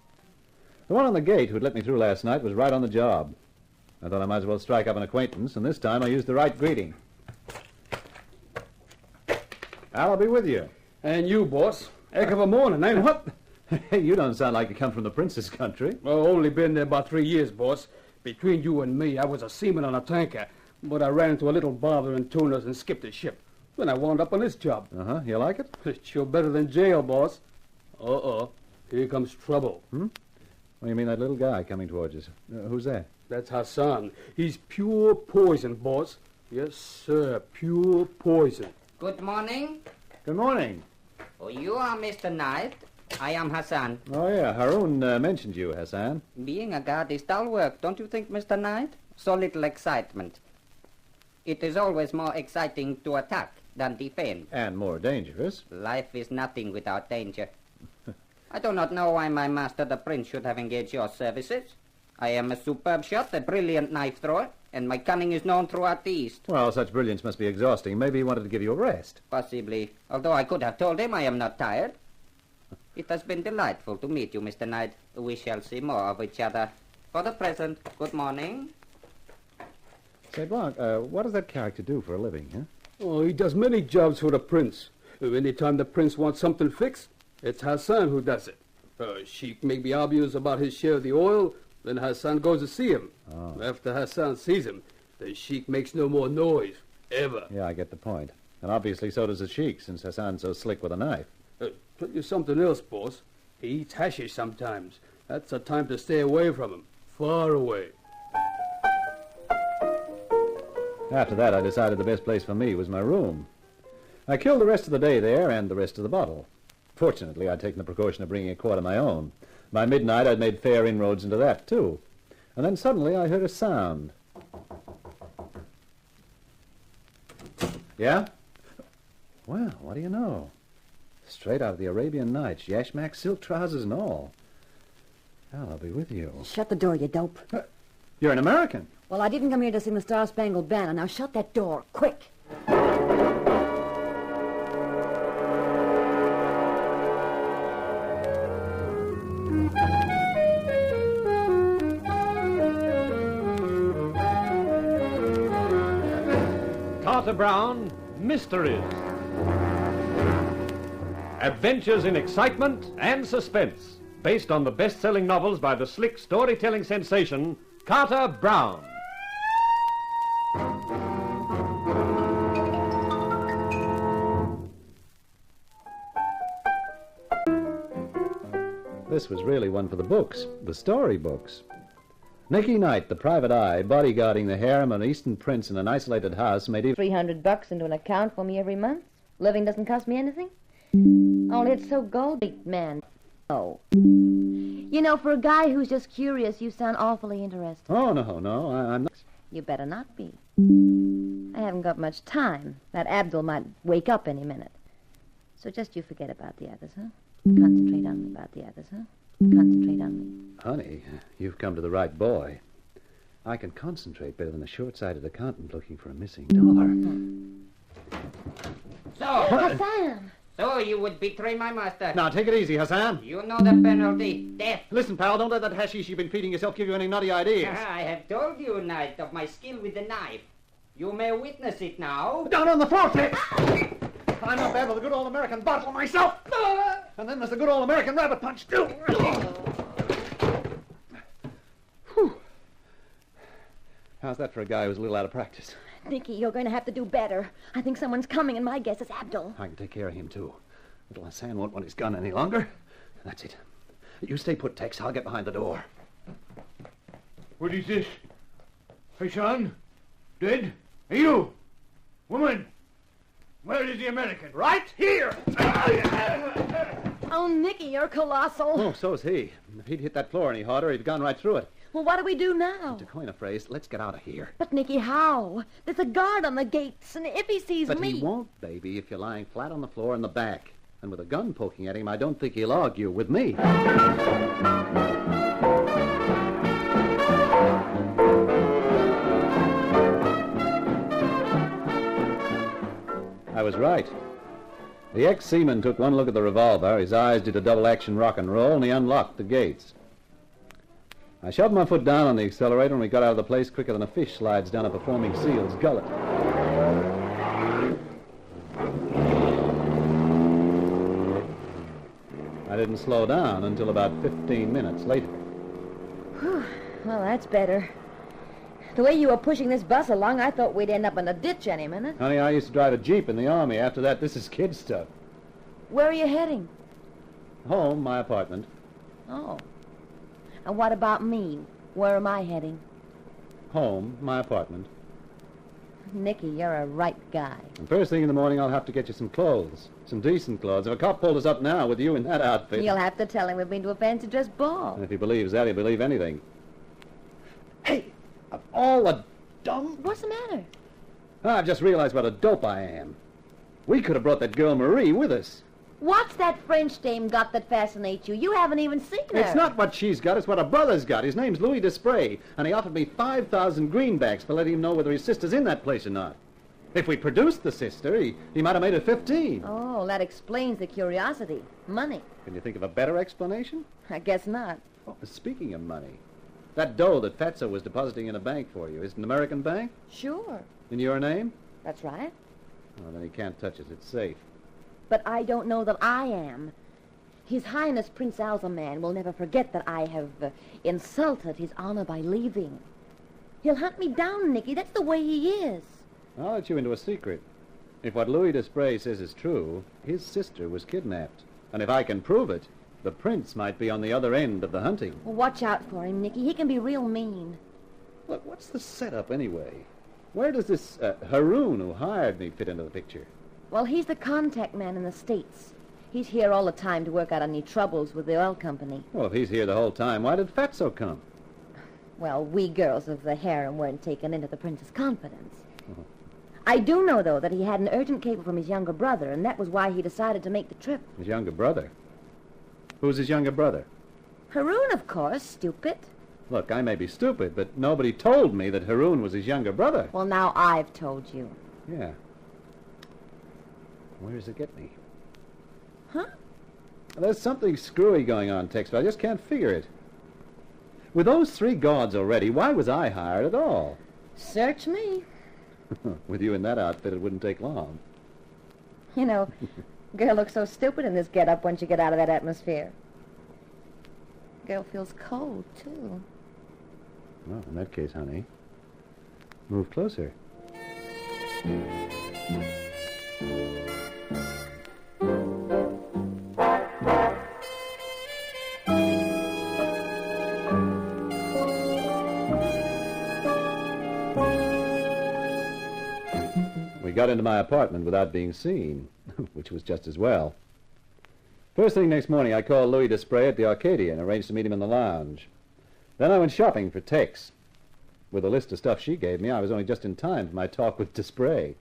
S16: The one on the gate who'd let me through last night was right on the job. I thought I might as well strike up an acquaintance, and this time I used the right greeting. I'll be with you.
S13: And you, boss. Heck of a morning, ain't it?
S16: What? Hey, you don't sound like you come from the prince's country.
S13: Well, only been there about 3 years, boss. Between you and me, I was a seaman on a tanker, but I ran into a little bother in tunas and skipped the ship. Then I wound up on this job.
S16: You like it?
S13: It's sure better than jail, boss. Here comes trouble.
S16: What do you mean, that little guy coming towards us? Who's that?
S13: That's Hassan. He's pure poison, boss. Yes, sir, pure poison.
S18: Good morning.
S16: Good morning.
S18: Oh, you are Mr. Knight. I am Hassan.
S16: Oh, yeah, Harun mentioned you, Hassan.
S18: Being a guard is dull work, don't you think, Mr. Knight? So little excitement. It is always more exciting to attack than defend.
S16: And more dangerous.
S18: Life is nothing without danger. I do not know why my master, the prince, should have engaged your services. I am a superb shot, a brilliant knife thrower, and my cunning is known throughout the East.
S16: Well, such brilliance must be exhausting. Maybe he wanted to give you a rest.
S18: Possibly, although I could have told him I am not tired. It has been delightful to meet you, Mr. Knight. We shall see more of each other. For the present, good morning.
S16: Say, Blanc, what does that character do for a living, huh?
S13: Oh, he does many jobs for the prince. Any time the prince wants something fixed, it's Hassan who does it. Sheik may be obvious about his share of the oil, then Hassan goes to see him. After Hassan sees him, the sheik makes no more noise, ever.
S16: Yeah, I get the point. And obviously so does the sheik, since Hassan's so slick with a knife.
S13: Tell you something else, boss. He eats hashish sometimes. That's a time to stay away from him. Far away.
S16: After that, I decided the best place for me was my room. I killed the rest of the day there and the rest of the bottle. Fortunately, I'd taken the precaution of bringing a quart of my own. By midnight, I'd made fair inroads into that, too. And then suddenly I heard a sound. Yeah? Well, what do you know? Straight out of the Arabian Nights, yashmak, silk trousers and all. Well, I'll be with you.
S4: Shut the door, you dope.
S16: You're an American.
S4: Well, I didn't come here to sing the Star-Spangled Banner. Now shut that door, quick.
S8: Carter Brown, Mysteries. Adventures in excitement and suspense, based on the best-selling novels by the slick storytelling sensation, Carter Brown.
S16: this was really one for the books, the story books. Nicky Knight, the private eye, bodyguarding the harem of an Eastern prince in an isolated house, made even
S3: $300 into an account for me every month. Living doesn't cost me anything. Only it's so goldy, man. Oh. You know, for a guy who's just curious, you sound awfully interested.
S16: Oh, no, I'm not.
S3: You better not be. I haven't got much time. That Abdul might wake up any minute. So just you forget about the others, huh? Concentrate on me about the others, huh? Concentrate on me.
S16: Honey, you've come to the right boy. I can concentrate better than a short-sighted accountant looking for a missing dollar.
S18: So,
S3: Hassan!
S18: So you would betray my master.
S16: Now, take it easy, Hassan.
S18: You know the penalty, death.
S16: Listen, pal, don't let that hashish you've been feeding yourself give you any nutty ideas.
S18: I have told you, Knight, of my skill with the knife. You may witness it now.
S16: Down on the floor, Fitz! I'm not bad with a good old American bottle myself. And then there's the good old American rabbit punch, too. Whew. How's that for a guy who's a little out of practice?
S3: Nicky, you're going to have to do better. I think someone's coming, and my guess is Abdul.
S16: I can take care of him, too. Little Hassan won't want his gun any longer. That's it. You stay put, Tex. I'll get behind the door.
S21: What is this? Hassan? Dead? Hey, you! Woman! Where is the American?
S16: Right here!
S3: Oh, Nicky, you're colossal.
S16: Oh, so's he. If he'd hit that floor any harder, he'd have gone right through it.
S3: Well, what do we do now?
S16: To coin a phrase, let's get out of here.
S3: But, Nicky, how? There's a guard on the gates, and if he sees
S16: But
S3: me...
S16: he won't, baby, if you're lying flat on the floor in the back. And with a gun poking at him, I don't think he'll argue with me. I was right. The ex-seaman took one look at the revolver, his eyes did a double-action rock and roll, and he unlocked the gates. I shoved my foot down on the accelerator, and we got out of the place quicker than a fish slides down a performing seal's gullet. I didn't slow down until about 15 minutes later.
S3: Whew. Well, that's better. The way you were pushing this bus along, I thought we'd end up in a ditch any minute.
S16: Honey, I used to drive a Jeep in the Army. After that, this is kid stuff.
S3: Where are you heading?
S16: Home, my apartment.
S3: Oh. And what about me? Where am I heading?
S16: Home, my apartment.
S3: Nicky, you're a right guy.
S16: And first thing in the morning, I'll have to get you some clothes. Some decent clothes. If a cop pulled us up now with you in that outfit...
S3: You'll have to tell him we've been to a fancy dress ball.
S16: And if he believes that, he'll believe anything. Hey, of all the dumb...
S3: What's the matter?
S16: I've just realized what a dope I am. We could have brought that girl Marie with us.
S3: What's that French dame got that fascinates you? You haven't even seen her.
S16: It's not what she's got, it's what her brother's got. His name's Louis Desprez, and he offered me 5,000 greenbacks for letting him know whether his sister's in that place or not. If we produced the sister, he might have made it 15.
S3: Oh, that explains the curiosity. Money.
S16: Can you think of a better explanation?
S3: I guess not.
S16: Oh, speaking of money, that dough that Fatso was depositing in a bank for you, is it an American bank?
S3: Sure.
S16: In your name?
S3: That's right.
S16: Well, then he can't touch it. It's safe.
S3: But I don't know that I am. His Highness Prince Alzaman will never forget that I have insulted his honor by leaving. He'll hunt me down, Nicky. That's the way he is.
S16: I'll let you into a secret. If what Louis Desprez says is true, his sister was kidnapped. And if I can prove it, the prince might be on the other end of the hunting.
S3: Well, watch out for him, Nicky. He can be real mean.
S16: Look, what's the setup anyway? Where does this Haroon who hired me fit into the picture?
S3: Well, he's the contact man in the States. He's here all the time to work out any troubles with the oil company.
S16: Well, if he's here the whole time, why did Fatso come?
S3: Well, we girls of the harem weren't taken into the prince's confidence. I do know, though, that he had an urgent cable from his younger brother, and that was why he decided to make the trip.
S16: His younger brother? Who's his younger brother?
S3: Haroon, of course, stupid.
S16: Look, I may be stupid, but nobody told me that Haroon was his younger brother.
S3: Well, now I've told you.
S16: Yeah. Where does it get me?
S3: Huh?
S16: There's something screwy going on, Tex, but I just can't figure it. With those 3 guards already, why was I hired at all?
S3: Search me.
S16: With you in that outfit, it wouldn't take long.
S3: You know, girl looks so stupid in this get-up once you get out of that atmosphere. Girl feels cold, too.
S16: Well, in that case, honey, move closer. got into my apartment without being seen, which was just as well. First thing next morning, I called Louis Desprez at the Arcadia and arranged to meet him in the lounge. Then I went shopping for Tex. With a list of stuff she gave me, I was only just in time for my talk with Desprez.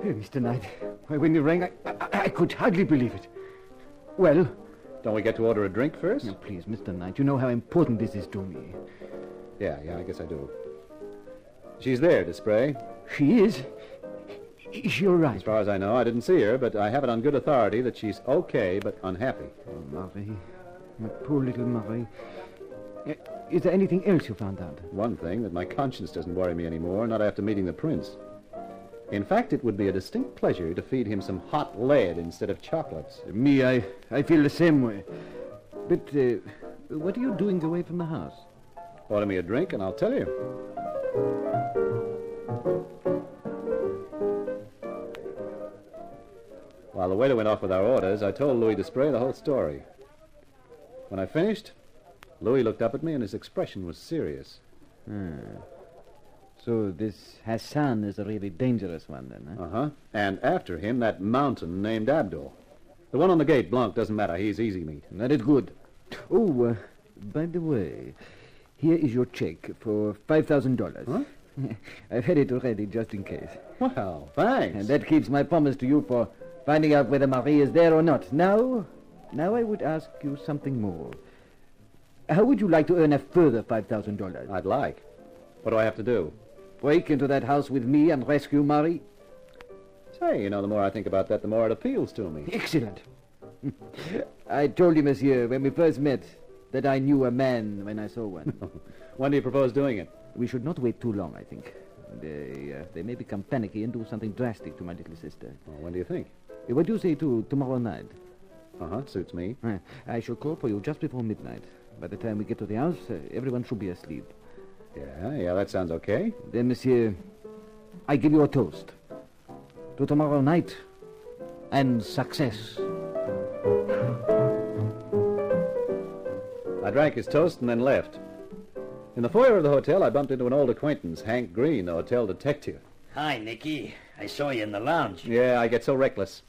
S19: Mr. Knight, when you rang, I could hardly believe it. Well?
S16: Don't we get to order a drink first?
S19: Now, please, Mr. Knight, you know how important this is to me.
S16: Yeah, I guess I do. She's there, Desprez.
S19: She is? Is she all right?
S16: As far as I know, I didn't see her, but I have it on good authority that she's okay but unhappy.
S19: Oh, Marie. My poor little Marie. Is there anything else you found out?
S16: One thing, that my conscience doesn't worry me anymore, not after meeting the prince. In fact, it would be a distinct pleasure to feed him some hot lead instead of chocolates.
S19: Me, I feel the same way. But what are you doing away from the house?
S16: Order me a drink and I'll tell you. While the waiter went off with our orders, I told Louis Desprez the whole story. When I finished, Louis looked up at me and his expression was serious.
S19: So this Hassan is a really dangerous one, then, huh?
S16: Uh-huh. And after him, that mountain named Abdul. The one on the gate, Blanc, doesn't matter. He's easy meat.
S19: That is good. Oh, by the way, here is your check for $5,000.
S16: Huh?
S19: I've had it already, just in case.
S16: Well, thanks.
S19: And that keeps my promise to you for finding out whether Marie is there or not. Now I would ask you something more. How would you like to earn a further $5,000?
S16: I'd like. What do I have to do?
S19: Break into that house with me and rescue Marie.
S16: Say, the more I think about that, the more it appeals to me.
S19: Excellent. I told you, monsieur, when we first met, that I knew a man when I saw one.
S16: When do you propose doing it?
S19: We should not wait too long, I think. They may become panicky and do something drastic to my little sister.
S16: Well, when do you think?
S19: What do you say to tomorrow night?
S16: Suits me.
S19: I shall call for you just before midnight. By the time we get to the house, everyone should be asleep.
S16: Yeah, that sounds okay.
S19: Then, monsieur, I give you a toast. To tomorrow night and success.
S16: I drank his toast and then left. In the foyer of the hotel, I bumped into an old acquaintance, Hank Green, the hotel detective.
S5: Hi, Nicky. I saw you in the lounge.
S16: Yeah, I get so reckless.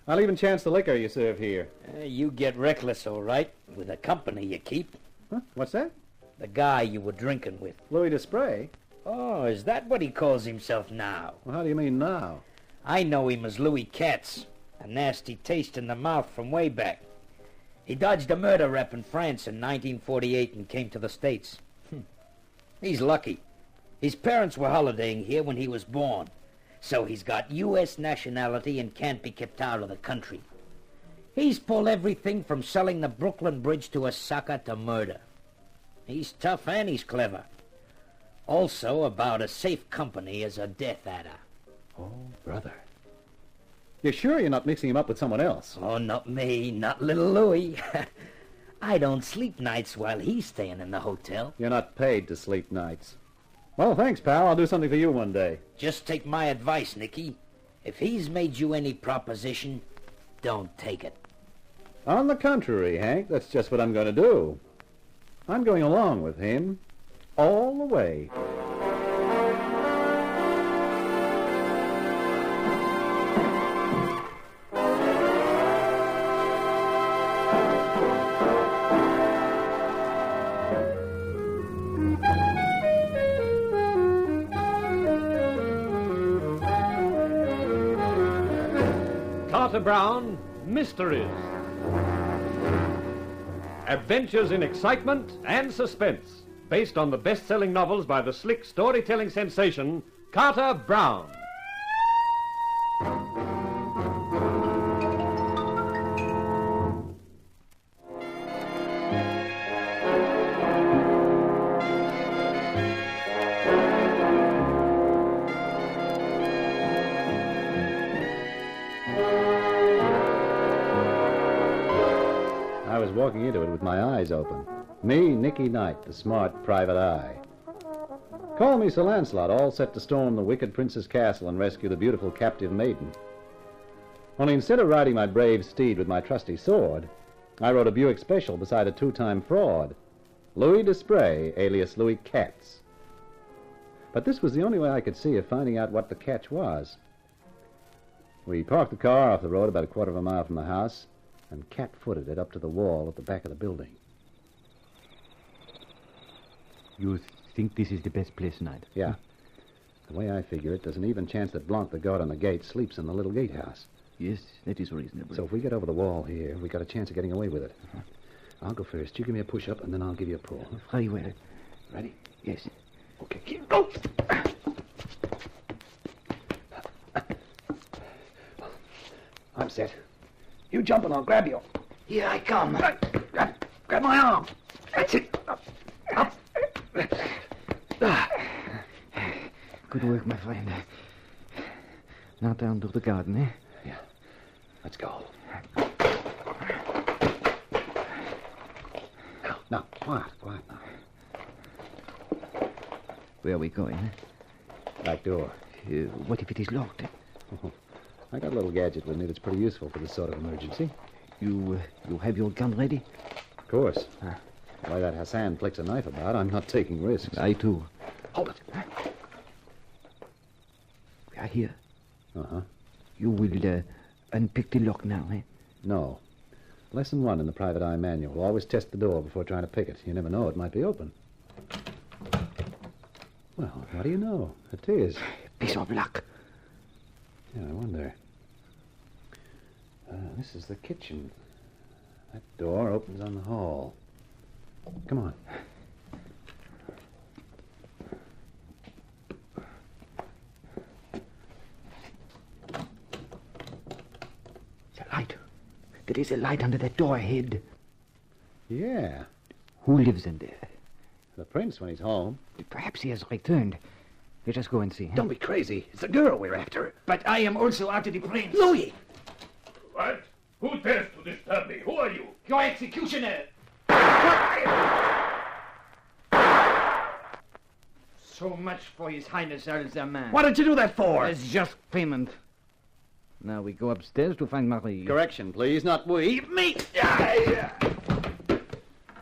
S16: I'll even chance the liquor you serve here.
S5: You get reckless, all right, with the company you keep.
S16: Huh? What's that?
S5: The guy you were drinking with.
S16: Louis Desprez?
S5: Oh, is that what he calls himself now?
S16: Well, how do you mean now?
S5: I know him as Louis Katz, a nasty taste in the mouth from way back. He dodged a murder rep in France in 1948 and came to the States. He's lucky. His parents were holidaying here when he was born, so he's got U.S. nationality and can't be kept out of the country. He's pulled everything from selling the Brooklyn Bridge to a sucker to murder. He's tough and he's clever. Also about as safe company as a Death Adder.
S16: Oh, brother. You're sure you're not mixing him up with someone else?
S5: Oh, not me, not little Louis. I don't sleep nights while he's staying in the hotel.
S16: You're not paid to sleep nights. Well, thanks, pal. I'll do something for you one day.
S5: Just take my advice, Nicky. If he's made you any proposition, don't take it.
S16: On the contrary, Hank, that's just what I'm going to do. I'm going along with him all the way.
S8: Carter Brown, Mysteries. Adventures in excitement and suspense, based on the best-selling novels by the slick storytelling sensation, Carter Brown.
S16: I was walking into it with my eyes open. Me, Nicky Knight, the smart private eye. Call me Sir Lancelot, all set to storm the wicked prince's castle and rescue the beautiful captive maiden. Only instead of riding my brave steed with my trusty sword, I rode a Buick Special beside a two-time fraud. Louis Desprez, alias Louis Katz. But this was the only way I could see of finding out what the catch was. We parked the car off the road about a quarter of a mile from the house and cat-footed it up to the wall at the back of the building.
S19: You think this is the best place, Knight?
S16: Yeah. The way I figure it, there's an even chance that Blanc, the guard on the gate, sleeps in the little gatehouse.
S19: Yes, that is reasonable.
S16: So if we get over the wall here, we got a chance of getting away with it. I'll go first. You give me a push-up, and then I'll give you a pull.
S19: Very well.
S16: Ready?
S19: Yes.
S16: Okay, here, go! I'm set. You jump and I'll grab you.
S19: Here I come.
S16: Grab my arm. That's it. Up.
S19: Good work, my friend. Now down to the garden, eh?
S16: Yeah. Let's go. Now, quiet now.
S19: Where are we going?
S16: Back door.
S19: What if it is locked?
S16: I got a little gadget with me that's pretty useful for this sort of emergency.
S19: You have your gun ready?
S16: Of course. Why that Hassan flicks a knife about, I'm not taking risks.
S19: I, too.
S16: Hold it.
S19: We are here.
S16: Uh-huh.
S19: You will unpick the lock now, eh?
S16: No. Lesson 1 in the private eye manual. Always test the door before trying to pick it. You never know, it might be open. Well, what do you know? It is.
S19: Piece of luck.
S16: Yeah, I wonder. This is the kitchen. That door opens on the hall. Come on.
S19: The light. There is a light under that door ahead.
S16: Yeah.
S19: Who lives in there?
S16: The prince when he's home.
S19: Perhaps he has returned. Let us go and see. Huh?
S16: Don't be crazy. It's the girl we're after.
S19: But I am also after the prince.
S16: Louis!
S21: What? Who dares to disturb me? Who are you?
S19: Your executioner. So much for His Highness Al-Zaman.
S16: What did you do that for?
S19: As just payment. Now we go upstairs to find Marie.
S16: Correction, please, not we. Me!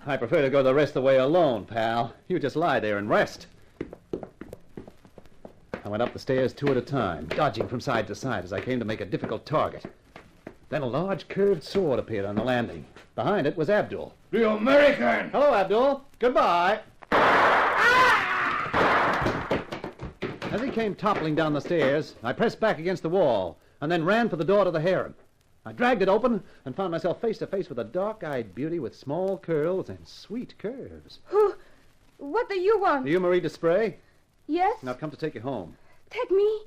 S16: I prefer to go the rest of the way alone, pal. You just lie there and rest. I went up the stairs 2 at a time, dodging from side to side as I came to make a difficult target. Then a large curved sword appeared on the landing. Behind it was Abdul.
S21: The American!
S16: Hello, Abdul. Goodbye. As he came toppling down the stairs, I pressed back against the wall and then ran for the door to the harem. I dragged it open and found myself face to face with a dark-eyed beauty with small curls and sweet curves.
S12: Who? What do you want?
S16: Are you Marie Desprez?
S12: Yes?
S16: Now come to take you home.
S12: Take me?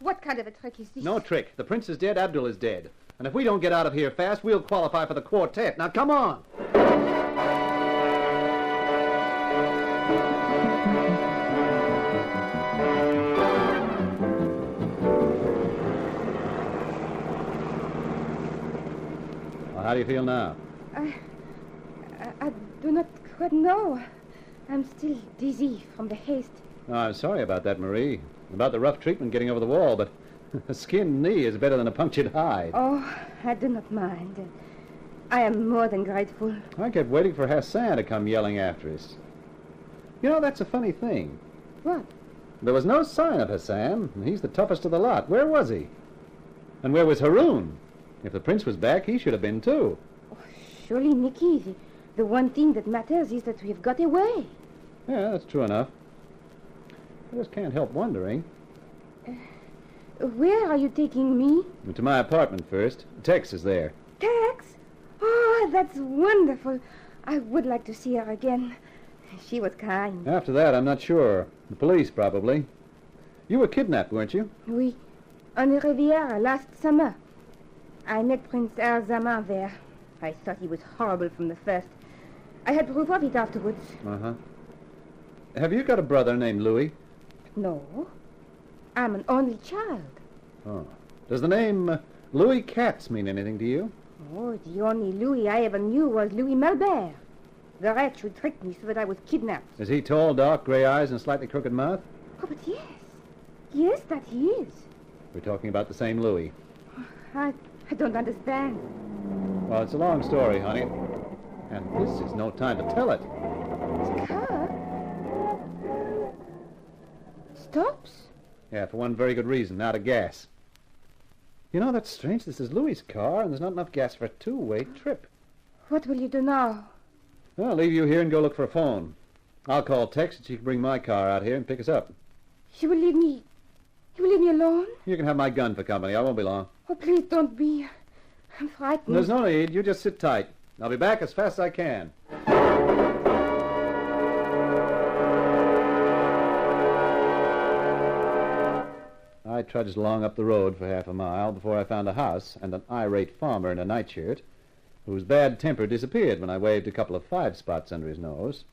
S12: What kind of a trick is this?
S16: No trick. The prince is dead, Abdul is dead. And if we don't get out of here fast, we'll qualify for the quartet. Now come on. Well, how do you feel now?
S12: I do not quite know. I'm still dizzy from the haste.
S16: Oh, I'm sorry about that, Marie. About the rough treatment getting over the wall, but a skinned knee is better than a punctured hide.
S12: Oh, I do not mind. I am more than grateful.
S16: I kept waiting for Hassan to come yelling after us. You know, that's a funny thing.
S12: What?
S16: There was no sign of Hassan, and he's the toughest of the lot. Where was he? And where was Haroun? If the prince was back, he should have been too.
S12: Oh, surely, Nicky, the one thing that matters is that we've got away.
S16: Yeah, that's true enough. I just can't help wondering.
S12: Where are you taking me?
S16: To my apartment first. Tex is there.
S12: Tex? Oh, that's wonderful. I would like to see her again. She was kind.
S16: After that, I'm not sure. The police, probably. You were kidnapped, weren't you?
S12: Oui. On the Riviera last summer. I met Prince Al-Zaman there. I thought he was horrible from the first. I had proof of it afterwards.
S16: Uh-huh. Have you got a brother named Louis?
S12: No. I'm an only child.
S16: Oh. Does the name Louis Katz mean anything to you?
S12: Oh, the only Louis I ever knew was Louis Malbert. The wretch who tricked me so that I was kidnapped.
S16: Is he tall, dark, gray eyes, and slightly crooked mouth?
S12: Oh, but yes. Yes, that he is.
S16: We're talking about the same Louis.
S12: I don't understand.
S16: Well, it's a long story, honey. And this is no time to tell it.
S12: The car stops?
S16: Yeah, for one very good reason, out of gas. You know, that's strange. This is Louis's car, and there's not enough gas for a two-way trip.
S12: What will you do now?
S16: Well, I'll leave you here and go look for a phone. I'll call Tex and she can bring my car out here and pick us up.
S12: You will leave me alone?
S16: You can have my gun for company. I won't be long.
S12: Oh, please don't be. I'm frightened.
S16: There's no need. You just sit tight. I'll be back as fast as I can. I trudged along up the road for half a mile before I found a house and an irate farmer in a nightshirt whose bad temper disappeared when I waved a couple of 5 spots under his nose.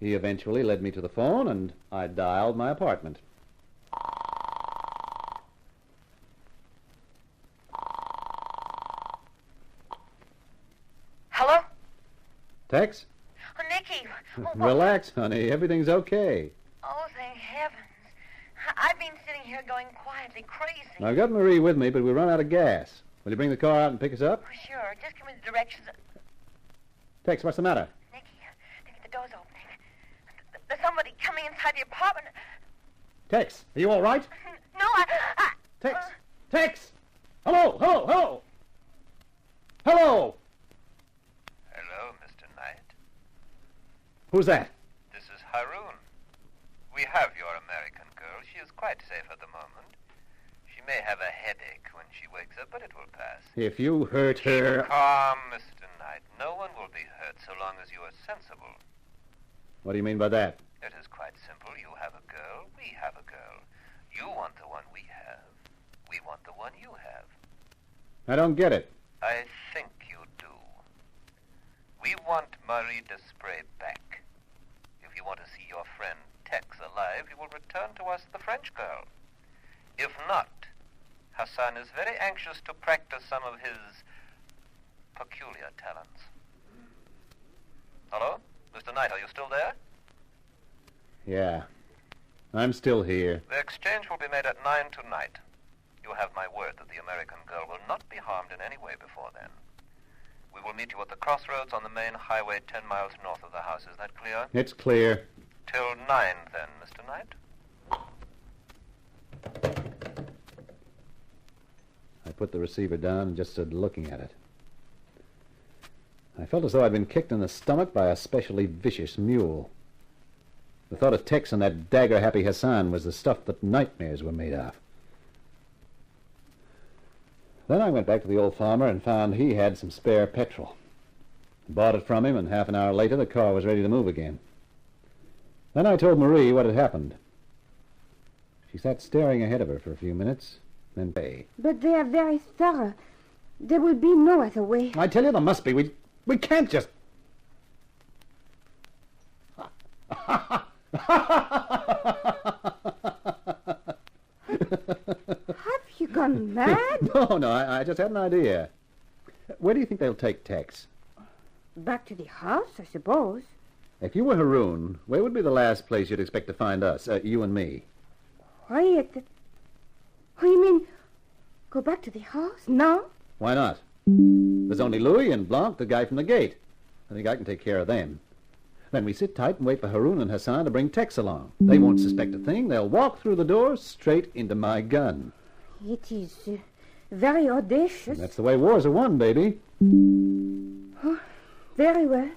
S16: He eventually led me to the phone, and I dialed my apartment.
S2: Hello?
S16: Tex?
S2: Oh, Nicky.
S16: Relax, honey. Everything's okay.
S2: Oh, thank heavens. I've been sitting here going quietly crazy.
S16: I've got Marie with me, but we run out of gas. Will you bring the car out and pick us up?
S2: Oh, sure. Just give me the directions.
S16: Tex, what's the matter?
S2: Nicky, the door's opening. There's somebody coming inside the apartment.
S16: Tex, are you all right?
S2: No,
S16: Tex! Tex! Hello! Hello! Hello! Hello!
S17: Hello, Mr. Knight.
S16: Who's that?
S17: This is Haroun. We have your American girl. She is quite safe at the moment. She may have a headache when she wakes up, but it will pass.
S16: If you hurt her...
S17: Calm, Mr. Knight. No one will be hurt so long as you are sensible.
S16: What do you mean by that?
S17: It is quite simple. You have a girl. We have a girl. You want the one we have. We want the one you have.
S16: I don't get it.
S17: I think you do. We want Marie Desprez back. If you want to see your friend Tex alive, you will return to us the French girl. If not, Hassan is very anxious to practice some of his peculiar talents. Hello? Mr. Knight, are you still there?
S16: Yeah. I'm still here.
S17: The exchange will be made at 9 tonight. You have my word that the American girl will not be harmed in any way before then. We will meet you at the crossroads on the main highway 10 miles north of the house. Is that clear?
S16: It's clear.
S17: Till 9, then, Mr. Knight.
S16: I put the receiver down and just stood looking at it. I felt as though I'd been kicked in the stomach by a specially vicious mule. The thought of Tex and that dagger-happy Hassan was the stuff that nightmares were made of. Then I went back to the old farmer and found he had some spare petrol. Bought it from him, and half an hour later the car was ready to move again. Then I told Marie what had happened. She sat staring ahead of her for a few minutes, then pay.
S12: But they are very thorough. There will be no other way.
S16: I tell you there must be. We can't just...
S12: Have you gone mad?
S16: No, I just had an idea. Where do you think they'll take Tex?
S12: Back to the house, I suppose.
S16: If you were Haroun, where would be the last place you'd expect to find us, you and me?
S12: Why, what do you mean? Go back to the house? No?
S16: Why not? There's only Louis and Blanc, the guy from the gate. I think I can take care of them. Then we sit tight and wait for Haroun and Hassan to bring Tex along. They won't suspect a thing. They'll walk through the door straight into my gun.
S12: It is very audacious.
S16: That's the way wars are won, baby.
S12: Oh, very well.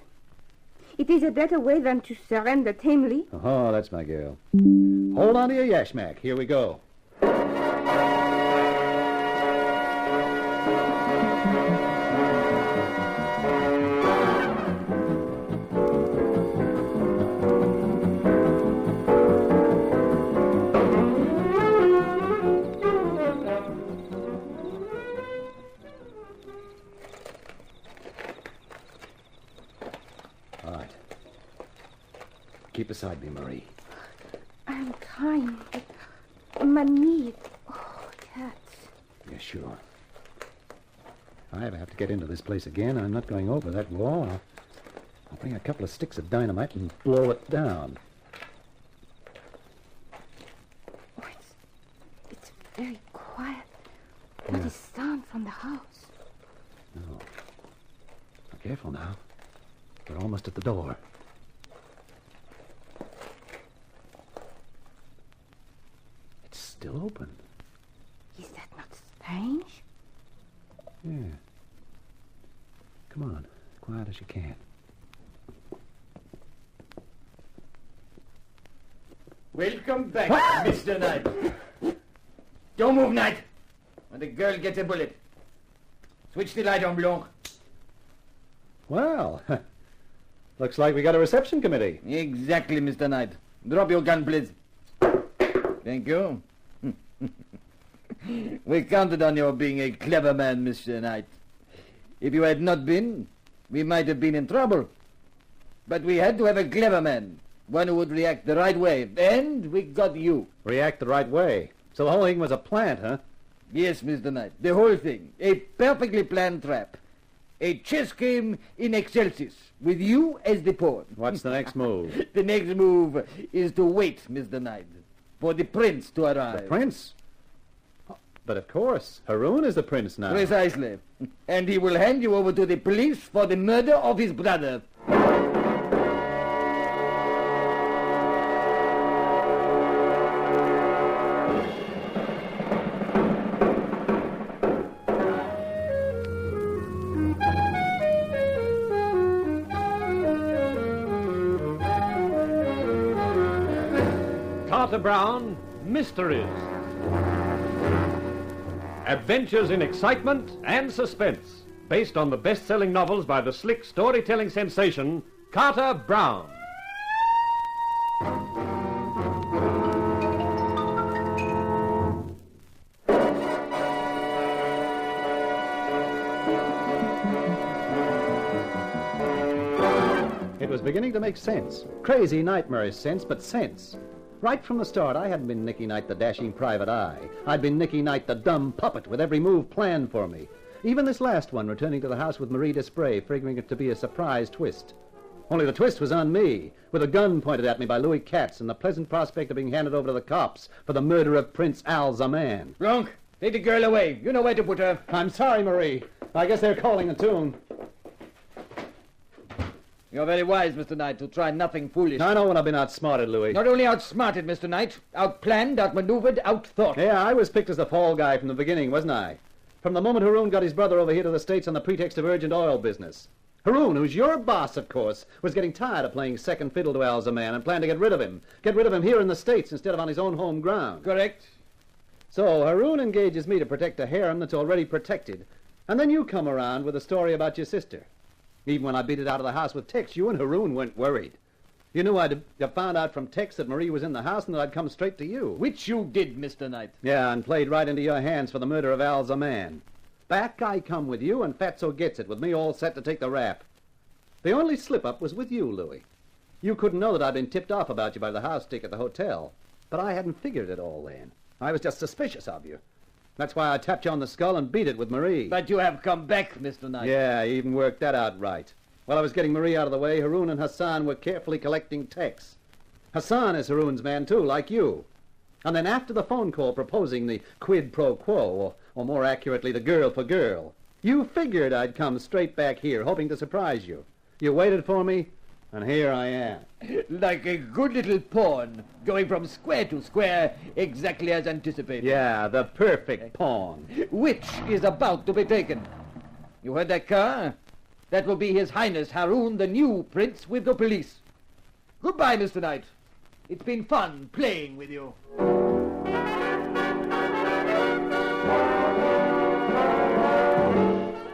S12: It is a better way than to surrender tamely.
S16: Oh, that's my girl. Hold on to your yashmak. Here we go. Keep beside me, Marie.
S12: I'm trying, but my knee... Oh, it hurts.
S16: Yeah, sure. If I ever have to get into this place again, I'm not going over that wall. I'll bring a couple of sticks of dynamite and blow it down.
S12: Oh, it's very quiet. Not a sound from the house.
S16: No. Now, careful now. They're almost at the door. It's still open.
S4: Is that not strange?
S16: Yeah. Come on, quiet as you can.
S18: Welcome back, Mr. Knight. Don't move, Knight. Or the girl gets a bullet. Switch the light on, Blanc.
S16: Well, looks like we got a reception committee.
S18: Exactly, Mr. Knight. Drop your gun, please. Thank you. We counted on your being a clever man, Mr. Knight. If you had not been, we might have been in trouble. But we had to have a clever man. One who would react the right way. And we got you.
S16: React the right way. So the whole thing was a plant, huh?
S18: Yes, Mr. Knight. The whole thing. A perfectly planned trap. A chess game in excelsis. With you as the pawn.
S16: What's the next move?
S18: The next move is to wait, Mr. Knight. For the prince to arrive.
S16: The prince? But of course, Haroun is the prince now.
S18: Precisely. And he will hand you over to the police for the murder of his brother.
S8: Carter Brown, Mysteries. Adventures in excitement and suspense, based on the best-selling novels by the slick storytelling sensation, Carter Brown.
S16: It was beginning to make sense. Crazy, nightmarish sense, but sense. Right from the start, I hadn't been Nicky Knight, the dashing private eye. I'd been Nicky Knight, the dumb puppet, with every move planned for me. Even this last one, returning to the house with Marie Desprez, figuring it to be a surprise twist. Only the twist was on me, with a gun pointed at me by Louis Katz and the pleasant prospect of being handed over to the cops for the murder of Prince Al-Zaman.
S18: Blanc, take the girl away. You know where to put her.
S16: I'm sorry, Marie. I guess they're calling the tune.
S18: You're very wise, Mr. Knight, to try nothing foolish.
S16: I know when I've been outsmarted, Louis.
S18: Not only outsmarted, Mr. Knight, outplanned, outmaneuvered, outthought.
S16: Yeah, I was picked as the fall guy from the beginning, wasn't I? From the moment Haroun got his brother over here to the States on the pretext of urgent oil business. Haroun, who's your boss, of course, was getting tired of playing second fiddle to Al-Zaman and planned to get rid of him. Get rid of him here in the States instead of on his own home ground.
S18: Correct.
S16: So Haroun engages me to protect a harem that's already protected. And then you come around with a story about your sister. Even when I beat it out of the house with Tex, you and Haroun weren't worried. You knew I'd have found out from Tex that Marie was in the house and that I'd come straight to you.
S18: Which you did, Mr. Knight.
S16: Yeah, and played right into your hands for the murder of Al-Zaman. Back I come with you, and Fatso gets it, with me all set to take the rap. The only slip-up was with you, Louis. You couldn't know that I'd been tipped off about you by the house stick at the hotel. But I hadn't figured it all then. I was just suspicious of you. That's why I tapped you on the skull and beat it with Marie.
S18: But you have come back, Mr. Knight.
S16: Yeah, I even worked that out right. While I was getting Marie out of the way, Haroun and Hassan were carefully collecting Tex. Hassan is Haroun's man, too, like you. And then after the phone call proposing the quid pro quo, or more accurately, the girl for girl, you figured I'd come straight back here, hoping to surprise you. You waited for me, and here I am.
S18: Like a good little pawn, going from square to square, exactly as anticipated.
S16: Yeah, the perfect pawn.
S18: Which is about to be taken. You heard that car? That will be His Highness Haroun, the new prince, with the police. Goodbye, Mr. Knight. It's been fun playing with you.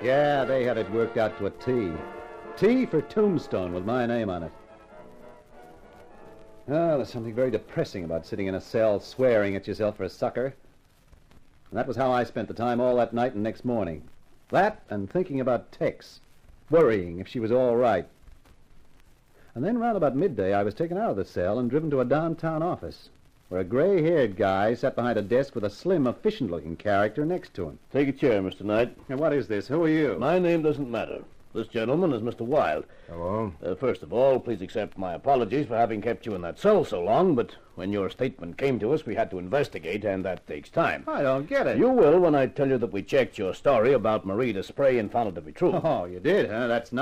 S16: Yeah, they had it worked out to a T. T for Tombstone with my name on it. Oh, there's something very depressing about sitting in a cell swearing at yourself for a sucker. And that was how I spent the time all that night and next morning. That and thinking about Tex. Worrying if she was all right. And then round about midday, I was taken out of the cell and driven to a downtown office, where a gray-haired guy sat behind a desk with a slim, efficient-looking character next to him.
S1: Take a chair, Mr. Knight.
S16: And what is this? Who are you?
S1: My name doesn't matter. This gentleman is Mr. Wilde.
S9: Hello.
S1: First of all, please accept my apologies for having kept you in that cell so long, but when your statement came to us, we had to investigate, and that takes time.
S16: I don't get it.
S1: You will when I tell you that we checked your story about Marie Desprez and found it to be true.
S16: Oh, you did, huh? That's nice.